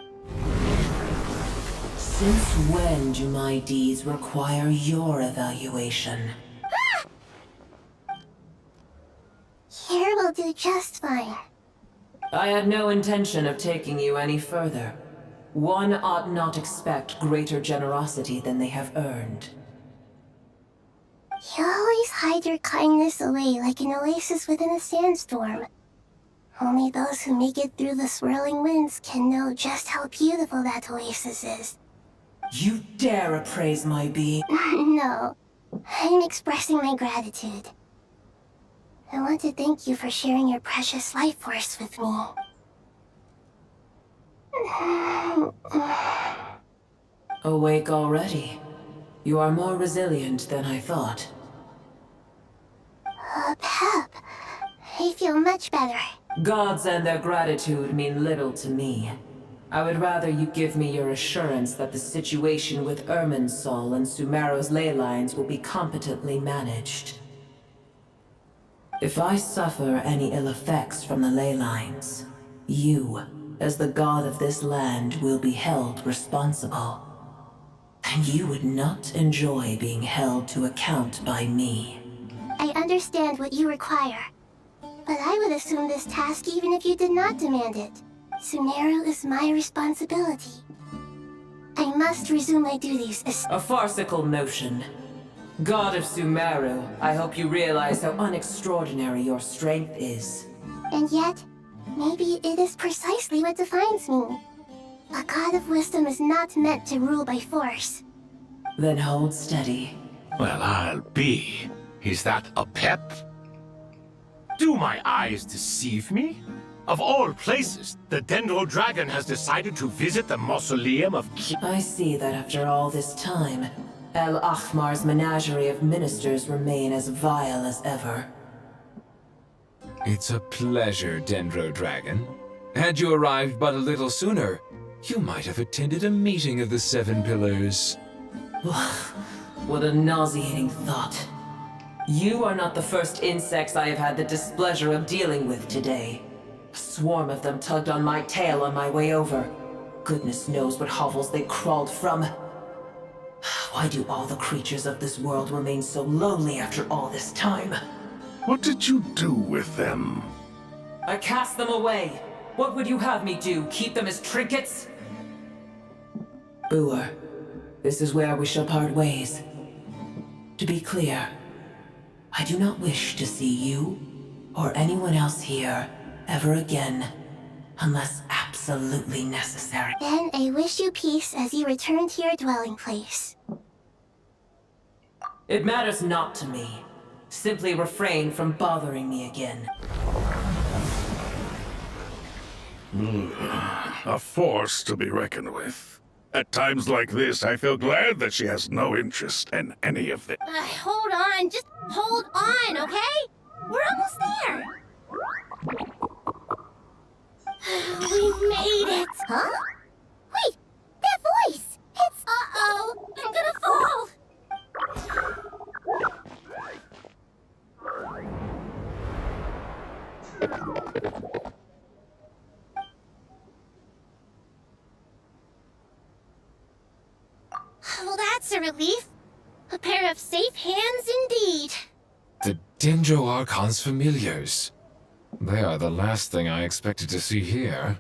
O: Since when do my deeds require your evaluation?
C: Here will do just fine.
O: I had no intention of taking you any further. One ought not expect greater generosity than they have earned.
C: You always hide your kindness away like an oasis within a sandstorm. Only those who make it through the swirling winds can know just how beautiful that oasis is.
O: You dare appraise my being?
C: No, I'm expressing my gratitude. I want to thank you for sharing your precious life force with me.
O: Awake already? You are more resilient than I thought.
C: Pep, I feel much better.
O: Gods and their gratitude mean little to me. I would rather you give me your assurance that the situation with Irminsul and Sumeru's ley lines will be competently managed. If I suffer any ill effects from the ley lines, you, as the god of this land, will be held responsible. And you would not enjoy being held to account by me.
C: I understand what you require, but I would assume this task even if you did not demand it. Sumeru is my responsibility. I must resume my duties as—
O: A farcical notion. God of Sumeru, I hope you realize how unextraordinary your strength is.
C: And yet, maybe it is precisely what defines me. A god of wisdom is not meant to rule by force.
O: Then hold steady.
F: Well, I'll be. Is that a pep? Do my eyes deceive me? Of all places, the Dendro Dragon has decided to visit the mausoleum of
O: I see that after all this time, El Ahmar's menagerie of ministers remain as vile as ever.
T: It's a pleasure, Dendro Dragon. Had you arrived but a little sooner, you might have attended a meeting of the Seven Pillars.
O: What a nauseating thought. You are not the first insects I have had the displeasure of dealing with today. A swarm of them tugged on my tail on my way over. Goodness knows what hovels they crawled from. Why do all the creatures of this world remain so lowly after all this time?
D: What did you do with them?
O: I cast them away. What would you have me do? Keep them as trinkets? Boer, this is where we shall part ways. To be clear, I do not wish to see you or anyone else here ever again, unless absolutely necessary.
C: Then I wish you peace as you return to your dwelling place.
O: It matters not to me. Simply refrain from bothering me again.
D: A force to be reckoned with. At times like this, I feel glad that she has no interest in any of it.
C: Hold on, just hold on, okay? We're almost there. We made it! Huh? Wait, that voice! It's— Uh-oh, I'm gonna fall! Well, that's a relief. A pair of safe hands indeed.
T: The Dendro Archon's familiars. They are the last thing I expected to see here.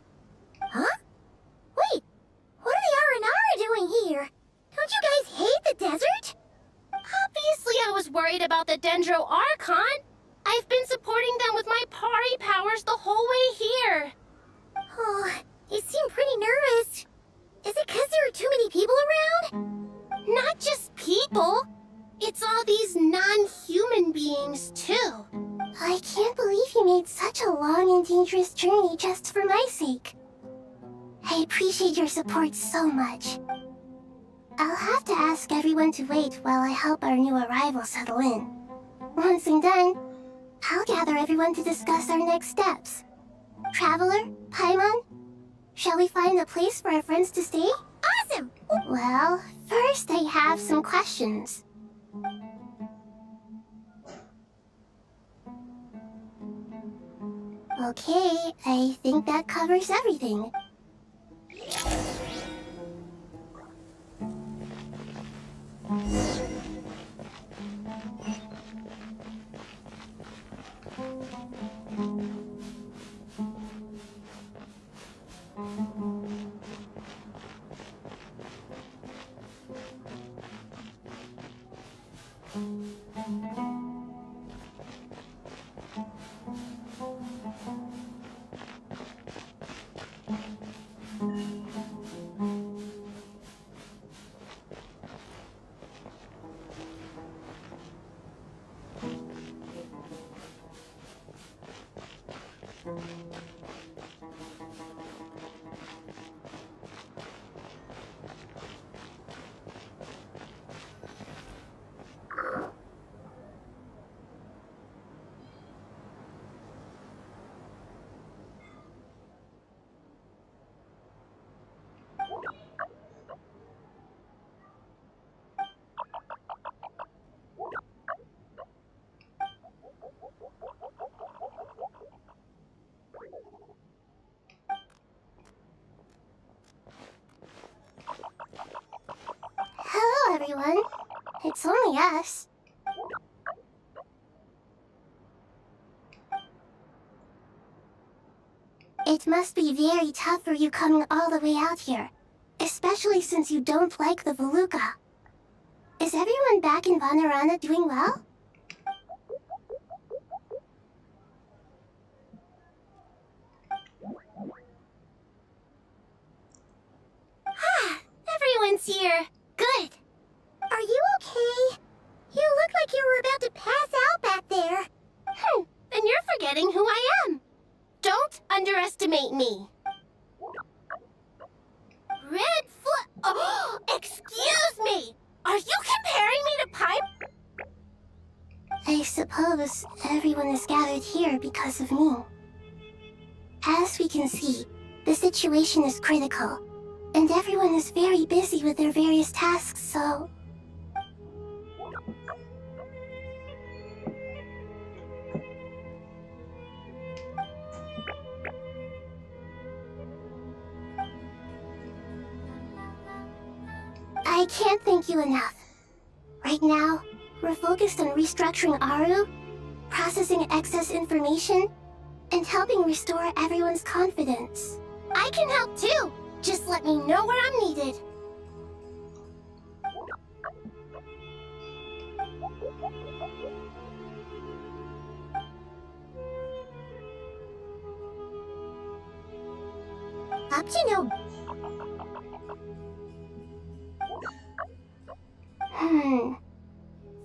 C: Huh? Wait, what are the R&R doing here? Don't you guys hate the desert? Obviously I was worried about the Dendro Archon. I've been supporting them with my Pari powers the whole and dangerous journey just for my sake. I appreciate your support so much. I'll have to ask everyone to wait while I help our new arrival settle in. Once I'm done, I'll gather everyone to discuss our next steps. Traveler, Paimon, shall we find a place for our friends to stay?
E: Awesome!
C: Well, first I have some questions. Okay, I think that covers everything. Hello, everyone. It's only us. It must be very tough for you coming all the way out here, especially since you don't like the Voluka. Is everyone back in Vanarana doing well?
E: Everyone's here. Good. Are you okay? You look like you were about to pass out back there. And you're forgetting who I am. Don't underestimate me. Red Fl- Oh, excuse me! Are you comparing me to Pipe?
C: I suppose everyone is gathered here because of me. As we can see, the situation is critical, and everyone is very busy with their various tasks, so... I can't thank you enough. Right now, we're focused on restructuring Aru, processing excess information, and helping restore everyone's confidence.
E: I can help too. Just let me know where I'm needed. Up to no.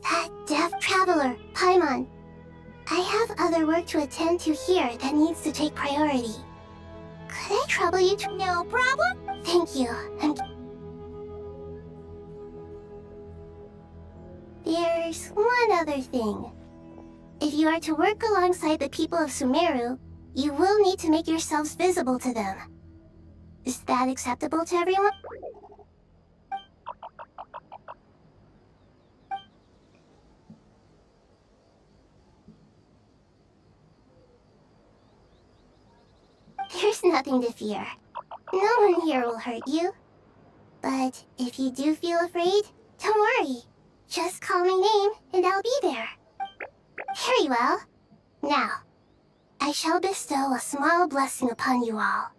C: That deaf traveler, Paimon. I have other work to attend to here that needs to take priority. Could I trouble you to...
E: No problem.
C: Thank you. There's one other thing. If you are to work alongside the people of Sumeru, you will need to make yourselves visible to them. Is that acceptable to everyone? There's nothing to fear. No one here will hurt you. But if you do feel afraid, don't worry. Just call my name and I'll be there. Very well. Now, I shall bestow a small blessing upon you all.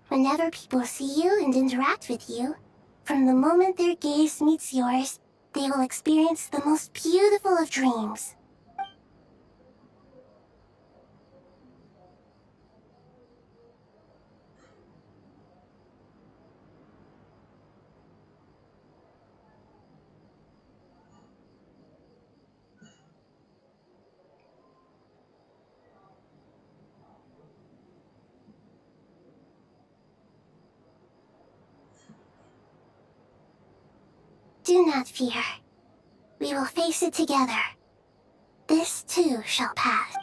C: Whenever people see you and interact with you, from the moment their gaze meets yours, they will experience the most beautiful of dreams.
E: Do not fear. We will face it together. This too shall pass.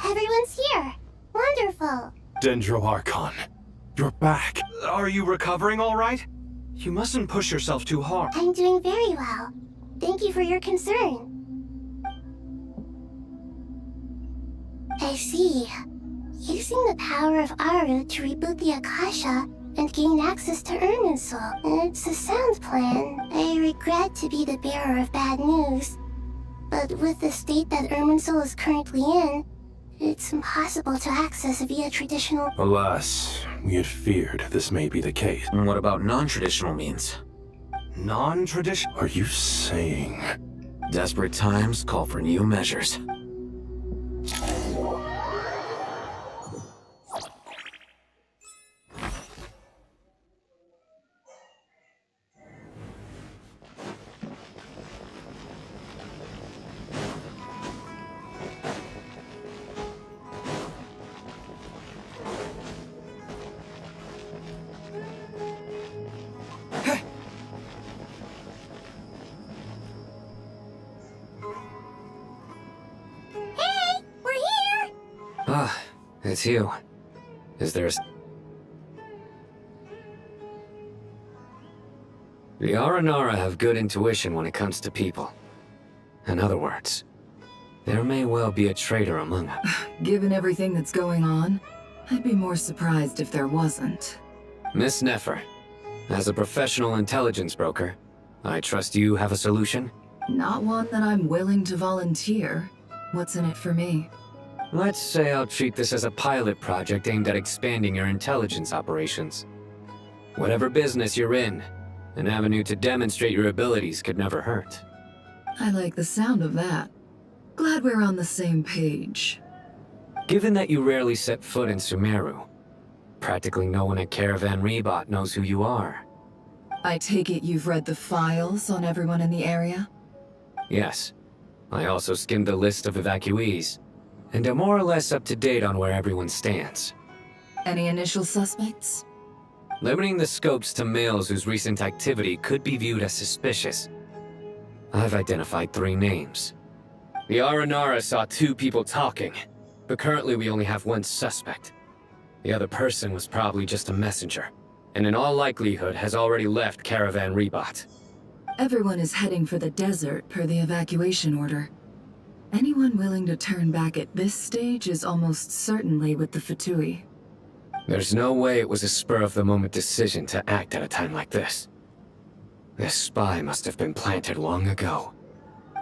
E: Everyone's here. Wonderful.
U: Dendro Arcon, you're back.
R: Are you recovering all right? You mustn't push yourself too hard.
E: I'm doing very well. Thank you for your concern. I see. Using the power of Aru to reboot the Akasha and gain access to Irminsul. It's a sound plan. I regret to be the bearer of bad news. But with the state that Irminsul is currently in, it's impossible to access via traditional...
U: Alas, we had feared this may be the case.
V: And what about non-traditional means?
R: Non-traditional?
U: Are you saying...
V: Desperate times call for new measures. Ah, it's you. Is there a... The Aranara have good intuition when it comes to people. In other words, there may well be a traitor among them.
G: Given everything that's going on, I'd be more surprised if there wasn't.
V: Miss Nefer, as a professional intelligence broker, I trust you have a solution?
G: Not one that I'm willing to volunteer. What's in it for me?
V: Let's say I'll treat this as a pilot project aimed at expanding your intelligence operations. Whatever business you're in, an avenue to demonstrate your abilities could never hurt.
G: I like the sound of that. Glad we're on the same page.
V: Given that you rarely set foot in Sumeru, practically no one at Caravan Rebot knows who you are.
G: I take it you've read the files on everyone in the area?
V: Yes. I also skimmed the list of evacuees, and are more or less up to date on where everyone stands.
G: Any initial suspects?
V: Limiting the scopes to males whose recent activity could be viewed as suspicious. I've identified 3 names. The Aranara saw 2 people talking, but currently we only have 1 suspect. The other person was probably just a messenger, and in all likelihood has already left Caravan Rebot.
G: Everyone is heading for the desert per the evacuation order. Anyone willing to turn back at this stage is almost certainly with the Fatui.
V: There's no way it was a spur-of-the-moment decision to act at a time like this. This spy must have been planted long ago.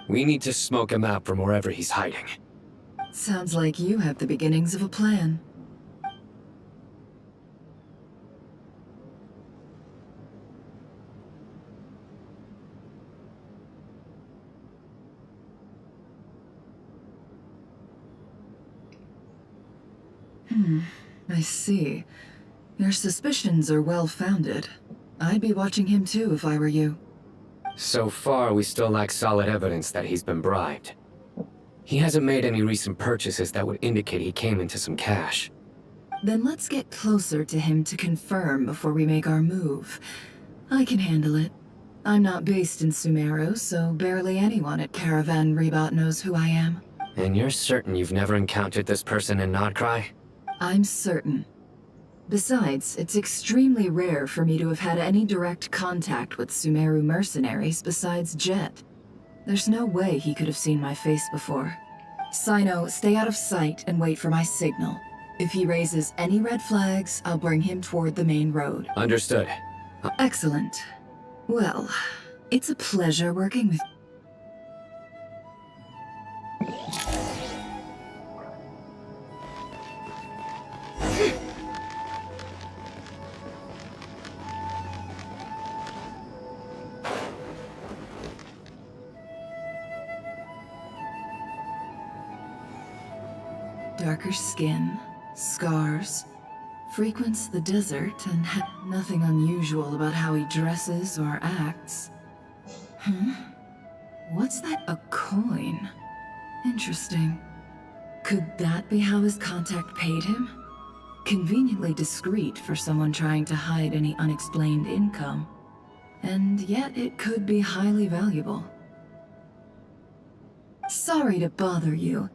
V: We need to smoke him out from wherever he's hiding.
G: Sounds like you have the beginnings of a plan. I see. Your suspicions are well-founded. I'd be watching him too if I were you.
V: So far, we still lack solid evidence that he's been bribed. He hasn't made any recent purchases that would indicate he came into some cash.
G: Then let's get closer to him to confirm before we make our move. I can handle it. I'm not based in Sumeru, so barely anyone at Caravan Rebot knows who I am.
V: And you're certain you've never encountered this person in Nodcry?
G: I'm certain. Besides, it's extremely rare for me to have had any direct contact with Sumeru mercenaries besides Jet. There's no way he could have seen my face before. Sino, stay out of sight and wait for my signal. If he raises any red flags, I'll bring him toward the main road.
V: Understood.
G: Excellent. Well, it's a pleasure working with... darker skin, scars, frequents the desert, and had nothing unusual about how he dresses or acts. What's that? A coin? Interesting. Could that be how his contact paid him? Conveniently discreet for someone trying to hide any unexplained income. And yet it could be highly valuable. Sorry to bother you.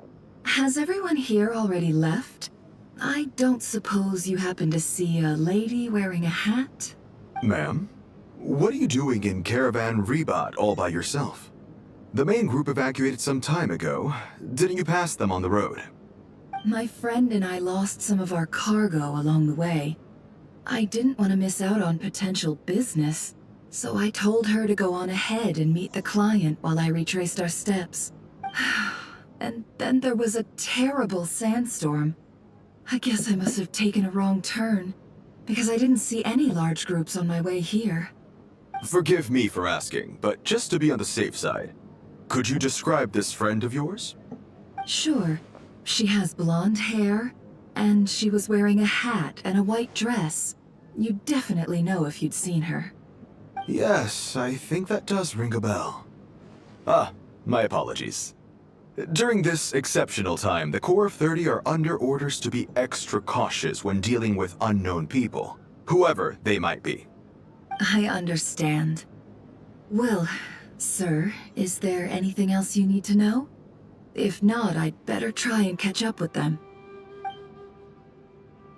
G: Has everyone here already left? I don't suppose you happen to see a lady wearing a hat?
N: Ma'am, what are you doing in Caravan Rebat all by yourself? The main group evacuated some time ago. Didn't you pass them on the road?
G: My friend and I lost some of our cargo along the way. I didn't want to miss out on potential business, so I told her to go on ahead and meet the client while I retraced our steps. And then there was a terrible sandstorm. I guess I must have taken a wrong turn, because I didn't see any large groups on my way here.
N: Forgive me for asking, but just to be on the safe side, could you describe this friend of yours?
G: Sure. She has blonde hair, and she was wearing a hat and a white dress. You'd definitely know if you'd seen her.
N: Yes, I think that does ring a bell. Ah, my apologies. During this exceptional time, the Core of 30 are under orders to be extra cautious when dealing with unknown people, whoever they might be.
G: I understand. Well, sir, is there anything else you need to know? If not, I'd better try and catch up with them.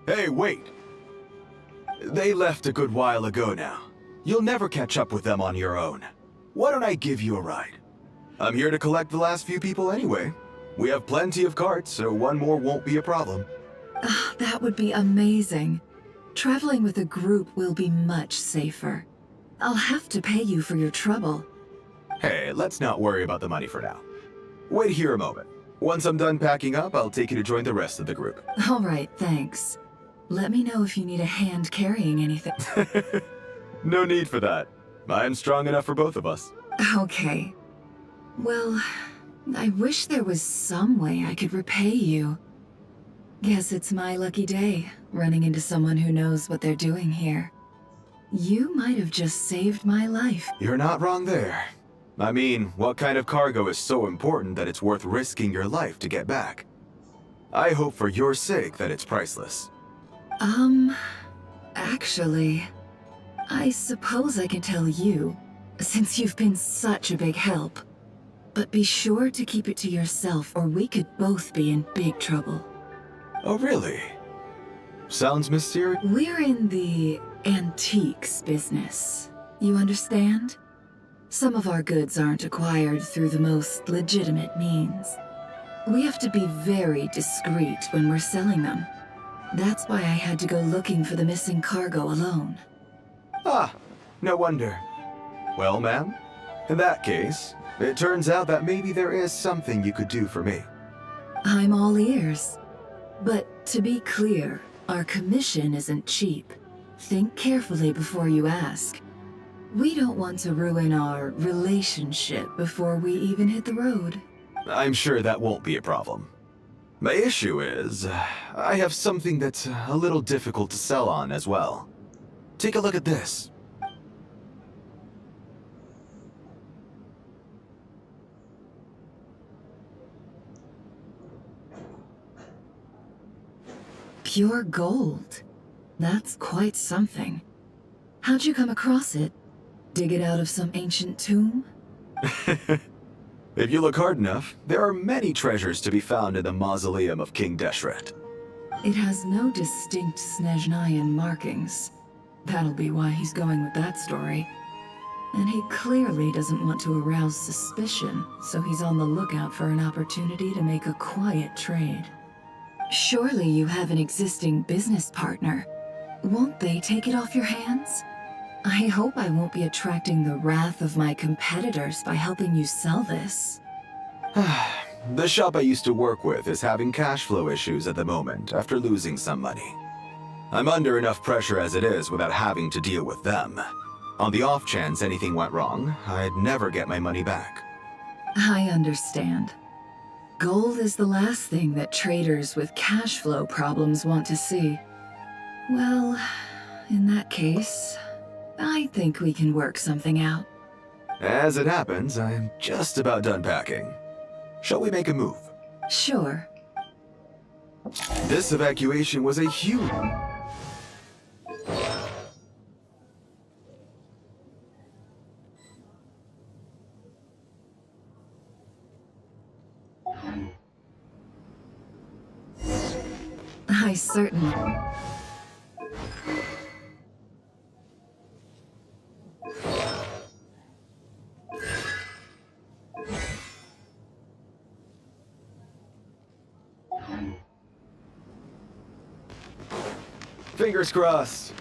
N: Hey, wait! They left a good while ago now. You'll never catch up with them on your own. Why don't I give you a ride? I'm here to collect the last few people anyway. We have plenty of carts, so one more won't be a problem.
G: That would be amazing. Traveling with a group will be much safer. I'll have to pay you for your trouble.
N: Hey, let's not worry about the money for now. Wait here a moment. Once I'm done packing up, I'll take you to join the rest of the group.
G: All right, thanks. Let me know if you need a hand carrying anything.
N: No need for that. I'm strong enough for both of us.
G: Okay. Well, I wish there was some way I could repay you. Guess it's my lucky day, running into someone who knows what they're doing here. You might have just saved my life.
N: You're not wrong there. I mean, what kind of cargo is so important that it's worth risking your life to get back? I hope for your sake that it's priceless.
G: Actually, I suppose I can tell you, since you've been such a big help. But be sure to keep it to yourself, or we could both be in big trouble.
N: Oh, really? Sounds mysterious.
G: We're in the antiques business. You understand? Some of our goods aren't acquired through the most legitimate means. We have to be very discreet when we're selling them. That's why I had to go looking for the missing cargo alone.
N: Ah, no wonder. Well, ma'am, in that case, it turns out that maybe there is something you could do for me.
G: I'm all ears. But to be clear, our commission isn't cheap. Think carefully before you ask. We don't want to ruin our relationship before we even hit the road.
N: I'm sure that won't be a problem. My issue is, I have something that's a little difficult to sell on as well. Take a look at this.
G: Pure gold. That's quite something. How'd you come across it? Dig it out of some ancient tomb?
N: If you look hard enough, there are many treasures to be found in the mausoleum of King Deshret.
G: It has no distinct Snezhnayan markings. That'll be why he's going with that story. And he clearly doesn't want to arouse suspicion, so he's on the lookout for an opportunity to make a quiet trade. Surely you have an existing business partner. Won't they take it off your hands? I hope I won't be attracting the wrath of my competitors by helping you sell this.
N: The shop I used to work with is having cash flow issues at the moment after losing some money. I'm under enough pressure as it is without having to deal with them. On the off chance anything went wrong, I'd never get my money back.
G: I understand. Gold is the last thing that traders with cash flow problems want to see. Well, in that case, I think we can work something out.
N: As it happens, I'm just about done packing. Shall we make a move?
G: Sure.
N: This evacuation was a huge...
G: I certainly...
N: Fingers crossed.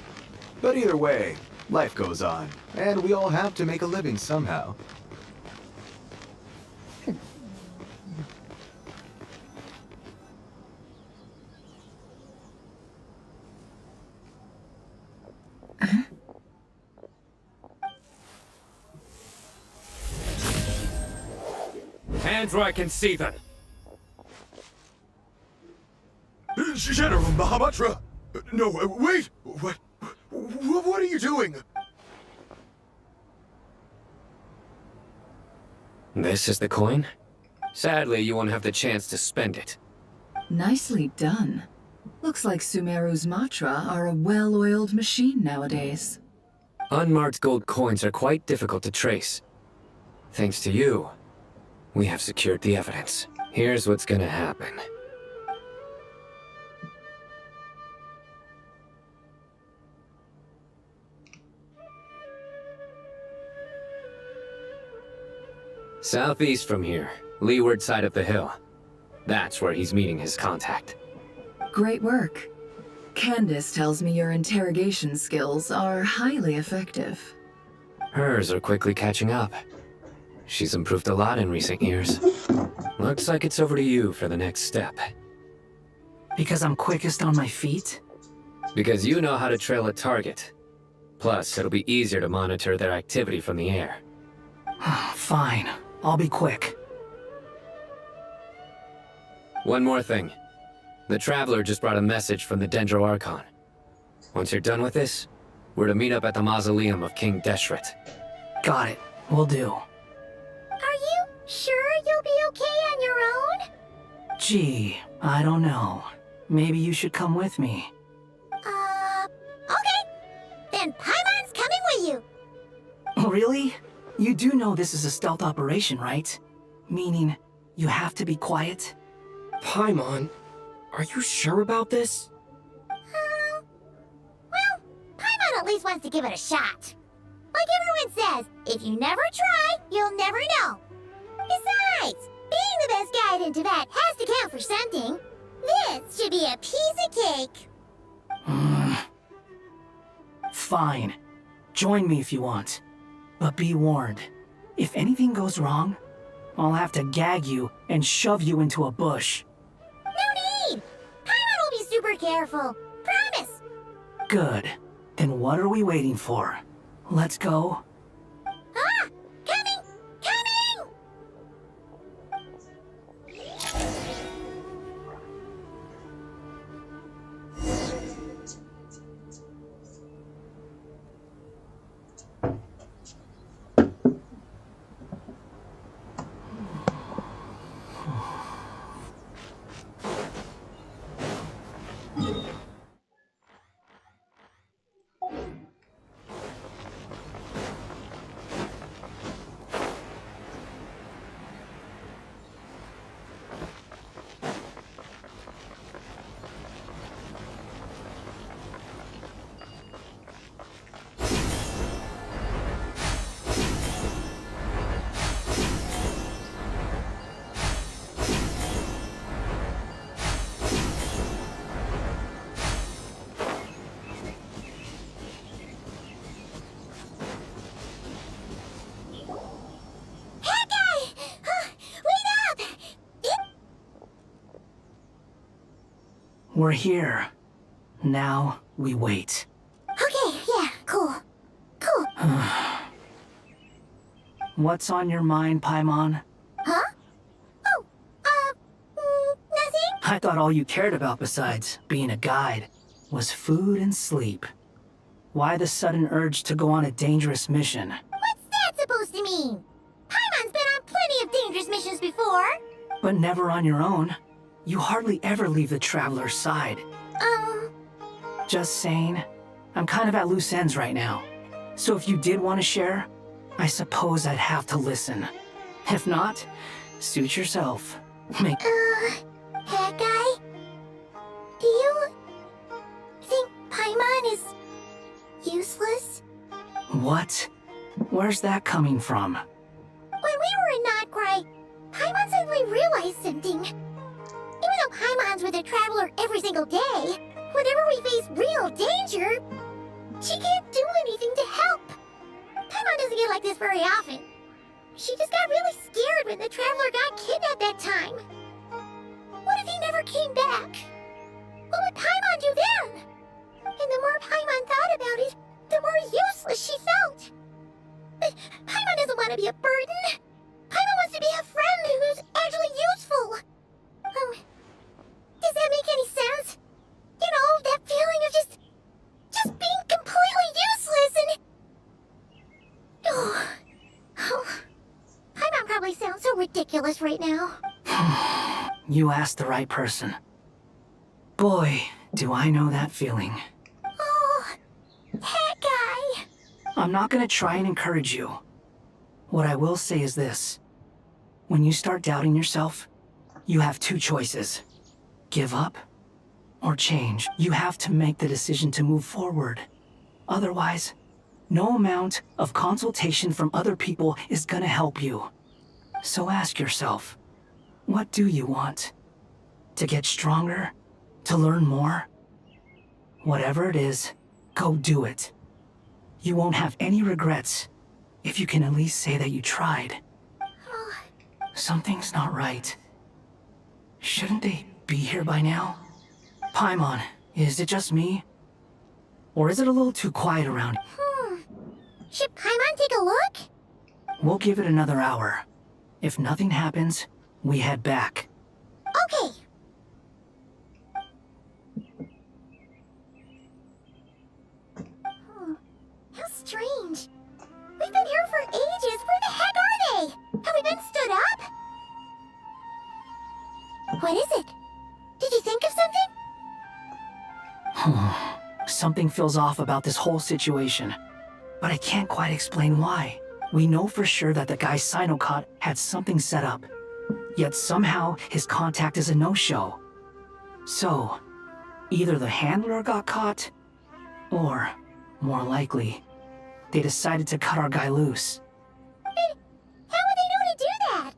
N: But either way, life goes on, and we all have to make a living somehow.
F: Hands where I can see them.
N: General Mahamatra! No, wait! What are you doing?
S: This is the coin? Sadly, you won't have the chance to spend it.
G: Nicely done. Looks like Sumeru's mantra are a well-oiled machine nowadays.
S: Unmarked gold coins are quite difficult to trace. Thanks to you, we have secured the evidence. Here's what's gonna happen. Southeast from here, leeward side of the hill. That's where he's meeting his contact.
G: Great work. Candace tells me your interrogation skills are highly effective.
S: Hers are quickly catching up. She's improved a lot in recent years. Looks like it's over to you for the next step.
P: Because I'm quickest on my feet?
S: Because you know how to trail a target. Plus, it'll be easier to monitor their activity from the air.
P: Fine. I'll be quick.
S: One more thing. The Traveler just brought a message from the Dendro Arcon. Once you're done with this, we're to meet up at the mausoleum of King Deshret.
P: Got it. Will do.
C: Are you sure you'll be okay on your own?
P: Gee, I don't know. Maybe you should come with me.
C: Okay. Then Paimon's coming with you.
P: Really? You do know this is a stealth operation, right? Meaning, you have to be quiet?
J: Paimon, are you sure about this?
C: Well, Paimon at least wants to give it a shot. Like everyone says, if you never try, you'll never know. Besides, being the best guide in Tibet has to count for something. This should be a piece of cake.
P: Fine. Join me if you want. But be warned, if anything goes wrong, I'll have to gag you and shove you into a bush.
C: No need! Paimon will be super careful. Promise!
P: Good. Then what are we waiting for? Let's go.
C: Ah! Coming! Coming!
P: We're here. Now, we wait.
C: Okay, yeah, cool. Cool.
P: What's on your mind, Paimon?
C: Huh? Oh,
P: I thought all you cared about besides being a guide was food and sleep. Why the sudden urge to go on a dangerous mission?
C: What's that supposed to mean? Paimon's been on plenty of dangerous missions before.
P: But never on your own. You hardly ever leave the Traveler's side. Just saying. I'm kind of at loose ends right now. So if you did want to share, I suppose I'd have to listen. If not, suit yourself. Make...
C: Head guy? Do you think Paimon is useless?
P: What? Where's that coming from?
C: When we were in Nodcry, Paimon suddenly realized something. Even though Paimon's with a Traveler every single day, whenever we face real danger, she can't do anything to help. Paimon doesn't get like this very often. She just got really scared when the Traveler got kidnapped that time. What if he never came back? What would Paimon do then? And the more Paimon thought about it, the more useless she felt. But Paimon doesn't want to be a burden. Paimon wants to be a friend who's actually useful. Does that make any sense? You know, that feeling of just being completely useless and... Paimon probably sounds so ridiculous right now.
P: You asked the right person. Boy, do I know that feeling.
C: Oh, that guy.
P: I'm not gonna try and encourage you. What I will say is this. When you start doubting yourself, you have two choices. Give up or change. You have to make the decision to move forward. Otherwise, no amount of consultation from other people is gonna help you. So ask yourself, what do you want? To get stronger? To learn more? Whatever it is, go do it. You won't have any regrets if you can at least say that you tried. Something's not right. Shouldn't they be here by now? Paimon, is it just me? Or is it a little too quiet around?
C: Should Paimon take a look?
P: We'll give it another hour. If nothing happens, we head back.
C: Okay. How strange. We've been here for ages. Where the heck are they? Have we been stood up? What is it? Did you think of something?
P: Something feels off about this whole situation, but I can't quite explain why. We know for sure that the guy Sinocot had something set up, yet somehow his contact is a no-show. So, either the handler got caught, or, more likely, they decided to cut our guy loose.
C: But how would they know to do that?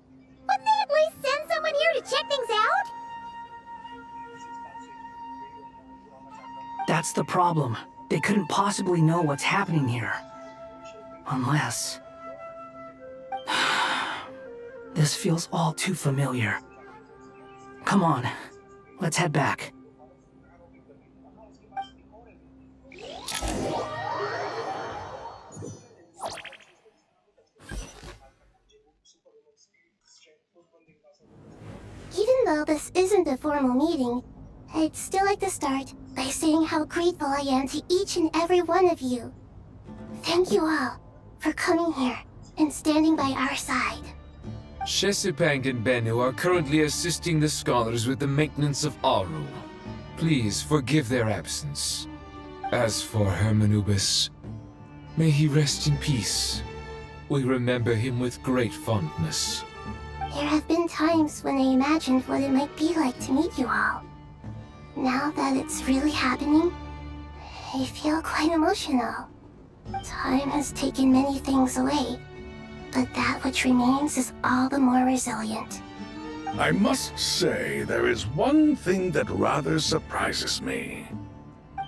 C: Wouldn't they at least send someone here to check things out?
P: That's the problem. They couldn't possibly know what's happening here. Unless... This feels all too familiar. Come on, let's head back.
C: Even though this isn't a formal meeting, I'd still like to start by saying how grateful I am to each and every one of you. Thank you all for coming here and standing by our side.
T: Shesipang and Bennu are currently assisting the scholars with the maintenance of Aru. Please forgive their absence. As for Hermanubis, may he rest in peace. We remember him with great fondness.
C: There have been times when I imagined what it might be like to meet you all. Now that it's really happening, I feel quite emotional. Time has taken many things away, but that which remains is all the more resilient.
D: I must say, there is one thing that rather surprises me.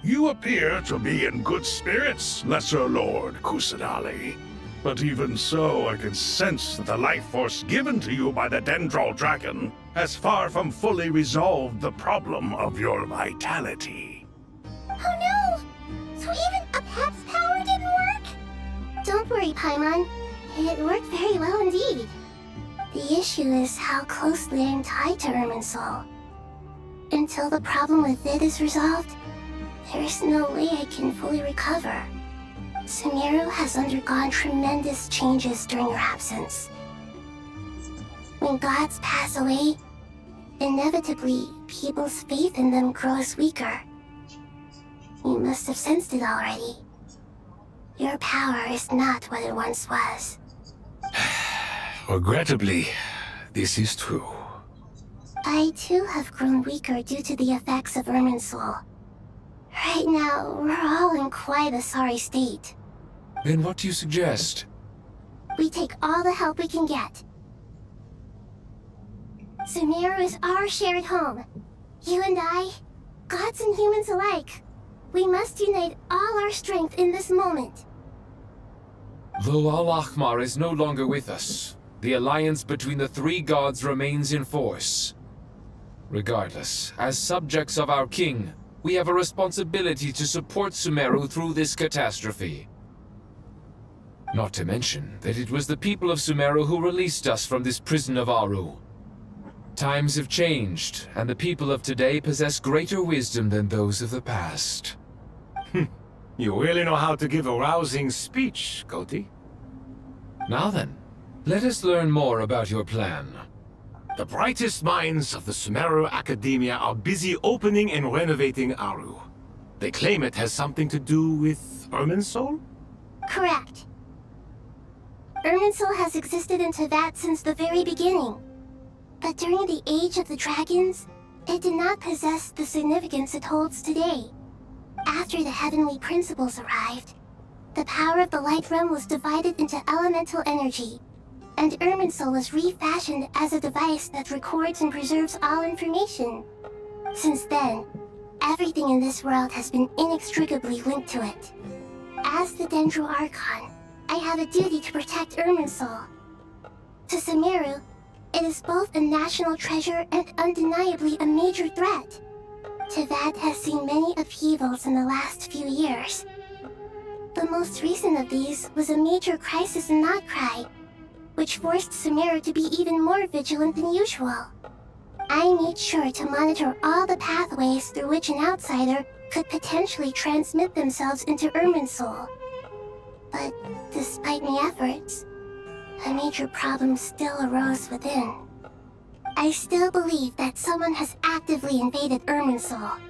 D: You appear to be in good spirits, Lesser Lord Kusadali. But even so, I can sense that the life force given to you by the Dendral Dragon has far from fully resolved the problem of your vitality.
C: Oh no! So even a pet's power didn't work? Don't worry, Paimon. It worked very well indeed. The issue is how closely I'm tied to Irminsul.
E: Until the problem with it is resolved, there is no way I can fully recover. Sumeru has undergone tremendous changes during your absence. When gods pass away, inevitably, people's faith in them grows weaker. You must have sensed it already. Your power is not what it once was.
F: Regrettably, this is true.
E: I too have grown weaker due to the effects of Irminsul. Right now, we're all in quite a sorry state.
T: Then what do you suggest?
E: We take all the help we can get. Sumeru is our shared home. You and I, gods and humans alike. We must unite all our strength in this moment.
T: Though Al-Ahmar is no longer with us, the alliance between the three gods remains in force. Regardless, as subjects of our king, we have a responsibility to support Sumeru through this catastrophe. Not to mention that it was the people of Sumeru who released us from this prison of Aru. Times have changed, and the people of today possess greater wisdom than those of the past.
F: You really know how to give a rousing speech, Koti.
T: Now then, let us learn more about your plan.
F: The brightest minds of the Sumeru Academia are busy opening and renovating Aru. They claim it has something to do with Irminsul?
E: Correct. Irminsul has existed in Teyvat since the very beginning. But during the Age of the Dragons, it did not possess the significance it holds today. After the heavenly principles arrived, the power of the Light Realm was divided into elemental energy, and Irminsul was refashioned as a device that records and preserves all information. Since then, everything in this world has been inextricably linked to it. As the Dendro Archon, I have a duty to protect Irminsul. To Sumeru, it is both a national treasure and undeniably a major threat. Teyvat has seen many upheavals in the last few years. The most recent of these was a major crisis in Notcry, which forced Sumeru to be even more vigilant than usual. I made sure to monitor all the pathways through which an outsider could potentially transmit themselves into Irminsul. But despite my efforts, a major problem still arose within. I still believe that someone has actively invaded Irminsul.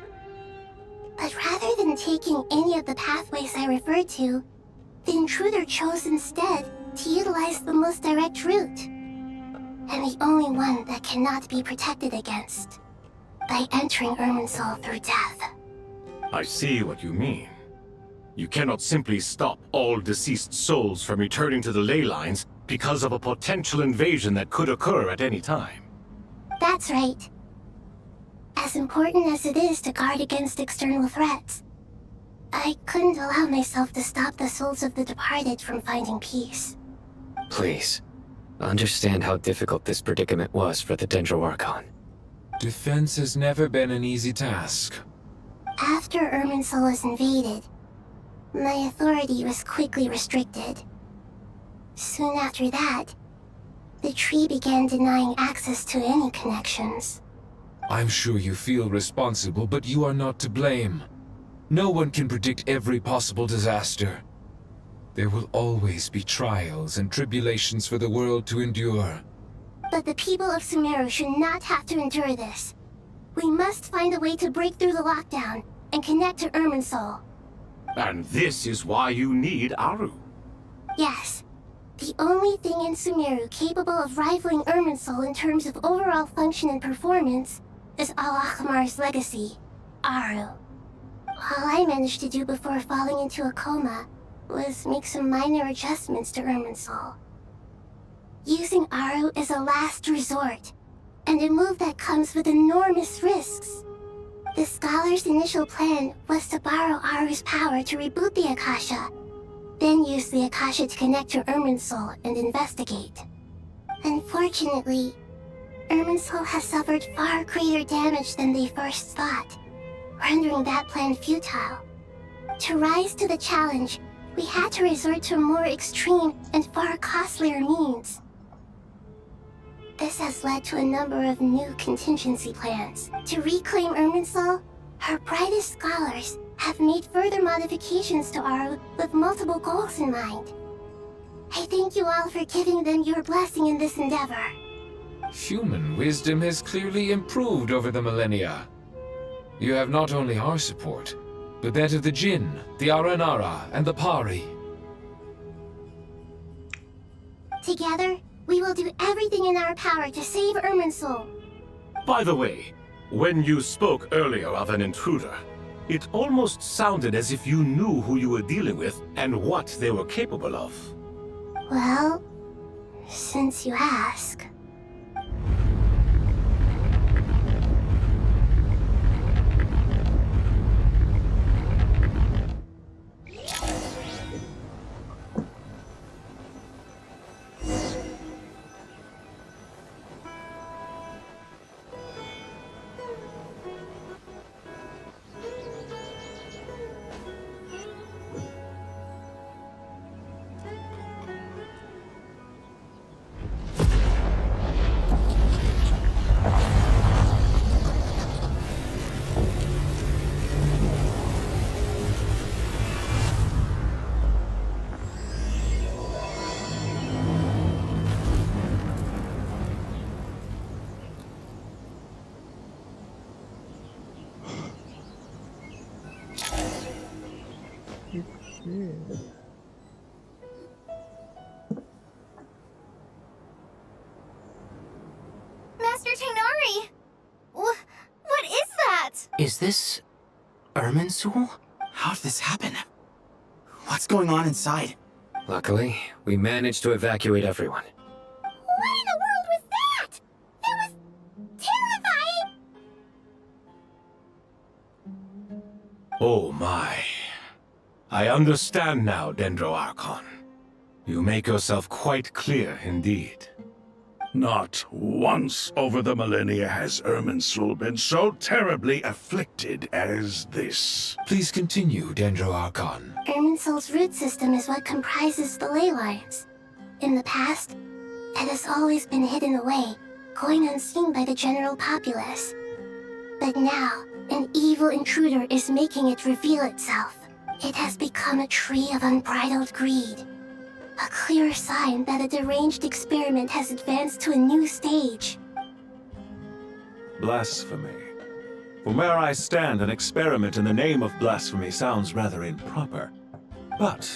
E: But rather than taking any of the pathways I referred to, the intruder chose instead to utilize the most direct route, and the only one that cannot be protected against, by entering Irminsul through death.
F: I see what you mean. You cannot simply stop all deceased souls from returning to the ley lines because of a potential invasion that could occur at any time.
E: That's right. As important as it is to guard against external threats, I couldn't allow myself to stop the souls of the departed from finding peace.
S: Please, understand how difficult this predicament was for the Dendro Archon.
T: Defense has never been an easy task.
E: After Irminsul was invaded, my authority was quickly restricted. Soon after that, the tree began denying access to any connections.
T: I'm sure you feel responsible, but you are not to blame. No one can predict every possible disaster. There will always be trials and tribulations for the world to endure.
E: But the people of Sumeru should not have to endure this. We must find a way to break through the lockdown and connect to Irminsul.
F: And this is why you need Aru.
E: Yes. The only thing in Sumeru capable of rivaling Irminsul in terms of overall function and performance is Al-Ahmar's legacy, Aru. All I managed to do before falling into a coma was make some minor adjustments to Irminsul. Using Aru is a last resort, and a move that comes with enormous risks. The scholar's initial plan was to borrow Aru's power to reboot the Akasha, then use the Akasha to connect to Irminsul and investigate. Unfortunately, Irminsul has suffered far greater damage than they first thought, rendering that plan futile. To rise to the challenge, we had to resort to more extreme and far costlier means. This has led to a number of new contingency plans. To reclaim Irminsul, her brightest scholars have made further modifications to Aru with multiple goals in mind. I thank you all for giving them your blessing in this endeavor.
T: Human wisdom has clearly improved over the millennia. You have not only our support, but that of the Jinn, the Aranara, and the Pari.
E: Together, we will do everything in our power to save Irminsul.
F: By the way, when you spoke earlier of an intruder, it almost sounded as if you knew who you were dealing with and what they were capable of.
E: Well, since you ask. Master Tainari! What is that?
P: Is this Irminsul?
L: How did this happen? What's going on inside?
S: Luckily, we managed to evacuate everyone.
E: What in the world was that? That was terrifying!
F: Oh my. I understand now, Dendro Arcon. You make yourself quite clear indeed.
D: Not once over the millennia has Irminsul been so terribly afflicted as this.
T: Please continue, Dendro Arcon.
E: Irminsul's root system is what comprises the ley lines. In the past, it has always been hidden away, going unseen by the general populace. But now, an evil intruder is making it reveal itself. It has become a tree of unbridled greed. A clear sign that a deranged experiment has advanced to a new stage.
N: Blasphemy. From where I stand, an experiment in the name of blasphemy sounds rather improper. But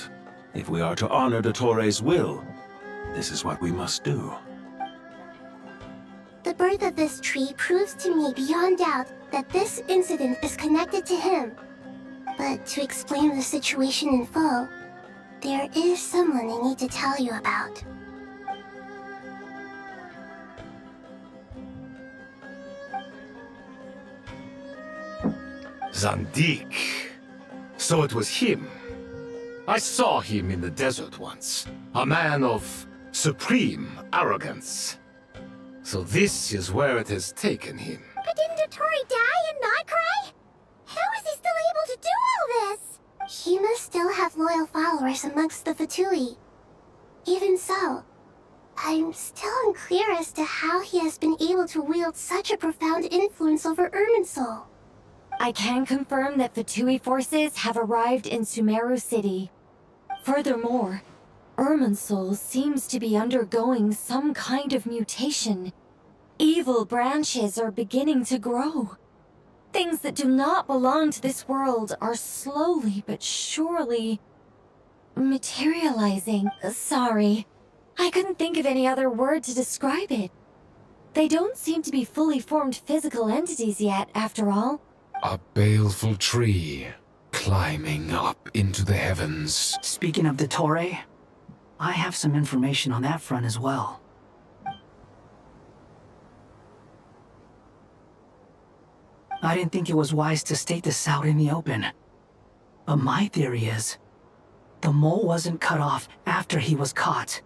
N: if we are to honor Dottore's will, this is what we must do.
E: The birth of this tree proves to me beyond doubt that this incident is connected to him. But to explain the situation in full, there is someone I need to tell you about.
F: Zandik. So it was him. I saw him in the desert once. A man of supreme arrogance. So this is where it has taken him.
E: But didn't Dottore die and not cry? How is he still able to do all this? He must still have loyal followers amongst the Fatui. Even so, I'm still unclear as to how he has been able to wield such a profound influence over Irminsul.
K: I can confirm that Fatui forces have arrived in Sumeru City. Furthermore, Irminsul seems to be undergoing some kind of mutation. Evil branches are beginning to grow. Things that do not belong to this world are slowly but surely materializing. Sorry, I couldn't think of any other word to describe it. They don't seem to be fully formed physical entities yet, after all.
T: A baleful tree, climbing up into the heavens.
P: Speaking of Dottore, I have some information on that front as well. I didn't think it was wise to state this out in the open. But my theory is, the mole wasn't cut off after he was caught.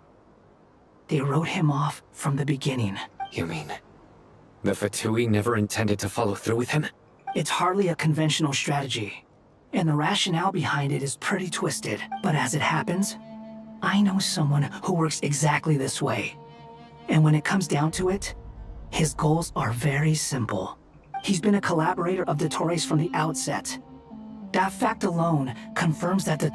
P: They wrote him off from the beginning.
S: You mean, the Fatui never intended to follow through with him?
P: It's hardly a conventional strategy, and the rationale behind it is pretty twisted. But as it happens, I know someone who works exactly this way. And when it comes down to it, his goals are very simple. He's been a collaborator of Dottore's from the outset. That fact alone confirms that the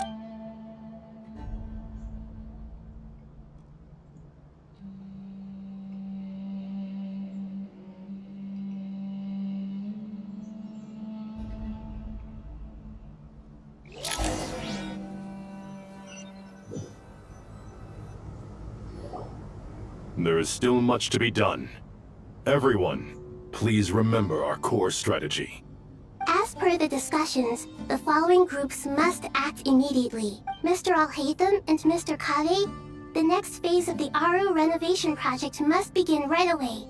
U: There is still much to be done. Everyone, please remember our core strategy.
E: As per the discussions, the following groups must act immediately. Mr. Al-Haytham and Mr. Kave, the next phase of the Aru renovation project must begin right away.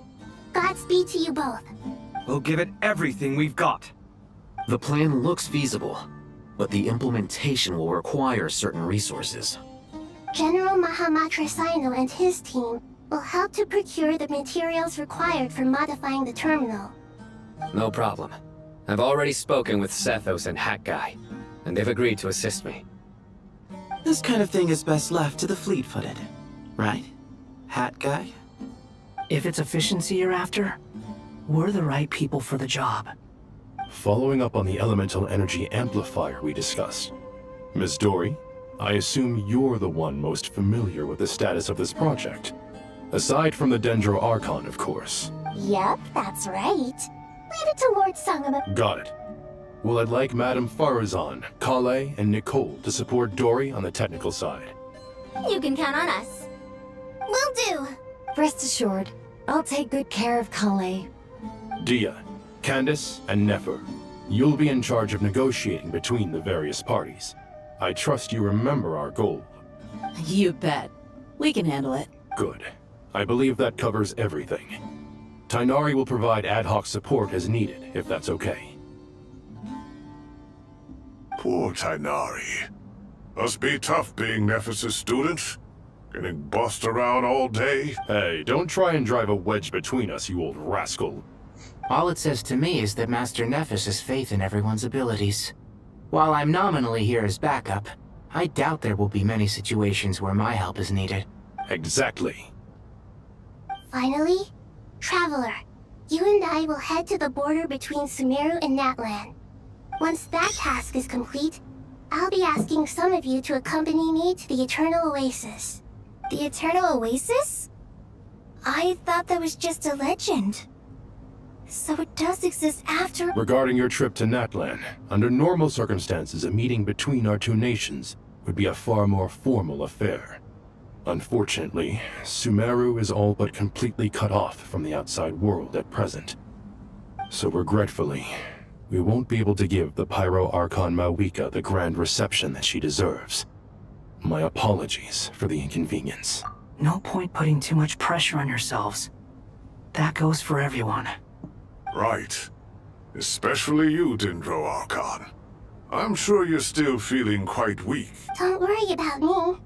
E: Godspeed to you both.
R: We'll give it everything we've got.
V: The plan looks feasible, but the implementation will require certain resources.
E: General Mahamatra Sino and his team will help to procure the materials required for modifying the terminal.
S: No problem. I've already spoken with Sethos and Hat Guy, and they've agreed to assist me.
I: This kind of thing is best left to the fleet-footed, right? Hat Guy?
P: If it's efficiency you're after, we're the right people for the job.
U: Following up on the elemental energy amplifier we discussed, Ms. Dory, I assume you're the one most familiar with the status of this project. Aside from the Dendro Arcon, of course.
E: Yep, that's right. Leave it to Lord Sangam.
U: Got it. Well, I'd like Madame Farazan, Kale, and Nicole to support Dory on the technical side.
C: You can count on us. Will do.
K: Rest assured, I'll take good care of Kale.
U: Dia, Candace, and Nefer, you'll be in charge of negotiating between the various parties. I trust you remember our goal.
Q: You bet. We can handle it.
U: Good. I believe that covers everything. Tainari will provide ad hoc support as needed, if that's okay.
D: Poor Tainari. Must be tough being Nephis' student. Getting bossed around all day.
U: Hey, don't try and drive a wedge between us, you old rascal.
W: All it says to me is that Master Nephis has faith in everyone's abilities. While I'm nominally here as backup, I doubt there will be many situations where my help is needed.
U: Exactly.
E: Finally, Traveler, you and I will head to the border between Sumeru and Natlan. Once that task is complete, I'll be asking some of you to accompany me to the Eternal Oasis.
C: The Eternal Oasis? I thought that was just a legend. So it does exist after—
U: Regarding your trip to Natlan, under normal circumstances, a meeting between our two nations would be a far more formal affair. Unfortunately, Sumeru is all but completely cut off from the outside world at present. So regretfully, we won't be able to give the Pyro Archon Mawika the grand reception that she deserves. My apologies for the inconvenience.
P: No point putting too much pressure on yourselves. That goes for everyone.
D: Right. Especially you, Dendro Archon. I'm sure you're still feeling quite weak.
E: Don't worry about me.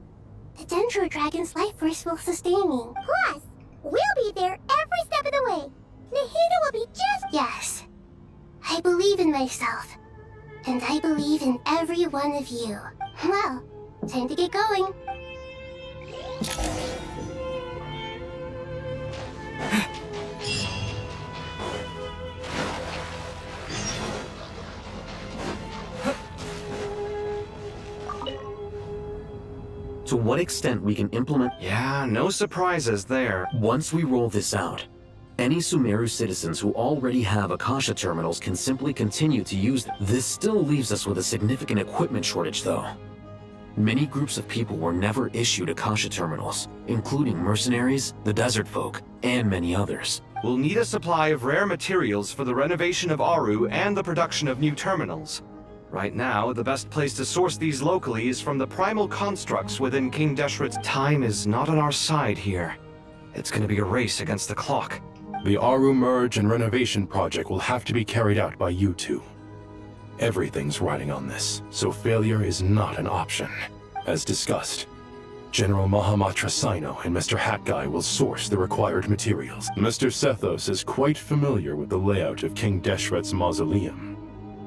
E: The Dendro Dragon's life force will sustain me. Plus, we'll be there every step of the way. Nahida will be just— Yes. I believe in myself. And I believe in every one of you. Well, time to get going.
V: To what extent we can implement—
R: Yeah, no surprises there.
V: Once we roll this out, any Sumeru citizens who already have Akasha terminals can simply continue to use them. This still leaves us with a significant equipment shortage, though. Many groups of people were never issued Akasha terminals, including mercenaries, the desert folk, and many others.
R: We'll need a supply of rare materials for the renovation of Aru and the production of new terminals. Right now, the best place to source these locally is from the primal constructs within King Deshret's. Time is not on our side here. It's gonna be a race against the clock.
U: The Aru merge and renovation project will have to be carried out by you two. Everything's riding on this, so failure is not an option. As discussed, General Mahamatra Sino and Mr. Hat Guy will source the required materials. Mr. Sethos is quite familiar with the layout of King Deshret's mausoleum.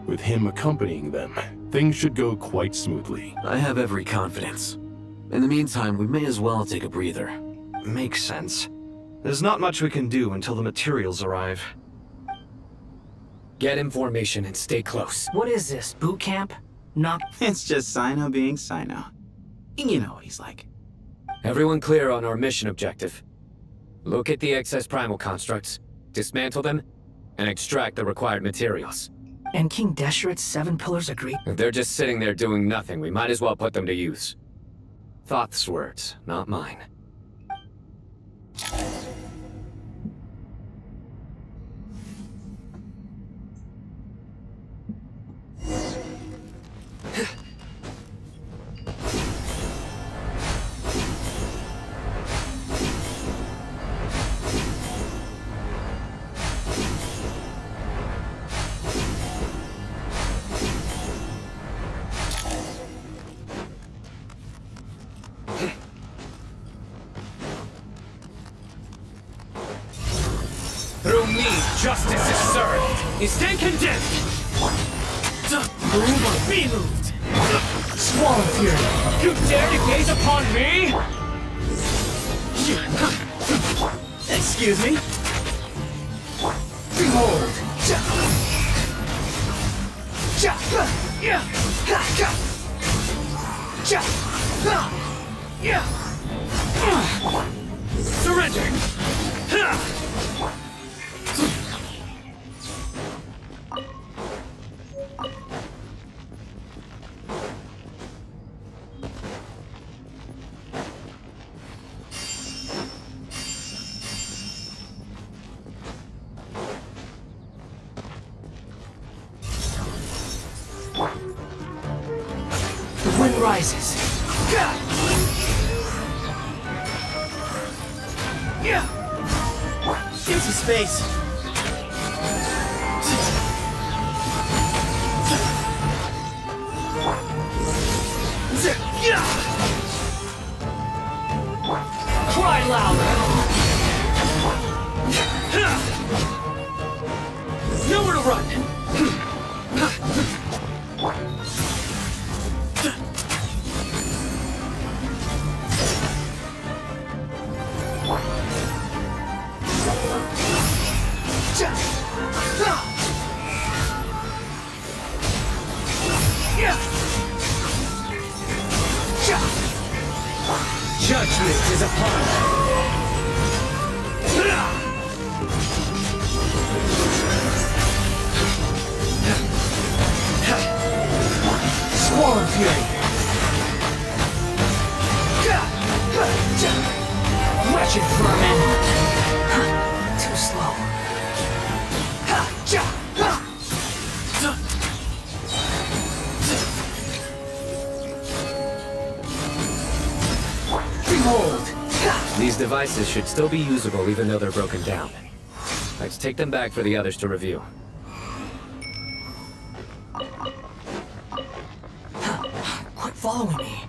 U: With him accompanying them, things should go quite smoothly.
V: I have every confidence. In the meantime, we may as well take a breather.
R: Makes sense. There's not much we can do until the materials arrive.
S: Get information and stay close.
P: What is this, boot camp? Not.
I: It's just Sino being Sino. You know what he's like.
S: Everyone clear on our mission objective. Locate the excess primal constructs, dismantle them, and extract the required materials.
P: And King Desheret's 7 pillars agree?
S: If they're just sitting there doing nothing, we might as well put them to use. Thoth's words, not mine.
J: Through me, justice is served. You stand condemned. Move or be moved. Swallow fury. You dare to gaze upon me?
P: Excuse me?
J: Behold. Surrender.
P: The wind rises. Into space.
J: Cry louder. Nowhere to run. Judgment is upon us.
P: Swallow fury. Wretched vermin. Too slow.
J: Behold.
S: These devices should still be usable even though they're broken down. Let's take them back for the others to review.
P: Quit following me.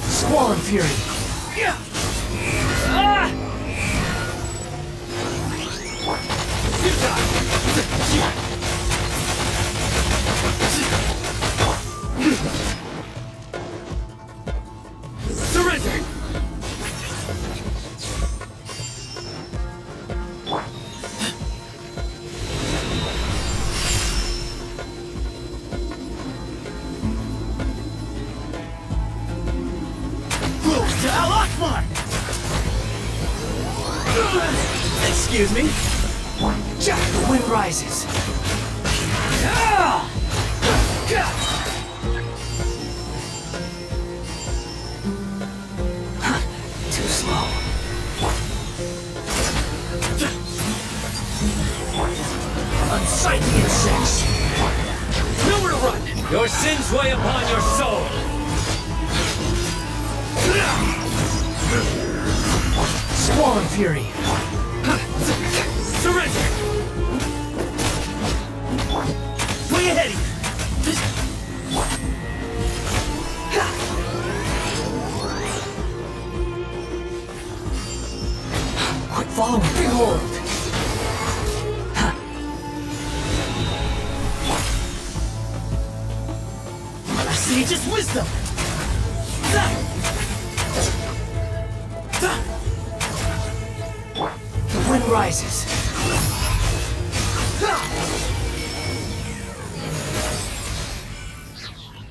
P: Swallow fury.
J: Surrender.
P: Excuse me? The wind rises. Too slow.
J: Unsightly.
S: Your sins weigh upon your soul!
P: Squall Fury!
S: Surrender! Way ahead of you!
P: Quick follow! Behold!
S: Sage's wisdom!
P: The wind rises.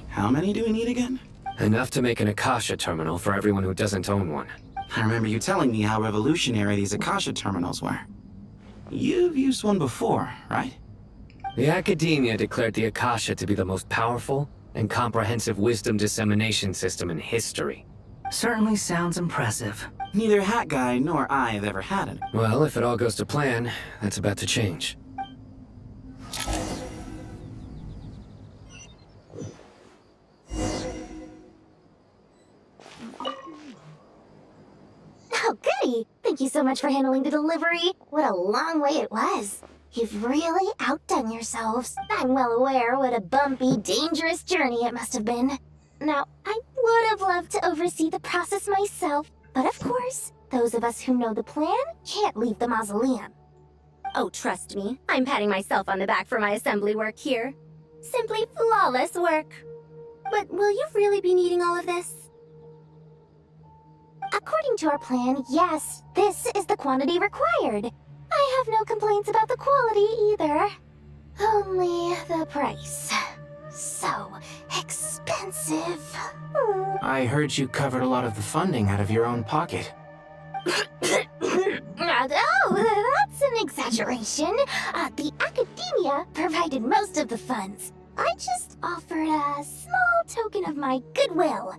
I: How many do we need again?
S: Enough to make an Akasha terminal for everyone who doesn't own one.
I: I remember you telling me how revolutionary these Akasha terminals were. You've used one before, right?
S: The academia declared the Akasha to be the most powerful and comprehensive wisdom dissemination system in history.
P: Certainly sounds impressive.
I: Neither Hat Guy nor I have ever had it.
S: Well, if it all goes to plan, that's about to change.
E: Oh, goody! Thank you so much for handling the delivery. What a long way it was. You've really outdone yourselves. I'm well aware what a bumpy, dangerous journey it must have been. Now, I would have loved to oversee the process myself, but of course, those of us who know the plan can't leave the mausoleum. Oh, trust me, I'm patting myself on the back for my assembly work here. Simply flawless work. But will you really be needing all of this? According to our plan, yes, this is the quantity required. I have no complaints about the quality either. Only the price. So expensive.
W: I heard you covered a lot of the funding out of your own pocket.
E: Oh, that's an exaggeration. The academia provided most of the funds. I just offered a small token of my goodwill.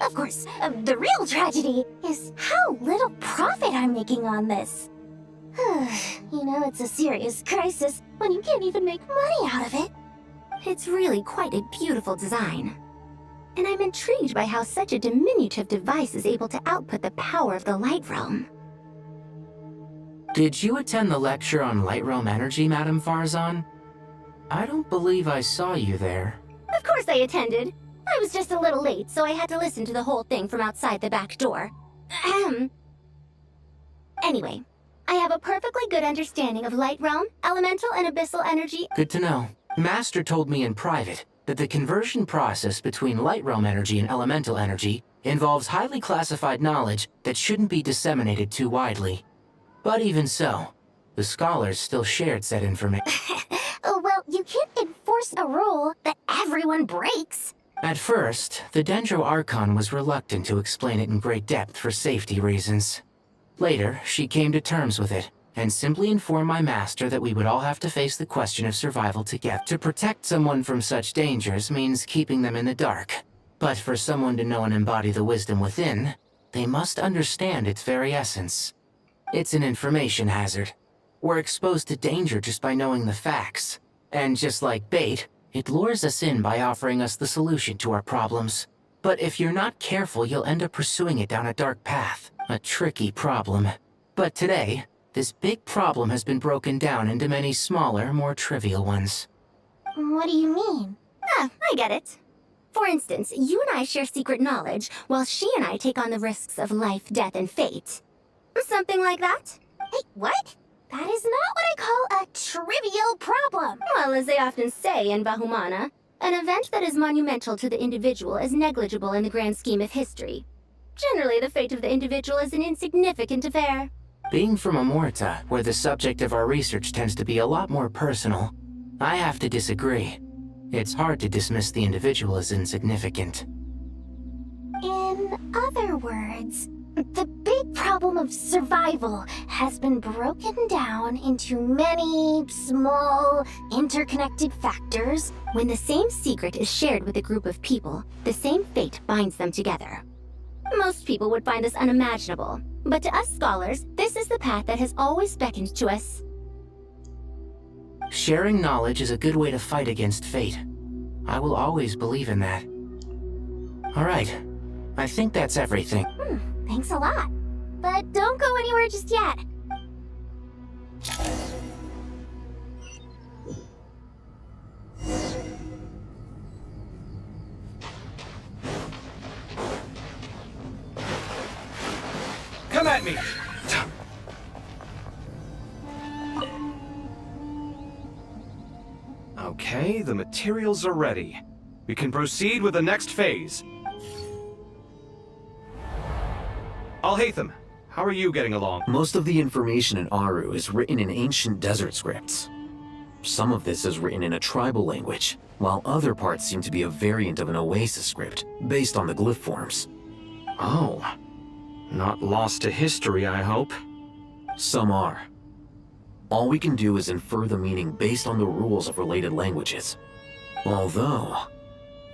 E: Of course, the real tragedy is how little profit I'm making on this. You know, it's a serious crisis when you can't even make money out of it. It's really quite a beautiful design. And I'm intrigued by how such a diminutive device is able to output the power of the Light Realm.
W: Did you attend the lecture on Light Realm energy, Madame Farzan? I don't believe I saw you there.
E: Of course I attended. I was just a little late, so I had to listen to the whole thing from outside the back door. Anyway, I have a perfectly good understanding of Light Realm, elemental and abyssal energy.
W: Good to know. Master told me in private that the conversion process between Light Realm energy and elemental energy involves highly classified knowledge that shouldn't be disseminated too widely. But even so, the scholars still shared said information.
E: Well, you can't enforce a rule that everyone breaks.
W: At first, the Dendro Archon was reluctant to explain it in great depth for safety reasons. Later, she came to terms with it, and simply informed my master that we would all have to face the question of survival together. To protect someone from such dangers means keeping them in the dark. But for someone to know and embody the wisdom within, they must understand its very essence. It's an information hazard. We're exposed to danger just by knowing the facts. And just like bait, it lures us in by offering us the solution to our problems. But if you're not careful, you'll end up pursuing it down a dark path. A tricky problem. But today, this big problem has been broken down into many smaller, more trivial ones.
E: What do you mean? I get it. For instance, you and I share secret knowledge, while she and I take on the risks of life, death, and fate. Something like that? Hey, what? That is not what I call a trivial problem. Well, as they often say in Bahumana, an event that is monumental to the individual is negligible in the grand scheme of history. Generally, the fate of the individual is an insignificant affair.
W: Being from Amorta, where the subject of our research tends to be a lot more personal, I have to disagree. It's hard to dismiss the individual as insignificant.
E: In other words, the big problem of survival has been broken down into many small, interconnected factors. When the same secret is shared with a group of people, the same fate binds them together. Most people would find this unimaginable, but to us scholars, this is the path that has always beckoned to us.
W: Sharing knowledge is a good way to fight against fate. I will always believe in that. Alright, I think that's everything.
E: Thanks a lot. But don't go anywhere just yet.
R: Come at me! Okay, the materials are ready. We can proceed with the next phase. Al-Haytham, how are you getting along?
V: Most of the information in Aru is written in ancient desert scripts. Some of this is written in a tribal language, while other parts seem to be a variant of an Oasis script, based on the glyph forms.
R: Oh. Not lost to history, I hope.
V: Some are. All we can do is infer the meaning based on the rules of related languages. Although,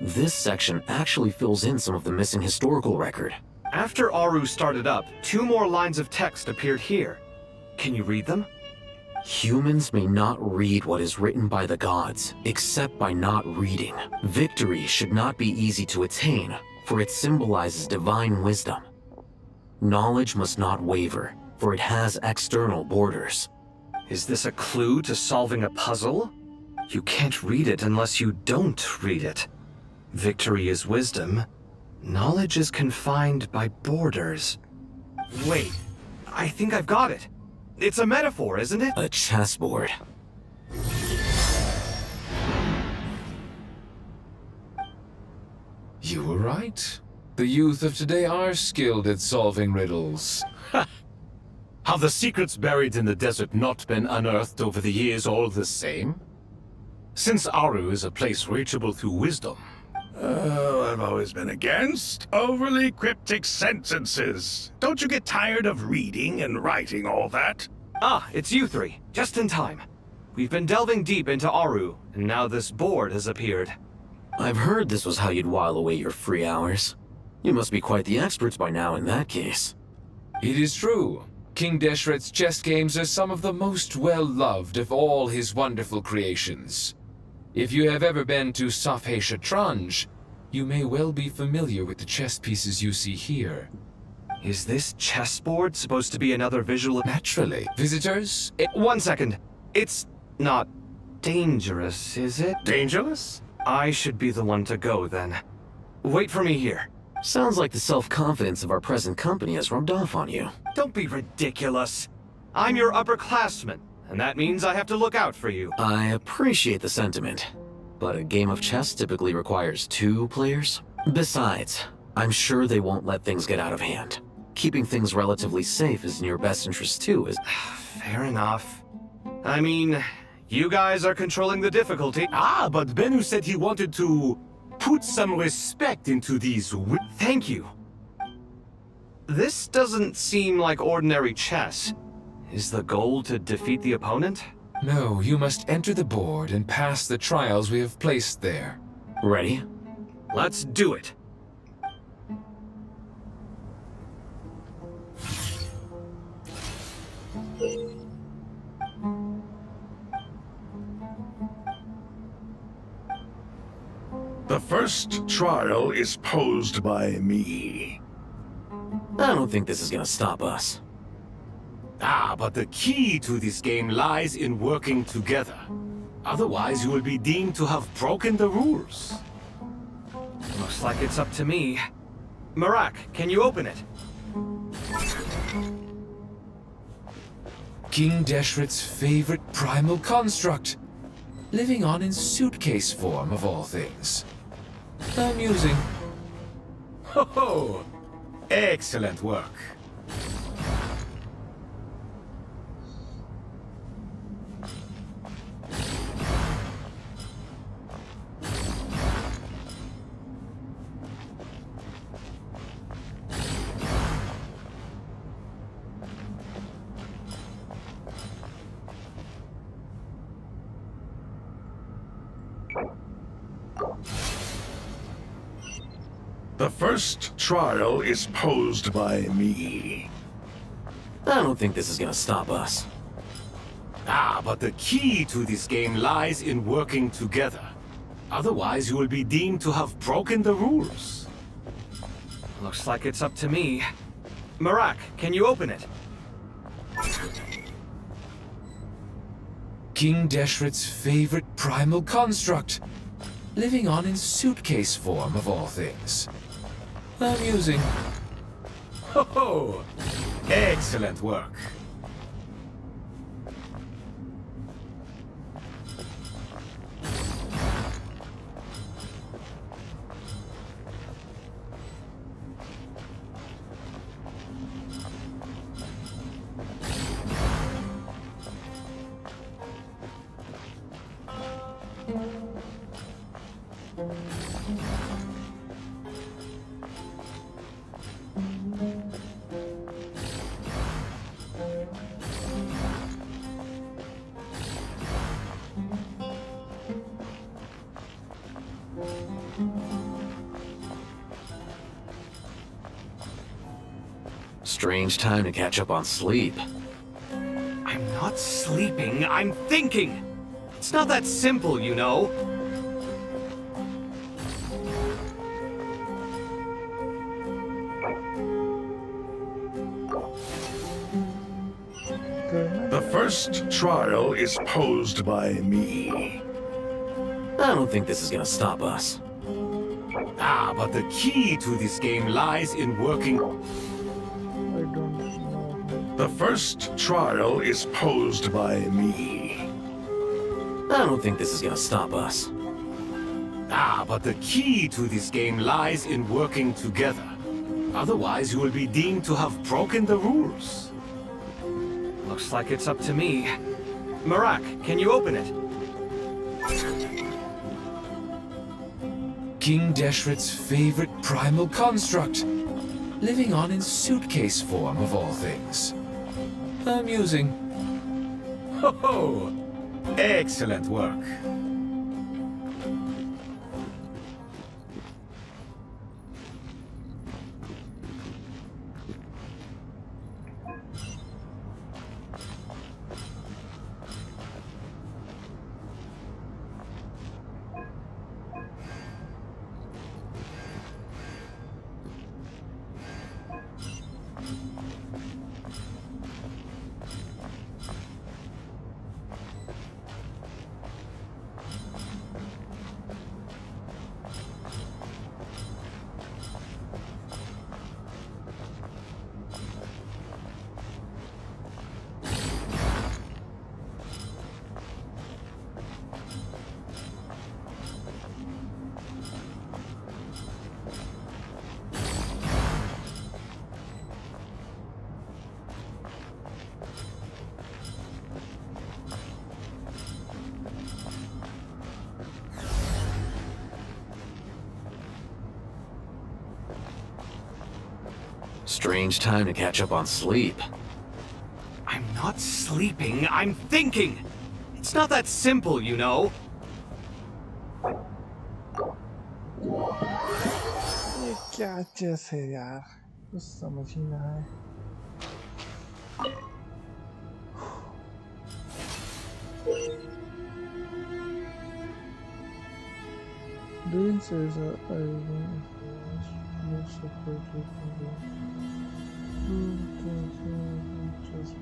V: this section actually fills in some of the missing historical record.
R: After Aru started up, 2 more lines of text appeared here. Can you read them?
V: Humans may not read what is written by the gods, except by not reading. Victory should not be easy to attain, for it symbolizes divine wisdom. Knowledge must not waver, for it has external borders.
R: Is this a clue to solving a puzzle? You can't read it unless you don't read it. Victory is wisdom. Knowledge is confined by borders. Wait, I think I've got it. It's a metaphor, isn't it?
V: A chessboard.
T: You were right. The youth of today are skilled at solving riddles.
F: Have the secrets buried in the desert not been unearthed over the years all the same? Since Aru is a place reachable through wisdom.
D: I've always been against overly cryptic sentences. Don't you get tired of reading and writing all that?
R: Ah, it's you 3. Just in time. We've been delving deep into Aru, and now this board has appeared.
V: I've heard this was how you'd while away your free hours. You must be quite the experts by now in that case.
T: It is true. King Deshret's chess games are some of the most well-loved of all his wonderful creations. If you have ever been to Safhe Shatranj, you may well be familiar with the chess pieces you see here.
R: Is this chessboard supposed to be another visual?
T: Naturally. Visitors?
R: 1 second. It's not dangerous, is it?
F: Dangerous?
R: I should be the one to go then. Wait for me here.
V: Sounds like the self-confidence of our present company has rubbed off on you.
R: Don't be ridiculous. I'm your upperclassman, and that means I have to look out for you.
V: I appreciate the sentiment, but a game of chess typically requires 2 players. Besides, I'm sure they won't let things get out of hand. Keeping things relatively safe is in your best interest too, is...
R: Fair enough. I mean, you guys are controlling the difficulty.
F: Ah, but Bennu said he wanted to put some respect into these
R: Thank you. This doesn't seem like ordinary chess. Is the goal to defeat the opponent?
T: No, you must enter the board and pass the trials we have placed there.
V: Ready?
R: Let's do it.
D: The first trial is posed by me.
V: I don't think this is gonna stop us.
F: Ah, but the key to this game lies in working together. Otherwise, you will be deemed to have broken the rules.
R: Looks like it's up to me. Marak, can you open it?
T: King Deshret's favorite primal construct. Living on in suitcase form, of all things. Amusing.
F: Ho ho! Excellent work.
D: The first trial is posed by me.
V: I don't think this is gonna stop us.
F: Ah, but the key to this game lies in working together. Otherwise, you will be deemed to have broken the rules.
R: Looks like it's up to me. Marak, can you open it?
T: King Deshret's favorite primal construct, living on in suitcase form of all things. Amusing.
F: Ho ho! Excellent work.
V: Strange time to catch up on sleep.
R: I'm not sleeping, I'm thinking! It's not that simple, you know.
D: The first trial is posed by me.
V: I don't think this is gonna stop us.
F: Ah, but the key to this game lies in working...
A: I don't know.
D: The first trial is posed by me.
V: I don't think this is gonna stop us.
F: Ah, but the key to this game lies in working together. Otherwise, you will be deemed to have broken the rules.
R: Looks like it's up to me. Marak, can you open it?
T: King Deshret's favorite primal construct, living on in suitcase form of all things. Amusing.
F: Ho ho! Excellent work.
V: Strange time to catch up on sleep.
R: I'm not sleeping, I'm thinking! It's not that simple, you know.
A: ये क्या chess है यार, कुछ समझ ही ना है। Doing so is I will separately from just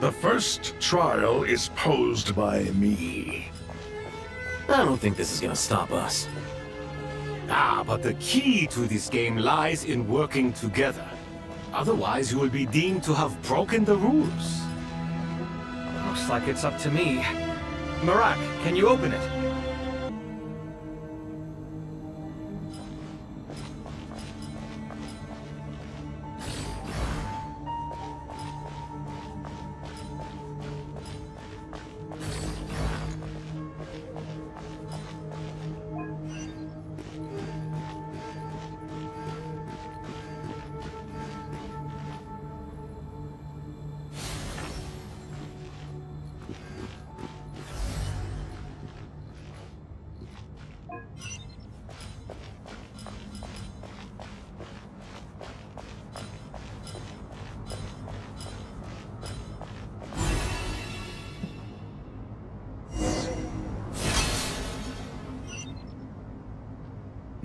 D: The first trial is posed by me.
V: I don't think this is gonna stop us.
F: Ah, but the key to this game lies in working together. Otherwise, you will be deemed to have broken the rules.
R: Looks like it's up to me. Marak, can you open it?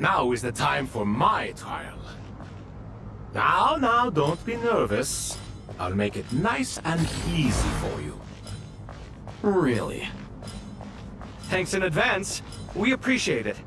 F: Now is the time for my trial. Now, don't be nervous. I'll make it nice and easy for you.
S: Really?
R: Thanks in advance. We appreciate it.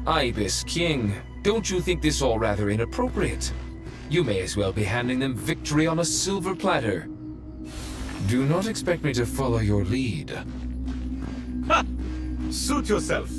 T: Ibis King, don't you think this all rather inappropriate? You may as well be handing them victory on a silver platter. Do not expect me to follow your lead.
F: Ha! Suit yourself.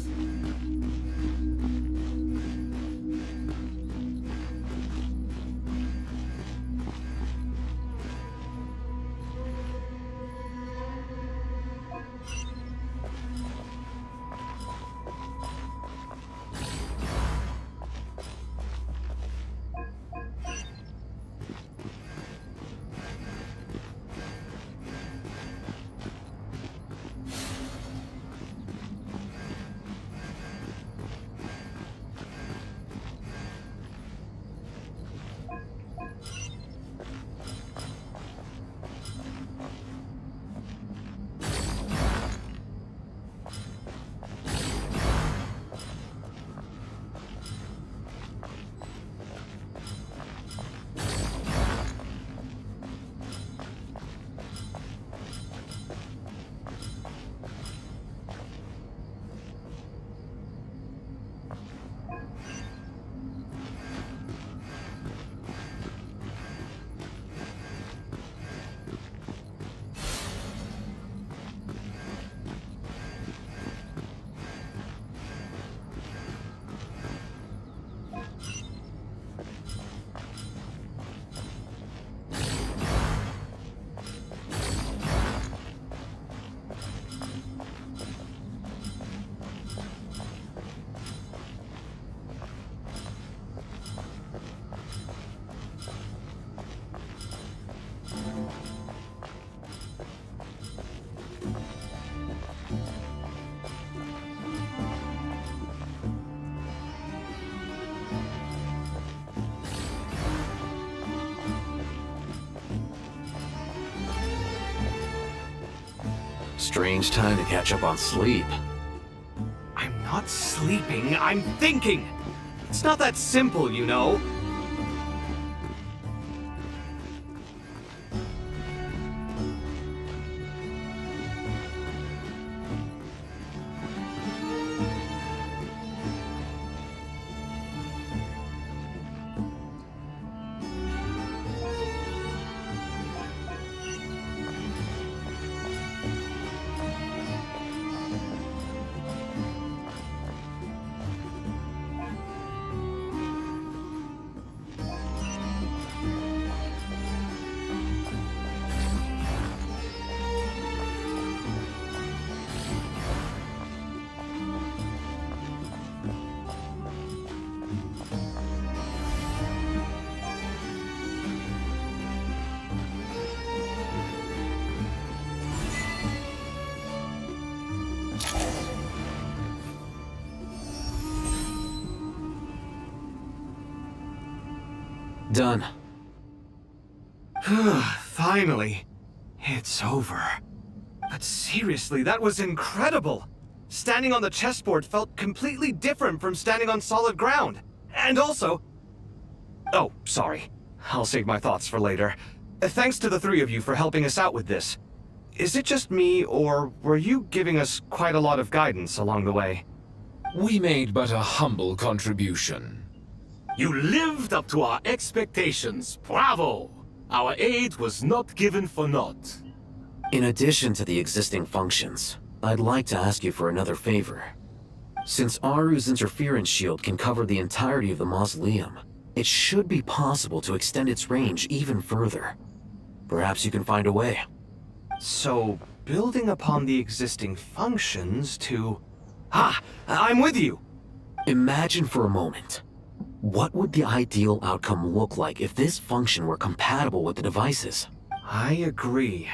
V: Strange time to catch up on sleep.
R: I'm not sleeping, I'm thinking! It's not that simple, you know.
V: Done.
R: Finally. It's over. But seriously, that was incredible! Standing on the chessboard felt completely different from standing on solid ground. And also... Oh, sorry. I'll save my thoughts for later. Thanks to the three of you for helping us out with this. Is it just me, or were you giving us quite a lot of guidance along the way?
T: We made but a humble contribution.
F: You lived up to our expectations. Bravo! Our aid was not given for naught.
V: In addition to the existing functions, I'd like to ask you for another favor. Since Aru's interference shield can cover the entirety of the mausoleum, it should be possible to extend its range even further. Perhaps you can find a way.
R: So, building upon the existing functions to... Ah! I'm with you!
V: Imagine for a moment. What would the ideal outcome look like if this function were compatible with the devices?
R: I agree.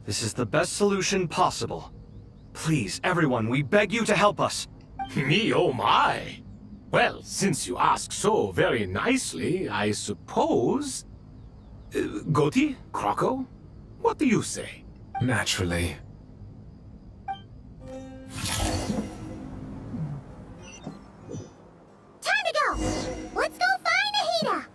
R: This is the best solution possible. Please, everyone, we beg you to help us.
F: Me, oh my! Well, since you ask so very nicely, I suppose... Goti? Kroko? What do you say?
T: Naturally.
C: Time to go! Let's go find Ahita!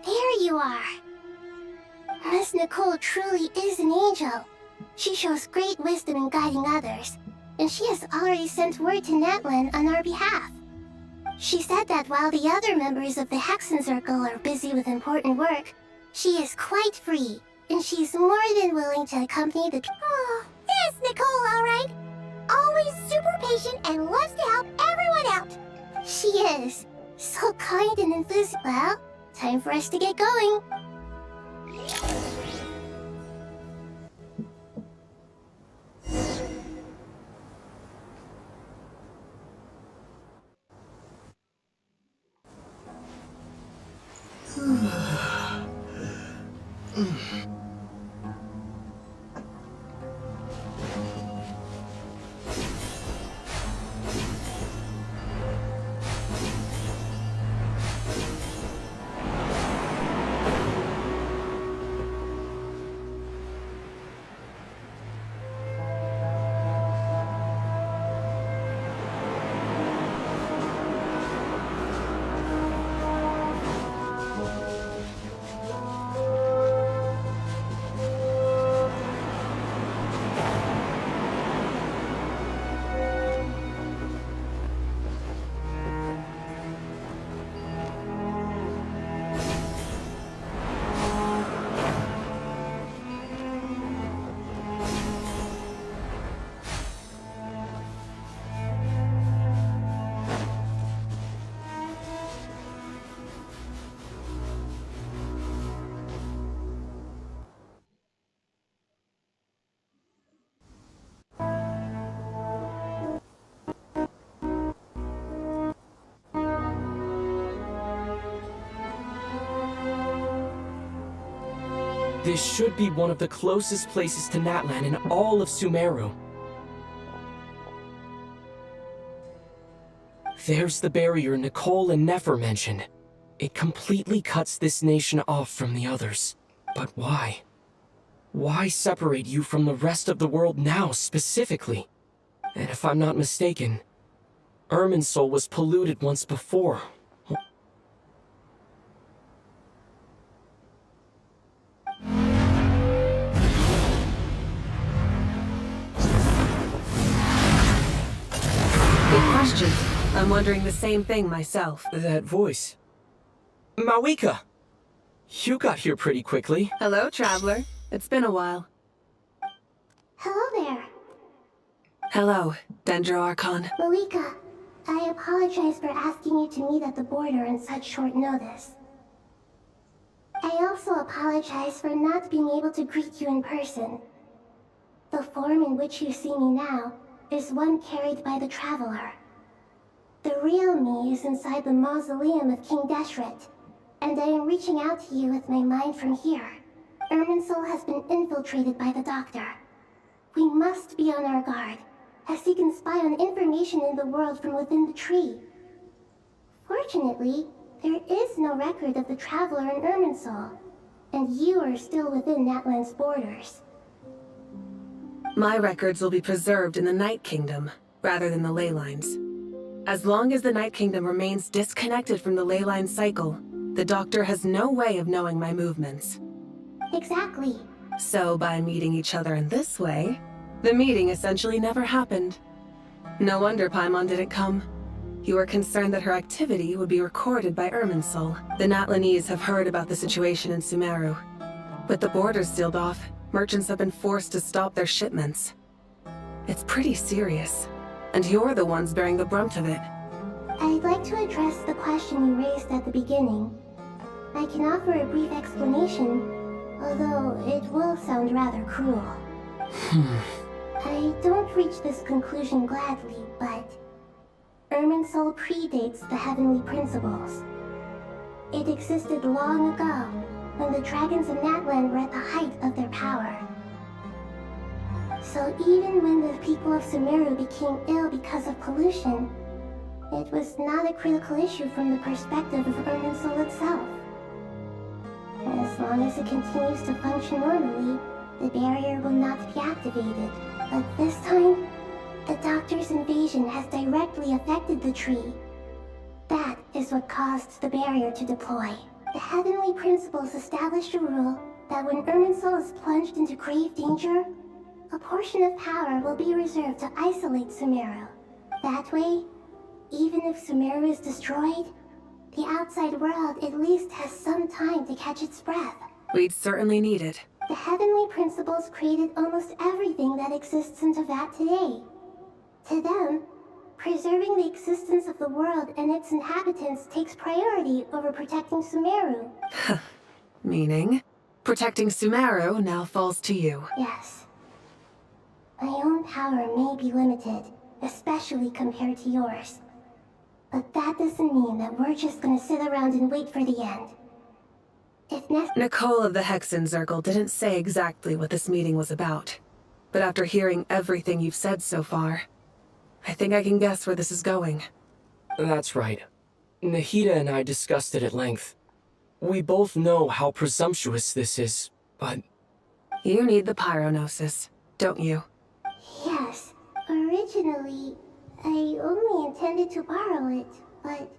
C: There you are. Miss Nicole truly is an angel. She shows great wisdom in guiding others, and she has already sent word to Natlan on our behalf. She said that while the other members of the Hexen Circle are busy with important work, she is quite free, and she's more than willing to accompany the... Oh, there's Nicole, all right. Always super patient and loves to help everyone out. She is. So kind and enthusiastic. Well, time for us to get going.
J: This should be one of the closest places to Natlan in all of Sumeru. There's the barrier Nicole and Nefer mentioned. It completely cuts this nation off from the others. But why? Why separate you from the rest of the world now, specifically? And if I'm not mistaken, Irminsul was polluted once before.
B: Good question. I'm wondering the same thing myself.
J: That voice. Mawika! You got here pretty quickly.
B: Hello, traveler. It's been a while.
C: Hello there.
B: Hello, Dendro Arcon.
C: Malika, I apologize for asking you to meet at the border on such short notice. I also apologize for not being able to greet you in person. The form in which you see me now is one carried by the Traveler. The real me is inside the mausoleum of King Deshret, and I am reaching out to you with my mind from here.
E: Irminsul has been infiltrated by the Doctor. We must be on our guard, as he can spy on information in the world from within the tree. Fortunately, there is no record of the Traveler in Irminsul, and you are still within Natlan's borders.
B: My records will be preserved in the Night Kingdom, rather than the ley lines. As long as the Night Kingdom remains disconnected from the ley line cycle, the Doctor has no way of knowing my movements.
E: Exactly.
B: So by meeting each other in this way, the meeting essentially never happened. No wonder Paimon didn't come. You were concerned that her activity would be recorded by Irminsul. The Natlanese have heard about the situation in Sumeru. With the borders sealed off, merchants have been forced to stop their shipments. It's pretty serious, and you're the ones bearing the brunt of it.
E: I'd like to address the question you raised at the beginning. I can offer a brief explanation, although it will sound rather cruel. I don't reach this conclusion gladly, but Irminsul predates the Heavenly Principles. It existed long ago, when the dragons of Natlan were at the height of their power. So even when the people of Sumeru became ill because of pollution, it was not a critical issue from the perspective of Irminsul itself. As long as it continues to function normally, the barrier will not be activated. But this time, the Doctor's invasion has directly affected the tree. That is what caused the barrier to deploy. The Heavenly Principles established a rule that when Irminsul is plunged into grave danger, a portion of power will be reserved to isolate Sumeru. That way, even if Sumeru is destroyed, the outside world at least has some time to catch its breath.
B: We'd certainly need it.
E: The Heavenly Principles created almost everything that exists in Teyvat today. To them, preserving the existence of the world and its inhabitants takes priority over protecting Sumeru.
B: Meaning, protecting Sumeru now falls to you.
E: Yes. My own power may be limited, especially compared to yours. But that doesn't mean that we're just gonna sit around and wait for the end.
B: Nicole of the Hexen Circle didn't say exactly what this meeting was about. But after hearing everything you've said so far, I think I can guess where this is going.
J: That's right. Nahida and I discussed it at length. We both know how presumptuous this is, but...
B: You need the Pyronosis, don't you?
E: Yes. Originally, I only intended to borrow it, but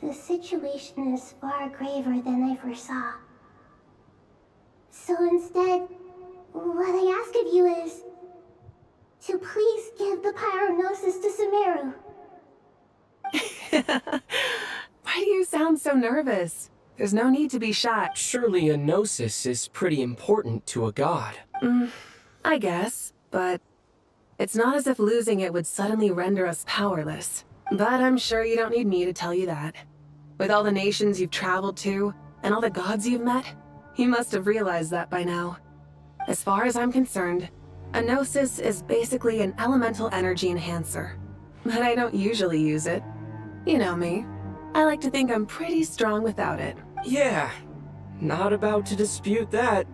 E: the situation is far graver than I foresaw. So instead, what I ask of you is to please give the Pyronosis to Sumeru.
B: Why do you sound so nervous? There's no need to be shy.
J: Surely a gnosis is pretty important to a god.
B: I guess, but it's not as if losing it would suddenly render us powerless. But I'm sure you don't need me to tell you that. With all the nations you've traveled to, and all the gods you've met, you must have realized that by now. As far as I'm concerned, a gnosis is basically an elemental energy enhancer. But I don't usually use it. You know me. I like to think I'm pretty strong without it.
J: Yeah, not about to dispute that.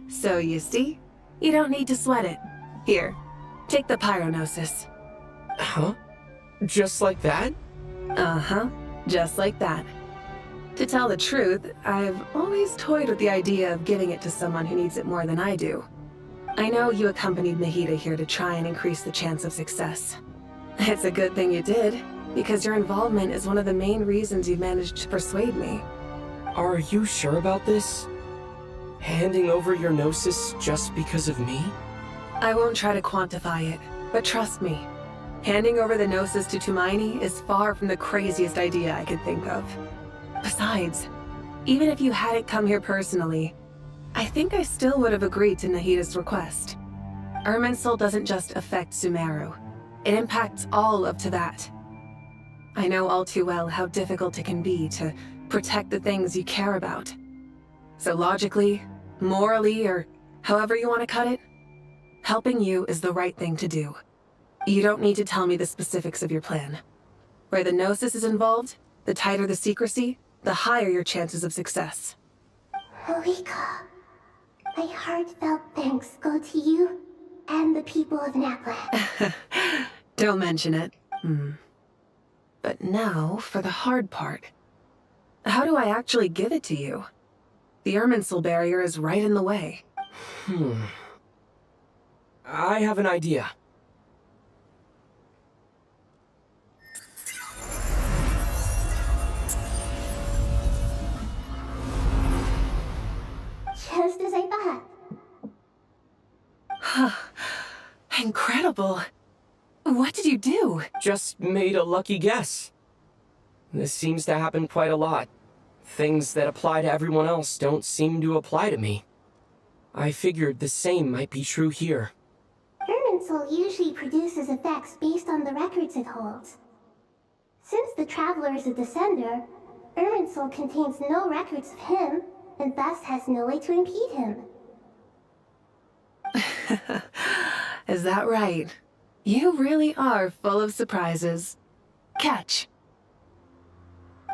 B: So you see, you don't need to sweat it. Here, take the Pyronosis.
J: Huh? Just like that?
B: Uh-huh, just like that. To tell the truth, I've always toyed with the idea of giving it to someone who needs it more than I do. I know you accompanied Nahida here to try and increase the chance of success. It's a good thing you did, because your involvement is one of the main reasons you've managed to persuade me.
J: Are you sure about this? Handing over your gnosis just because of me?
B: I won't try to quantify it, but trust me, handing over the gnosis to Tumaini is far from the craziest idea I could think of. Besides, even if you hadn't come here personally, I think I still would have agreed to Nahida's request. Irminsul doesn't just affect Sumeru. It impacts all of Teyvat. I know all too well how difficult it can be to protect the things you care about. So logically, morally, or however you want to cut it, helping you is the right thing to do. You don't need to tell me the specifics of your plan. Where the gnosis is involved, the tighter the secrecy, the higher your chances of success.
E: Marika, my heartfelt thanks go to you and the people of Napland.
B: Don't mention it. But now for the hard part. How do I actually give it to you? The Irminsul barrier is right in the way.
J: I have an idea.
E: Just as I thought.
B: Incredible. What did you do?
J: Just made a lucky guess. This seems to happen quite a lot. Things that apply to everyone else don't seem to apply to me. I figured the same might be true here.
E: Irminsul usually produces effects based on the records it holds. Since the Traveler is a descender, Irminsul contains no records of him, and thus has no way to impede him.
B: Is that right? You really are full of surprises. Catch.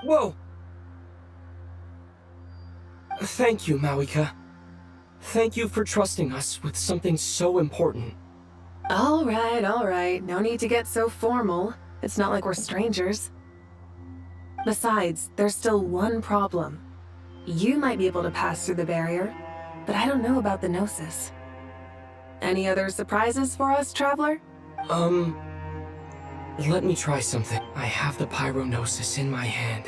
J: Whoa! Thank you, Mawika. Thank you for trusting us with something so important.
B: All right. No need to get so formal. It's not like we're strangers. Besides, there's still one problem. You might be able to pass through the barrier, but I don't know about the Gnosis. Any other surprises for us, Traveler?
J: Let me try something. I have the Pyrognosis in my hand.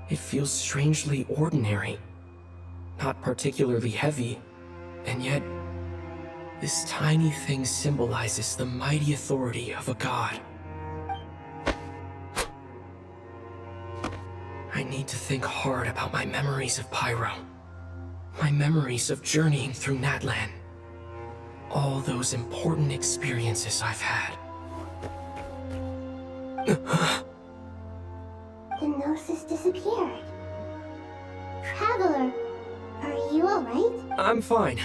J: It feels strangely ordinary. Not particularly heavy, and yet this tiny thing symbolizes the mighty authority of a god. I need to think hard about my memories of Pyro. My memories of journeying through Natlan. All those important experiences I've had.
E: The Gnosis disappeared. Traveler, are you alright?
J: I'm fine.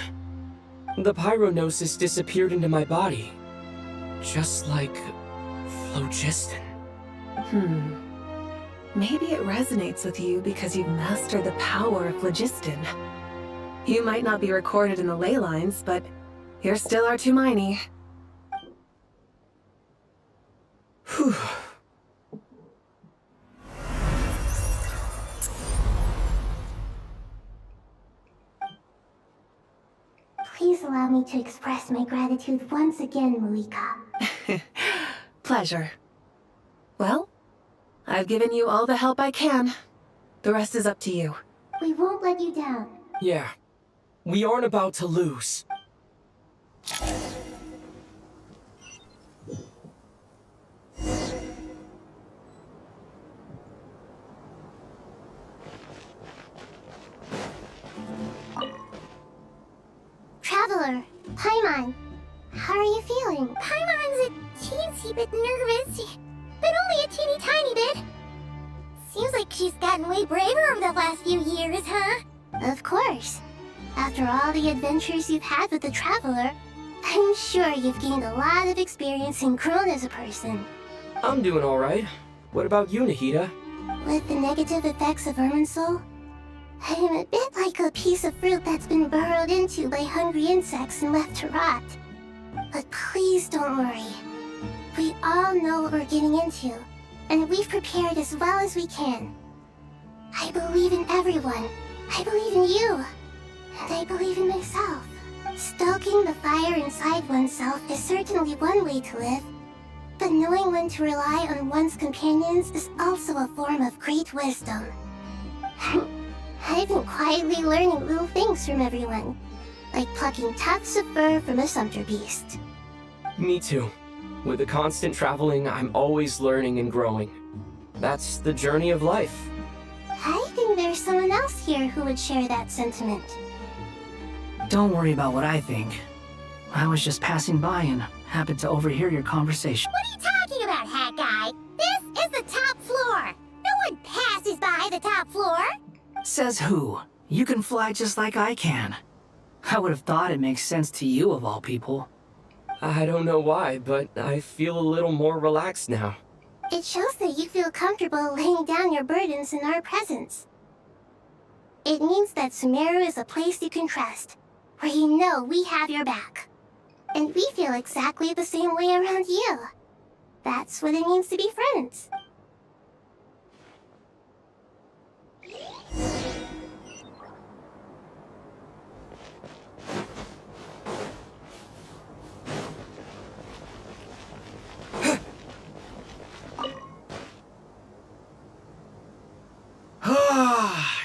J: The Pyrognosis disappeared into my body. Just like phlogiston.
B: Maybe it resonates with you because you've mastered the power of phlogiston. You might not be recorded in the ley lines, but you're still our Tumini.
J: Whew.
E: Please allow me to express my gratitude once again, Marika.
B: Pleasure. Well, I've given you all the help I can. The rest is up to you.
E: We won't let you down.
J: Yeah. We aren't about to lose.
E: Traveler, Paimon, how are you feeling? Paimon's a teensy bit nervous, but only a teeny tiny bit. Seems like she's gotten way braver over the last few years, huh? Of course. After all the adventures you've had with the Traveler, I'm sure you've gained a lot of experience and grown as a person.
J: I'm doing alright. What about you, Nahida?
E: With the negative effects of Irminsul, I am a bit like a piece of fruit that's been burrowed into by hungry insects and left to rot. But please don't worry. We all know what we're getting into, and we've prepared as well as we can. I believe in everyone. I believe in you. And I believe in myself. Stoking the fire inside oneself is certainly one way to live, but knowing when to rely on one's companions is also a form of great wisdom. I've been quietly learning little things from everyone, like plucking tufts of fur from a sumpter beast.
J: Me too. With the constant traveling, I'm always learning and growing. That's the journey of life.
E: I think there's someone else here who would share that sentiment.
P: Don't worry about what I think. I was just passing by and happened to overhear your conversation.
C: What are you talking about, hat guy? This is the top floor. No one passes by the top floor.
P: Says who? You can fly just like I can. I would have thought it makes sense to you of all people.
J: I don't know why, but I feel a little more relaxed now.
E: It shows that you feel comfortable laying down your burdens in our presence. It means that Sumeru is a place you can trust, where you know we have your back. And we feel exactly the same way around you. That's what it means to be friends.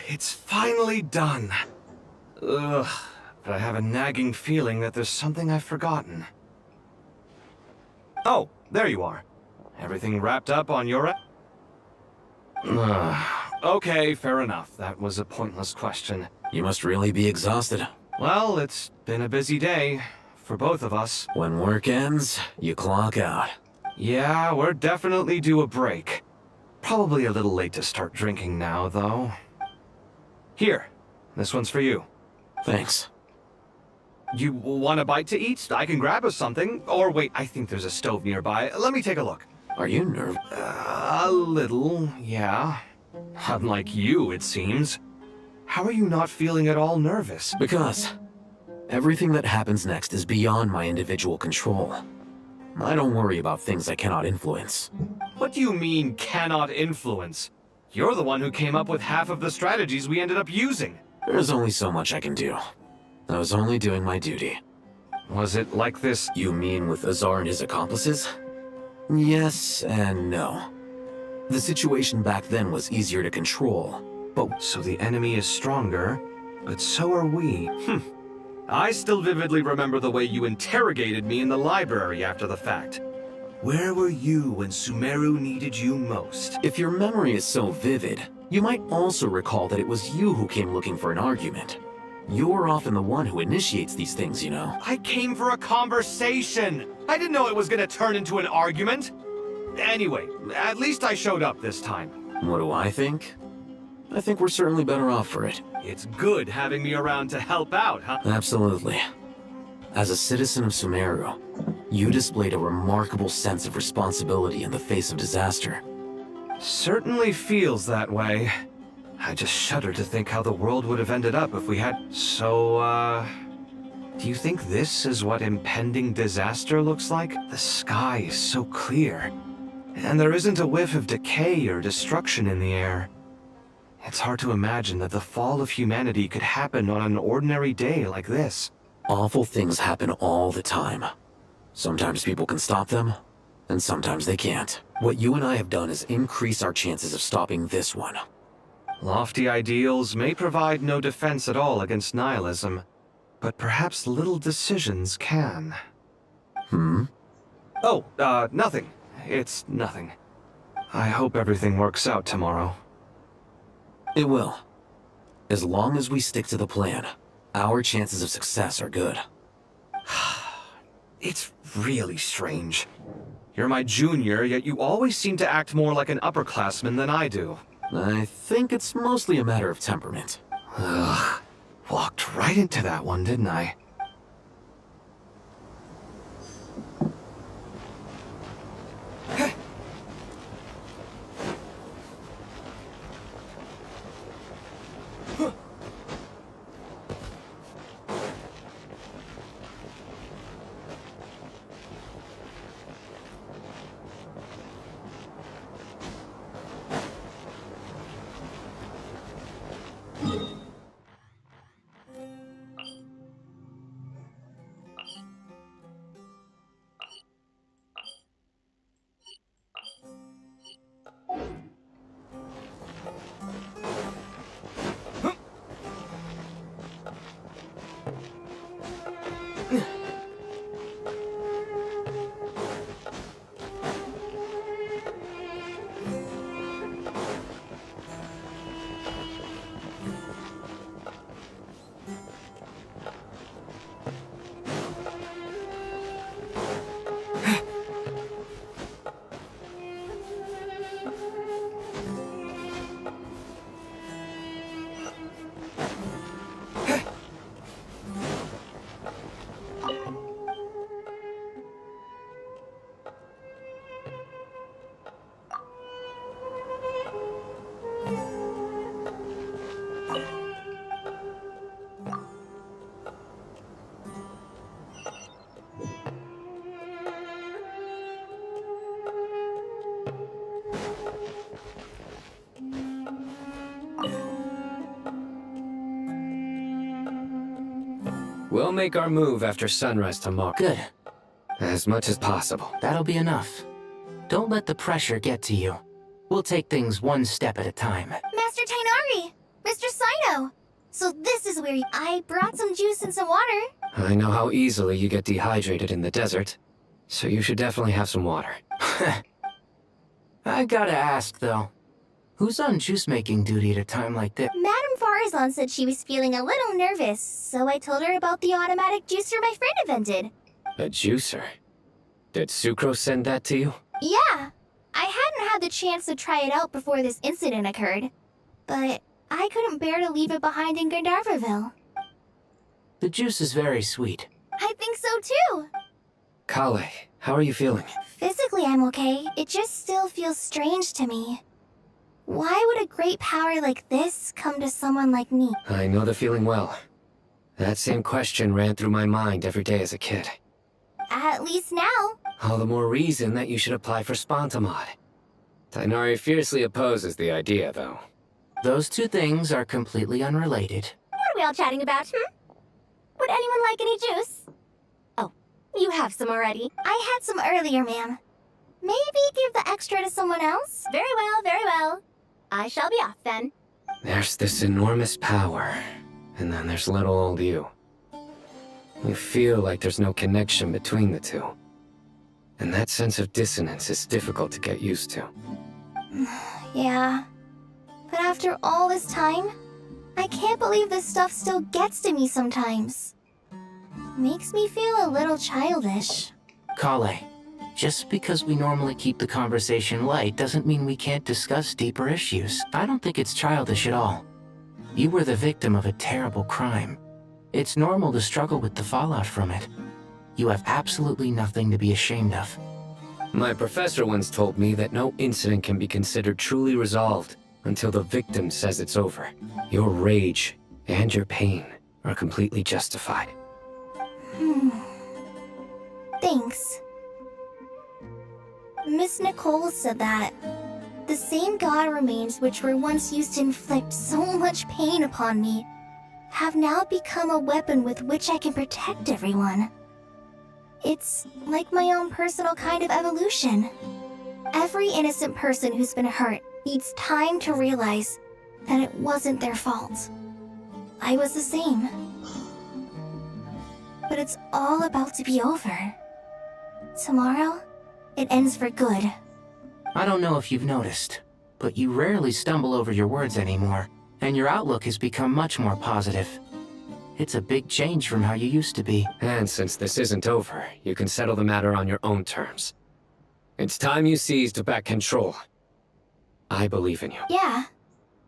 R: It's finally done. Ugh, but I have a nagging feeling that there's something I've forgotten. Oh, there you are. Everything wrapped up on your end? Okay, fair enough. That was a pointless question.
V: You must really be exhausted.
R: Well, it's been a busy day. For both of us.
V: When work ends, you clock out.
R: Yeah, we're definitely due a break. Probably a little late to start drinking now, though. Here, this one's for you.
V: Thanks.
R: You want a bite to eat? I can grab us something. Or wait, I think there's a stove nearby. Let me take a look.
V: Are you nervous?
R: A little, yeah. Unlike you, it seems. How are you not feeling at all nervous?
V: Because everything that happens next is beyond my individual control. I don't worry about things I cannot influence.
R: What do you mean, cannot influence? You're the one who came up with half of the strategies we ended up using.
V: There's only so much I can do. I was only doing my duty.
R: Was it like this?
V: You mean with Azar and his accomplices? Yes and no. The situation back then was easier to control, but...
R: So the enemy is stronger, but so are we. I still vividly remember the way you interrogated me in the library after the fact. Where were you when Sumeru needed you most?
V: If your memory is so vivid, you might also recall that it was you who came looking for an argument. You're often the one who initiates these things, you know.
R: I came for a conversation! I didn't know it was gonna turn into an argument! Anyway, at least I showed up this time.
V: What do I think? I think we're certainly better off for it.
R: It's good having me around to help out, huh?
V: Absolutely. As a citizen of Sumeru, you displayed a remarkable sense of responsibility in the face of disaster.
R: Certainly feels that way. I just shudder to think how the world would have ended up if we had... So, do you think this is what impending disaster looks like? The sky is so clear, and there isn't a whiff of decay or destruction in the air. It's hard to imagine that the fall of humanity could happen on an ordinary day like this.
V: Awful things happen all the time. Sometimes people can stop them, and sometimes they can't. What you and I have done is increase our chances of stopping this one.
R: Lofty ideals may provide no defense at all against nihilism, but perhaps little decisions can. Oh, nothing. It's nothing. I hope everything works out tomorrow.
V: It will. As long as we stick to the plan, our chances of success are good.
R: It's really strange. You're my junior, yet you always seem to act more like an upperclassman than I do.
V: I think it's mostly a matter of temperament.
R: Ugh. Walked right into that one, didn't I?
S: We'll make our move after sunrise tomorrow.
W: Good.
S: As much as possible.
W: That'll be enough. Don't let the pressure get to you. We'll take things one step at a time.
E: Master Tainari! Mr. Sino! So this is where I brought some juice and some water.
S: I know how easily you get dehydrated in the desert, so you should definitely have some water.
W: I gotta ask, though. Who's on juice-making duty at a time like this?
E: Madame Farazan said she was feeling a little nervous, so I told her about the automatic juicer my friend invented.
S: A juicer? Did Sucrose send that to you?
E: Yeah. I hadn't had the chance to try it out before this incident occurred, but I couldn't bear to leave it behind in Gandharvaville.
W: The juice is very sweet.
E: I think so too.
S: Kale, how are you feeling?
E: Physically, I'm okay. It just still feels strange to me. Why would a great power like this come to someone like me?
S: I know the feeling well. That same question ran through my mind every day as a kid.
E: At least now.
S: All the more reason that you should apply for Spontamod. Tainari fiercely opposes the idea, though.
W: Those two things are completely unrelated.
E: What are we all chatting about, Would anyone like any juice? Oh, you have some already. I had some earlier, ma'am. Maybe give the extra to someone else? Very well, very well. I shall be off then.
S: There's this enormous power, and then there's little old you. You feel like there's no connection between the two. And that sense of dissonance is difficult to get used to.
E: Yeah. But after all this time, I can't believe this stuff still gets to me sometimes. Makes me feel a little childish.
W: Kale, just because we normally keep the conversation light doesn't mean we can't discuss deeper issues. I don't think it's childish at all. You were the victim of a terrible crime. It's normal to struggle with the fallout from it. You have absolutely nothing to be ashamed of.
S: My professor once told me that no incident can be considered truly resolved until the victim says it's over. Your rage and your pain are completely justified.
E: Thanks. Miss Nicole said that the same god remains which were once used to inflict so much pain upon me have now become a weapon with which I can protect everyone. It's like my own personal kind of evolution. Every innocent person who's been hurt needs time to realize that it wasn't their fault. I was the same. But it's all about to be over. Tomorrow, it ends for good.
W: I don't know if you've noticed, but you rarely stumble over your words anymore, and your outlook has become much more positive. It's a big change from how you used to be.
S: And since this isn't over, you can settle the matter on your own terms. It's time you seized back control. I believe in you.
E: Yeah.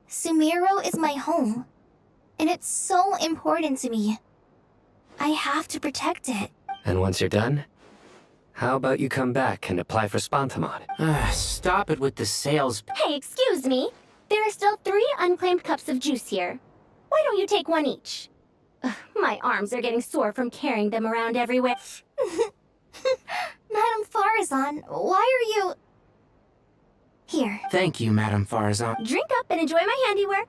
E: Sumeru is my home. And it's so important to me. I have to protect it.
S: And once you're done, how about you come back and apply for Spontamod?
W: Stop it with the sales.
E: Hey, excuse me. There are still 3 unclaimed cups of juice here. Why don't you take one each? My arms are getting sore from carrying them around everywhere. Madame Farazan, why are you... Here.
W: Thank you, Madame Farazan.
E: Drink up and enjoy my handiwork.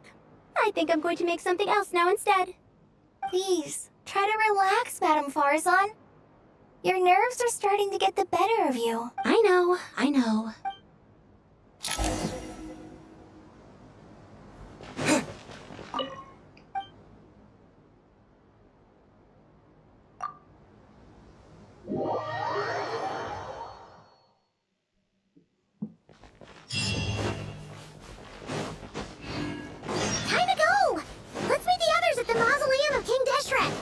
E: I think I'm going to make something else now instead. Please, try to relax, Madame Farazan. Your nerves are starting to get the better of you. I know, I know. Time to go! Let's meet the others at the mausoleum of King Deshret.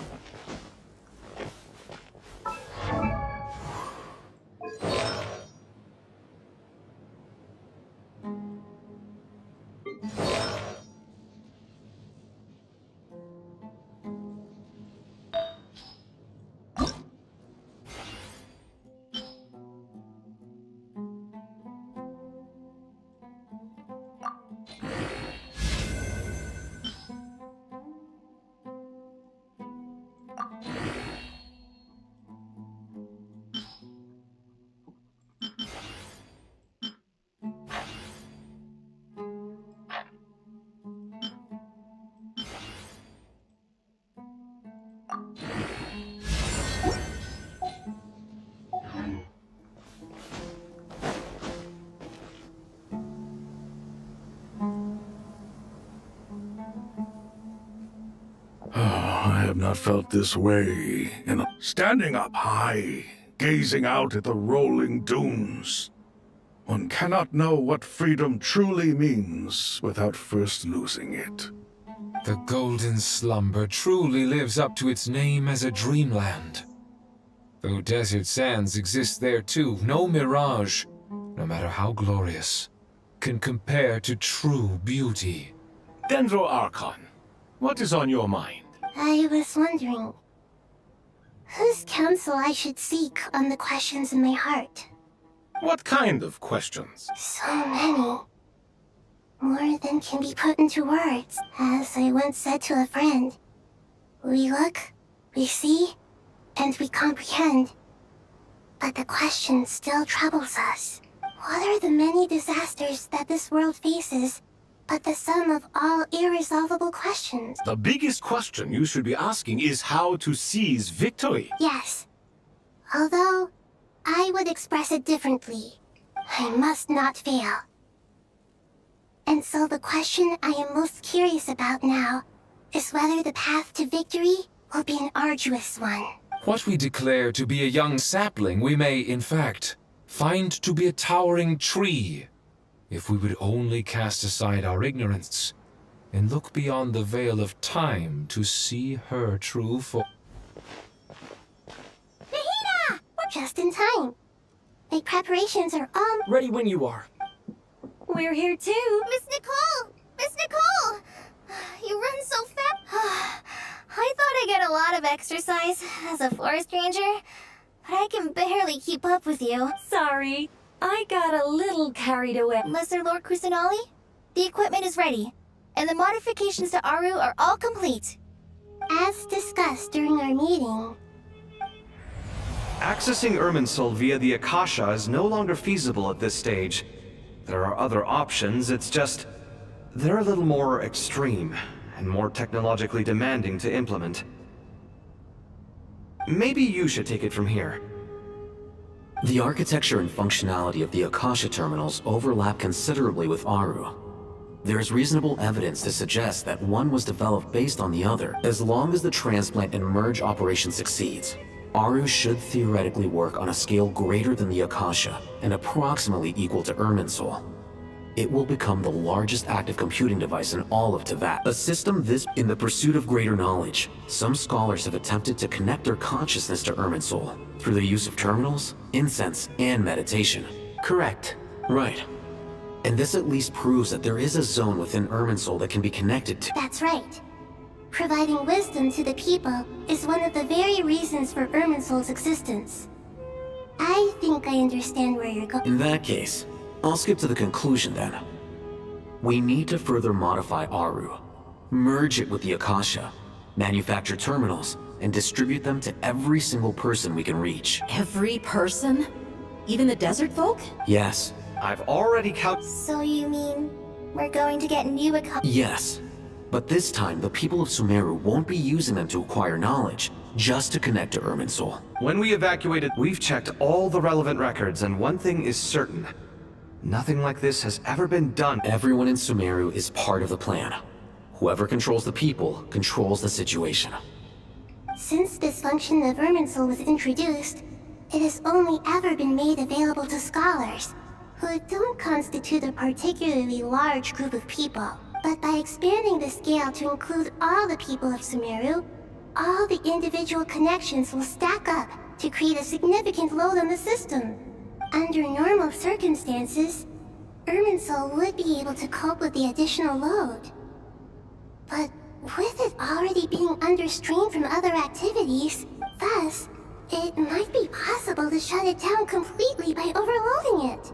D: not felt this way in standing up high, gazing out at the rolling dunes. One cannot know what freedom truly means without first losing it.
T: The golden slumber truly lives up to its name as a dreamland. Though desert sands exist there too, no mirage, no matter how glorious, can compare to true beauty.
F: Dendro Arcon, what is on your mind?
E: I was wondering whose counsel I should seek on the questions in my heart.
F: What kind of questions?
E: So many. More than can be put into words. As I once said to a friend, we look, we see, and we comprehend. But the question still troubles us. What are the many disasters that this world faces, but the sum of all irresolvable questions?
F: The biggest question you should be asking is how to seize victory.
E: Yes. Although, I would express it differently. I must not fail. And so the question I am most curious about now is whether the path to victory will be an arduous one.
T: What we declare to be a young sapling, we may, in fact, find to be a towering tree, if we would only cast aside our ignorance and look beyond the veil of time to see her true form.
E: Mahina! We're just in time. My preparations are all
J: ready when you are.
K: We're here too.
E: Miss Nicole! Miss Nicole! You run so fast. I thought I'd get a lot of exercise as a forest ranger, but I can barely keep up with you.
K: Sorry, I got a little carried away.
E: Lesser Lord Kusanali, the equipment is ready, and the modifications to Aru are all complete. As discussed during our meeting,
R: Accessing Irminsul via the Akasha is no longer feasible at this stage. There are other options, it's just... they're a little more extreme, and more technologically demanding to implement. Maybe you should take it from here.
V: The architecture and functionality of the Akasha terminals overlap considerably with Aru. There is reasonable evidence to suggest that one was developed based on the other. As long as the transplant and merge operation succeeds, Aru should theoretically work on a scale greater than the Akasha and approximately equal to Irminsul. It will become the largest active computing device in all of Teyvat. A system this in the pursuit of greater knowledge. Some scholars have attempted to connect their consciousness to Irminsul through the use of terminals, incense, and meditation.
W: Correct.
V: Right. And this at least proves that there is a zone within Irminsul that can be connected to.
E: that's right. Providing wisdom to the people is one of the very reasons for Irminsul's existence. I think I understand where you're going.
V: In that case, I'll skip to the conclusion then. We need to further modify Aru, merge it with the Akasha, manufacture terminals, and distribute them to every single person we can reach.
Q: Every person? Even the desert folk?
V: Yes.
R: I've already
E: So you mean we're going to get new
V: Yes. But this time, the people of Sumeru won't be using them to acquire knowledge, just to connect to Irminsul.
R: When we evacuated, we've checked all the relevant records, and one thing is certain. Nothing like this has ever been done.
V: Everyone in Sumeru is part of the plan. Whoever controls the people controls the situation.
E: Since this function of Irminsul was introduced, it has only ever been made available to scholars, who don't constitute a particularly large group of people. But by expanding the scale to include all the people of Sumeru, all the individual connections will stack up to create a significant load on the system. Under normal circumstances, Irminsul would be able to cope with the additional load. But with it already being under strain from other activities, thus, it might be possible to shut it down completely by overloading it.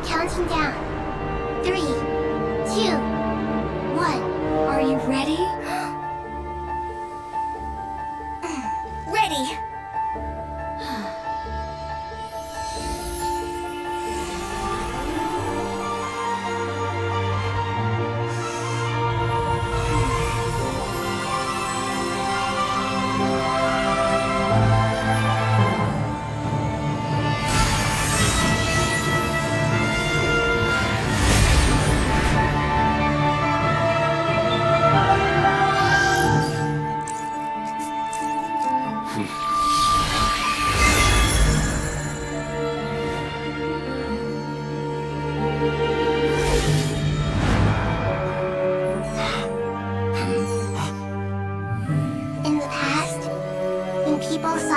E: Counting down. 3, 2, 1.
K: Are you ready?
E: Ready.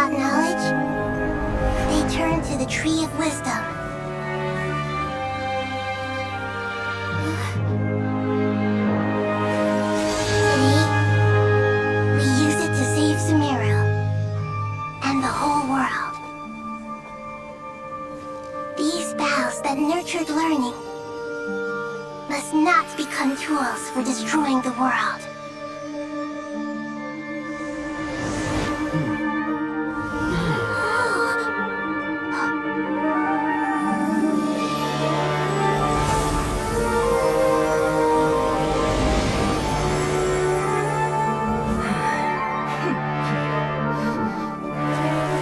C: sought knowledge, they turned to the Tree of Wisdom. We use it to save Sumeru and the whole world. These boughs that nurtured learning must not become tools for destroying the world.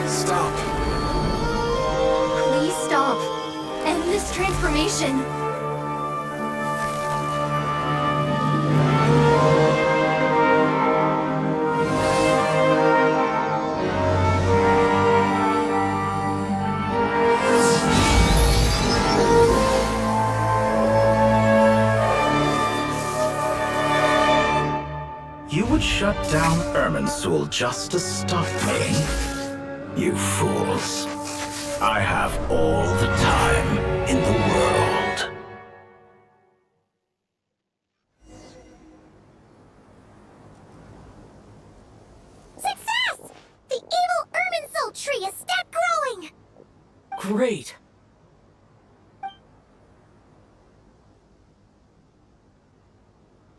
K: Stop. Please stop. End this transformation.
L: You would shut down Irminsul just to stop me? You fools. I have all the time in the world.
C: Success! The evil Irminsul tree is stepped growing!
J: Great!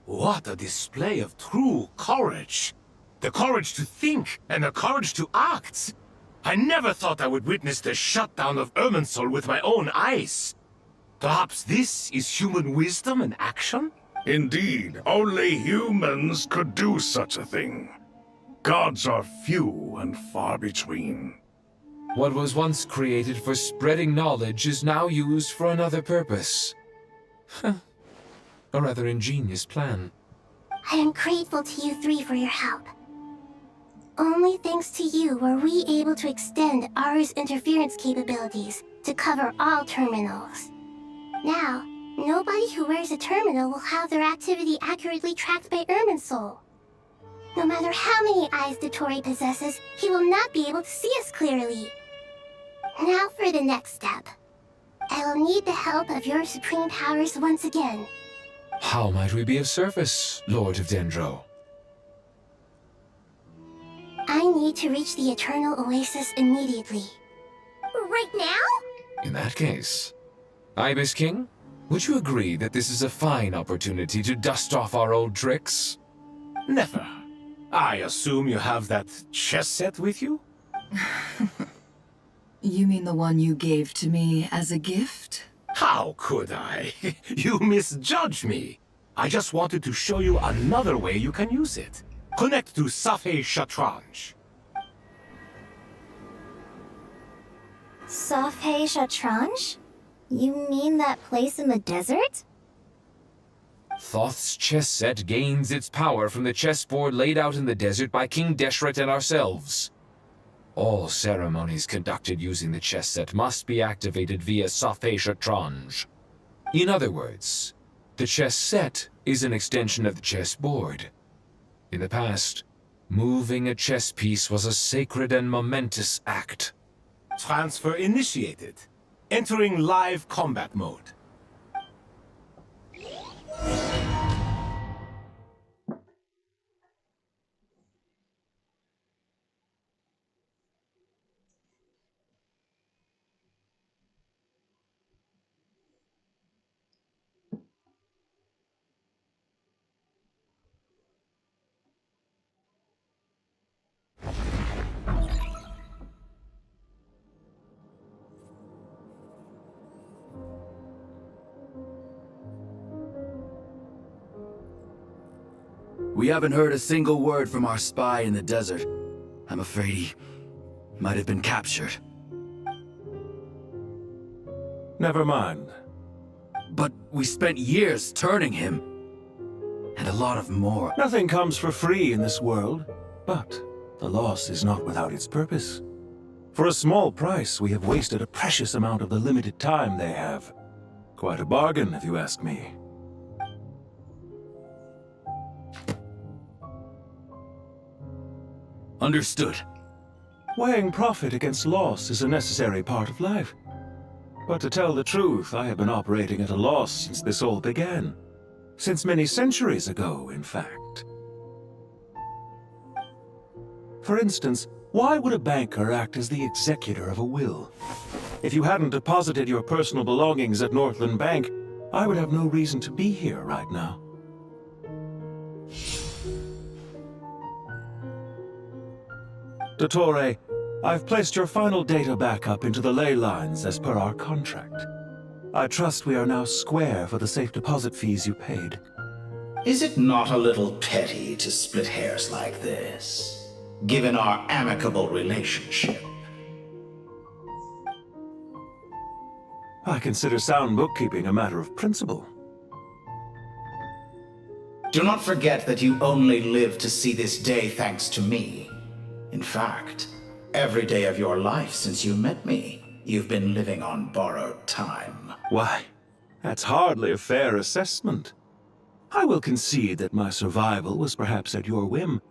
F: What a display of true courage! The courage to think and the courage to act! I never thought I would witness the shutdown of Irminsul with my own eyes. Perhaps this is human wisdom in action?
D: Indeed, only humans could do such a thing. Gods are few and far between.
T: What was once created for spreading knowledge is now used for another purpose. A rather ingenious plan.
C: I am grateful to you three for your help. Only thanks to you were we able to extend ARU's interference capabilities to cover all terminals. Now, nobody who wears a terminal will have their activity accurately tracked by Irminsul. No matter how many eyes Dottore possesses, he will not be able to see us clearly. Now for the next step. I will need the help of your supreme powers once again.
T: How might we be of service, Lord of Dendro?
C: I need to reach the Eternal Oasis immediately. Right now?
T: In that case, Ibis King, would you agree that this is a fine opportunity to dust off our old tricks?
F: Never. I assume you have that chess set with you?
G: You mean the one you gave to me as a gift?
F: How could I? You misjudge me. I just wanted to show you another way you can use it. Connect to Safei Shatranj.
C: Safei Shatranj? You mean that place in the desert?
T: Thoth's chess set gains its power from the chessboard laid out in the desert by King Deshret and ourselves. All ceremonies conducted using the chess set must be activated via Safei Shatranj. In other words, the chess set is an extension of the chessboard. In the past, moving a chess piece was a sacred and momentous act.
F: Transfer initiated. Entering live combat mode.
H: We haven't heard a single word from our spy in the desert. I'm afraid he might have been captured.
U: Never mind.
H: But we spent years turning him. And a lot of more.
U: Nothing comes for free in this world, but the loss is not without its purpose. For a small price, we have wasted a precious amount of the limited time they have. Quite a bargain, if you ask me.
H: Understood.
M: Weighing profit against loss is a necessary part of life. But to tell the truth, I have been operating at a loss since this all began. Since many centuries ago, in fact. For instance, why would a banker act as the executor of a will? If you hadn't deposited your personal belongings at Northland Bank, I would have no reason to be here right now. Dottore, I've placed your final data backup into the ley lines as per our contract. I trust we are now square for the safe deposit fees you paid.
N: Is it not a little petty to split hairs like this, given our amicable relationship?
M: I consider sound bookkeeping a matter of principle.
N: Do not forget that you only live to see this day thanks to me. In fact, every day of your life since you met me, you've been living on borrowed time.
M: Why, that's hardly a fair assessment. I will concede that my survival was perhaps at your whim,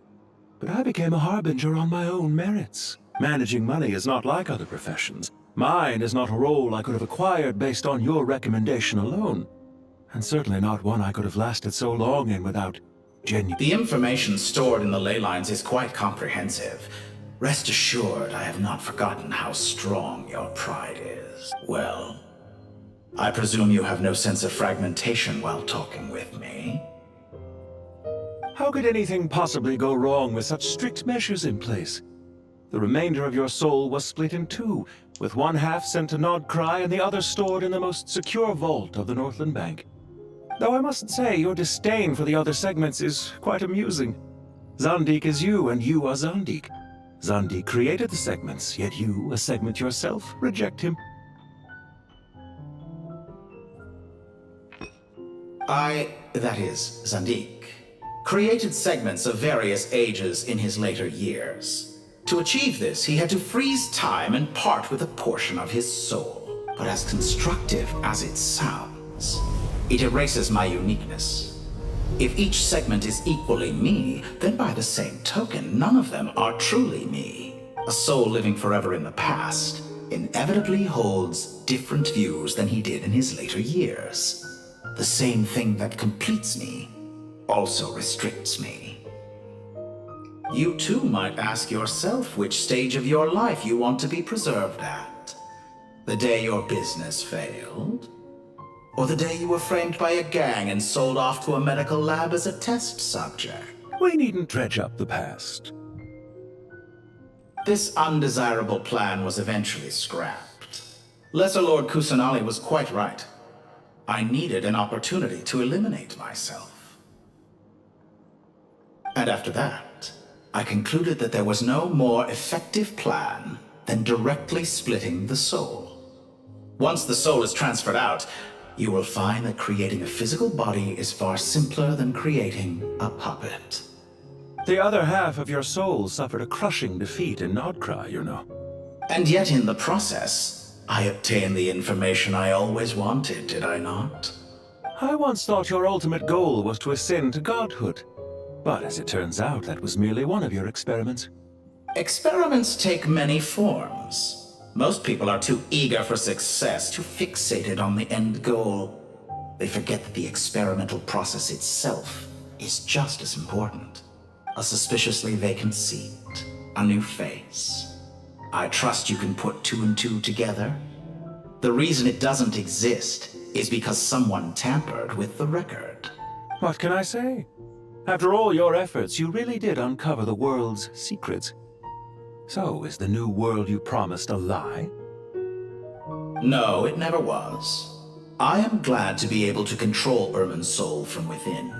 M: but I became a harbinger on my own merits. Managing money is not like other professions. Mine is not a role I could have acquired based on your recommendation alone, and certainly not one I could have lasted so long in without genuine...
N: The information stored in the ley lines is quite comprehensive. Rest assured, I have not forgotten how strong your pride is. Well, I presume you have no sense of fragmentation while talking with me?
M: How could anything possibly go wrong with such strict measures in place? The remainder of your soul was split in two, with one half sent to Nodcry and the other stored in the most secure vault of the Northland Bank. Though I must say, your disdain for the other segments is quite amusing. Zandik is you, and you are Zandik. Zandik created the segments, yet you, a segment yourself, reject him.
N: That is, Zandik, created segments of various ages in his later years. To achieve this, he had to freeze time and part with a portion of his soul. But as constructive as it sounds, it erases my uniqueness. If each segment is equally me, then by the same token, none of them are truly me. A soul living forever in the past inevitably holds different views than he did in his later years. The same thing that completes me also restricts me. You too might ask yourself which stage of your life you want to be preserved at. The day your business failed? Or the day you were framed by a gang and sold off to a medical lab as a test subject?
M: We needn't dredge up the past.
N: This undesirable plan was eventually scrapped. Lesser Lord Kusanali was quite right. I needed an opportunity to eliminate myself. And after that, I concluded that there was no more effective plan than directly splitting the soul. Once the soul is transferred out, you will find that creating a physical body is far simpler than creating a puppet.
M: The other half of your soul suffered a crushing defeat in Nodcry, you know.
N: And yet in the process, I obtained the information I always wanted, did I not?
M: I once thought your ultimate goal was to ascend to godhood. But as it turns out, that was merely one of your experiments.
N: Experiments take many forms. Most people are too eager for success, too fixated on the end goal. They forget that the experimental process itself is just as important. A suspiciously vacant seat, a new face. I trust you can put two and two together. The reason it doesn't exist is because someone tampered with the record.
M: What can I say? After all your efforts, you really did uncover the world's secrets. So, is the new world you promised a lie?
N: No, it never was. I am glad to be able to control Irmin's soul from within.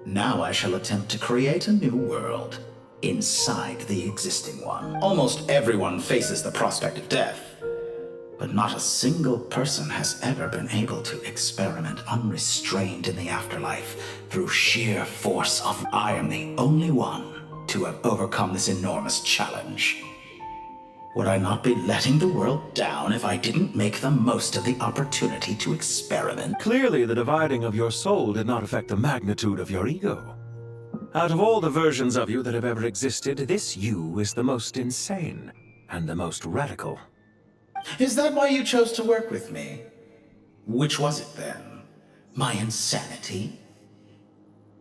N: Now I shall attempt to create a new world inside the existing one. Almost everyone faces the prospect of death, but not a single person has ever been able to experiment unrestrained in the afterlife through sheer force of... I am the only one to have overcome this enormous challenge. Would I not be letting the world down if I didn't make the most of the opportunity to experiment?
M: Clearly, the dividing of your soul did not affect the magnitude of your ego. Out of all the versions of you that have ever existed, this you is the most insane and the most radical.
N: Is that why you chose to work with me? Which was it then? My insanity?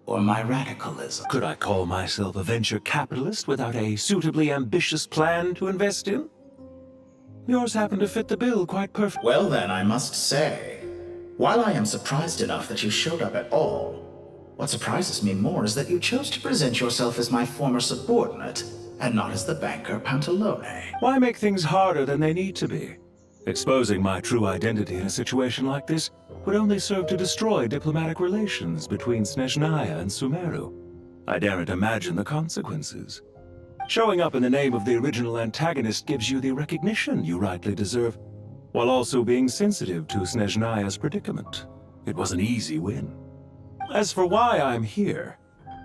N: Or my radicalism?
M: Could I call myself a venture capitalist without a suitably ambitious plan to invest in? Yours happen to fit the bill quite perfectly.
N: Well then, I must say, while I am surprised enough that you showed up at all, what surprises me more is that you chose to present yourself as my former subordinate, and not as the banker Pantalone.
M: Why make things harder than they need to be? Exposing my true identity in a situation like this would only serve to destroy diplomatic relations between Snezhnaya and Sumeru. I daren't imagine the consequences. Showing up in the name of the original antagonist gives you the recognition you rightly deserve, while also being sensitive to Snezhnaya's predicament. It was an easy win. As for why I'm here,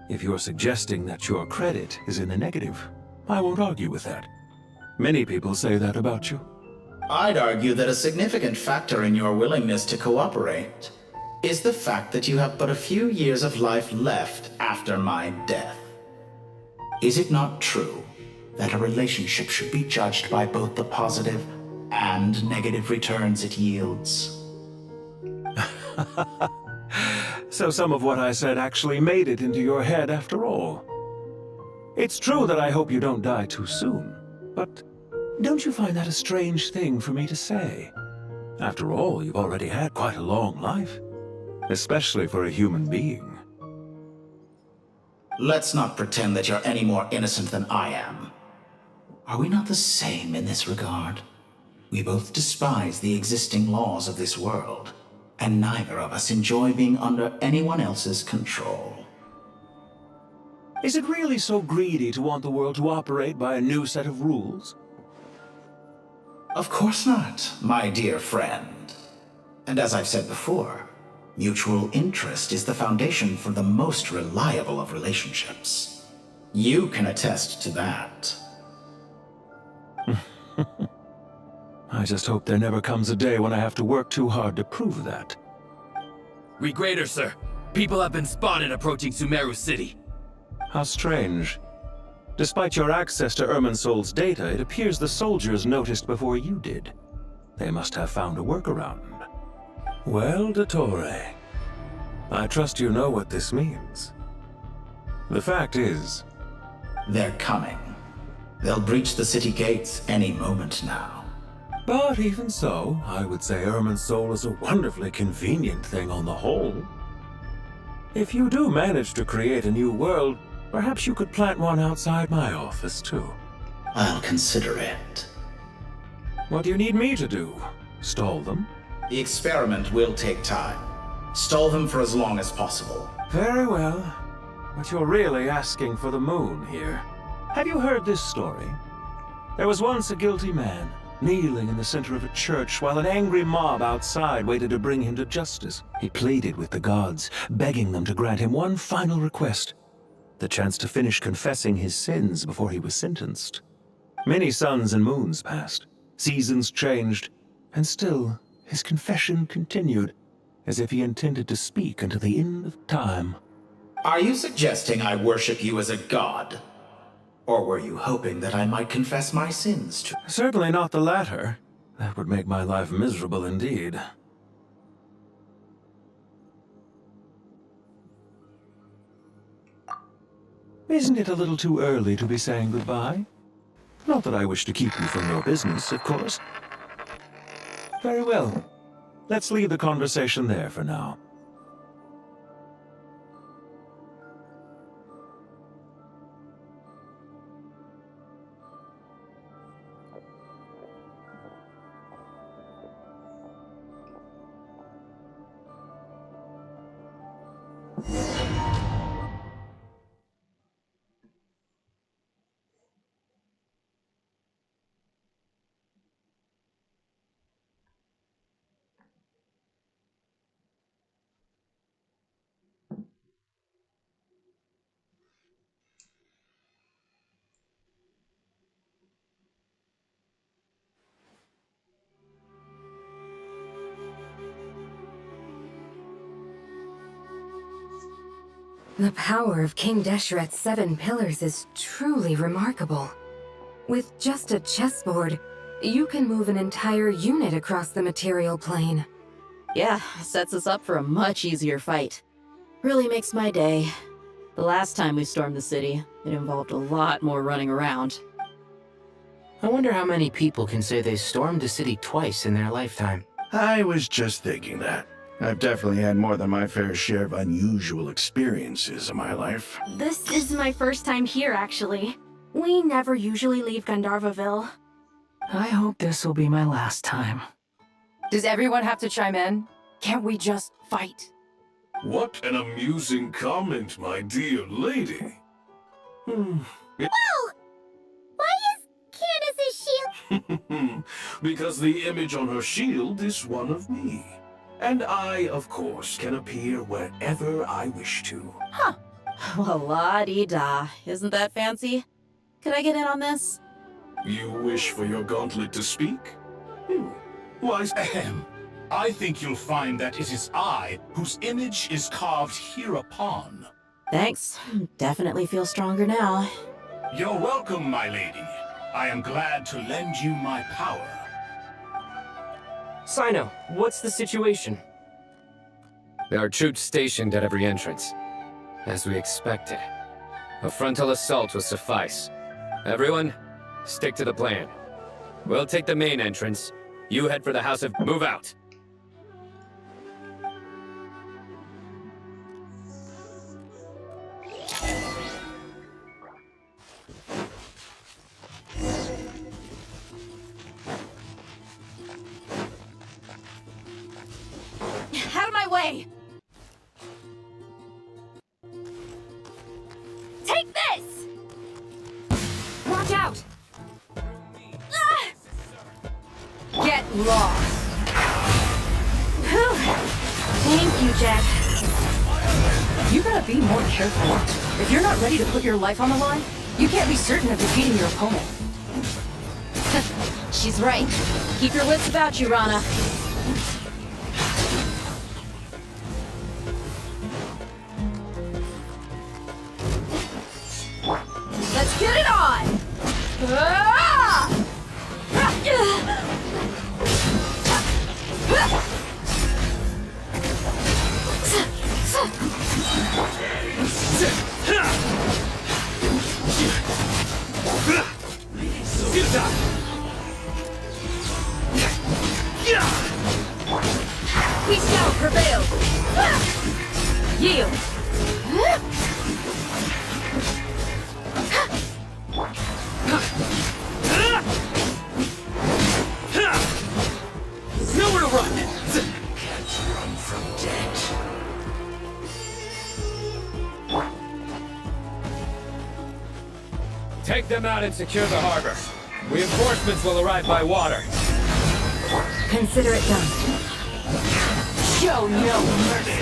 M: if you're suggesting that your credit is in the negative, I won't argue with that. Many people say that about you.
N: I'd argue that a significant factor in your willingness to cooperate is the fact that you have but a few years of life left after my death. Is it not true that a relationship should be judged by both the positive and negative returns it yields?
M: So some of what I said actually made it into your head after all. It's true that I hope you don't die too soon, but don't you find that a strange thing for me to say? After all, you've already had quite a long life, especially for a human being.
N: Let's not pretend that you're any more innocent than I am. Are we not the same in this regard? We both despise the existing laws of this world, and neither of us enjoy being under anyone else's control.
M: Is it really so greedy to want the world to operate by a new set of rules?
N: Of course not, my dear friend. And as I've said before, mutual interest is the foundation for the most reliable of relationships. You can attest to that.
M: I just hope there never comes a day when I have to work too hard to prove that.
H: Regreater, sir. People have been spotted approaching Sumeru City.
M: How strange. Despite your access to Irminsol's data, it appears the soldiers noticed before you did. They must have found a workaround. Well, Dottore, I trust you know what this means. The fact is...
N: They're coming. They'll breach the city gates any moment now.
M: But even so, I would say Irminsol is a wonderfully convenient thing on the whole. If you do manage to create a new world, perhaps you could plant one outside my office, too.
N: I'll consider it.
M: What do you need me to do? Stall them?
N: The experiment will take time. Stall them for as long as possible.
M: Very well. But you're really asking for the moon here. Have you heard this story? There was once a guilty man, kneeling in the center of a church while an angry mob outside waited to bring him to justice. He pleaded with the gods, begging them to grant him one final request: the chance to finish confessing his sins before he was sentenced. Many suns and moons passed, seasons changed, and still his confession continued, as if he intended to speak until the end of time.
N: Are you suggesting I worship you as a god? Or were you hoping that I might confess my sins to?
M: Certainly not the latter. That would make my life miserable indeed. Isn't it a little too early to be saying goodbye? Not that I wish to keep you from your business, of course. Very well. Let's leave the conversation there for now.
K: The power of King Deshret's 7 pillars is truly remarkable. With just a chessboard, you can move an entire unit across the material plane.
Q: Yeah, sets us up for a much easier fight. Really makes my day. The last time we stormed the city, it involved a lot more running around.
W: I wonder how many people can say they stormed the city twice in their lifetime.
D: I was just thinking that. I've definitely had more than my fair share of unusual experiences in my life.
E: This is my first time here, actually. We never usually leave Gandharvaville.
P: I hope this will be my last time.
A: Does everyone have to chime in? Can't we just fight?
I: What an amusing comment, my dear lady.
C: Whoa! Why is Candace's shield?
I: Because the image on her shield is one of me. And I, of course, can appear wherever I wish to.
Q: Huh. Well, la-dee-da. Isn't that fancy? Could I get in on this?
I: You wish for your gauntlet to speak? Why,
O: Ahem. I think you'll find that it is I whose image is carved hereupon.
Q: Thanks. Definitely feel stronger now.
O: You're welcome, my lady. I am glad to lend you my power.
J: Sino, what's the situation?
S: There are troops stationed at every entrance. As we expected. A frontal assault will suffice. Everyone, stick to the plan. We'll take the main entrance. You head for the House of... Move out!
A: Out of my way! Take this! Watch out! Get lost!
E: Thank you, Jack.
A: You gotta be more careful. If you're not ready to put your life on the line, you can't be certain of defeating your opponent.
Q: She's right. Keep your wits about you, Rana.
A: Let's get it on! Peace shall prevail! Yield!
J: Nowhere to run!
O: Can't run from death.
S: Take them out and secure the harbor. Reinforcements will arrive by water.
K: Consider it done.
A: Show no mercy!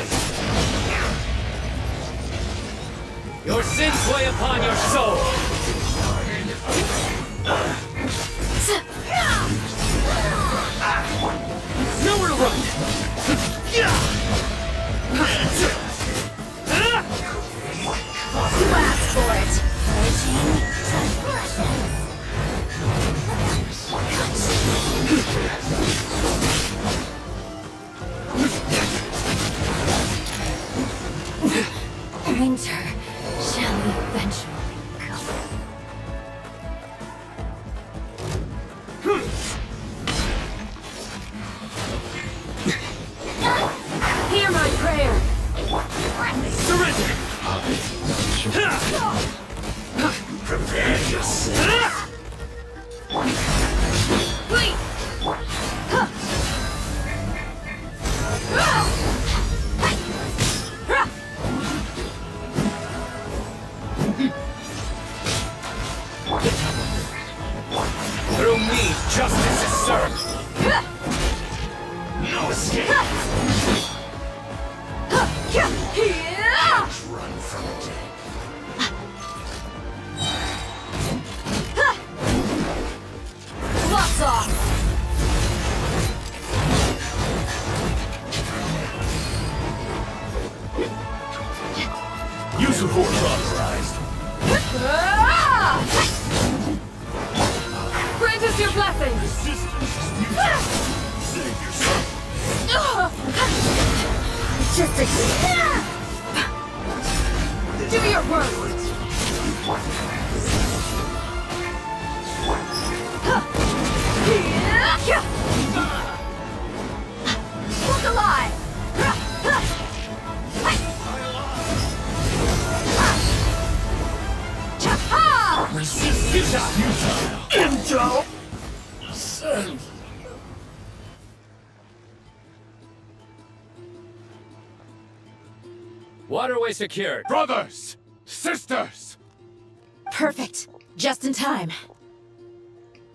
S: Your sins weigh upon your soul!
J: Nowhere to run!
A: You asked for it!
K: Winter shall eventually come.
A: Hear my prayer!
J: Surrender!
O: Prepare yourself.
A: Wait!
D: Intel! Send!
S: Waterway secured.
F: Brothers! Sisters!
A: Perfect. Just in time.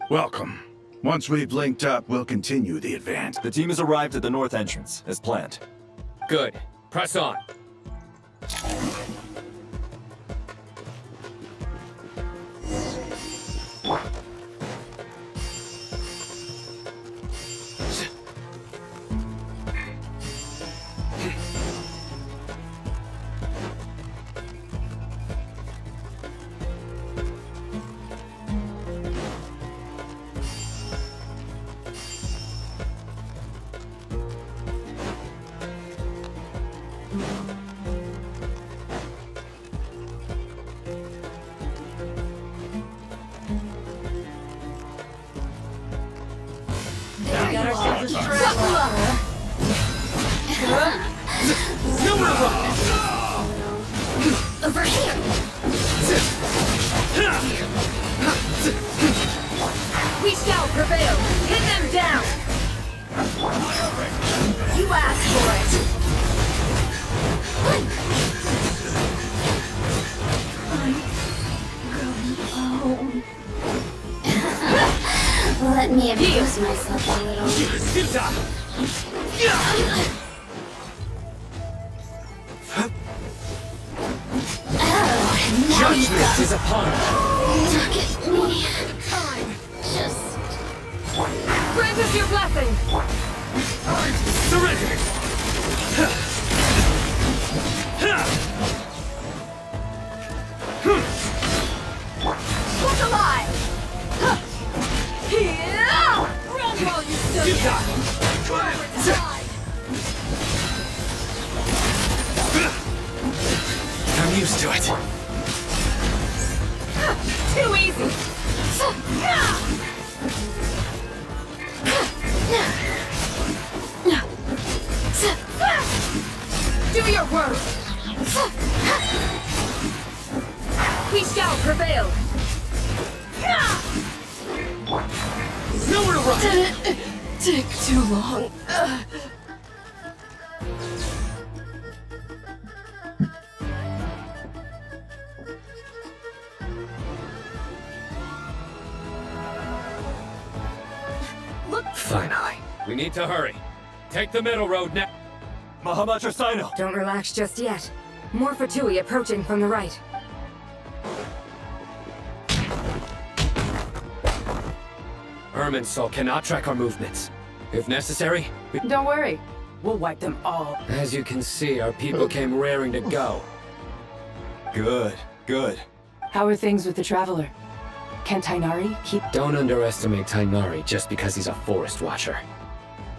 D: Welcome. Once we've linked up, we'll continue the advance.
B: The team has arrived at the north entrance, as planned.
S: Good. Press on.
A: We got ourselves a trap. Over here. We shall prevail. Hit them down. You asked for it.
E: Let me abuse myself a little. Oh, now you
S: Judgment is upon us.
E: look at me. Just
A: Grant us your blessing.
S: Surrender!
A: Look alive. Here. Run while you still can.
S: I'm used to it.
A: Too easy. Do your work. We shall prevail.
S: Nowhere to run!
A: Did it take too long?
S: Finally. We need to hurry. Take the middle road now.
B: Mahamacha Sino!
A: Don't relax just yet. More Fatui approaching from the right.
S: Irminsul cannot track our movements. If necessary,
A: Don't worry. We'll wipe them all.
S: as you can see, our people came raring to go.
B: Good, good.
A: How are things with the Traveler? Can Tainari keep...
S: Don't underestimate Tainari just because he's a forest watcher.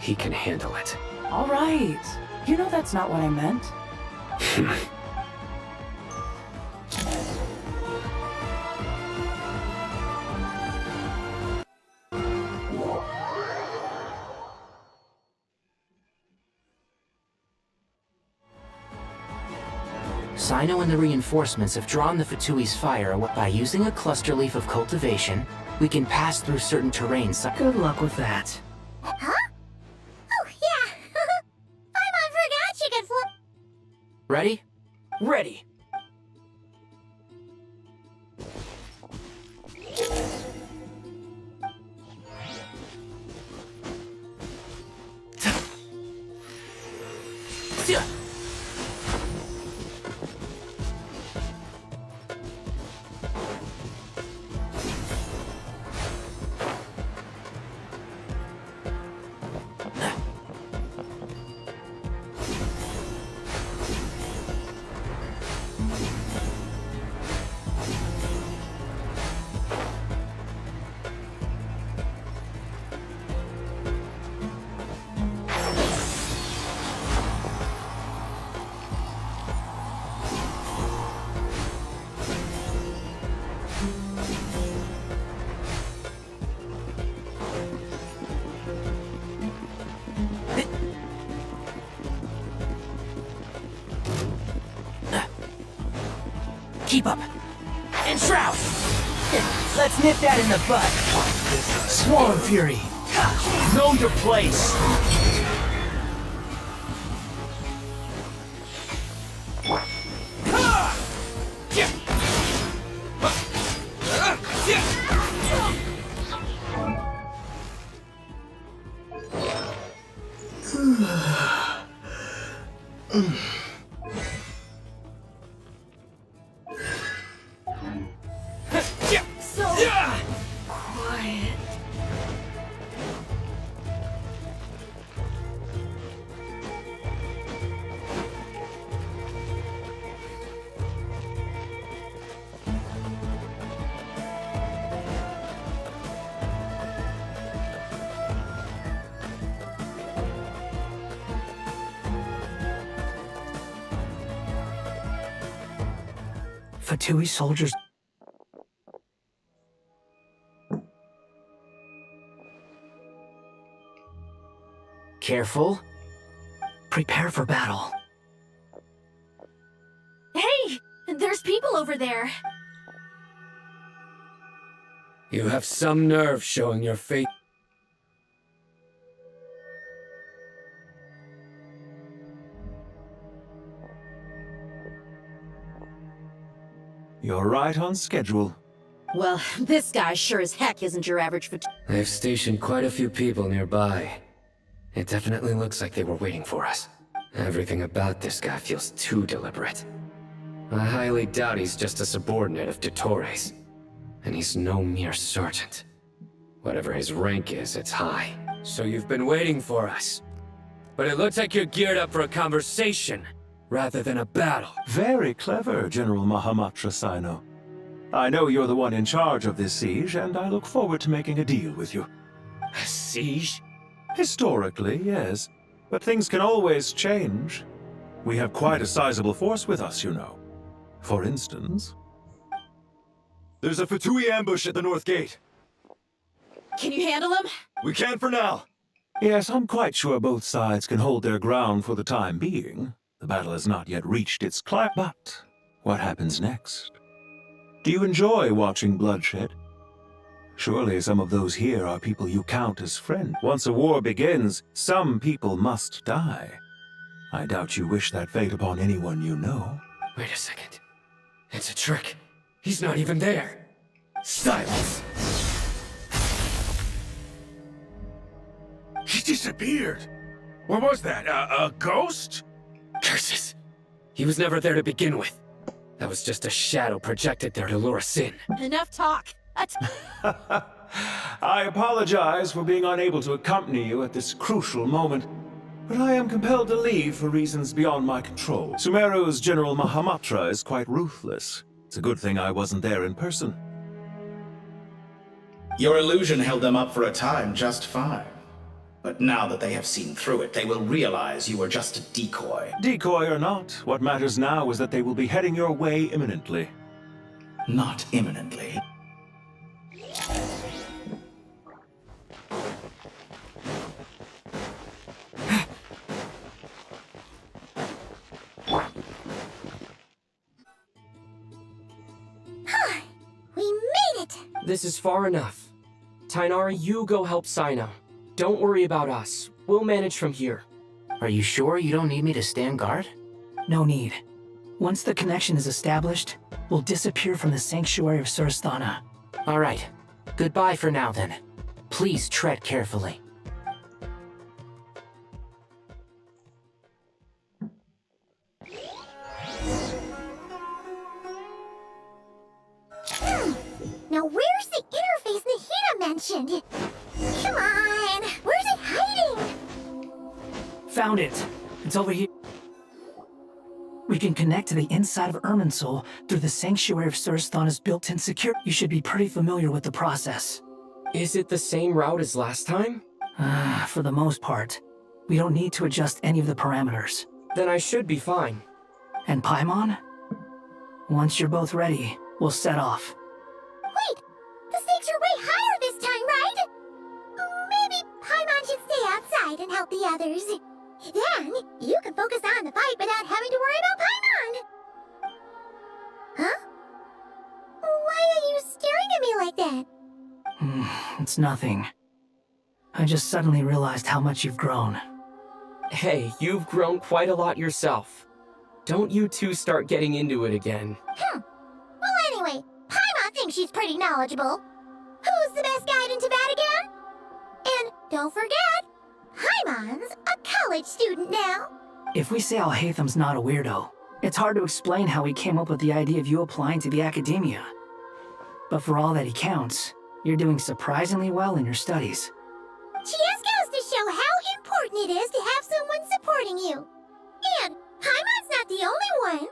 S: He can handle it.
A: All right. You know that's not what I meant.
W: Sino and the reinforcements have drawn the Fatui's fire. By using a cluster leaf of cultivation, we can pass through certain terrains.
P: Good luck with that.
C: Huh? Oh, yeah. I forgot you could flip.
W: Ready?
J: Ready.
W: Keep up. And shroud!
P: Let's nip that in the bud. Swarm Fury. Know your place. Fatui soldiers.
W: Careful.
P: Prepare for battle.
E: Hey! There's people over there.
S: You have some nerve showing your face.
M: You're right on schedule.
Q: Well, this guy sure as heck isn't your average
S: They've stationed quite a few people nearby. It definitely looks like they were waiting for us. Everything about this guy feels too deliberate. I highly doubt he's just a subordinate of Dottore's. And he's no mere sergeant. Whatever his rank is, it's high. So you've been waiting for us. But it looks like you're geared up for a conversation, rather than a battle.
M: Very clever, General Mahamatra Sino. I know you're the one in charge of this siege, and I look forward to making a deal with you.
S: A siege?
M: Historically, yes. But things can always change. We have quite a sizable force with us, you know. For instance...
B: There's a Fatui ambush at the north gate.
Q: Can you handle him?
B: We can for now.
M: Yes, I'm quite sure both sides can hold their ground for the time being. The battle has not yet reached its climax. But what happens next? Do you enjoy watching bloodshed? Surely some of those here are people you count as friends. Once a war begins, some people must die. I doubt you wish that fate upon anyone you know.
S: Wait a second. It's a trick. He's not even there. Silence!
D: He disappeared. What was that? A ghost?
S: Curses! He was never there to begin with. That was just a shadow projected there to lure us in.
Q: Enough talk.
M: I apologize for being unable to accompany you at this crucial moment, but I am compelled to leave for reasons beyond my control. Sumeru's General Mahamatra is quite ruthless. It's a good thing I wasn't there in person.
N: Your illusion held them up for a time just fine. But now that they have seen through it, they will realize you were just a decoy.
M: Decoy or not, what matters now is that they will be heading your way imminently.
N: Not imminently.
E: We made it!
J: This is far enough. Tainari, you go help Sino. Don't worry about us. We'll manage from here.
W: Are you sure you don't need me to stand guard?
P: No need. Once the connection is established, we'll disappear from the sanctuary of Sursthana.
W: All right. Goodbye for now, then. Please tread carefully.
C: Now where's the interface Nahida mentioned? Come on, where's it hiding?
P: Found it. It's over here. We can connect to the inside of Irminsul through the Sanctuary of Sursthana's built-in security. You should be pretty familiar with the process.
J: Is it the same route as last time?
P: For the most part. We don't need to adjust any of the parameters.
J: Then I should be fine.
P: And Paimon? Once you're both ready, we'll set off.
C: Wait, the stakes are way higher this time, right? Maybe Paimon should stay outside and help the others. Then, you can focus on the fight without having to worry about Paimon. Huh? Why are you staring at me like that?
P: It's nothing. I just suddenly realized how much you've grown.
J: Hey, you've grown quite a lot yourself. Don't you two start getting into it again.
C: Well, anyway, Paimon thinks she's pretty knowledgeable. Who's the best guide in Tibet again? And don't forget, Paimon's a college student now.
P: If we say Alhatham's not a weirdo, it's hard to explain how he came up with the idea of you applying to the academia. But for all that he counts, you're doing surprisingly well in your studies.
C: She just goes to show how important it is to have someone supporting you. And Paimon's not the only one.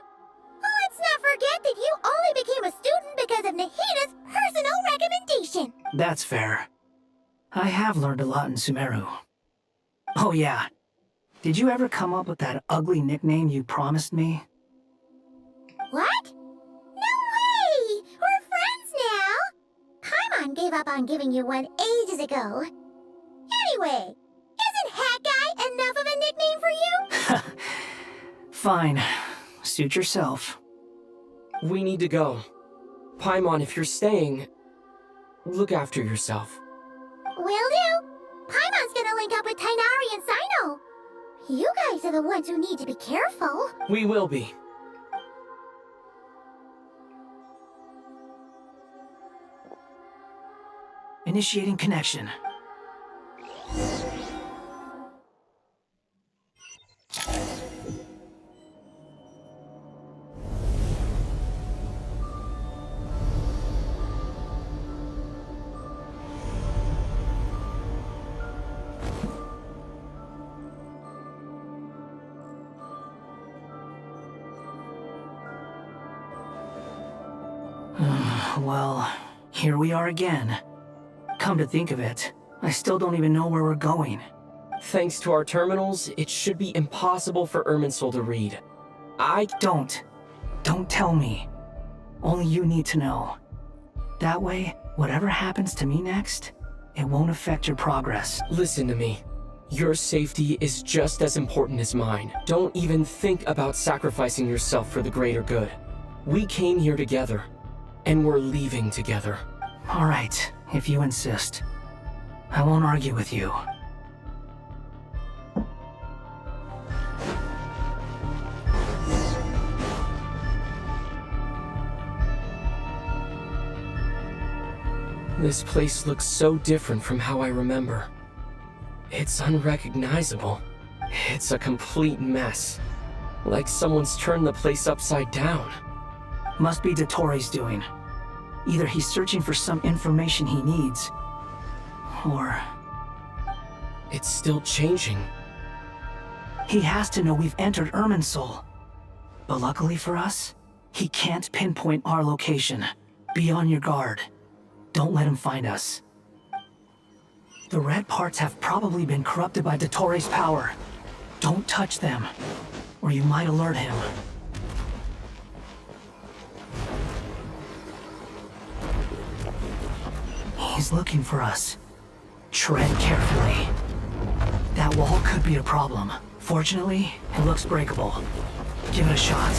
C: Let's not forget that you only became a student because of Nahita's personal recommendation.
P: That's fair. I have learned a lot in Sumeru. Oh yeah. Did you ever come up with that ugly nickname you promised me?
C: What? No way! We're friends now! Paimon gave up on giving you one ages ago. Anyway, isn't Hat Guy enough of a nickname for you?
P: Fine. Suit yourself.
J: We need to go. Paimon, if you're staying, look after yourself.
C: Will do. Paimon's gonna link up with Tainari and Sino. You guys are the ones who need to be careful.
J: We will be.
P: Initiating connection. Well, here we are again. Come to think of it, I still don't even know where we're going.
J: Thanks to our terminals, it should be impossible for Irminsul to read.
P: Don't tell me. Only you need to know. That way, whatever happens to me next, it won't affect your progress.
J: Listen to me. Your safety is just as important as mine. Don't even think about sacrificing yourself for the greater good. We came here together, and we're leaving together.
P: All right, if you insist. I won't argue with you.
J: This place looks so different from how I remember. It's unrecognizable. It's a complete mess. Like someone's turned the place upside down.
P: Must be Dottore's doing. Either he's searching for some information he needs, or...
J: It's still changing.
P: He has to know we've entered Irminsul. But luckily for us, he can't pinpoint our location. Be on your guard. Don't let him find us. The red parts have probably been corrupted by Dottore's power. Don't touch them, or you might alert him. He's looking for us. Tread carefully. That wall could be a problem. Fortunately, it looks breakable. Give it a shot.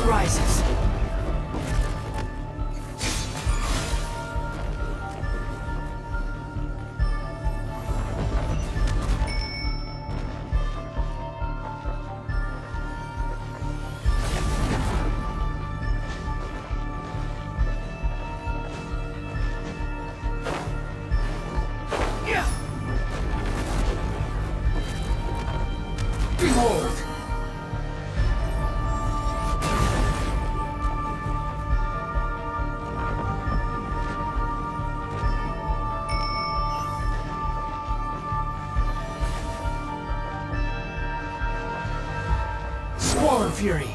P: rises.
J: Behold!
P: Squall Fury.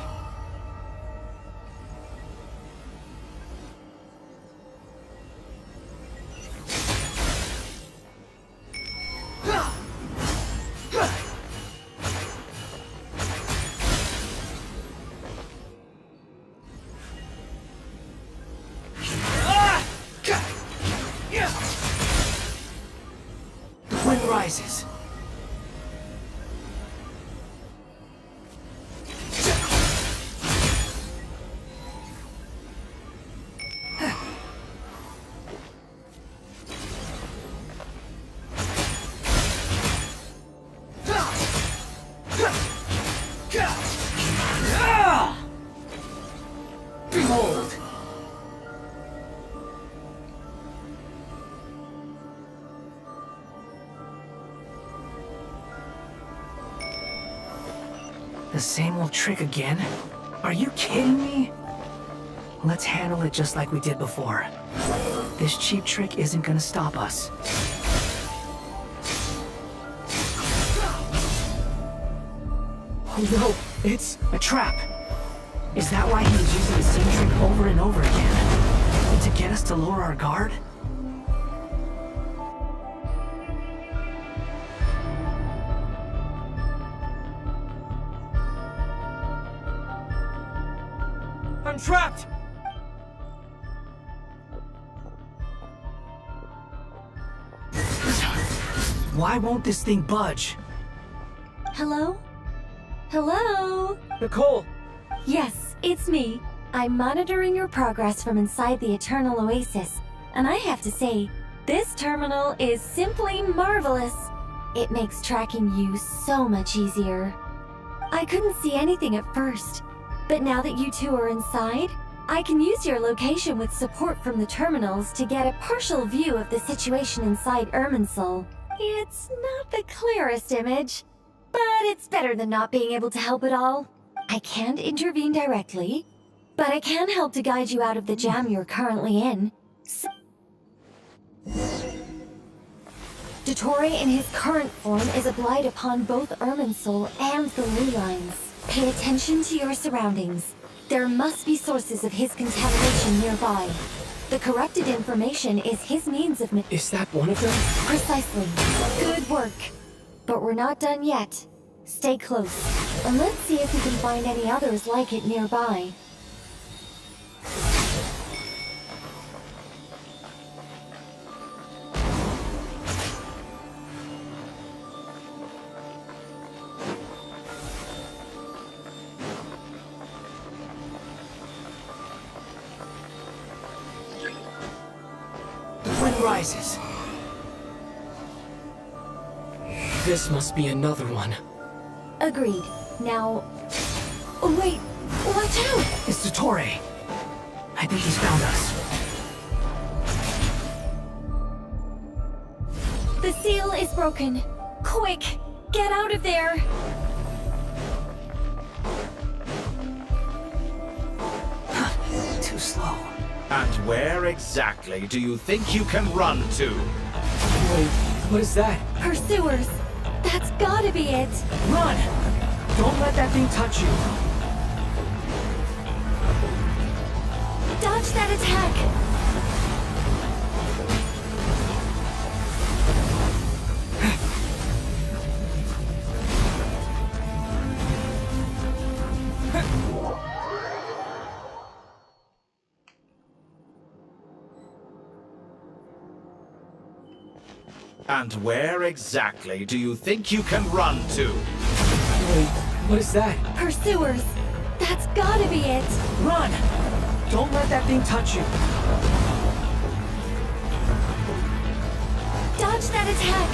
P: The wind rises.
J: Behold!
P: The same old trick again? Are you kidding me? Let's handle it just like we did before. This cheap trick isn't gonna stop us.
J: Oh no, it's
P: a trap! Is that why he was using the same trick over and over again? To get us to lower our guard?
J: I'm trapped!
P: Why won't this thing budge?
K: Hello? Hello?
J: Nicole!
K: Yes, it's me. I'm monitoring your progress from inside the Eternal Oasis, and I have to say, this terminal is simply marvelous. It makes tracking you so much easier. I couldn't see anything at first, but now that you two are inside, I can use your location with support from the terminals to get a partial view of the situation inside Irminsul. It's not the clearest image, but it's better than not being able to help at all. I can't intervene directly, but I can help to guide you out of the jam you're currently in. Dottore in his current form is a blight upon both Irminsul and the ley lines. Pay attention to your surroundings. There must be sources of his contamination nearby. The corrupted information is his means of...
J: Is that one of them?
K: Precisely. Good work. But we're not done yet. Stay close, and let's see if we can find any others like it nearby.
P: The wind rises.
J: This must be another one.
K: Agreed. Now... Oh, wait! Watch out!
P: It's Dottore. I think he's found us.
K: The seal is broken. Quick! Get out of there!
P: Too slow.
N: And where exactly do you think you can run to?
J: Wait, what is that?
K: Pursuers! That's gotta be it!
P: Run! Don't let that thing touch you!
K: Dodge that attack!
N: And where exactly do you think you can run to?
J: Wait, what is that?
K: Pursuers! That's gotta be it!
P: Run! Don't let that thing touch you!
K: Dodge that attack!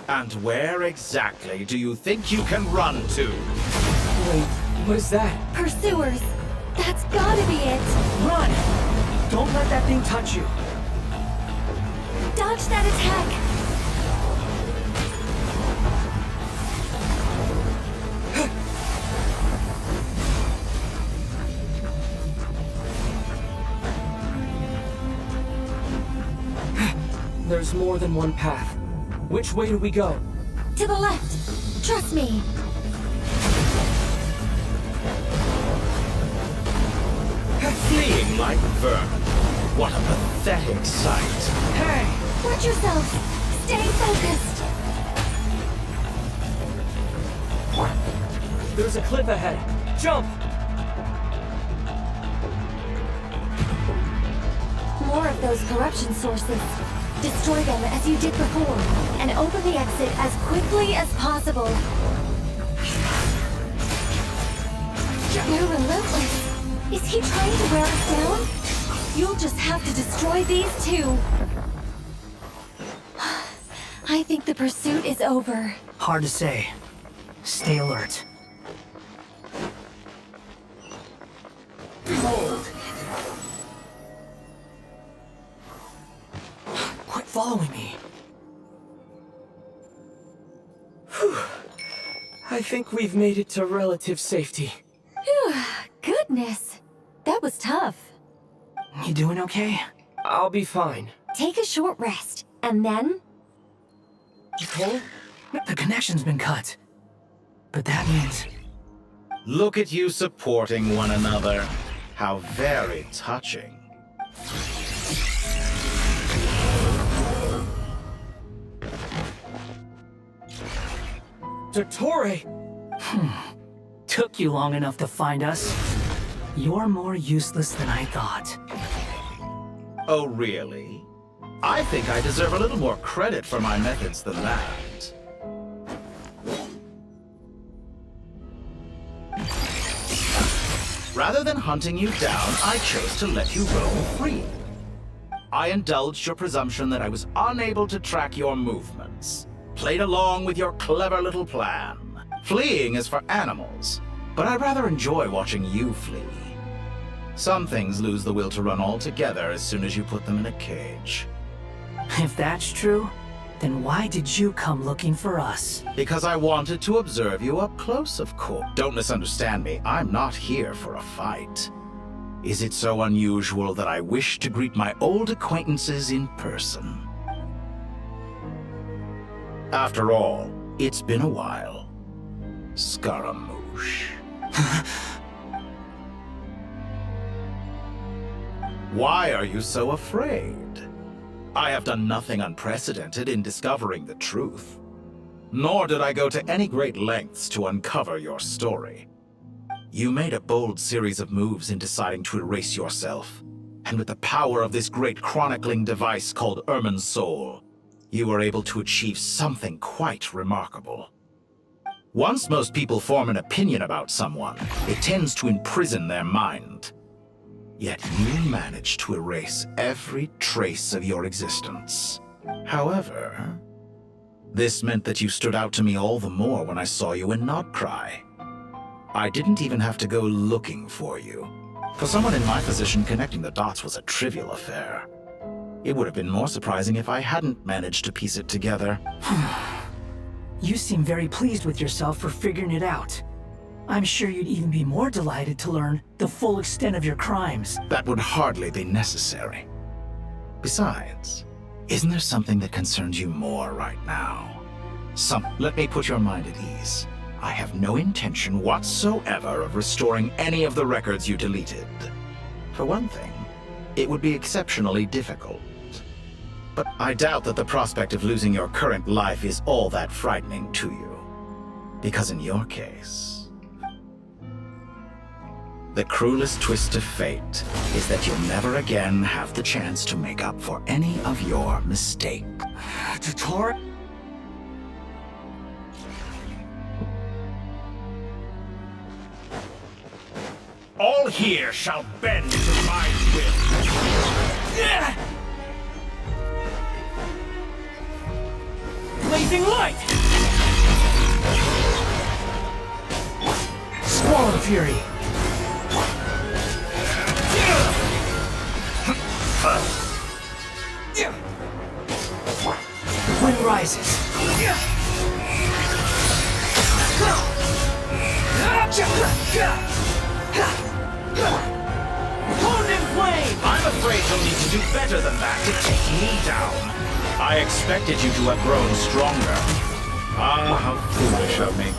N: And where exactly do you think you can run to?
J: Wait, what is that?
K: Pursuers! That's gotta be it!
P: Run! Don't let that thing touch you!
K: Dodge that attack!
J: There's more than one path. Which way do we go?
K: To the left! Trust me!
N: Fleeing like vermin. What a pathetic sight.
P: Hey!
K: Watch yourself! Stay focused!
J: There's a cliff ahead. Jump!
K: More of those corruption sources. Destroy them as you did before, and open the exit as quickly as possible. They're relentless. Is he trying to wear us down? You'll just have to destroy these two. I think the pursuit is over.
P: Hard to say. Stay alert.
J: Hold!
P: Quit following me.
J: Whew. I think we've made it to relative safety.
K: Phew, goodness. That was tough.
P: You doing okay?
J: I'll be fine.
K: Take a short rest, and then...
J: Nicole?
P: The connection's been cut. But that means...
N: Look at you supporting one another. How very touching.
J: Dottore!
P: Took you long enough to find us. You're more useless than I thought.
N: Oh, really? I think I deserve a little more credit for my methods than that. Rather than hunting you down, I chose to let you roam free. I indulged your presumption that I was unable to track your movements. Played along with your clever little plan. Fleeing is for animals, but I rather enjoy watching you flee. Some things lose the will to run altogether as soon as you put them in a cage.
P: If that's true, then why did you come looking for us?
N: Because I wanted to observe you up close, of course. Don't misunderstand me, I'm not here for a fight. Is it so unusual that I wish to greet my old acquaintances in person? After all, it's been a while. Scaramouche. Why are you so afraid? I have done nothing unprecedented in discovering the truth. Nor did I go to any great lengths to uncover your story. You made a bold series of moves in deciding to erase yourself. And with the power of this great chronicling device called Irmin's Soul, you were able to achieve something quite remarkable. Once most people form an opinion about someone, it tends to imprison their mind. Yet you managed to erase every trace of your existence. However, this meant that you stood out to me all the more when I saw you in Nodcry. I didn't even have to go looking for you. For someone in my position, connecting the dots was a trivial affair. It would have been more surprising if I hadn't managed to piece it together.
P: You seem very pleased with yourself for figuring it out. I'm sure you'd even be more delighted to learn the full extent of your crimes.
N: That would hardly be necessary. Besides, isn't there something that concerns you more right now? Let me put your mind at ease. I have no intention whatsoever of restoring any of the records you deleted. For one thing, it would be exceptionally difficult. But I doubt that the prospect of losing your current life is all that frightening to you. Because in your case, The cruelest twist of fate is that you'll never again have the chance to make up for any of your mistakes.
P: Dottore?
O: All here shall bend to my will.
J: Blazing light! Squall of Fury! Wind rises. Horn in flame!
N: I'm afraid you'll need to do better than that to take me down. I expected you to have grown stronger. Ah, how foolish of me.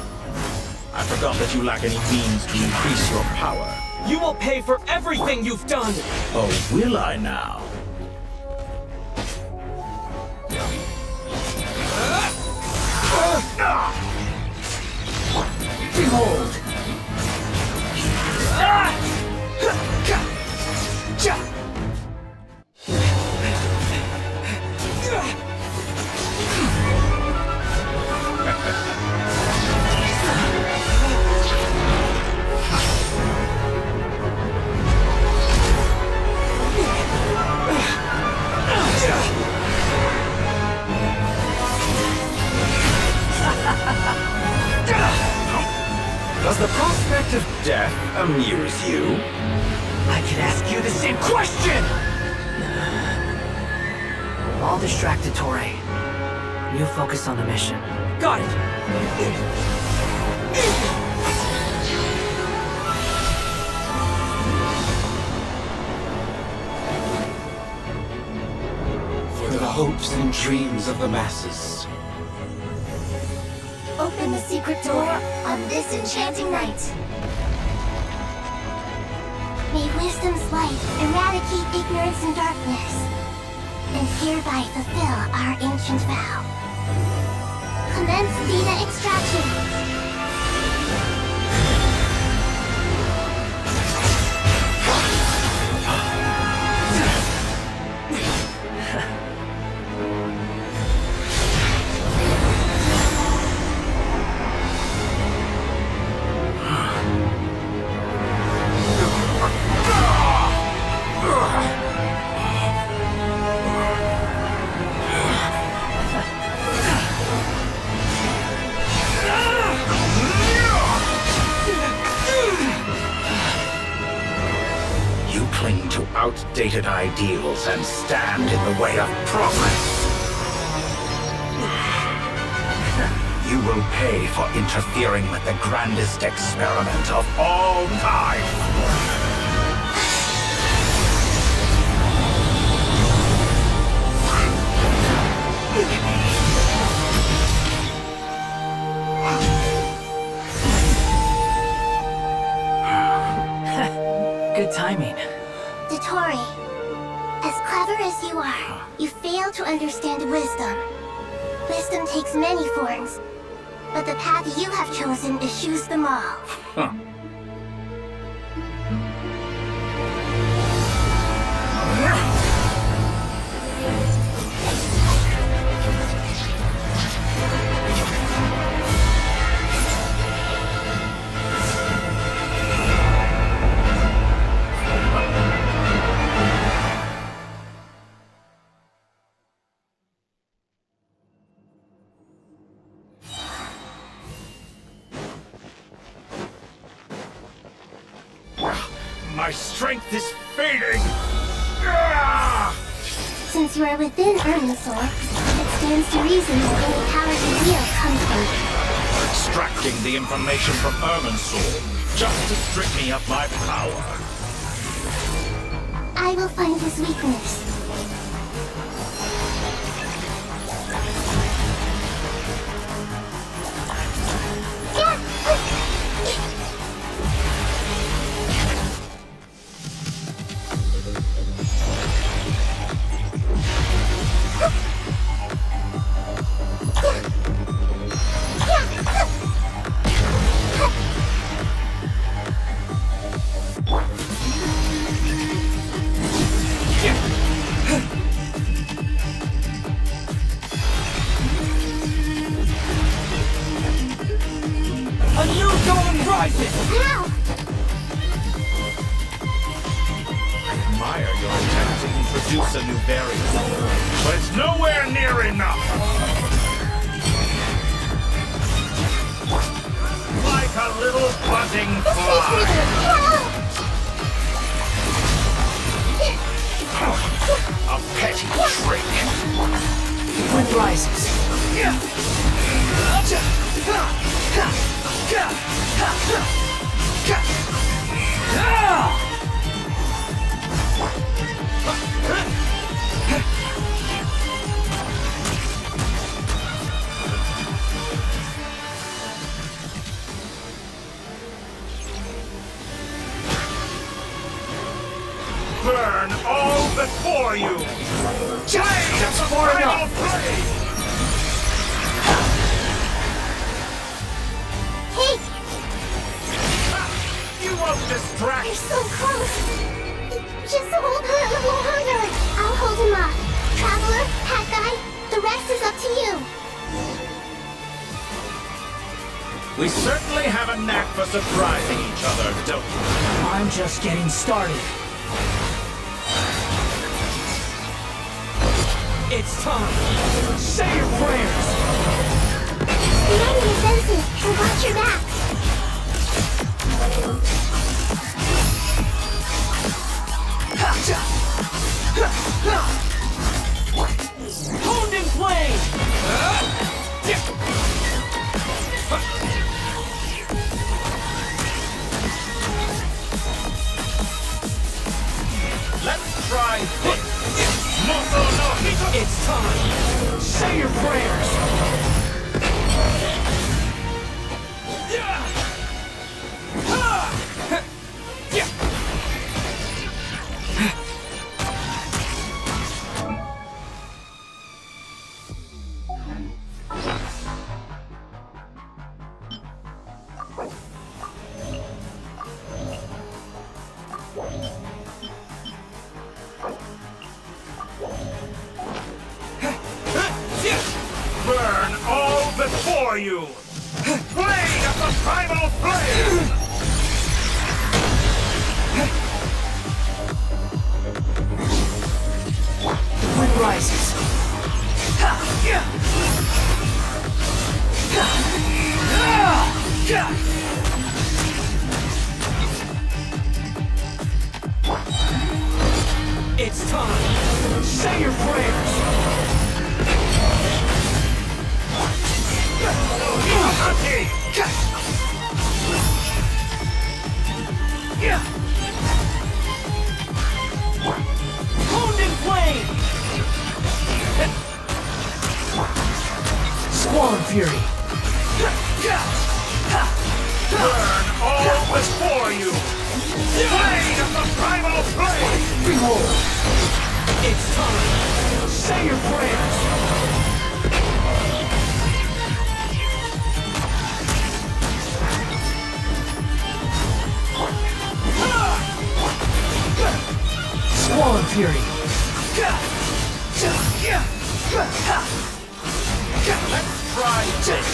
N: I forgot that you lack any means to increase your power.
J: You will pay for everything you've done!
N: Oh, will I now?
J: Behold!
N: Does the prospect of death amuse you?
P: I could ask you the same question! I'll distract Dottore. You focus on the mission.
J: Got it!
O: For the hopes and dreams of the masses.
E: Open the secret door on this enchanting night. May wisdom's light eradicate ignorance and darkness, and hereby fulfill our ancient vow. Commence data extraction.
N: Outdated ideals and stand in the way of progress. You will pay for interfering with the grandest experiment of all time.
P: Good timing.
E: Dottore, as clever as you are, you fail to understand wisdom. Wisdom takes many forms, but the path you have chosen eschews them all.
N: Huh.
O: My strength is fading!
E: Since you are within Irminsul, it stands to reason that any power you wield comes from it.
N: Extracting the information from Irminsul just to strip me of my power.
E: I will find his weakness.
C: now.
F: I admire your attempt to introduce a new variant, but it's nowhere near enough. Like a little buzzing fly. A petty trick.
P: Wind rises.
F: Burn all before you!
P: That's far enough!
C: Hey!
F: You won't distract!
C: You're so close! Just hold her a little longer! I'll hold him up. Traveler, Hat Guy, the rest is up to you.
F: We certainly have a knack for surprising each other, don't we?
P: I'm just getting started. It's time. Say your prayers.
C: Uniting your senses and watch your back.
P: Honed in flame.
F: Let's try this.
P: It's time. Say your prayers.
F: Burn all before you! Blade of the primal flame!
P: Wind rises. It's time. Say your prayers. Honed in flame. Squall Fury.
F: Burn all before you! Blade of the primal flame!
P: Behold, it's time. Say your prayers. Squall Fury.
F: Let's try this!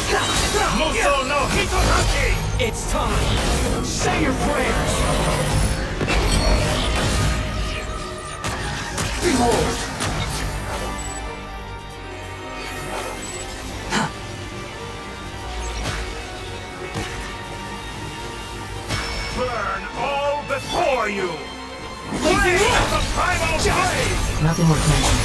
F: Muso no Hitohachi!
P: It's time. Say your prayers. Behold.
F: Burn all before you! Blade of the primal flame!
P: Nothing worth mentioning.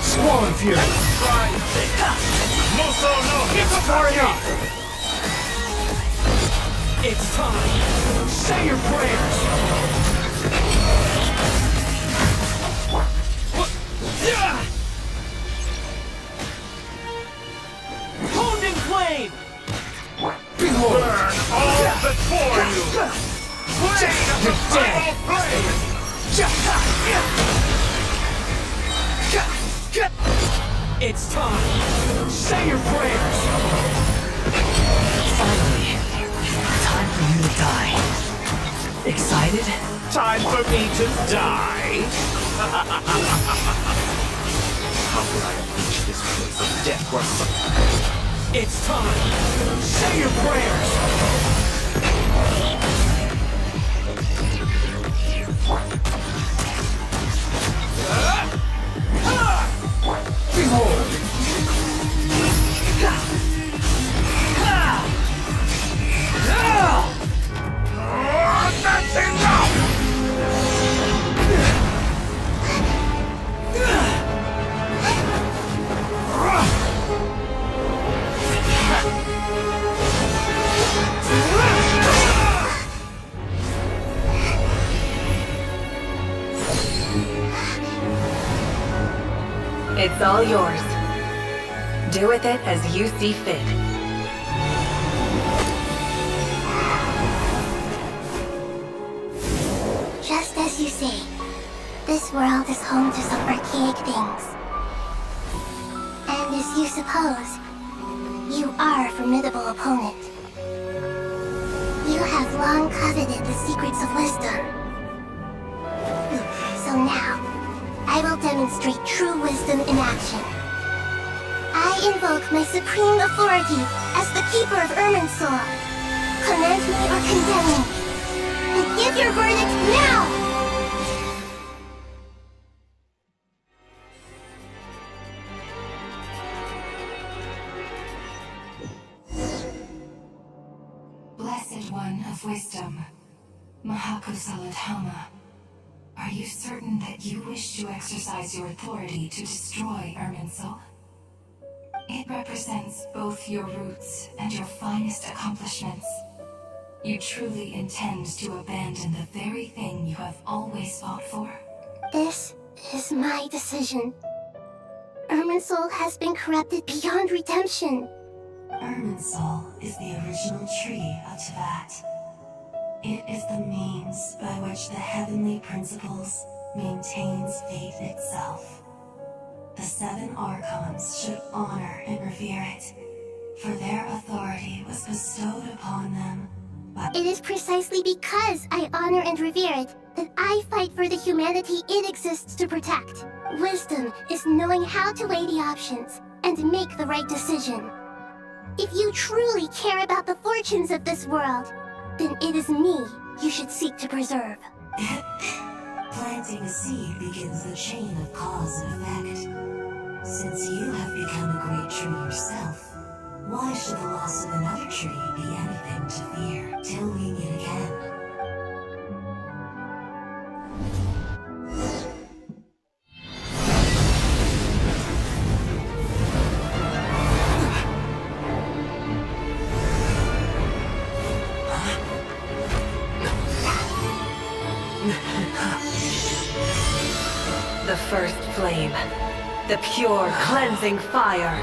P: Squall Fury.
F: Try this! Muso no Hitohachi!
P: It's time. Say your prayers. Honed in flame. Behold.
F: Burn all before you! Blade of the primal flame!
J: It's time! Say your prayers!
P: Finally, time for you to die. Excited?
F: Time for me to die? How could I reach this place of death or something?
J: It's time! Say your prayers! Behold!
F: That's enough!
L: It's all yours. Do with it as you see fit.
C: Just as you say, this world is home to some archaic things. And as you suppose, you are a formidable opponent. You have long coveted the secrets of wisdom. So now, I will demonstrate true wisdom in action. I invoke my supreme authority as the keeper of Irminsul. Command me or condemn me. And give your verdict now!
G: Blessed One of Wisdom, Mahakosaladhama, are you certain that you wish to exercise your authority to destroy Irminsul? It represents both your roots and your finest accomplishments. You truly intend to abandon the very thing you have always fought for?
C: This is my decision. Irminsul has been corrupted beyond redemption.
G: Irminsul is the original tree of Teyvat. It is the means by which the heavenly principles maintains fate itself. The 7 Archons should honor and revere it, for their authority was bestowed upon them by—
C: It is precisely because I honor and revere it that I fight for the humanity it exists to protect. Wisdom is knowing how to weigh the options and make the right decision. If you truly care about the fortunes of this world, then it is me you should seek to preserve.
G: Planting a seed begins the chain of cause and effect. Since you have become a great tree yourself, why should the loss of another tree be anything to fear till we meet again?
L: The first flame. The pure, cleansing fire.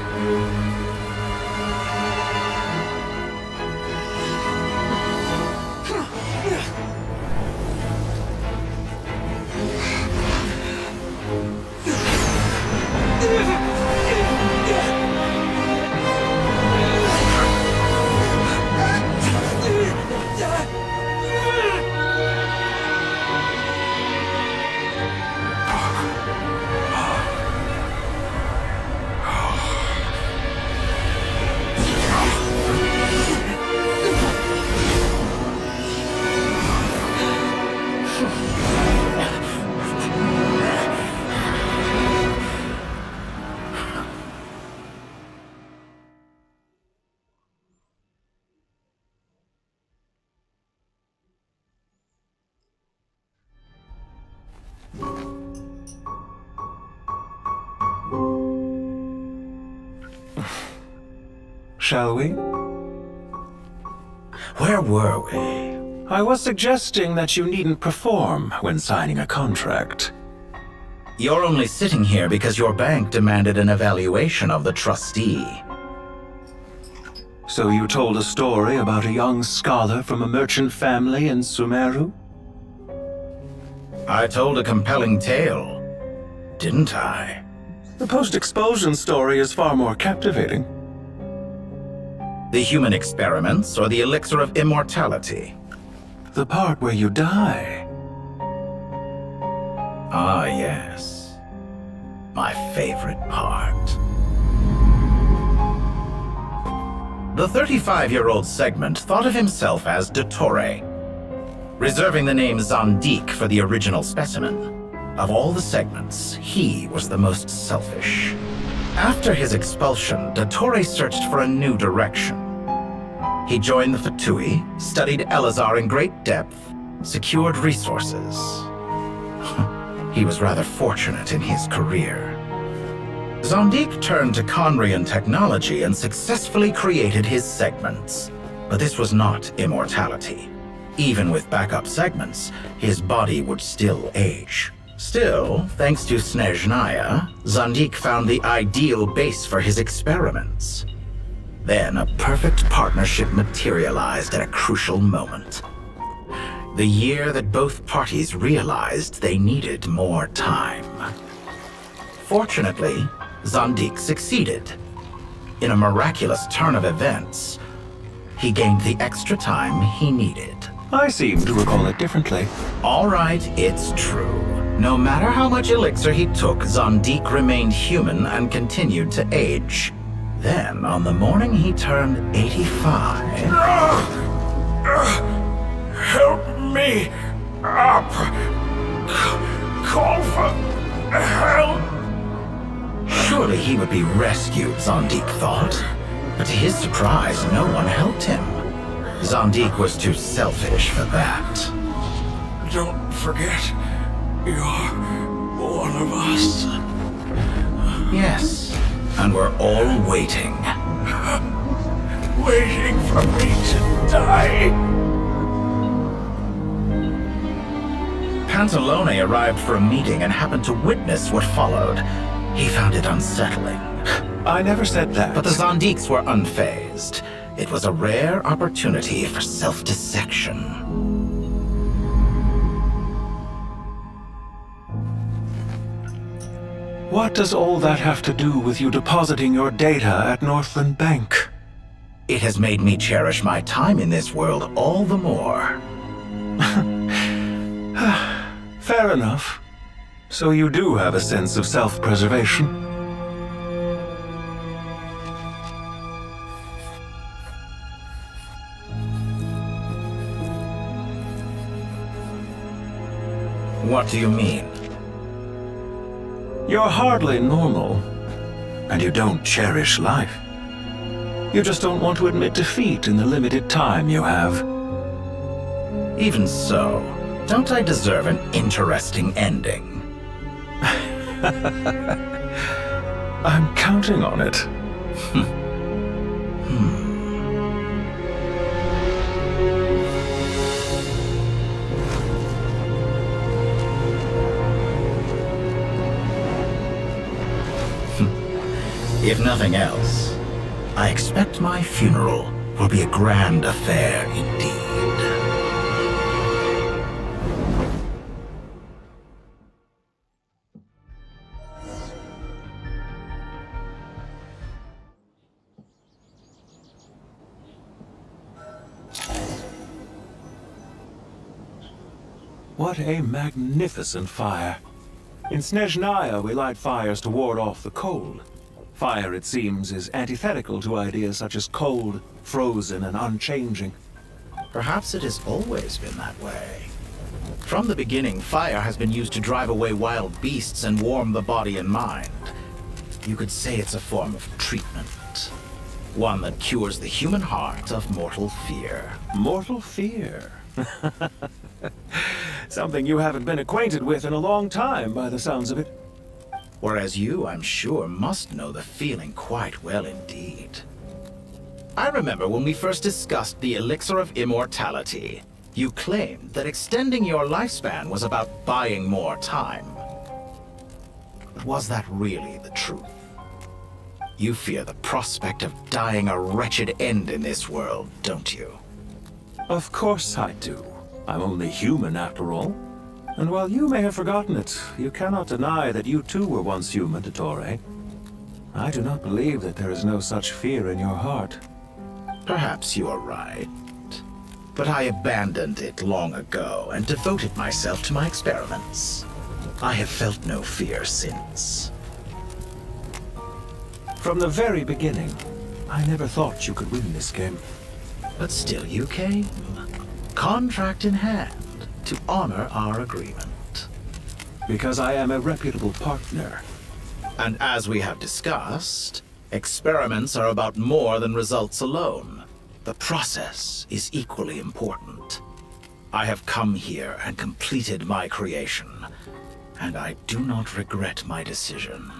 M: Shall we?
N: Where were we?
M: I was suggesting that you needn't perform when signing a contract.
N: You're only sitting here because your bank demanded an evaluation of the trustee.
M: So you told a story about a young scholar from a merchant family in Sumeru?
N: I told a compelling tale, didn't I?
M: The post-expulsion story is far more captivating.
N: The human experiments or the elixir of immortality?
M: The part where you die.
N: Ah, yes. My favorite part. The 35-year-old segment thought of himself as Dottore, reserving the name Zandik for the original specimen. Of all the segments, he was the most selfish. After his expulsion, Dottore searched for a new direction. He joined the Fatui, studied Elazar in great depth, secured resources. He was rather fortunate in his career. Zandik turned to Conrian technology and successfully created his segments. But this was not immortality. Even with backup segments, his body would still age. Still, thanks to Snezhnaya, Zandik found the ideal base for his experiments. Then a perfect partnership materialized at a crucial moment. The year that both parties realized they needed more time. Fortunately, Zandik succeeded. In a miraculous turn of events, he gained the extra time he needed.
M: I seem to recall it differently.
N: All right, it's true. No matter how much elixir he took, Zandik remained human and continued to age. Then, on the morning he turned 85...
D: Help me up! Call for help!
N: Surely he would be rescued, Zandik thought. But to his surprise, no one helped him. Zandik was too selfish for that.
D: Don't forget, you're one of us.
N: Yes, and we're all waiting.
D: Waiting for me to die.
N: Pantalone arrived for a meeting and happened to witness what followed. He found it unsettling.
M: I never said that.
N: But the Zandiks were unfazed. It was a rare opportunity for self-dissection.
M: What does all that have to do with you depositing your data at Northland Bank?
N: It has made me cherish my time in this world all the more.
M: Fair enough. So you do have a sense of self-preservation.
N: What do you mean?
M: You're hardly normal, and you don't cherish life. You just don't want to admit defeat in the limited time you have.
N: Even so, don't I deserve an interesting ending?
M: I'm counting on it.
N: If nothing else, I expect my funeral will be a grand affair indeed.
M: What a magnificent fire. In Snezhnaya, we light fires to ward off the cold. Fire, it seems, is antithetical to ideas such as cold, frozen, and unchanging.
N: Perhaps it has always been that way. From the beginning, fire has been used to drive away wild beasts and warm the body and mind. You could say it's a form of treatment. One that cures the human heart of mortal fear.
M: Mortal fear? Something you haven't been acquainted with in a long time, by the sounds of it.
N: Whereas you, I'm sure, must know the feeling quite well indeed. I remember when we first discussed the elixir of immortality. You claimed that extending your lifespan was about buying more time. But was that really the truth? You fear the prospect of dying a wretched end in this world, don't you?
M: Of course I do. I'm only human after all. And while you may have forgotten it, you cannot deny that you too were once human, Dottore. I do not believe that there is no such fear in your heart.
N: Perhaps you are right. But I abandoned it long ago and devoted myself to my experiments. I have felt no fear since.
M: From the very beginning, I never thought you could win this game.
N: But still you came. Contract in hand, to honor our agreement.
M: Because I am a reputable partner.
N: And as we have discussed, experiments are about more than results alone. The process is equally important. I have come here and completed my creation, and I do not regret my decision.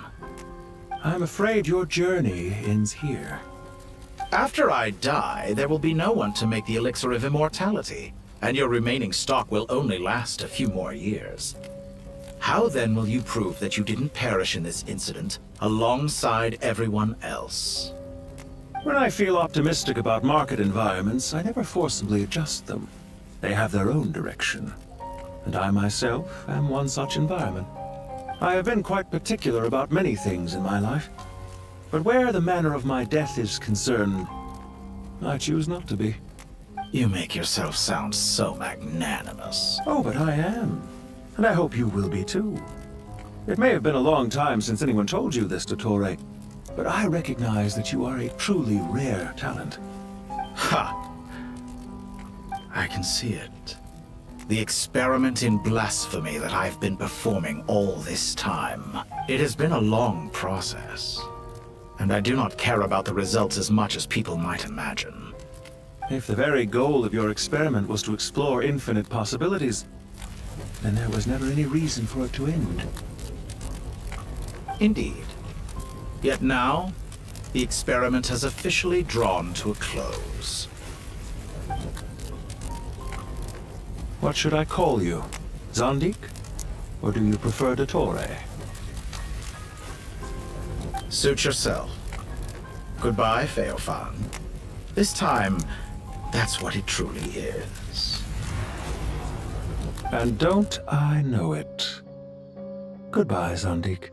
M: I'm afraid your journey ends here.
N: After I die, there will be no one to make the elixir of immortality, and your remaining stock will only last a few more years. How then will you prove that you didn't perish in this incident alongside everyone else?
M: When I feel optimistic about market environments, I never forcibly adjust them. They have their own direction. And I myself am one such environment. I have been quite particular about many things in my life. But where the manner of my death is concerned, I choose not to be.
N: You make yourself sound so magnanimous.
M: Oh, but I am. And I hope you will be too. It may have been a long time since anyone told you this, Dottore, but I recognize that you are a truly rare talent.
N: Ha! I can see it. The experiment in blasphemy that I've been performing all this time. It has been a long process, and I do not care about the results as much as people might imagine.
M: If the very goal of your experiment was to explore infinite possibilities, then there was never any reason for it to end.
N: Indeed. Yet now, the experiment has officially drawn to a close.
M: What should I call you? Zandik? Or do you prefer Dottore?
N: Suit yourself. Goodbye, Feofan. This time, that's what it truly is.
M: And don't I know it? Goodbye, Zandik.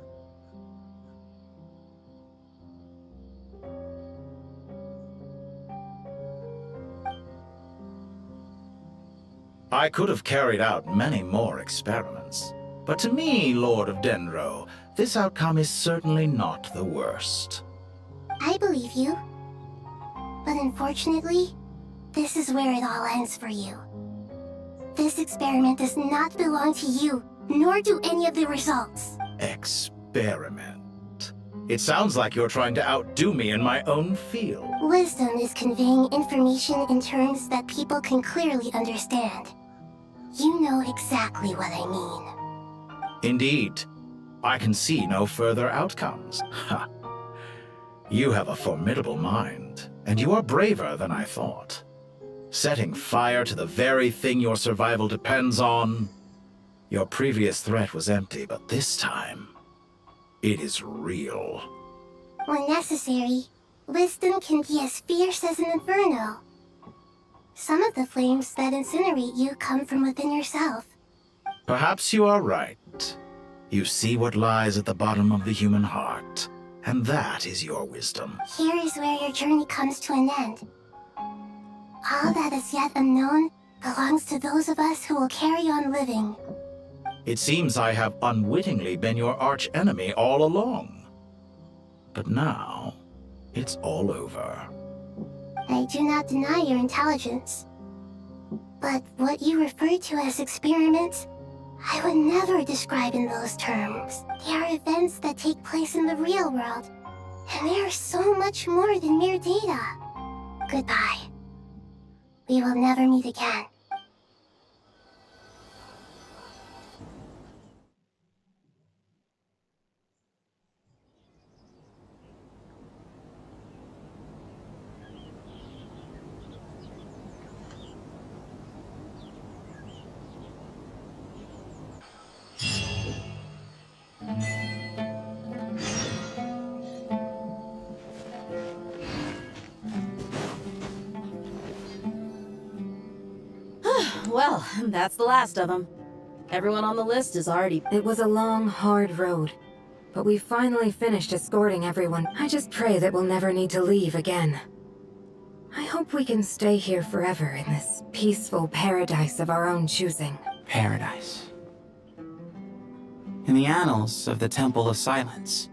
N: I could have carried out many more experiments, but to me, Lord of Dendro, this outcome is certainly not the worst.
C: I believe you. But unfortunately, this is where it all ends for you. This experiment does not belong to you, nor do any of the results.
N: Experiment? It sounds like you're trying to outdo me in my own field.
C: Wisdom is conveying information in terms that people can clearly understand. You know exactly what I mean.
N: Indeed. I can see no further outcomes. Ha. You have a formidable mind, and you are braver than I thought. Setting fire to the very thing your survival depends on. Your previous threat was empty, but this time, it is real.
C: When necessary, wisdom can be as fierce as an inferno. Some of the flames that incinerate you come from within yourself.
N: Perhaps you are right. You see what lies at the bottom of the human heart, and that is your wisdom.
C: Here is where your journey comes to an end. All that is yet unknown belongs to those of us who will carry on living.
N: It seems I have unwittingly been your arch-enemy all along. But now, it's all over.
C: I do not deny your intelligence. But what you refer to as experiments, I would never describe in those terms. They are events that take place in the real world, and they are so much more than mere data. Goodbye. We will never meet again.
Q: Well, that's the last of them. Everyone on the list is already...
K: It was a long, hard road, but we finally finished escorting everyone. I just pray that we'll never need to leave again. I hope we can stay here forever in this peaceful paradise of our own choosing.
W: Paradise. In the annals of the Temple of Silence,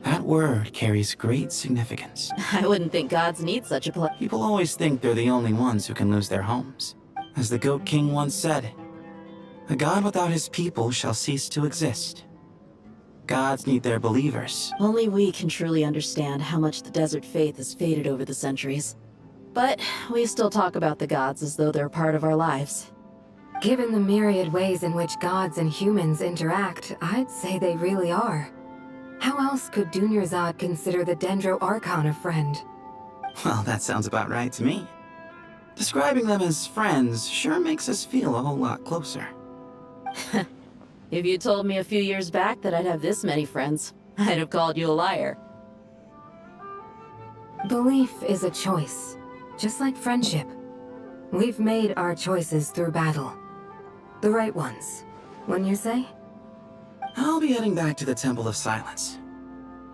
W: that word carries great significance.
Q: I wouldn't think gods need such a place.
W: People always think they're the only ones who can lose their homes. As the Goat King once said, "A god without his people shall cease to exist." Gods need their believers.
Q: Only we can truly understand how much the desert faith has faded over the centuries. But we still talk about the gods as though they're part of our lives.
K: Given the myriad ways in which gods and humans interact, I'd say they really are. How else could Dunyarzad consider the Dendro Archon a friend?
W: Well, that sounds about right to me. Describing them as friends sure makes us feel a whole lot closer.
Q: If you told me a few years back that I'd have this many friends, I'd have called you a liar.
K: Belief is a choice, just like friendship. We've made our choices through battle. The right ones, wouldn't you say?
W: I'll be heading back to the Temple of Silence.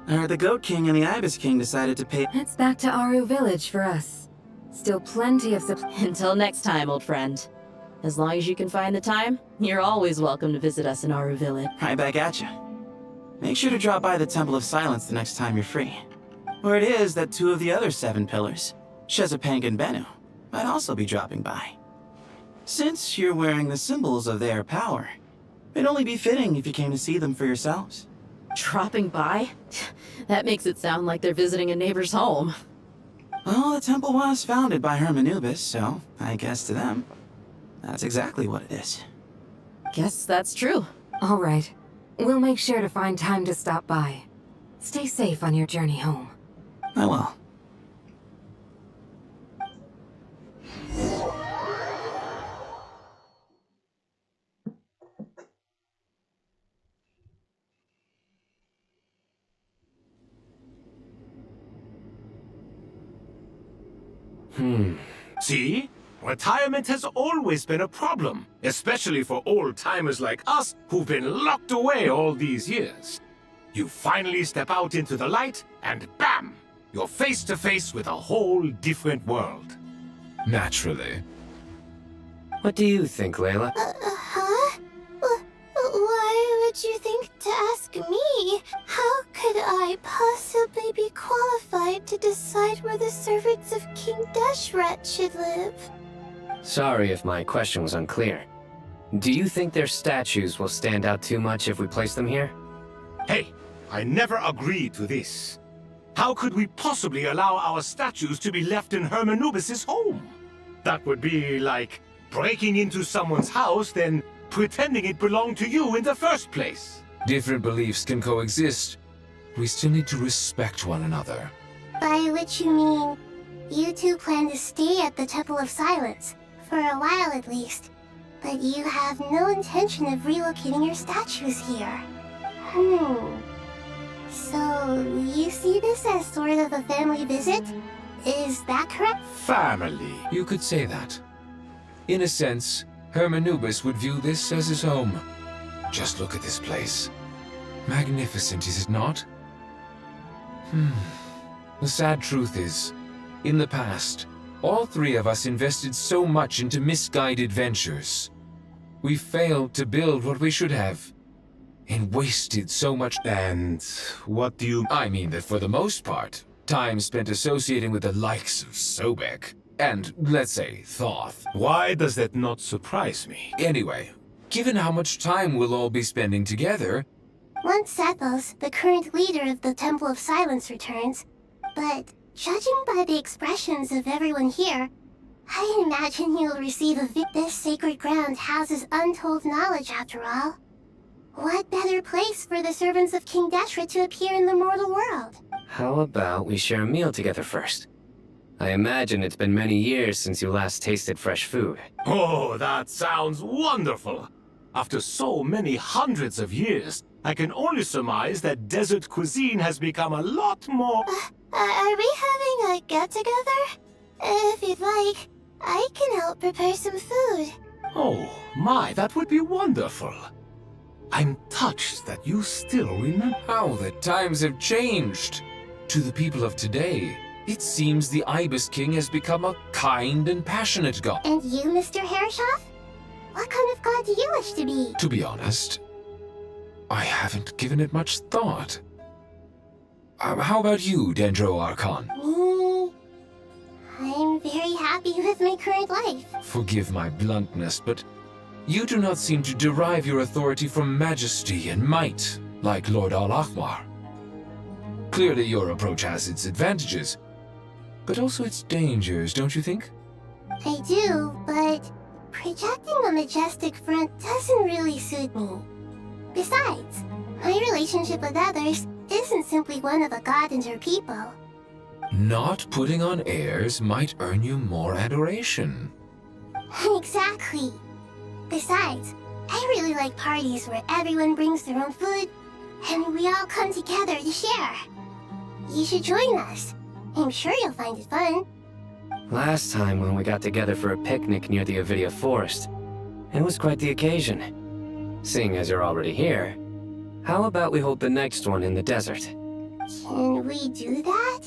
W: I heard the Goat King and the Ibis King decided to pay...
K: It's back to Aru Village for us. Still plenty of
Q: Until next time, old friend. As long as you can find the time, you're always welcome to visit us in Aru Village.
W: Right back at you. Make sure to drop by the Temple of Silence the next time you're free. Where it is that 2 of the other 7 pillars, Shezapang and Bennu, might also be dropping by. Since you're wearing the symbols of their power, it'd only be fitting if you came to see them for yourselves.
Q: Dropping by? That makes it sound like they're visiting a neighbor's home.
W: Well, the temple was founded by Hermanubis, so I guess to them, that's exactly what it is.
Q: Guess that's true.
K: All right. We'll make sure to find time to stop by. Stay safe on your journey home.
W: I will.
F: See? Retirement has always been a problem, especially for old-timers like us who've been locked away all these years. You finally step out into the light, and bam! You're face to face with a whole different world.
S: Naturally. What do you think, Layla?
E: Huh? Why would you think to ask me? How could I possibly be qualified to decide where the servants of King Deshret should live?
S: Sorry if my question was unclear. Do you think their statues will stand out too much if we place them here?
F: Hey, I never agreed to this. How could we possibly allow our statues to be left in Hermanubis' home? That would be like breaking into someone's house, then pretending it belonged to you in the first place.
R: Different beliefs can coexist. We still need to respect one another.
E: By which you mean, you two plan to stay at the Temple of Silence, for a while at least, but you have no intention of relocating your statues here. So, you see this as sort of a family visit? Is that correct?
F: Family.
R: You could say that. In a sense, Hermanubis would view this as his home. Just look at this place. Magnificent, is it not? The sad truth is, in the past, all 3 of us invested so much into misguided ventures. We failed to build what we should have, and wasted so much.
F: And what do you...
R: I mean that for the most part, time spent associating with the likes of Sobek, and, let's say, Thoth.
F: Why does that not surprise me?
R: Anyway, given how much time we'll all be spending together...
E: Once Sethos, the current leader of the Temple of Silence, returns, but judging by the expressions of everyone here, I imagine you'll receive a This sacred ground houses untold knowledge after all. What better place for the servants of King Deshret to appear in the mortal world?
S: How about we share a meal together first? I imagine it's been many years since you last tasted fresh food.
F: Oh, that sounds wonderful! After so many hundreds of years, I can only surmise that desert cuisine has become a lot more...
E: Are we having a get-together? If you'd like, I can help prepare some food.
O: Oh, my, that would be wonderful. I'm touched that you still remember.
R: How the times have changed. To the people of today, it seems the Ibis King has become a kind and passionate god.
E: And you, Mr. Herreshoff? What kind of god do you wish to be?
R: To be honest, I haven't given it much thought. How about you, Dendro Arcon?
E: Me? I'm very happy with my current life.
R: Forgive my bluntness, but you do not seem to derive your authority from majesty and might, like Lord Al-Akhmar. Clearly your approach has its advantages, but also its dangers, don't you think?
E: I do, but projecting a majestic front doesn't really suit me. Besides, my relationship with others isn't simply one of a god and her people.
R: Not putting on airs might earn you more adoration.
E: Exactly. Besides, I really like parties where everyone brings their own food, and we all come together to share. You should join us. I'm sure you'll find it fun.
S: Last time when we got together for a picnic near the Avidia Forest, it was quite the occasion. Seeing as you're already here, how about we hold the next one in the desert?
E: Can we do that?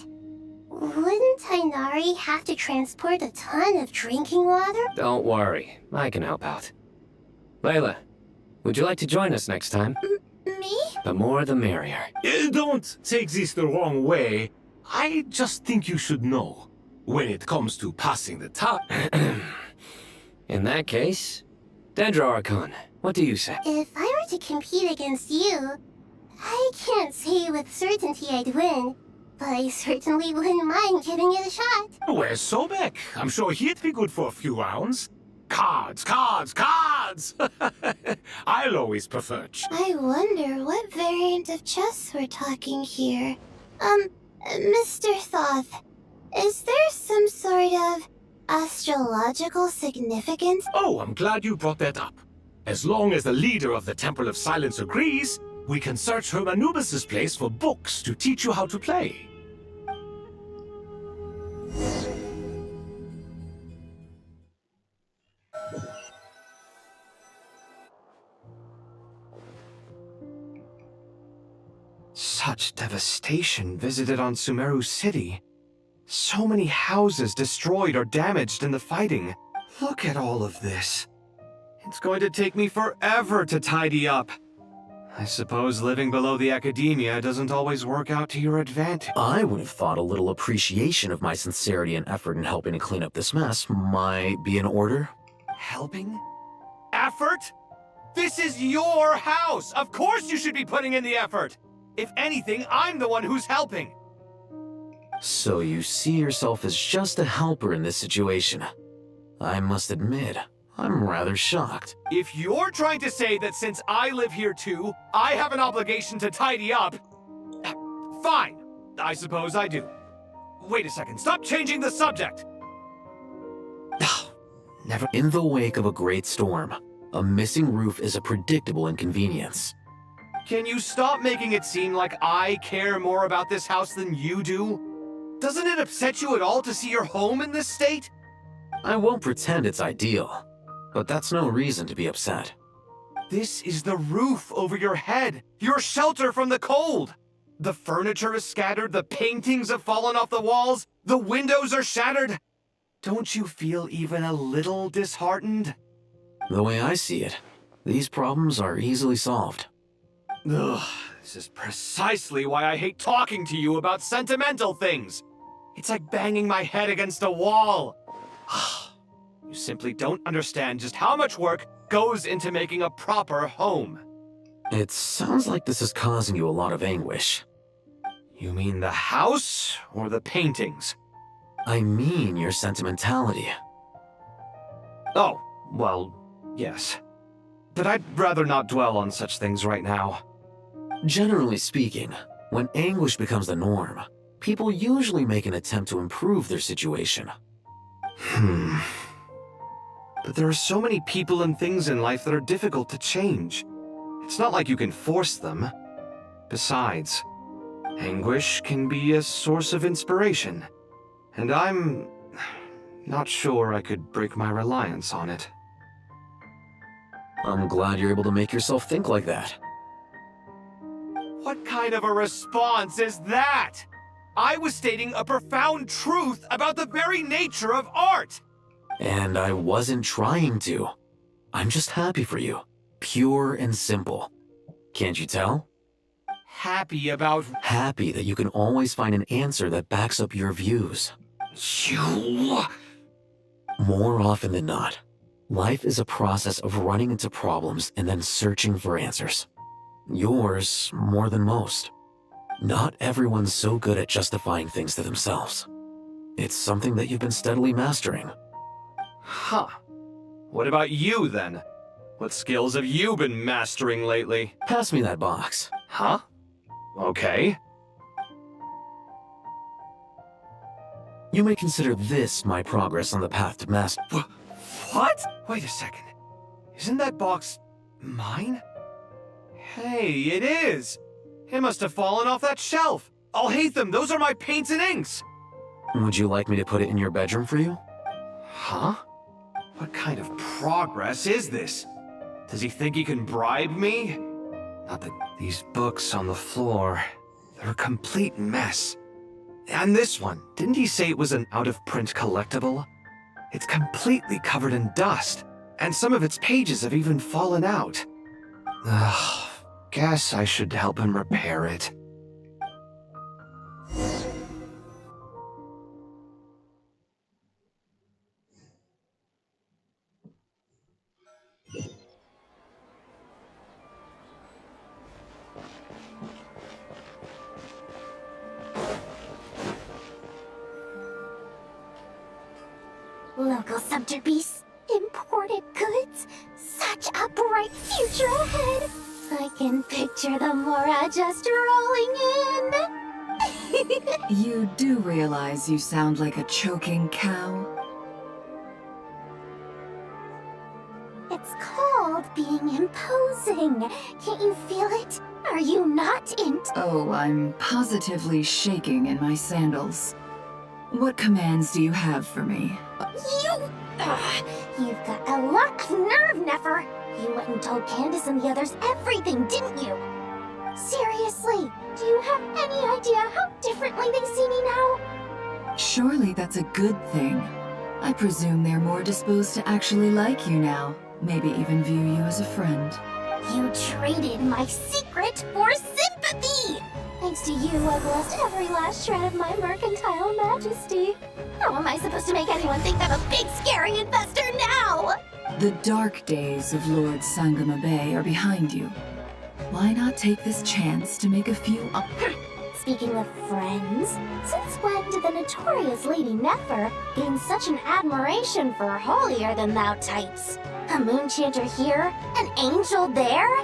E: Wouldn't Tainari have to transport a ton of drinking water?
S: Don't worry, I can help out. Layla, would you like to join us next time?
E: Me?
S: The more the merrier.
O: Don't take this the wrong way. I just think you should know. When it comes to passing the time...
S: In that case, Dendro Arcon, what do you say?
E: If I were to compete against you, I can't say with certainty I'd win, but I certainly wouldn't mind giving it a shot.
O: Where's Sobek? I'm sure he'd be good for a few rounds. Cards, cards, cards! I'll always prefer
E: I wonder what variant of chess we're talking here. Mr. Thoth, is there some sort of astrological significance?
O: Oh, I'm glad you brought that up. As long as the leader of the Temple of Silence agrees, we can search Hermanubis' place for books to teach you how to play.
T: Such devastation visited on Sumeru City. So many houses destroyed or damaged in the fighting. Look at all of this. It's going to take me forever to tidy up. I suppose living below the academia doesn't always work out to your advantage.
U: I would have thought a little appreciation of my sincerity and effort in helping to clean up this mess might be in order.
T: Helping? Effort? This is your house! Of course you should be putting in the effort! If anything, I'm the one who's helping!
U: So you see yourself as just a helper in this situation. I must admit, I'm rather shocked.
T: If you're trying to say that since I live here too, I have an obligation to tidy up, fine. I suppose I do. Wait a second, stop changing the subject!
U: Never. In the wake of a great storm, a missing roof is a predictable inconvenience.
T: Can you stop making it seem like I care more about this house than you do? Doesn't it upset you at all to see your home in this state?
U: I won't pretend it's ideal, but that's no reason to be upset.
T: This is the roof over your head, your shelter from the cold. The furniture is scattered, the paintings have fallen off the walls, the windows are shattered. Don't you feel even a little disheartened?
U: The way I see it, these problems are easily solved.
T: Ugh, this is precisely why I hate talking to you about sentimental things. It's like banging my head against a wall. You simply don't understand just how much work goes into making a proper home.
U: It sounds like this is causing you a lot of anguish.
T: You mean the house or the paintings?
U: I mean your sentimentality.
T: Oh, well, yes. But I'd rather not dwell on such things right now.
U: Generally speaking, when anguish becomes the norm, people usually make an attempt to improve their situation.
T: But there are so many people and things in life that are difficult to change. It's not like you can force them. Besides, anguish can be a source of inspiration. And I'm not sure I could break my reliance on it.
U: I'm glad you're able to make yourself think like that.
T: What kind of a response is that? I was stating a profound truth about the very nature of art!
U: And I wasn't trying to. I'm just happy for you. Pure and simple. Can't you tell?
T: Happy about...
U: Happy that you can always find an answer that backs up your views.
T: You...
U: More often than not, life is a process of running into problems and then searching for answers. Yours more than most. Not everyone's so good at justifying things to themselves. It's something that you've been steadily mastering.
T: Huh. What about you, then? What skills have you been mastering lately?
U: Pass me that box.
T: Huh? Okay.
U: You may consider this my progress on the path to master.
T: What? Wait a second. Isn't that box mine? Hey, it is! It must have fallen off that shelf! I'll hate them! Those are my paints and inks!
U: Would you like me to put it in your bedroom for you?
T: Huh? What kind of progress is this? Does he think he can bribe me? Not that these books on the floor... They're a complete mess. And this one, didn't he say it was an out-of-print collectible? It's completely covered in dust, and some of its pages have even fallen out. Ugh, guess I should help him repair it.
E: Local subterbeasts, imported goods, such a bright future ahead. I can picture the Mora just rolling in.
G: You do realize you sound like a choking cow?
E: It's called being imposing. Can't you feel it? Are you not
G: Oh, I'm positively shaking in my sandals. What commands do you have for me?
E: You've got a lot of nerve, Nefer. You went and told Candace and the others everything, didn't you? Seriously, do you have any idea how differently they see me now?
G: Surely that's a good thing. I presume they're more disposed to actually like you now. Maybe even view you as a friend.
E: You traded my secret for sympathy! Thanks to you, I've lost every last shred of my mercantile majesty. How am I supposed to make anyone think I'm a big, scary investor now?
G: The dark days of Lord Sangama Bay are behind you. Why not take this chance to make a few
E: Speaking of friends, since when did the notorious Lady Nefer gain such an admiration for holier-than-thou types? A moon chanter here, an angel there?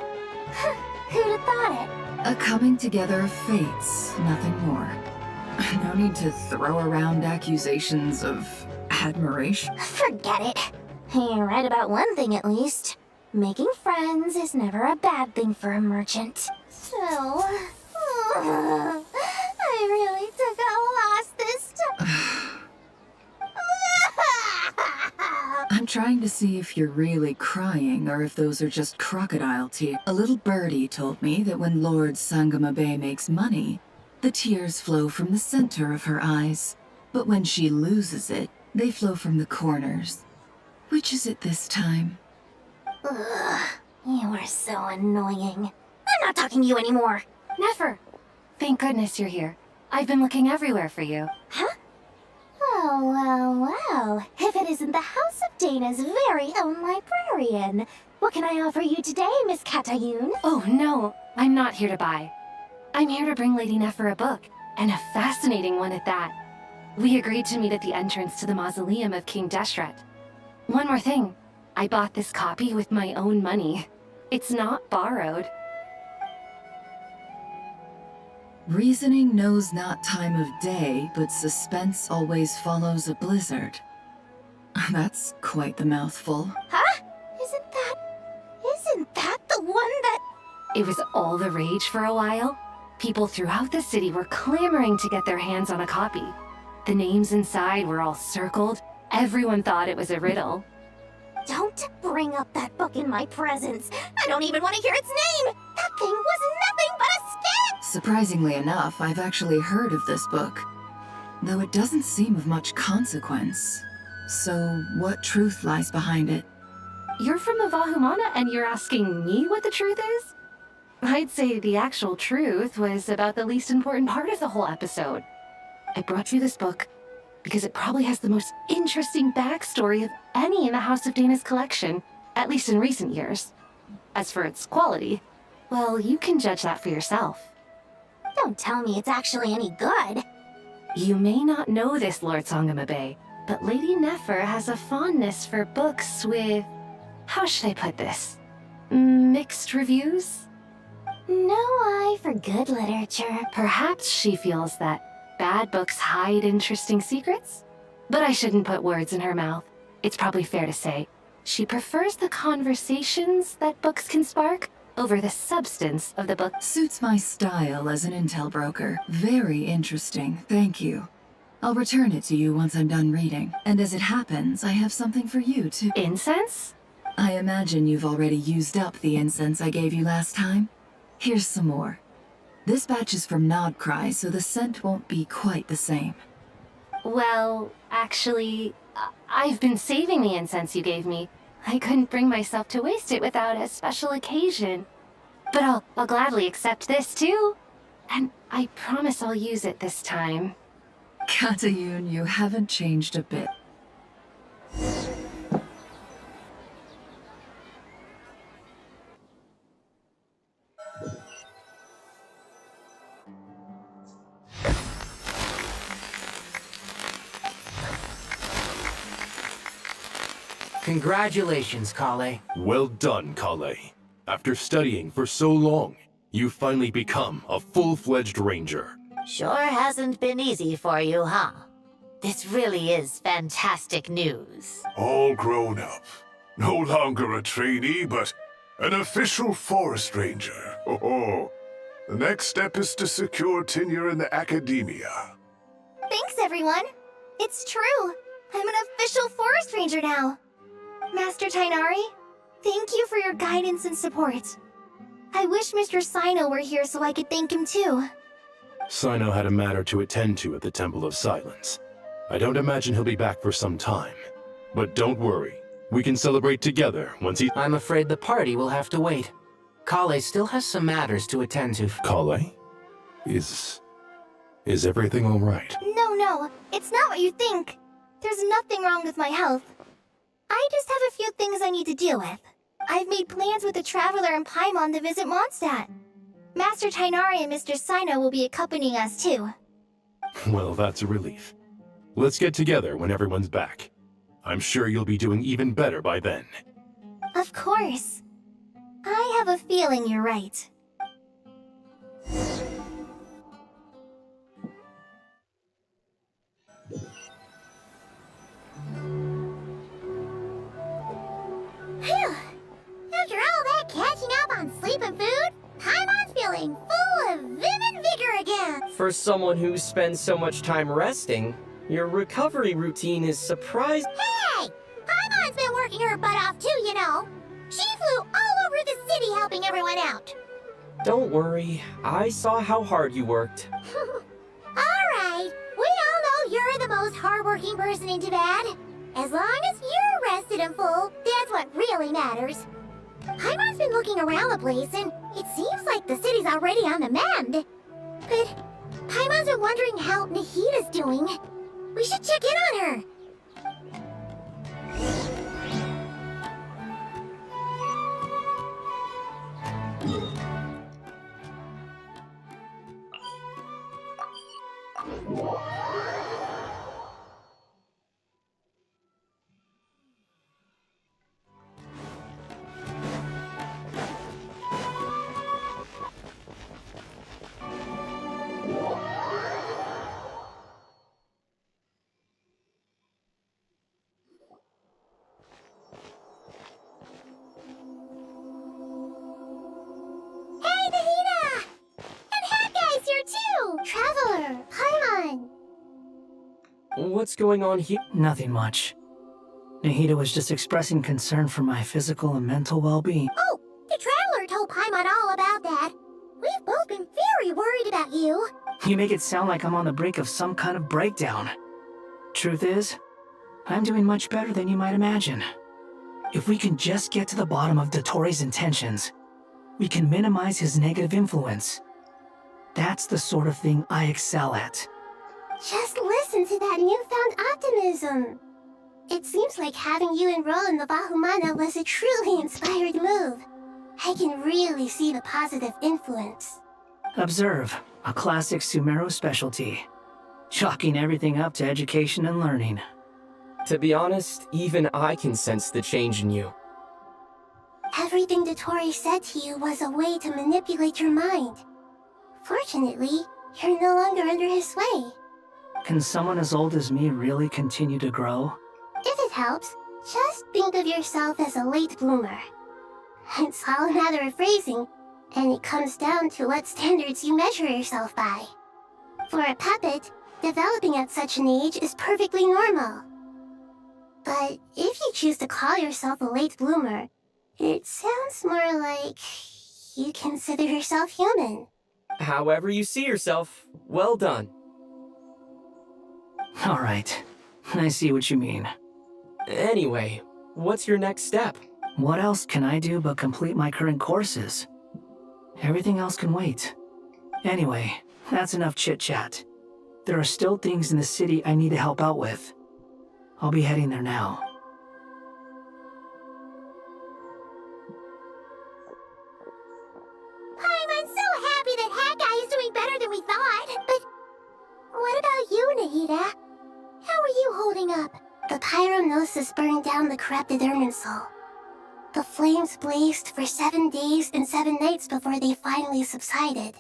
E: Who'd have thought it?
G: A coming together of fates, nothing more. No need to throw around accusations of admiration.
E: Forget it. You're right about one thing at least. Making friends is never a bad thing for a merchant. So... I really took a loss this time.
G: I'm trying to see if you're really crying or if those are just crocodile tears. A little birdie told me that when Lord Sangama Bay makes money, the tears flow from the center of her eyes. But when she loses it, they flow from the corners. Which is it this time?
E: Ugh, you are so annoying. I'm not talking to you anymore.
K: Nefer! Thank goodness you're here. I've been looking everywhere for you.
E: Huh? Well. If it isn't the House of Dana's very own librarian. What can I offer you today, Miss Katayun?
K: Oh, no. I'm not here to buy. I'm here to bring Lady Nefer a book, and a fascinating one at that. We agreed to meet at the entrance to the mausoleum of King Deshret. One more thing. I bought this copy with my own money. It's not borrowed.
G: Reasoning knows not time of day, but suspense always follows a blizzard. That's quite the mouthful.
E: Huh? Isn't that the one that...
K: It was all the rage for a while. People throughout the city were clamoring to get their hands on a copy. The names inside were all circled. Everyone thought it was a riddle.
E: Don't bring up that book in my presence. I don't even want to hear its name. That thing was nothing but a sketch.
G: Surprisingly enough, I've actually heard of this book, though it doesn't seem of much consequence. So, what truth lies behind it?
A: You're from the Vahumana and you're asking me what the truth is? I'd say the actual truth was about the least important part of the whole episode. I brought you this book because it probably has the most interesting backstory of any in the House of Dana's collection, at least in recent years. As for its quality, well, you can judge that for yourself.
E: Don't tell me it's actually any good.
A: You may not know this, Lord Sangamabe, but Lady Nefer has a fondness for books with... how should I put this? Mixed reviews?
E: No eye for good literature.
A: Perhaps she feels that bad books hide interesting secrets? But I shouldn't put words in her mouth. It's probably fair to say she prefers the conversations that books can spark over the substance of the book.
G: Suits my style as an intel broker. Very interesting, thank you. I'll return it to you once I'm done reading. And as it happens, I have something for you too.
A: Incense?
G: I imagine you've already used up the incense I gave you last time. Here's some more. This batch is from Nodcry, so the scent won't be quite the same.
A: Well, actually, I've been saving the incense you gave me. I couldn't bring myself to waste it without a special occasion. But I'll gladly accept this too. And I promise I'll use it this time.
G: Katayun, you haven't changed a bit.
W: Congratulations, Kale.
B: Well done, Kale. After studying for so long, you've finally become a full-fledged ranger.
C: Sure hasn't been easy for you, huh? This really is fantastic news.
D: All grown up. No longer a trainee, but an official forest ranger. Oh, the next step is to secure tenure in the academia.
E: Thanks, everyone. It's true. I'm an official forest ranger now. Master Tainari, thank you for your guidance and support. I wish Mr. Sino were here so I could thank him too.
B: Sino had a matter to attend to at the Temple of Silence. I don't imagine he'll be back for some time. But don't worry, we can celebrate together once he—
W: I'm afraid the party will have to wait. Kale still has some matters to attend to.
B: Kale? Is everything all right?
E: No, it's not what you think. There's nothing wrong with my health. I just have a few things I need to deal with. I've made plans with the Traveler and Paimon to visit Mondstadt. Master Tainari and Mr. Sino will be accompanying us too.
B: Well, that's a relief. Let's get together when everyone's back. I'm sure you'll be doing even better by then.
E: Of course. I have a feeling you're right. Phew! After all that catching up on sleep and food, Paimon's feeling full of vim and vigor again.
J: For someone who spends so much time resting, your recovery routine is surprising.
E: Hey! Paimon's been working her butt off too, you know. She flew all over the city helping everyone out.
J: Don't worry, I saw how hard you worked.
E: Alright, we all know you're the most hardworking person in Tibet. As long as you're rested and full, that's what really matters. Paimon's been looking around the place, and it seems like the city's already on the mend. But Paimon's been wondering how Nahida's doing. We should check in on her. Hey, Nahida! And Hat Guy's here too! Traveler, Paimon!
J: What's going on here?
P: Nothing much. Nahida was just expressing concern for my physical and mental well-being.
C: Oh, the Traveler told Paimon all about that. We've both been very worried about you.
P: You make it sound like I'm on the brink of some kind of breakdown. Truth is, I'm doing much better than you might imagine. If we can just get to the bottom of Dottore's intentions, we can minimize his negative influence. That's the sort of thing I excel at.
E: Just listen to that newfound optimism. It seems like having you enroll in the Vahumana was a truly inspired move. I can really see the positive influence.
P: Observe, a classic Sumeru specialty. Chalking everything up to education and learning.
J: To be honest, even I can sense the change in you.
E: Everything Dottore said to you was a way to manipulate your mind. Fortunately, you're no longer under his sway.
P: Can someone as old as me really continue to grow?
E: If it helps, just think of yourself as a late bloomer. It's all a matter of phrasing, and it comes down to what standards you measure yourself by. For a puppet, developing at such an age is perfectly normal. But if you choose to call yourself a late bloomer, it sounds more like you consider yourself human.
J: However you see yourself, well done.
P: Alright, I see what you mean.
J: Anyway, what's your next step?
P: What else can I do but complete my current courses? Everything else can wait. Anyway, that's enough chit-chat. There are still things in the city I need to help out with. I'll be heading there now.
C: I'm so happy that Hat Guy is doing better than we thought. But what about you, Nahida? How are you holding up?
E: The pyronosis burned down the corrupted Irminsul. The flames blazed for 7 days and 7 nights before they finally subsided.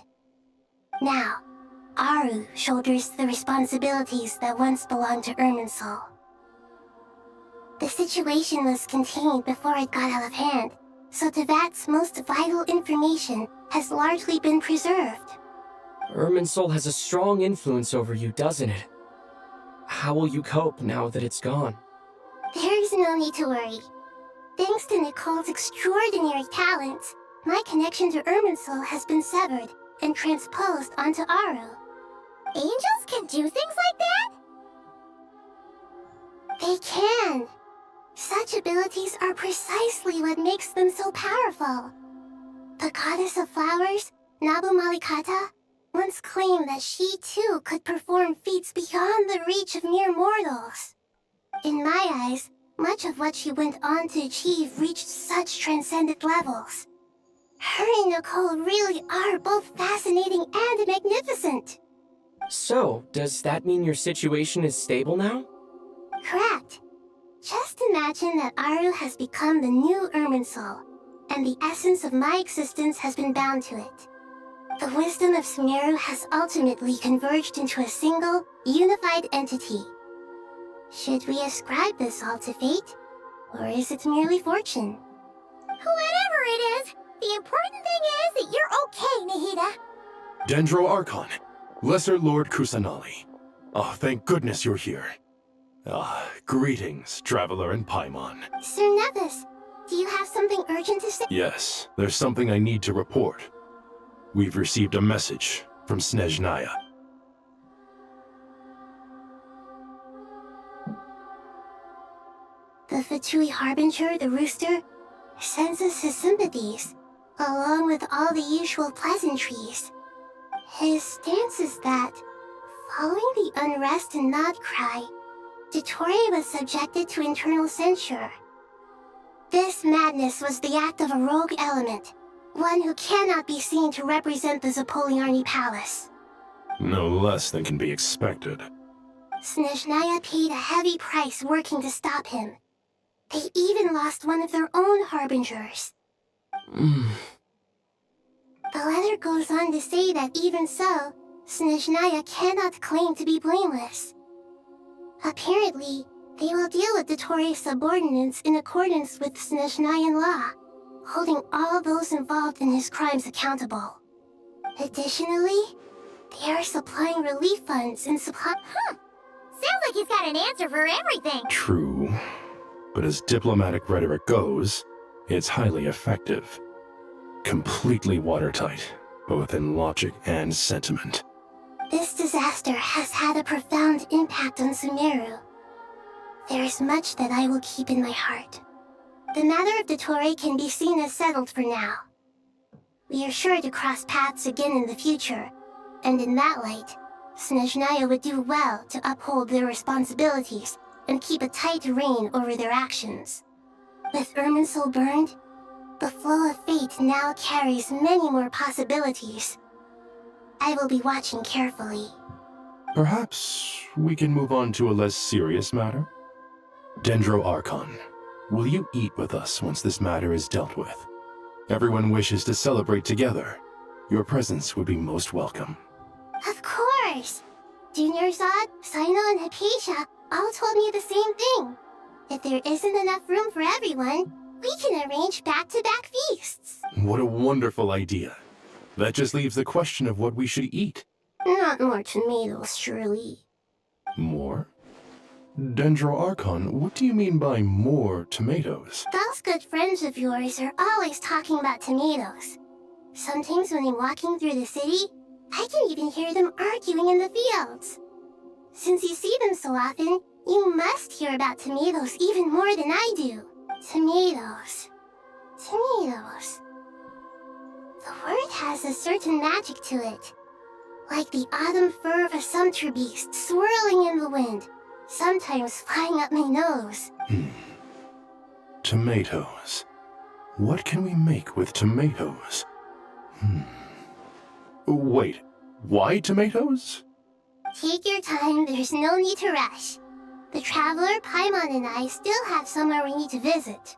E: Now, Aru shoulders the responsibilities that once belonged to Irminsul. The situation was contained before it got out of hand, so Tevat's most vital information has largely been preserved.
J: Irminsul has a strong influence over you, doesn't it? How will you cope now that it's gone?
E: There is no need to worry. Thanks to Nicole's extraordinary talents, my connection to Irminsul has been severed and transposed onto Aru.
C: Angels can do things like that?
E: They can. Such abilities are precisely what makes them so powerful. The goddess of flowers, Nabu Malikata, once claimed that she too could perform feats beyond the reach of mere mortals. In my eyes, much of what she went on to achieve reached such transcendent levels. Her and Nicole really are both fascinating and magnificent.
J: So, does that mean your situation is stable now?
E: Correct. Just imagine that Aru has become the new Irminsul, and the essence of my existence has been bound to it. The wisdom of Sumeru has ultimately converged into a single, unified entity. Should we ascribe this all to fate, or is it merely fortune?
C: Whatever it is, the important thing is that you're okay, Nahida.
B: Dendro Arcon, Lesser Lord Kusanali. Oh, thank goodness you're here. Greetings, Traveler and Paimon.
E: Sir Nevis, do you have something urgent to say?
B: Yes, there's something I need to report. We've received a message from Snezhnaya.
E: The Fatui Harbinger, the Rooster, sends us his sympathies, along with all the usual pleasantries. His stance is that, following the unrest in Nodcry, Dottore was subjected to internal censure. This madness was the act of a rogue element, one who cannot be seen to represent the Zapoliarni Palace.
B: No less than can be expected.
E: Snezhnaya paid a heavy price working to stop him. They even lost one of their own harbingers. The letter goes on to say that even so, Snezhnaya cannot claim to be blameless. Apparently, they will deal with Dottore's subordinates in accordance with Snezhnayan law, holding all those involved in his crimes accountable. Additionally, they are supplying relief funds and supply—
C: Sounds like he's got an answer for everything.
B: True. but as diplomatic rhetoric goes, it's highly effective. Completely watertight, both in logic and sentiment.
C: This disaster has had a profound impact on Sumeru. There is much that I will keep in my heart. The matter of Dottore can be seen as settled for now. We are sure to cross paths again in the future, and in that light, Snezhnaya would do well to uphold their responsibilities and keep a tight rein over their actions. With Irminsul burned, the flow of fate now carries many more possibilities. I will be watching carefully.
B: Perhaps we can move on to a less serious matter? Dendro Arcon, will you eat with us once this matter is dealt with? Everyone wishes to celebrate together. Your presence would be most welcome.
C: Of course! Junior Zod, Sino, and Hypatia all told me the same thing. If there isn't enough room for everyone, we can arrange back-to-back feasts.
B: What a wonderful idea. That just leaves the question of what we should eat.
C: Not more tomatoes, surely.
B: More? Dendro Archon, what do you mean by more tomatoes?
C: Those good friends of yours are always talking about tomatoes. Sometimes when I'm walking through the city, I can even hear them arguing in the fields. Since you see them so often, you must hear about tomatoes even more than I do. Tomatoes. Tomatoes. The word has a certain magic to it. Like the autumn fur of a sumpter beast swirling in the wind, sometimes flying up my nose.
B: Tomatoes. What can we make with tomatoes? Wait, why tomatoes?
C: Take your time, there's no need to rush. The Traveler, Paimon, and I still have somewhere we need to visit.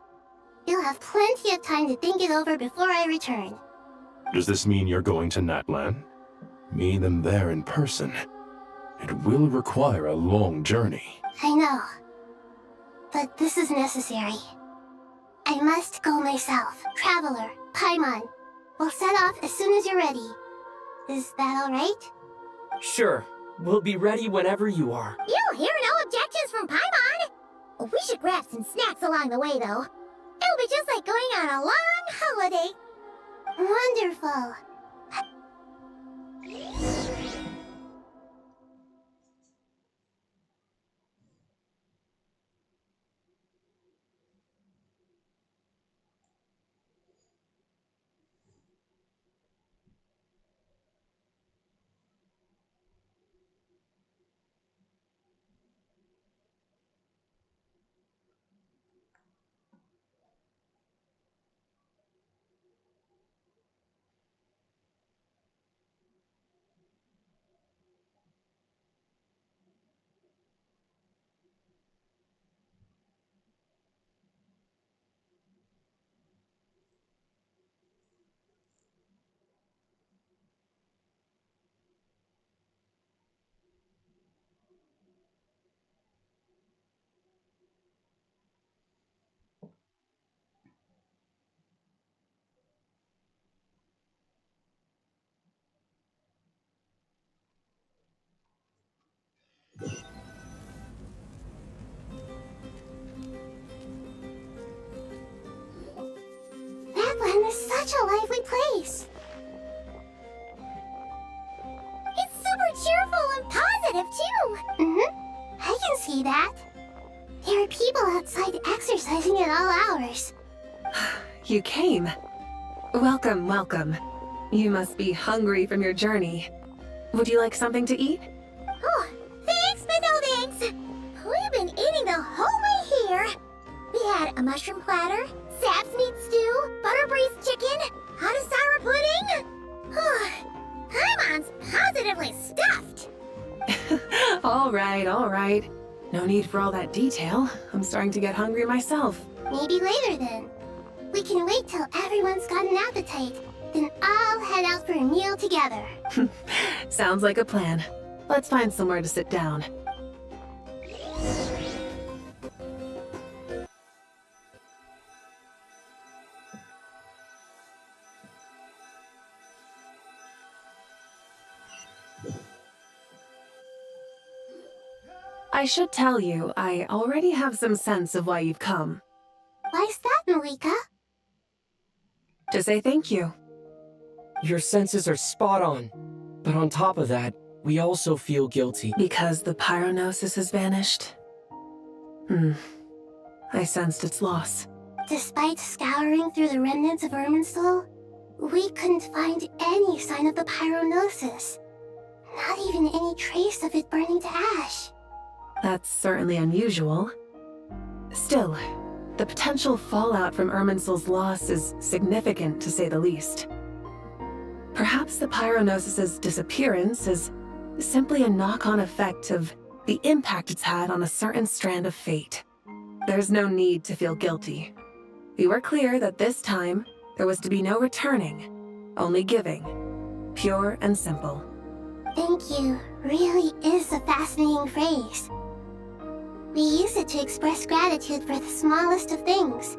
C: You'll have plenty of time to think it over before I return.
B: Does this mean you're going to Natlan? Meet them there in person. It will require a long journey.
C: I know. But this is necessary. I must go myself. Traveler, Paimon, we'll set off as soon as you're ready. Is that alright?
J: Sure. We'll be ready whenever you are.
E: You'll hear no objections from Paimon! We should grab some snacks along the way, though. It'll be just like going on a long holiday.
C: Wonderful. Natlan is such a lively place.
E: It's super cheerful and positive, too!
C: I can see that. There are people outside exercising at all hours.
H: You came. Welcome, welcome. You must be hungry from your journey. Would you like something to eat?
E: Oh, thanks, but no thanks! We've been eating the whole way here. We had a mushroom platter, sap's meat stew, butter braised chicken, hot sour pudding. Paimon's positively stuffed.
H: All right. No need for all that detail. I'm starting to get hungry myself.
C: Maybe later then. We can wait till everyone's got an appetite, then all head out for a meal together.
H: Sounds like a plan. Let's find somewhere to sit down. I should tell you, I already have some sense of why you've come.
E: Why's that, Malika?
H: To say thank you.
J: Your senses are spot on. But on top of that, we also feel guilty.
H: Because the pyronosis has vanished? I sensed its loss.
E: Despite scouring through the remnants of Irminsul, we couldn't find any sign of the pyronosis. Not even any trace of it burning to ash.
H: That's certainly unusual. Still, the potential fallout from Irminsul's loss is significant, to say the least. Perhaps the pyronosis's disappearance is simply a knock-on effect of the impact it's had on a certain strand of fate. There's no need to feel guilty. We were clear that this time, there was to be no returning, only giving. Pure and simple.
E: Thank you really is a fascinating phrase. We use it to express gratitude for the smallest of things.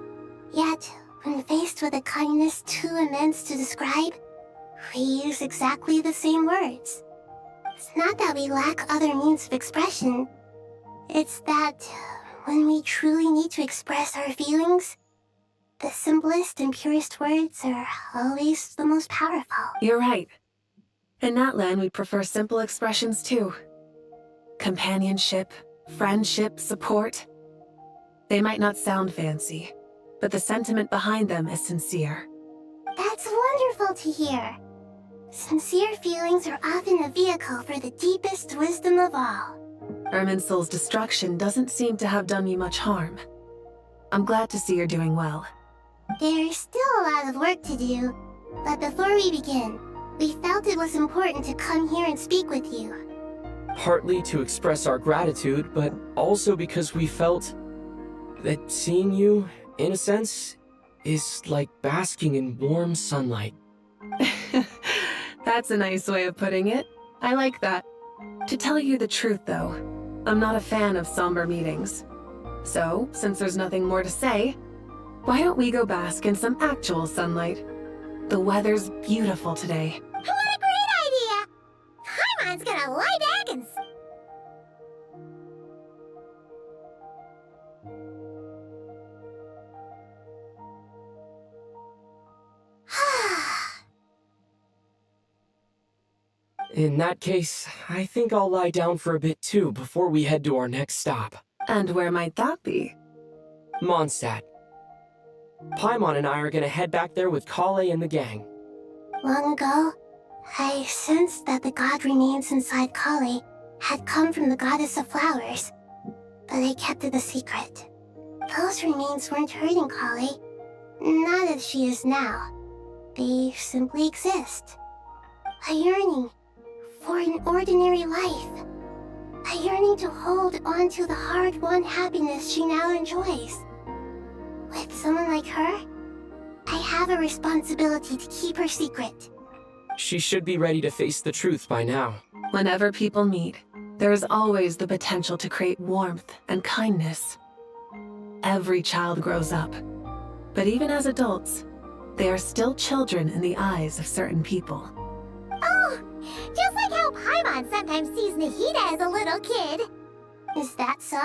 E: Yet, when faced with a kindness too immense to describe, we use exactly the same words. It's not that we lack other means of expression. It's that when we truly need to express our feelings, the simplest and purest words are always the most powerful.
H: You're right. In that land, we prefer simple expressions too. Companionship, friendship, support. They might not sound fancy, but the sentiment behind them is sincere.
E: That's wonderful to hear. Sincere feelings are often a vehicle for the deepest wisdom of all.
H: Irminsul's destruction doesn't seem to have done you much harm. I'm glad to see you're doing well.
E: There's still a lot of work to do, but before we begin, we felt it was important to come here and speak with you.
J: Partly to express our gratitude, but also because we felt that seeing you, in a sense, is like basking in warm sunlight.
H: That's a nice way of putting it. I like that. To tell you the truth, though, I'm not a fan of somber meetings. So, since there's nothing more to say, why don't we go bask in some actual sunlight? The weather's beautiful today.
C: What a great idea! Paimon's gonna lie back and...
J: In that case, I think I'll lie down for a bit too before we head to our next stop.
H: And where might that be?
J: Mondstadt. Paimon and I are gonna head back there with Kale and the gang.
E: Long ago, I sensed that the god remains inside Kale had come from the goddess of flowers, but I kept it a secret. Those remains weren't hurting Kale, not as she is now. They simply exist. A yearning for an ordinary life. A yearning to hold on to the hard-won happiness she now enjoys. With someone like her, I have a responsibility to keep her secret.
J: She should be ready to face the truth by now.
H: Whenever people meet, there is always the potential to create warmth and kindness. Every child grows up, but even as adults, they are still children in the eyes of certain people.
C: Oh, just like how Paimon sometimes sees Nahida as a little kid.
E: Is that so?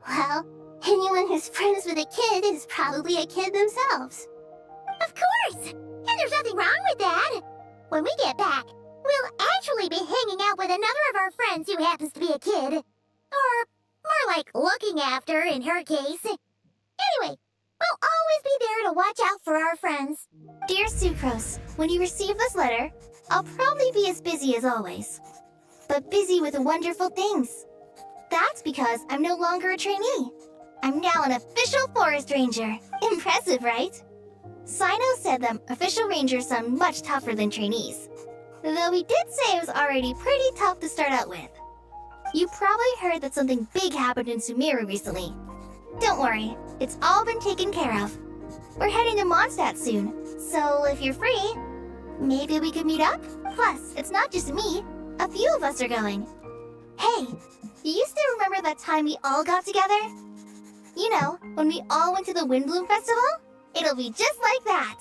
E: Well, anyone who's friends with a kid is probably a kid themselves.
C: Of course! And there's nothing wrong with that. When we get back, we'll actually be hanging out with another of our friends who happens to be a kid. Or more like looking after, in her case. Anyway, we'll always be there to watch out for our friends.
E: Dear Sucrose, when you receive this letter, I'll probably be as busy as always. But busy with wonderful things. That's because I'm no longer a trainee. I'm now an official forest ranger. Impressive, right? Sino said that official rangers sound much tougher than trainees. Though he did say it was already pretty tough to start out with. You probably heard that something big happened in Sumeru recently. Don't worry, it's all been taken care of. We're heading to Mondstadt soon, so if you're free, maybe we could meet up? Plus, it's not just me. A few of us are going. Hey, you used to remember that time we all got together? You know, when we all went to the Windbloom Festival? It'll be just like that.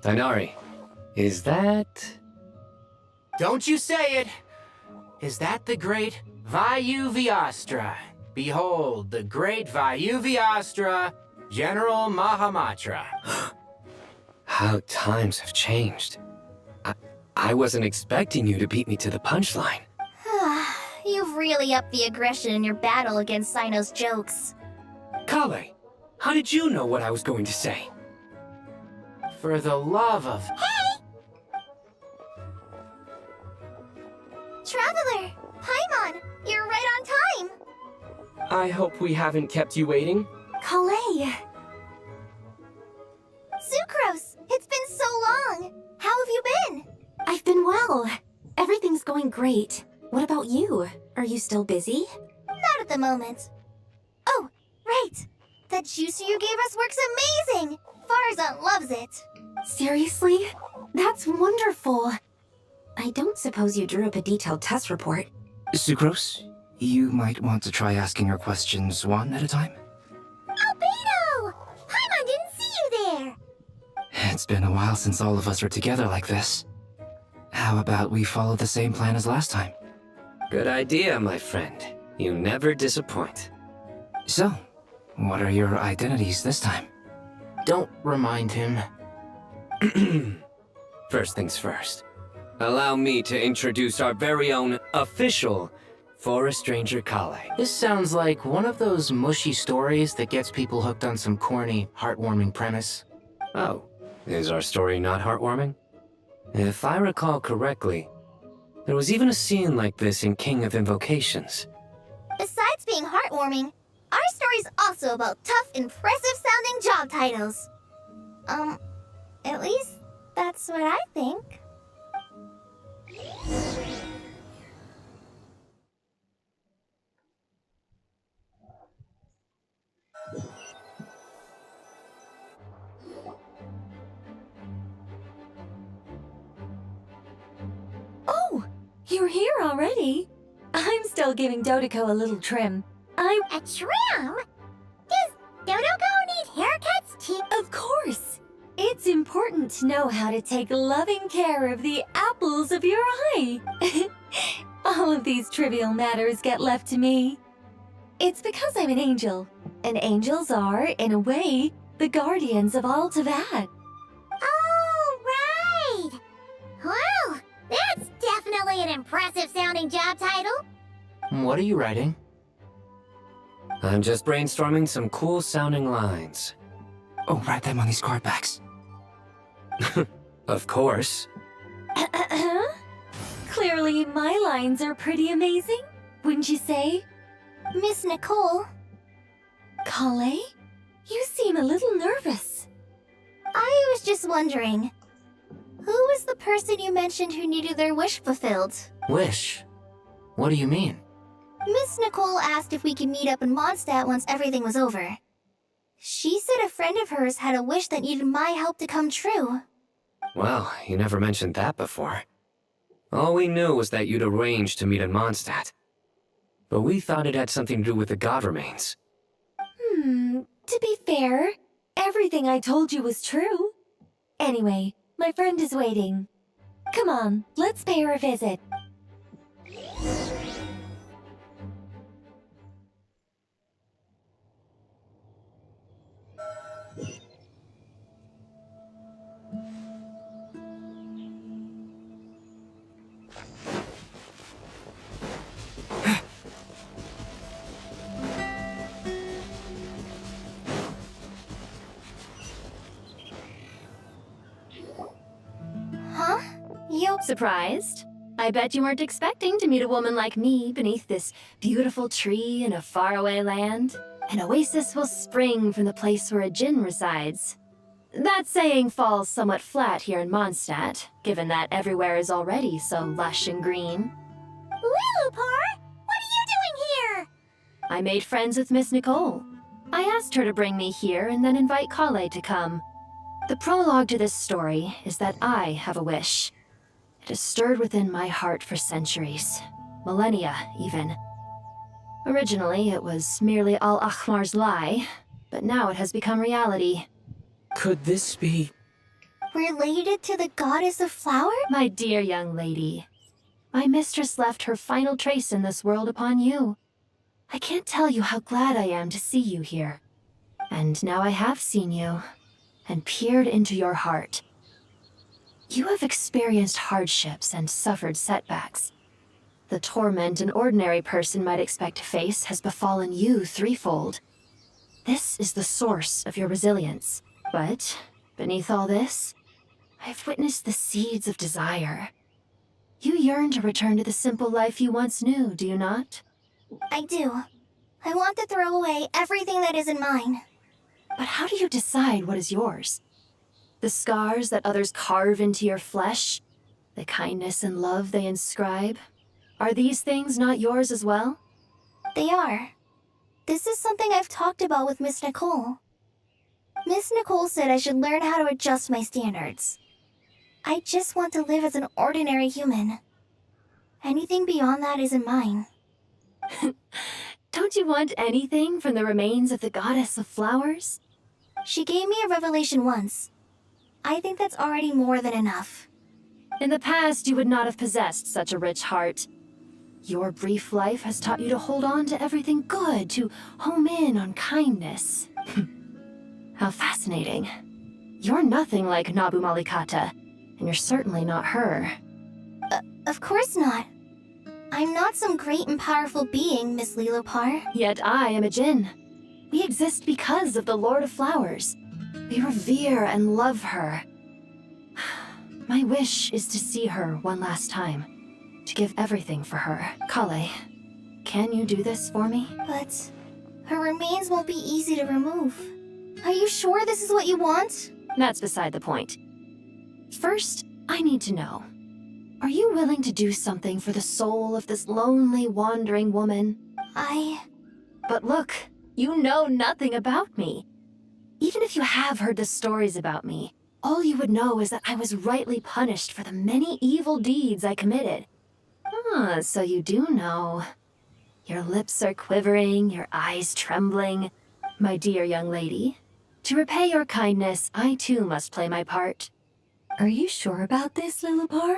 S: Tainari, is that...
W: Don't you say it! Is that the great Vayu Vyastra? Behold, the great Vayu Vyastra, General Mahamatra.
S: How times have changed. I wasn't expecting you to beat me to the punchline.
E: You've really upped the aggression in your battle against Sino's jokes.
J: Kale, how did you know what I was going to say?
W: For the love of...
E: Hey! Traveler! Paimon! You're right on time!
J: I hope we haven't kept you waiting.
E: Kalei! Sucrose! It's been so long! How have you been?
A: I've been well. Everything's going great. What about you? Are you still busy?
E: Not at the moment. Oh, right! That juicer you gave us works amazing! Farzan loves it!
A: Seriously? That's wonderful. I don't suppose you drew up a detailed test report.
I: Sucrose, you might want to try asking your questions one at a time.
E: Albedo! Paimon didn't see you there!
I: It's been a while since all of us are together like this. How about we follow the same plan as last time?
S: Good idea, my friend. You never disappoint.
I: So, what are your identities this time?
W: Don't remind him.
S: First things first. Allow me to introduce our very own official Forest Ranger Kale.
W: This sounds like one of those mushy stories that gets people hooked on some corny, heartwarming premise.
S: Oh, is our story not heartwarming? If I recall correctly, there was even a scene like this in King of Invocations.
E: Besides being heartwarming, our story's also about tough, impressive-sounding job titles. At least that's what I think.
K: Oh, you're here already? I'm still giving Dodoko a little trim.
E: A trim? Does Dodoko need haircuts too?
K: Of course! It's important to know how to take loving care of the apples of your eye. All of these trivial matters get left to me. It's because I'm an angel, and angels are, in a way, the guardians of all Tavad.
E: Oh, right! Well, that's definitely an impressive-sounding job title.
W: What are you writing?
S: I'm just brainstorming some cool-sounding lines.
I: Oh, write them on these card backs.
S: Of course.
K: Clearly, my lines are pretty amazing, wouldn't you say?
E: Miss Nicole.
K: Kale? You seem a little nervous.
E: I was just wondering, who was the person you mentioned who needed their wish fulfilled?
W: Wish? What do you mean?
E: Miss Nicole asked if we could meet up in Mondstadt once everything was over. She said a friend of hers had a wish that needed my help to come true.
S: Well, you never mentioned that before. All we knew was that you'd arranged to meet in Mondstadt. But we thought it had something to do with the god remains.
K: To be fair, everything I told you was true. Anyway, my friend is waiting. Come on, let's pay her a visit.
E: Huh? You...
A: Surprised? I bet you weren't expecting to meet a woman like me beneath this beautiful tree in a faraway land. An oasis will spring from the place where a djinn resides. That saying falls somewhat flat here in Mondstadt, given that everywhere is already so lush and green.
E: Lilupar? What are you doing here?
A: I made friends with Miss Nicole. I asked her to bring me here and then invite Kale to come. The prologue to this story is that I have a wish. It has stirred within my heart for centuries, millennia even. Originally, it was merely Al-Ahmar's lie, but now it has become reality.
J: Could this be...
E: Related to the goddess of flower?
A: My dear young lady, my mistress left her final trace in this world upon you. I can't tell you how glad I am to see you here. And now I have seen you, and peered into your heart. You have experienced hardships and suffered setbacks. The torment an ordinary person might expect to face has befallen you threefold. This is the source of your resilience. But, beneath all this, I've witnessed the seeds of desire. You yearn to return to the simple life you once knew, do you not?
E: I do. I want to throw away everything that isn't mine.
A: But how do you decide what is yours? The scars that others carve into your flesh? The kindness and love they inscribe? Are these things not yours as well?
E: They are. This is something I've talked about with Miss Nicole. Miss Nicole said I should learn how to adjust my standards. I just want to live as an ordinary human. Anything beyond that isn't mine.
A: Don't you want anything from the remains of the goddess of flowers?
E: She gave me a revelation once. I think that's already more than enough.
A: In the past, you would not have possessed such a rich heart. Your brief life has taught you to hold on to everything good, to home in on kindness. How fascinating. You're nothing like Nabu Malikata, and you're certainly not her.
E: Of course not. I'm not some great and powerful being, Miss Lilopar.
A: Yet I am a Jinn. We exist because of the Lord of Flowers. We revere and love her. My wish is to see her one last time. To give everything for her. Kale, can you do this for me?
E: But her remains won't be easy to remove. Are you sure this is what you want?
A: That's beside the point. First, I need to know. Are you willing to do something for the soul of this lonely, wandering woman? But look, you know nothing about me. Even if you have heard the stories about me, all you would know is that I was rightly punished for the many evil deeds I committed. Ah, so you do know. Your lips are quivering, your eyes trembling. My dear young lady, to repay your kindness, I too must play my part.
K: Are you sure about this, Lilopar?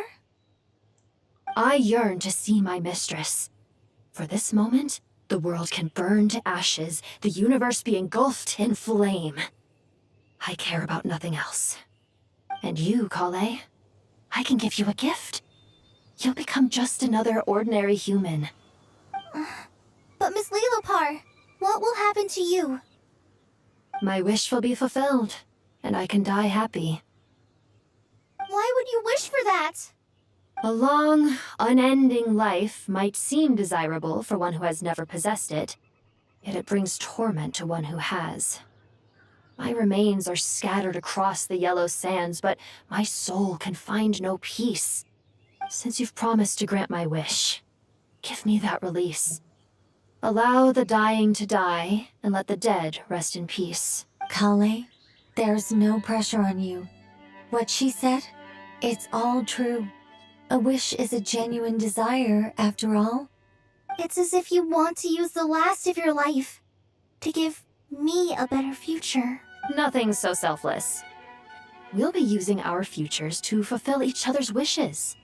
A: I yearn to see my mistress. For this moment, the world can burn to ashes, the universe be engulfed in flame. I care about nothing else. And you, Kale, I can give you a gift. You'll become just another ordinary human.
E: But Miss Lilopar, what will happen to you?
A: My wish will be fulfilled, and I can die happy.
E: Why would you wish for that?
A: A long, unending life might seem desirable for one who has never possessed it, yet it brings torment to one who has. My remains are scattered across the yellow sands, but my soul can find no peace. Since you've promised to grant my wish, give me that release. Allow the dying to die, and let the dead rest in peace.
K: Kale, there's no pressure on you. What she said, it's all true. A wish is a genuine desire, after all.
E: It's as if you want to use the last of your life to give me a better future.
A: Nothing so selfless. We'll be using our futures to fulfill each other's wishes.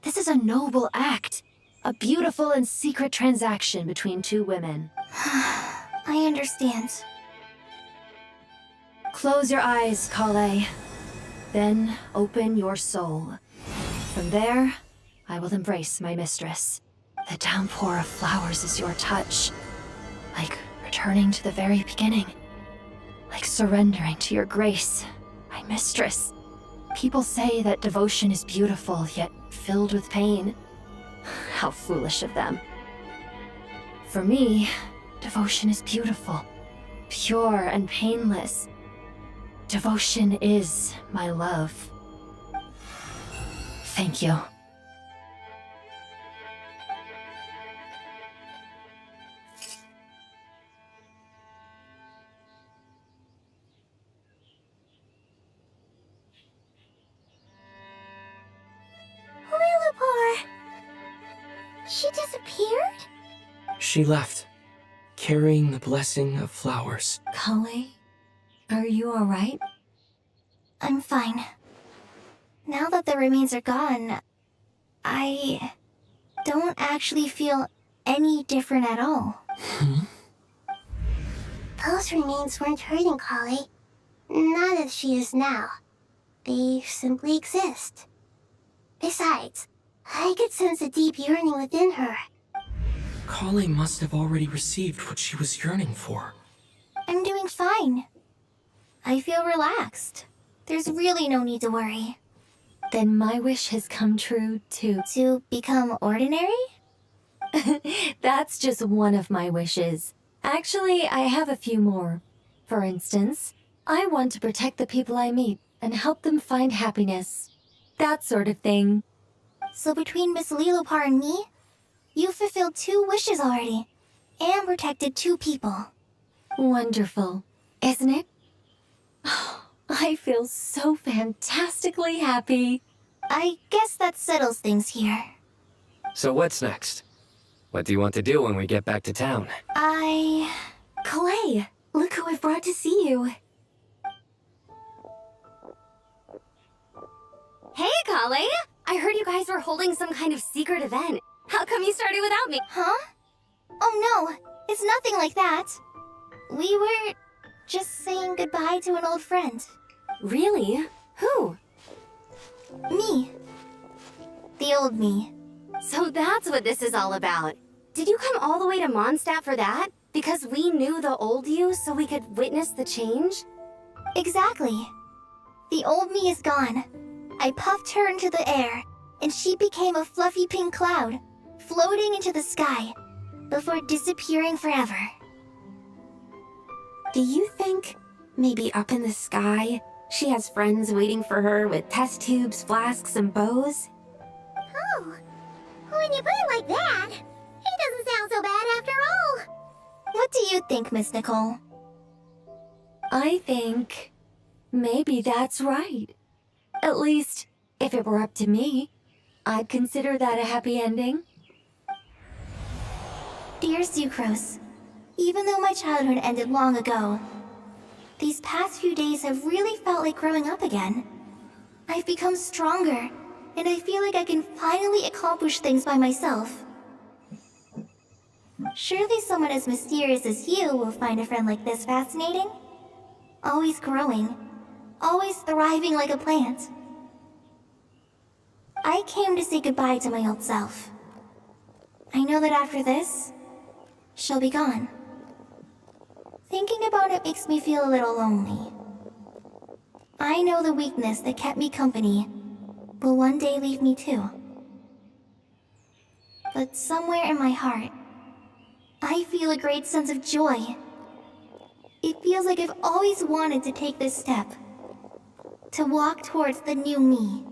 A: This is a noble act, a beautiful and secret transaction between two women.
E: I understand.
A: Close your eyes, Kale. Then open your soul. From there, I will embrace my mistress. The downpour of flowers is your touch. Like returning to the very beginning. Like surrendering to your grace, my mistress. People say that devotion is beautiful, yet filled with pain. How foolish of them. For me, devotion is beautiful, pure and painless. Devotion is my love. Thank you.
E: Lilopar! She disappeared?
J: She left, carrying the blessing of flowers.
K: Kale, are you alright?
E: I'm fine.
C: Now that the remains are gone, I don't actually feel any different at all. Those remains weren't hurting Kali. Not as she is now. They simply exist. Besides, I could sense a deep yearning within her.
J: Kali must have already received what she was yearning for.
C: I'm doing fine. I feel relaxed. There's really no need to worry.
K: Then my wish has come true too.
C: To become ordinary?
K: That's just one of my wishes. Actually, I have a few more. For instance, I want to protect the people I meet and help them find happiness. That sort of thing.
C: So between Miss Lilopar and me, you fulfilled 2 wishes already, and protected 2 people.
K: Wonderful, isn't it? I feel so fantastically happy.
C: I guess that settles things here.
S: So what's next? What do you want to do when we get back to town?
K: Clay, look who I've brought to see you.
E: Hey, Kali! I heard you guys were holding some kind of secret event. How come you started without me?
C: Huh? Oh no, it's nothing like that. We were just saying goodbye to an old friend.
E: Really? Who?
C: Me. The old me.
E: So that's what this is all about. Did you come all the way to Mondstadt for that? Because we knew the old you so we could witness the change?
C: Exactly. The old me is gone. I puffed her into the air, and she became a fluffy pink cloud, floating into the sky, before disappearing forever.
E: Do you think, maybe up in the sky, she has friends waiting for her with test tubes, flasks, and bows?
C: Oh, when you put it like that, it doesn't sound so bad after all. What do you think, Miss Nicole?
K: I think maybe that's right. At least, if it were up to me, I'd consider that a happy ending.
C: Dear Sucrose, even though my childhood ended long ago, these past few days have really felt like growing up again. I've become stronger, and I feel like I can finally accomplish things by myself. Surely someone as mysterious as you will find a friend like this fascinating? Always growing, always thriving like a plant. I came to say goodbye to my old self. I know that after this, she'll be gone. Thinking about it makes me feel a little lonely. I know the weakness that kept me company will one day leave me too. But somewhere in my heart, I feel a great sense of joy. It feels like I've always wanted to take this step, to walk towards the new me.